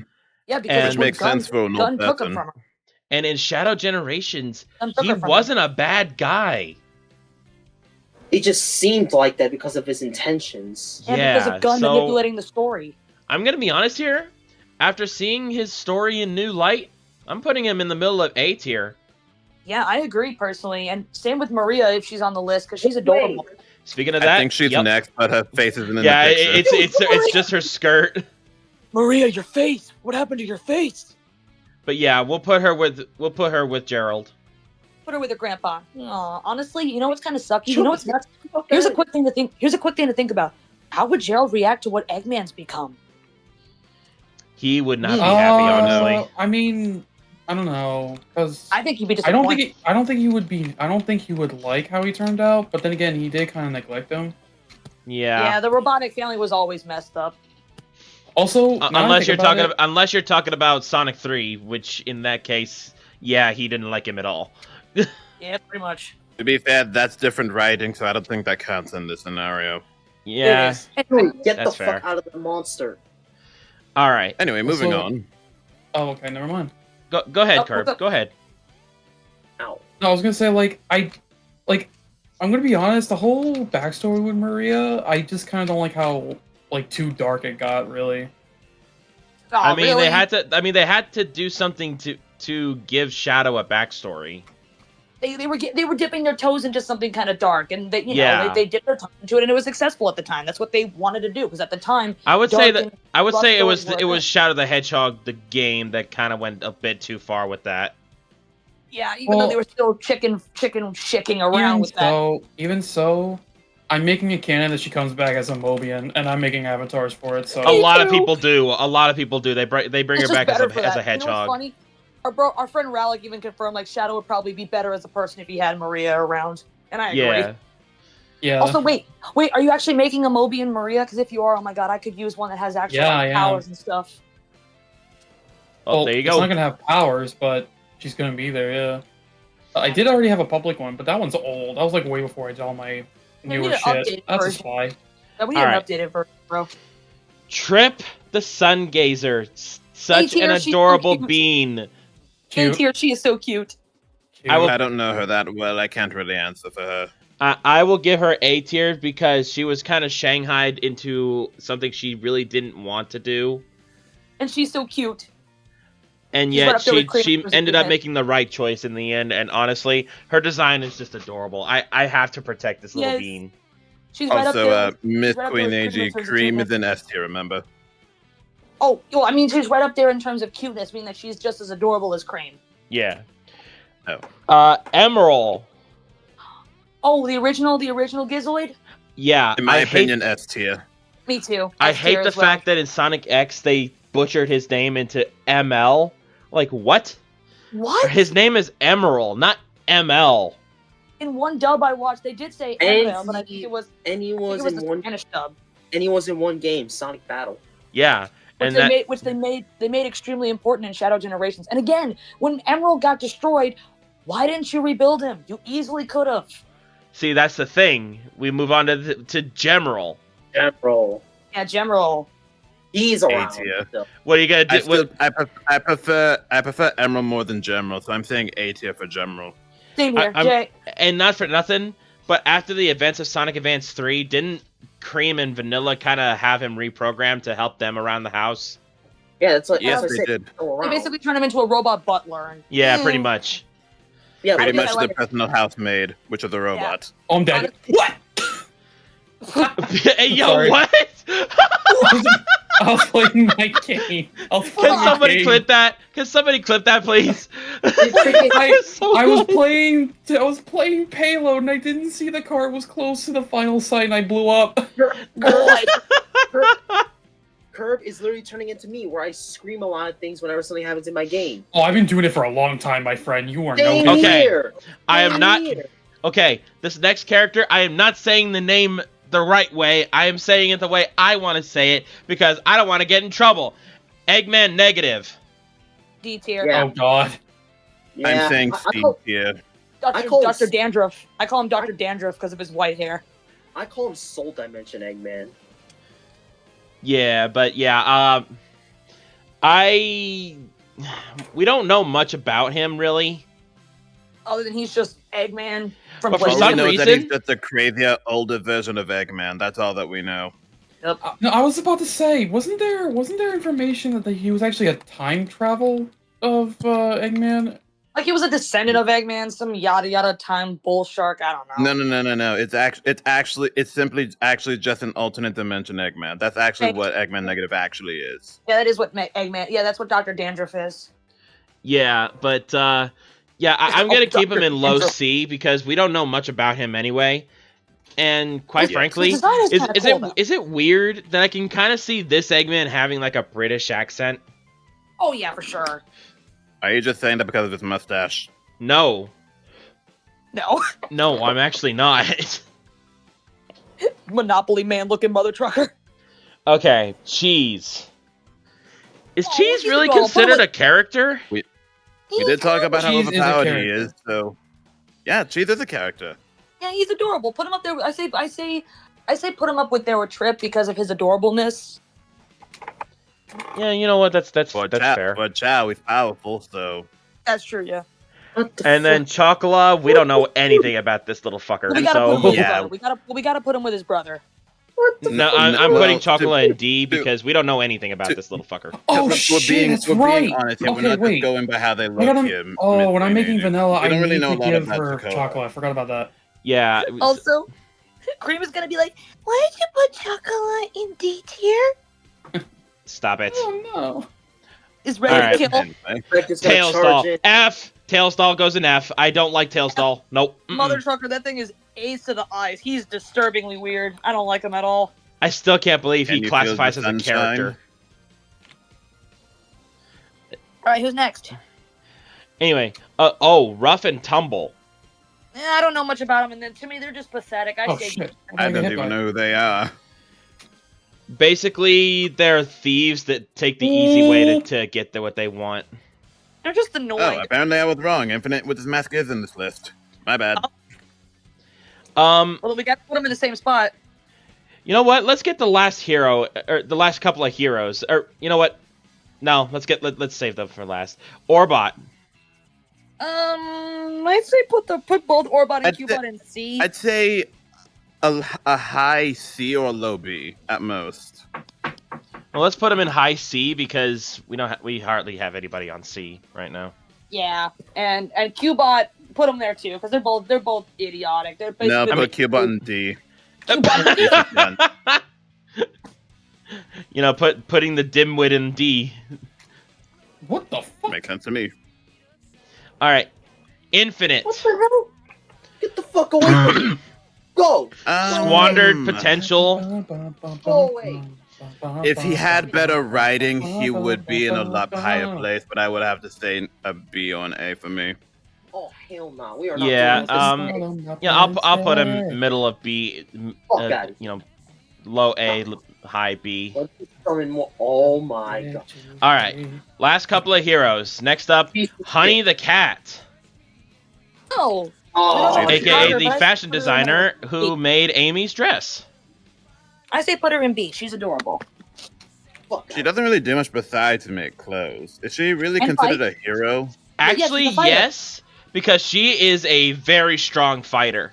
yeah, because it makes sense for an old took him person. from her. And in Shadow Generations, took he her from wasn't a bad guy. It just seemed like that because of his intentions. And because of Gun manipulating the story. I'm gonna be honest here. After seeing his story in new light, I'm putting him in the middle of A tier. Yeah, I agree personally, and same with Maria if she's on the list because she's adorable. Speaking of that, I think she's next, but her face isn't in yeah, the picture. it's just her skirt. Maria, your face. What happened to your face? But yeah, we'll put her with Gerald. Put her with her grandpa. Aw, honestly, you know what's kind of sucky? You know what's nuts? Here's a quick thing to think about. How would Gerald react to what Eggman's become? He would not be happy, honestly. I mean, I don't know, because I think he'd be I disappointed. don't think he would be. I don't think he would like how he turned out. But then again, he did kind of neglect him. Yeah. Yeah, the robotic family was always messed up. Also, unless you're talking about Sonic 3, which in that case, yeah, he didn't like him at all. Yeah, pretty much. To be fair, that's different writing, so I don't think that counts in this scenario. Yeah, Dude, get that's the fair. fuck out of the monster. All right. Anyway, moving on. Oh, okay, never mind. Go ahead, Curb. Go ahead. Ow. No, I was gonna say I'm gonna be honest. The whole backstory with Maria, I just kind of don't like how like too dark it got, really. Oh, I mean, really? they had to do something to give Shadow a backstory. They were dipping their toes into something kind of dark, and they Yeah. they dipped their toe into it, and it was successful at the time. That's what they wanted to do, because at the time I would say it was were a it was thing. Shadow the Hedgehog the game that kind of went a bit too far with that. Yeah, even though they were still chicken shicking around with that. Even so, I'm making a canon that she comes back as a Mobian, and I'm making avatars for it. So A lot of people do. A lot of people do. They bring It's her back just as better for a that. hedgehog. You know what's funny? Our friend Rallick even confirmed like Shadow would probably be better as a person if he had Maria around, and I agree. Yeah. Yeah. Also, wait, are you actually making a Mobian Maria? Because if you are, oh my god, I could use one that has actual powers and stuff. Oh, there you go. It's not gonna have powers, but she's gonna be there. Yeah. I did already have a public one, but that one's old. That was like way before I did all my newer shit. That's a spy. Yeah, we need an updated version, bro. Trip the Sun Gazer. Such an adorable bean. A tier, she is so cute. I don't know her that well. I can't really answer for her. I will give her A tier because she was kind of shanghaied into something she really didn't want to do. And she's so cute. And yet she ended up making the right choice in the end. And honestly, her design is just adorable. I have to protect this little bean. She's right also, up there. Miss Queen AG Cream is in S tier, remember? Oh, well, I mean, she's right up there in terms of cuteness, meaning that she's just as adorable as Cream. Yeah. Oh. Emerald. Oh, the original Gizoid? Yeah. In my opinion, S tier. Me too. I hate the fact that in Sonic X they butchered his name into ML. Like, what? What? His name is Emerald, not ML. In one dub I watched, they did say ML, but I think it was. And he was in one Spanish dub. And he was in one game, Sonic Battle. Yeah. Which they made extremely important in Shadow Generations. And again, when Emerald got destroyed, why didn't you rebuild him? You easily could have. See, that's the thing. We move on to Gemerald. Gemerald. Yeah, Gemerald. He's around. What are you gonna do? I prefer Emerald more than Gemerald, so I'm saying A tier for Gemerald. Same here, Jay. And not for nothing, but after the events of Sonic Advance 3, didn't Cream and Vanilla kind of have him reprogrammed to help them around the house? Yeah, that's what. Yes, they did. They basically turned him into a robot butler. Yeah, pretty much. Yeah, pretty much the personal housemaid, which is a robot. Oh, I'm dead. What? Hey, yo, Sorry. what? I was playing my game. Can somebody clip that? Can somebody clip that, please? I was playing Payload and I didn't see the card was close to the final site and I blew up. Curb is literally turning into me, where I scream a lot of things whenever something happens in my game. Oh, I've been doing it for a long time, my friend. You are Same no. Okay, here. I am Same not. here. Okay, this next character, I am not saying the name the right way. I am saying it the way I want to say it because I don't want to get in trouble. Eggman negative. D tier. Yeah. Oh God. Yeah. I'm saying C tier. Dr. Dandruff. I call him Dr. Dandruff because of his white hair. I call him Soul Dimension Eggman. Yeah, but yeah, we don't know much about him really. Other than he's just Eggman from But for All some we know is that reason- he's just a crazier, older version of Eggman. That's all that we know. No, I was about to say, wasn't there information that he was actually a time travel of Eggman? Like he was a descendant of Eggman, some yada yada time bull shark. I don't know. No. It's simply just an alternate dimension Eggman. That's actually what Eggman negative actually is. Yeah, that is what Eggman. Yeah, that's what Dr. Dandruff is. Yeah, but yeah, I'm gonna keep him in low C because we don't know much about him anyway. And quite frankly, is it weird that I can kind of see this Eggman having like a British accent? Oh yeah, for sure. Are you just saying that because of his mustache? No. No. No, I'm actually not. Monopoly man looking mother trucker. Okay, Cheese. Is Cheese he's really adorable. considered a character? We did talk about how Cheese is a overpowered he character. is, so yeah, Cheese is a character. Yeah, he's adorable. Put him up there. I say put him up with there with Trip because of his adorableness. Yeah, you know what? That's But fair. But Chow, he's powerful, so That's true, yeah. And then Chocola, we don't know anything about this little fucker. We gotta put him with his yeah. brother. We gotta put him with his brother. No, I'm putting Chocola in D because we don't know anything about this little fucker. Oh shit, that's right. We're being honest here. Okay, We're not wait. just going by how they look here. When I'm making vanilla, I don't really need know to a lot give about her Dakota. chocolate. I forgot about that. Yeah. Also, Cream is gonna be like, "Why did you put Chocola in D tier?" Stop it. Oh no. Is ready to kill. Tailstall. F. Tailstall goes in F. I don't like Tailstall. Nope. Mother trucker, that thing is ace to the eyes. He's disturbingly weird. I don't like him at all. I still can't believe he classifies as a character. All right, who's next? Anyway, Rough and Tumble. I don't know much about them, and then to me, they're just pathetic. I don't even know who they are. Basically, they're thieves that take the easy way to get what they want. They're just annoying. Oh, apparently I was wrong. Infinite with his mask is in this list. My bad. Well, we got to put them in the same spot. You know what? Let's get the last hero, or the last couple of heroes. Or you know what? No, let's save them for last. Orbot. I'd say put both Orbot and Cubot in C. I'd say a high C or a low B at most. Well, let's put them in high C because we hardly have anybody on C right now. Yeah, and Cubot, put them there too because they're both idiotic. They're basically put Cubot in D. You know, putting the dimwit in D. What the fuck? Makes sense to me. All right, Infinite. What the hell? Get the fuck away from me! Go! Squandered potential. Go away. If he had better writing, he would be in a lot higher place, but I would have to say a B or an A for me. Oh hell no, we are not. Yeah, I'll put him middle of B. Low A, high B. Oh my god. All right, last couple of heroes. Next up, Honey the Cat. AKA the fashion designer who made Amy's dress. I say put her in B. She's adorable. She doesn't really do much besides make clothes. Is she really considered a hero? Actually, yes, because she is a very strong fighter.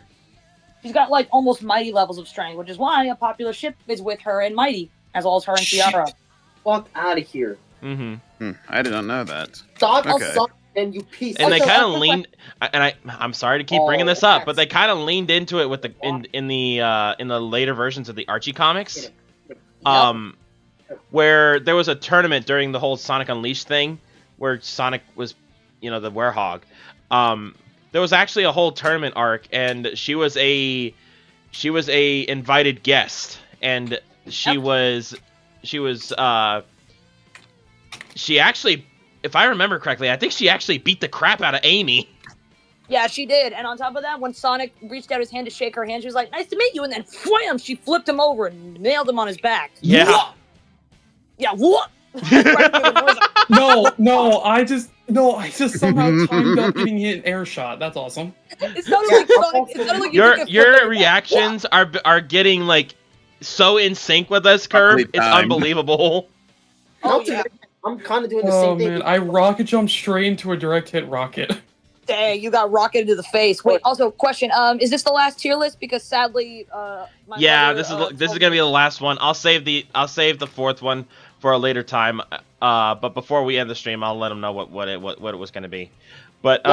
She's got like almost mighty levels of strength, which is why a popular ship is with her and Mighty, as well as her and Tiara. Fuck out of here. Mm-hmm. I did not know that. Stop and you piece. And they kind of leaned. And I'm sorry to keep bringing this up, but they kind of leaned into it with the in the later versions of the Archie comics, where there was a tournament during the whole Sonic Unleashed thing, where Sonic was, the Werehog. There was actually a whole tournament arc, and she was a invited guest, and she actually, if I remember correctly, I think she actually beat the crap out of Amy. Yeah, she did. And on top of that, when Sonic reached out his hand to shake her hand, she was like, "Nice to meet you," and then wham, she flipped him over and nailed him on his back. Yeah. What? Yeah, what? No, I just somehow timed up getting hit an air shot. That's awesome. It sounded like Sonic. It sounded like your reactions are getting like so in sync with us, Curb. It's unbelievable. Oh yeah. I'm kind of doing the same thing. Man, I rocket jumped straight into a direct hit rocket. Dang, you got rocketed to the face. Wait, also question: is this the last tier list? Because sadly, this is gonna be the last one. I'll save the fourth one for a later time. But before we end the stream, I'll let them know what it was gonna be. But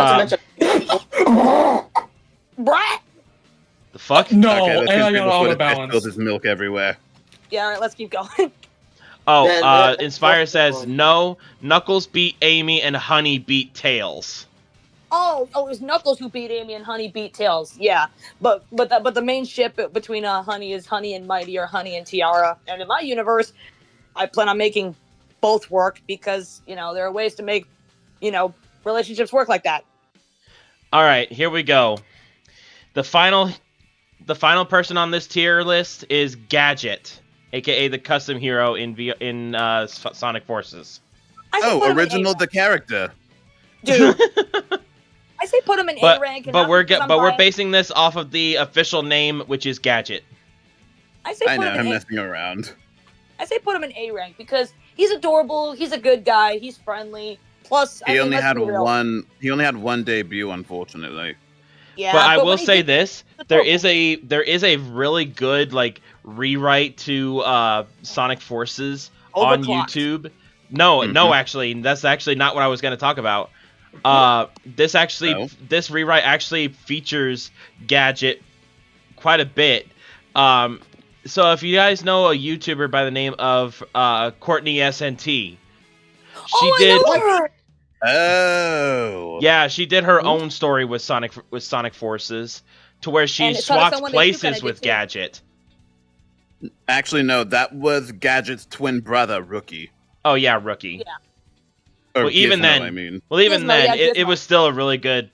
Brat. The fuck? No, okay, I got out of balance. Spills his milk everywhere. Yeah, all right, let's keep going. Inspire says no. Knuckles beat Amy and Honey beat Tails. Oh, it was Knuckles who beat Amy and Honey beat Tails. Yeah, but the main ship between Honey is Honey and Mighty or Honey and Tiara. And in my universe, I plan on making both work because there are ways to make relationships work like that. All right, here we go. The final person on this tier list is Gadget, aka the custom hero in Sonic Forces. Original the character. Dude. I say put him in A rank. But we're basing this off of the official name, which is Gadget. I'm messing around. I say put him in A rank because he's adorable. He's a good guy. He's friendly. Plus, he only had one debut, unfortunately. Yeah, but I will when he say did- this: there is a really good like rewrite to Sonic Forces on Overclocked. YouTube. No, actually, that's actually not what I was going to talk about. This rewrite actually features Gadget quite a bit. So if you guys know a YouTuber by the name of Courtney SNT, she did. Oh. Yeah, she did her own story with Sonic Forces, to where she swapped places with Gadget. Actually, no, that was Gadget's twin brother, Rookie. Oh yeah, Rookie. Yeah. Or Well, even Gizmo, then, I mean. it was still a really good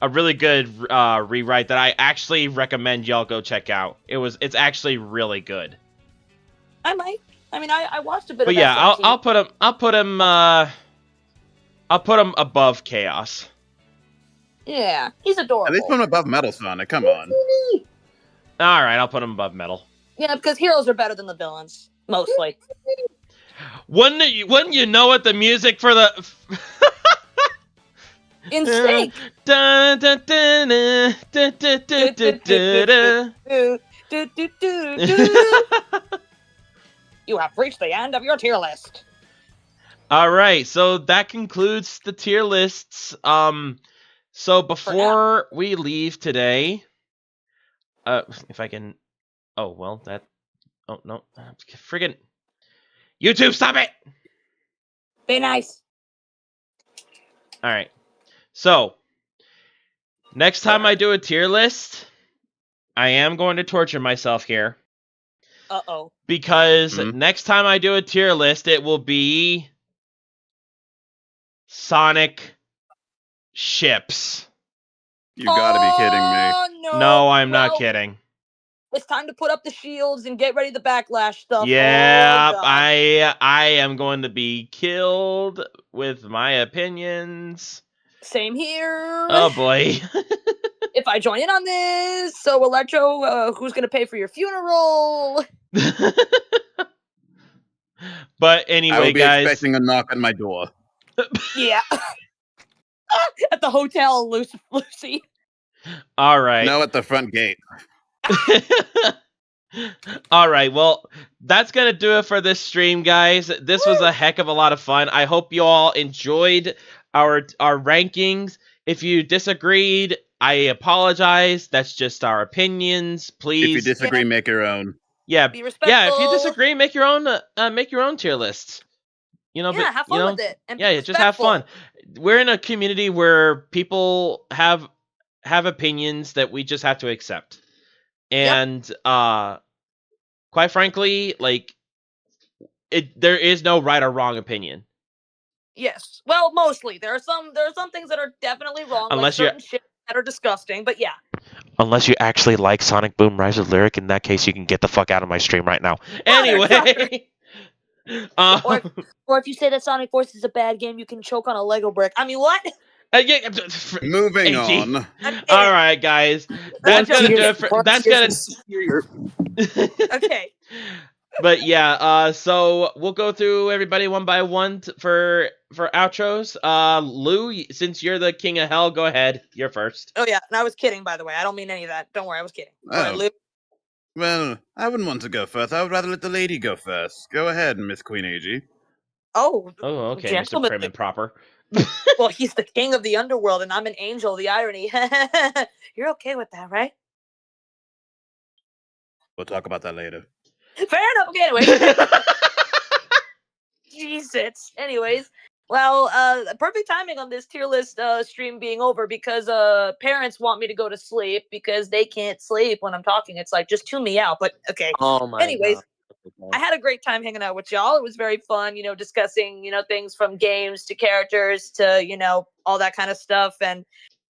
rewrite that I actually recommend y'all go check out. It's actually really good. I might. I mean, I watched a bit. But of yeah, SNT. I'll put him above Chaos. Yeah, he's adorable. At least put him above Metal Sonic. Come on. All right, I'll put him above Metal. Yeah, because heroes are better than the villains, mostly. Wouldn't you know it? The music for the In sync. You have reached the end of your tier list. All right, so that concludes the tier lists. So before we leave today, if I can, oh well, oh no, friggin' YouTube, stop it! Be nice. All right, so next time I do a tier list, I am going to torture myself here. Uh-oh. Because next time I do a tier list, it will be Sonic ships. You gotta be kidding me. No, I'm not kidding. It's time to put up the shields and get ready the backlash stuff. Yeah, Oh, I am going to be killed with my opinions. Same here. Oh boy. If I join in on this, so Electro, who's gonna pay for your funeral? But anyway, I will be guys, expecting a knock on my door. Yeah. At the hotel, Lucy. All right. No, at the front gate. All right, well, that's going to do it for this stream, guys. This was a heck of a lot of fun. I hope you all enjoyed our rankings. If you disagreed, I apologize. That's just our opinions. Please. If you disagree, make your own. Yeah. Be respectful. Yeah, if you disagree, make your own tier lists. You know, yeah, have fun with it. And yeah, just have fun. We're in a community where people have opinions that we just have to accept. And quite frankly, like there is no right or wrong opinion. Yes. Well, mostly. There are some things that are definitely wrong, unless like certain shit that are disgusting, but yeah. Unless you actually like Sonic Boom Rise of Lyric, in that case you can get the fuck out of my stream right now. Anyway. Or if you say that Sonic Forces is a bad game, you can choke on a Lego brick. I mean, what? Yeah, moving on. All right, guys. That's gonna do it for. That's gonna. Okay. But yeah, so we'll go through everybody one by one for outros. Lou, since you're the king of hell, go ahead. You're first. Oh yeah, and I was kidding, by the way. I don't mean any of that. Don't worry, I was kidding. All right, Lou. Well, I wouldn't want to go first. I would rather let the lady go first. Go ahead, Miss Queen AG. Oh, okay, gentleman. Mr. Prim and Proper. Well, he's the king of the underworld, and I'm an angel. The irony. You're okay with that, right? We'll talk about that later. Fair enough. Okay, anyway. Jesus. Anyways, well, perfect timing on this tier list stream being over because parents want me to go to sleep because they can't sleep when I'm talking. It's like, just tune me out. But okay. Oh my Anyways, God. I had a great time hanging out with y'all. It was very fun, discussing, things from games to characters to, all that kind of stuff and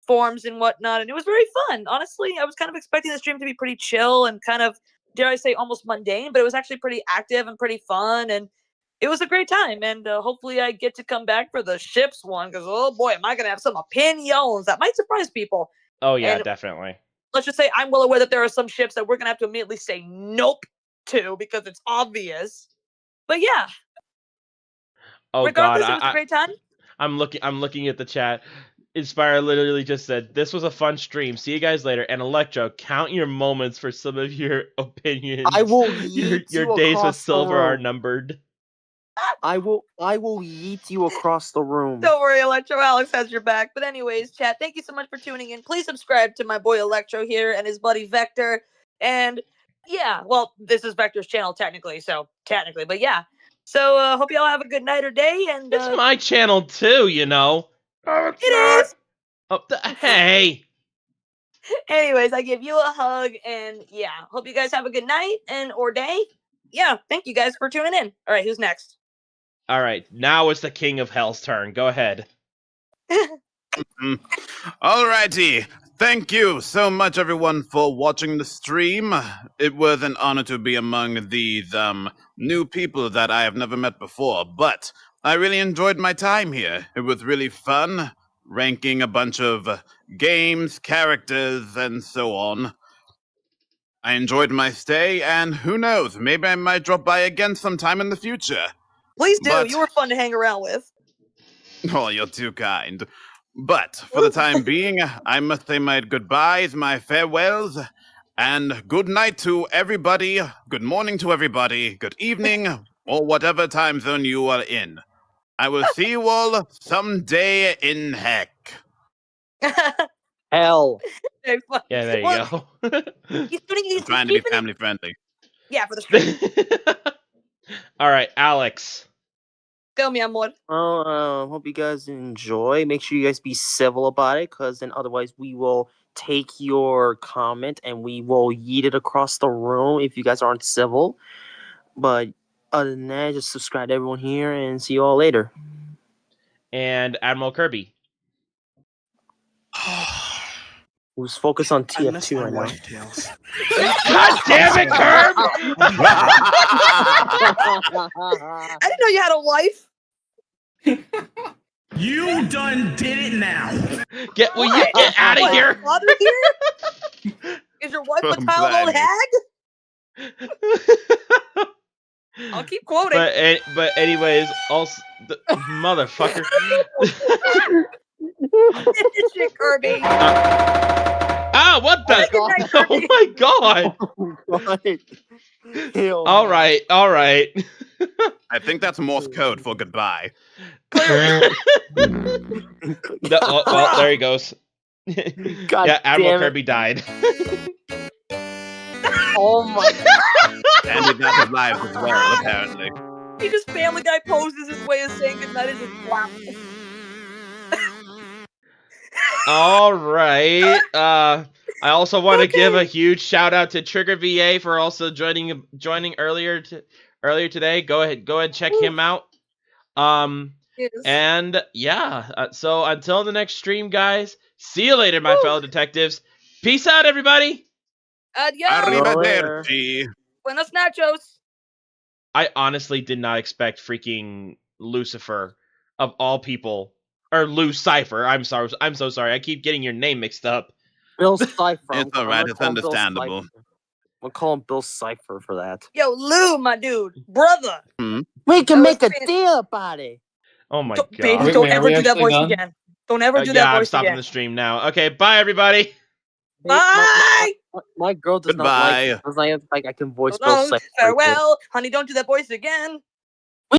forms and whatnot. And it was very fun. Honestly, I was kind of expecting the stream to be pretty chill and kind of, dare I say, almost mundane, but it was actually pretty active and pretty fun. And it was a great time. And hopefully I get to come back for the ships one because, oh boy, am I going to have some opinions that might surprise people. Oh, yeah, and definitely. Let's just say I'm well aware that there are some ships that we're going to have to immediately say nope to because it's obvious. But yeah. Oh, regardless, God. it was a great time. I'm looking at the chat. Inspire literally just said, "This was a fun stream. See you guys later." And Electro, count your moments for some of your opinions. I will your yeet you days with across the Silver are room. numbered. I will yeet you across the room. Don't worry, Electro. Alex has your back. But anyways, chat, thank you so much for tuning in. Please subscribe to my boy Electro here and his buddy Vector. And yeah, well, this is Vector's channel technically, but yeah. So hope y'all have a good night or day. And it's my channel too, you know. It is. Hey. Anyways, I give you a hug, and yeah, hope you guys have a good night or day. Yeah, thank you guys for tuning in. All right, who's next? All right, now it's the King of Hell's turn. Go ahead. Alrighty. Thank you so much, everyone, for watching the stream. It was an honor to be among these new people that I have never met before, but I really enjoyed my time here. It was really fun, ranking a bunch of games, characters, and so on. I enjoyed my stay, and who knows, maybe I might drop by again sometime in the future. Please do. You were fun to hang around with. Oh, you're too kind. But for the time being, I must say my goodbyes, my farewells, and good night to everybody, good morning to everybody, good evening, or whatever time zone you are in. I will see you all someday in heck. Hell. Yeah, there you go. I'm trying to be family friendly. Yeah, for the stream. All right, Alex. Go, mi amor. Hope you guys enjoy. Make sure you guys be civil about it, because then otherwise we will take your comment and we will yeet it across the room if you guys aren't civil. But other than that, just subscribe to everyone here and see you all later. And Admiral Kirby. Who's focused on TF2 right now? God damn it, Kirb! I didn't know you had a wife. You done did it now. Will you get out of here? Father here? Is your wife a child old hag? I'll keep quoting. But anyways, also motherfucker. Shit, Kirby. What the? Oh my god! All right. I think that's Morse code for goodbye. Well, there he goes. God yeah, Admiral Kirby died. Oh my god. And he got his life as well, apparently. He just Family Guy poses his way of saying goodnight as his wow. All right. I also want to give a huge shout out to Trigger VA for also joining earlier today. Go ahead, check him out. Yes. And yeah. So until the next stream, guys. See you later, my fellow detectives. Peace out, everybody. Adios. Arrivederci. Buenos nachos. I honestly did not expect freaking Lucifer, of all people, or Lucifer. I'm so sorry. I keep getting your name mixed up. Bill Cipher. It's alright. It's understandable. We'll call him Bill Cipher for that. Yo, Lou, my dude, brother. We can make a deal about it. Oh my god! Baby, don't ever do that voice again. Don't ever do that voice again. I'm stopping the stream now. Okay, bye everybody. Bye. My girl does not like it. I can voice Bill Cipher. Farewell, honey. Don't do that voice again.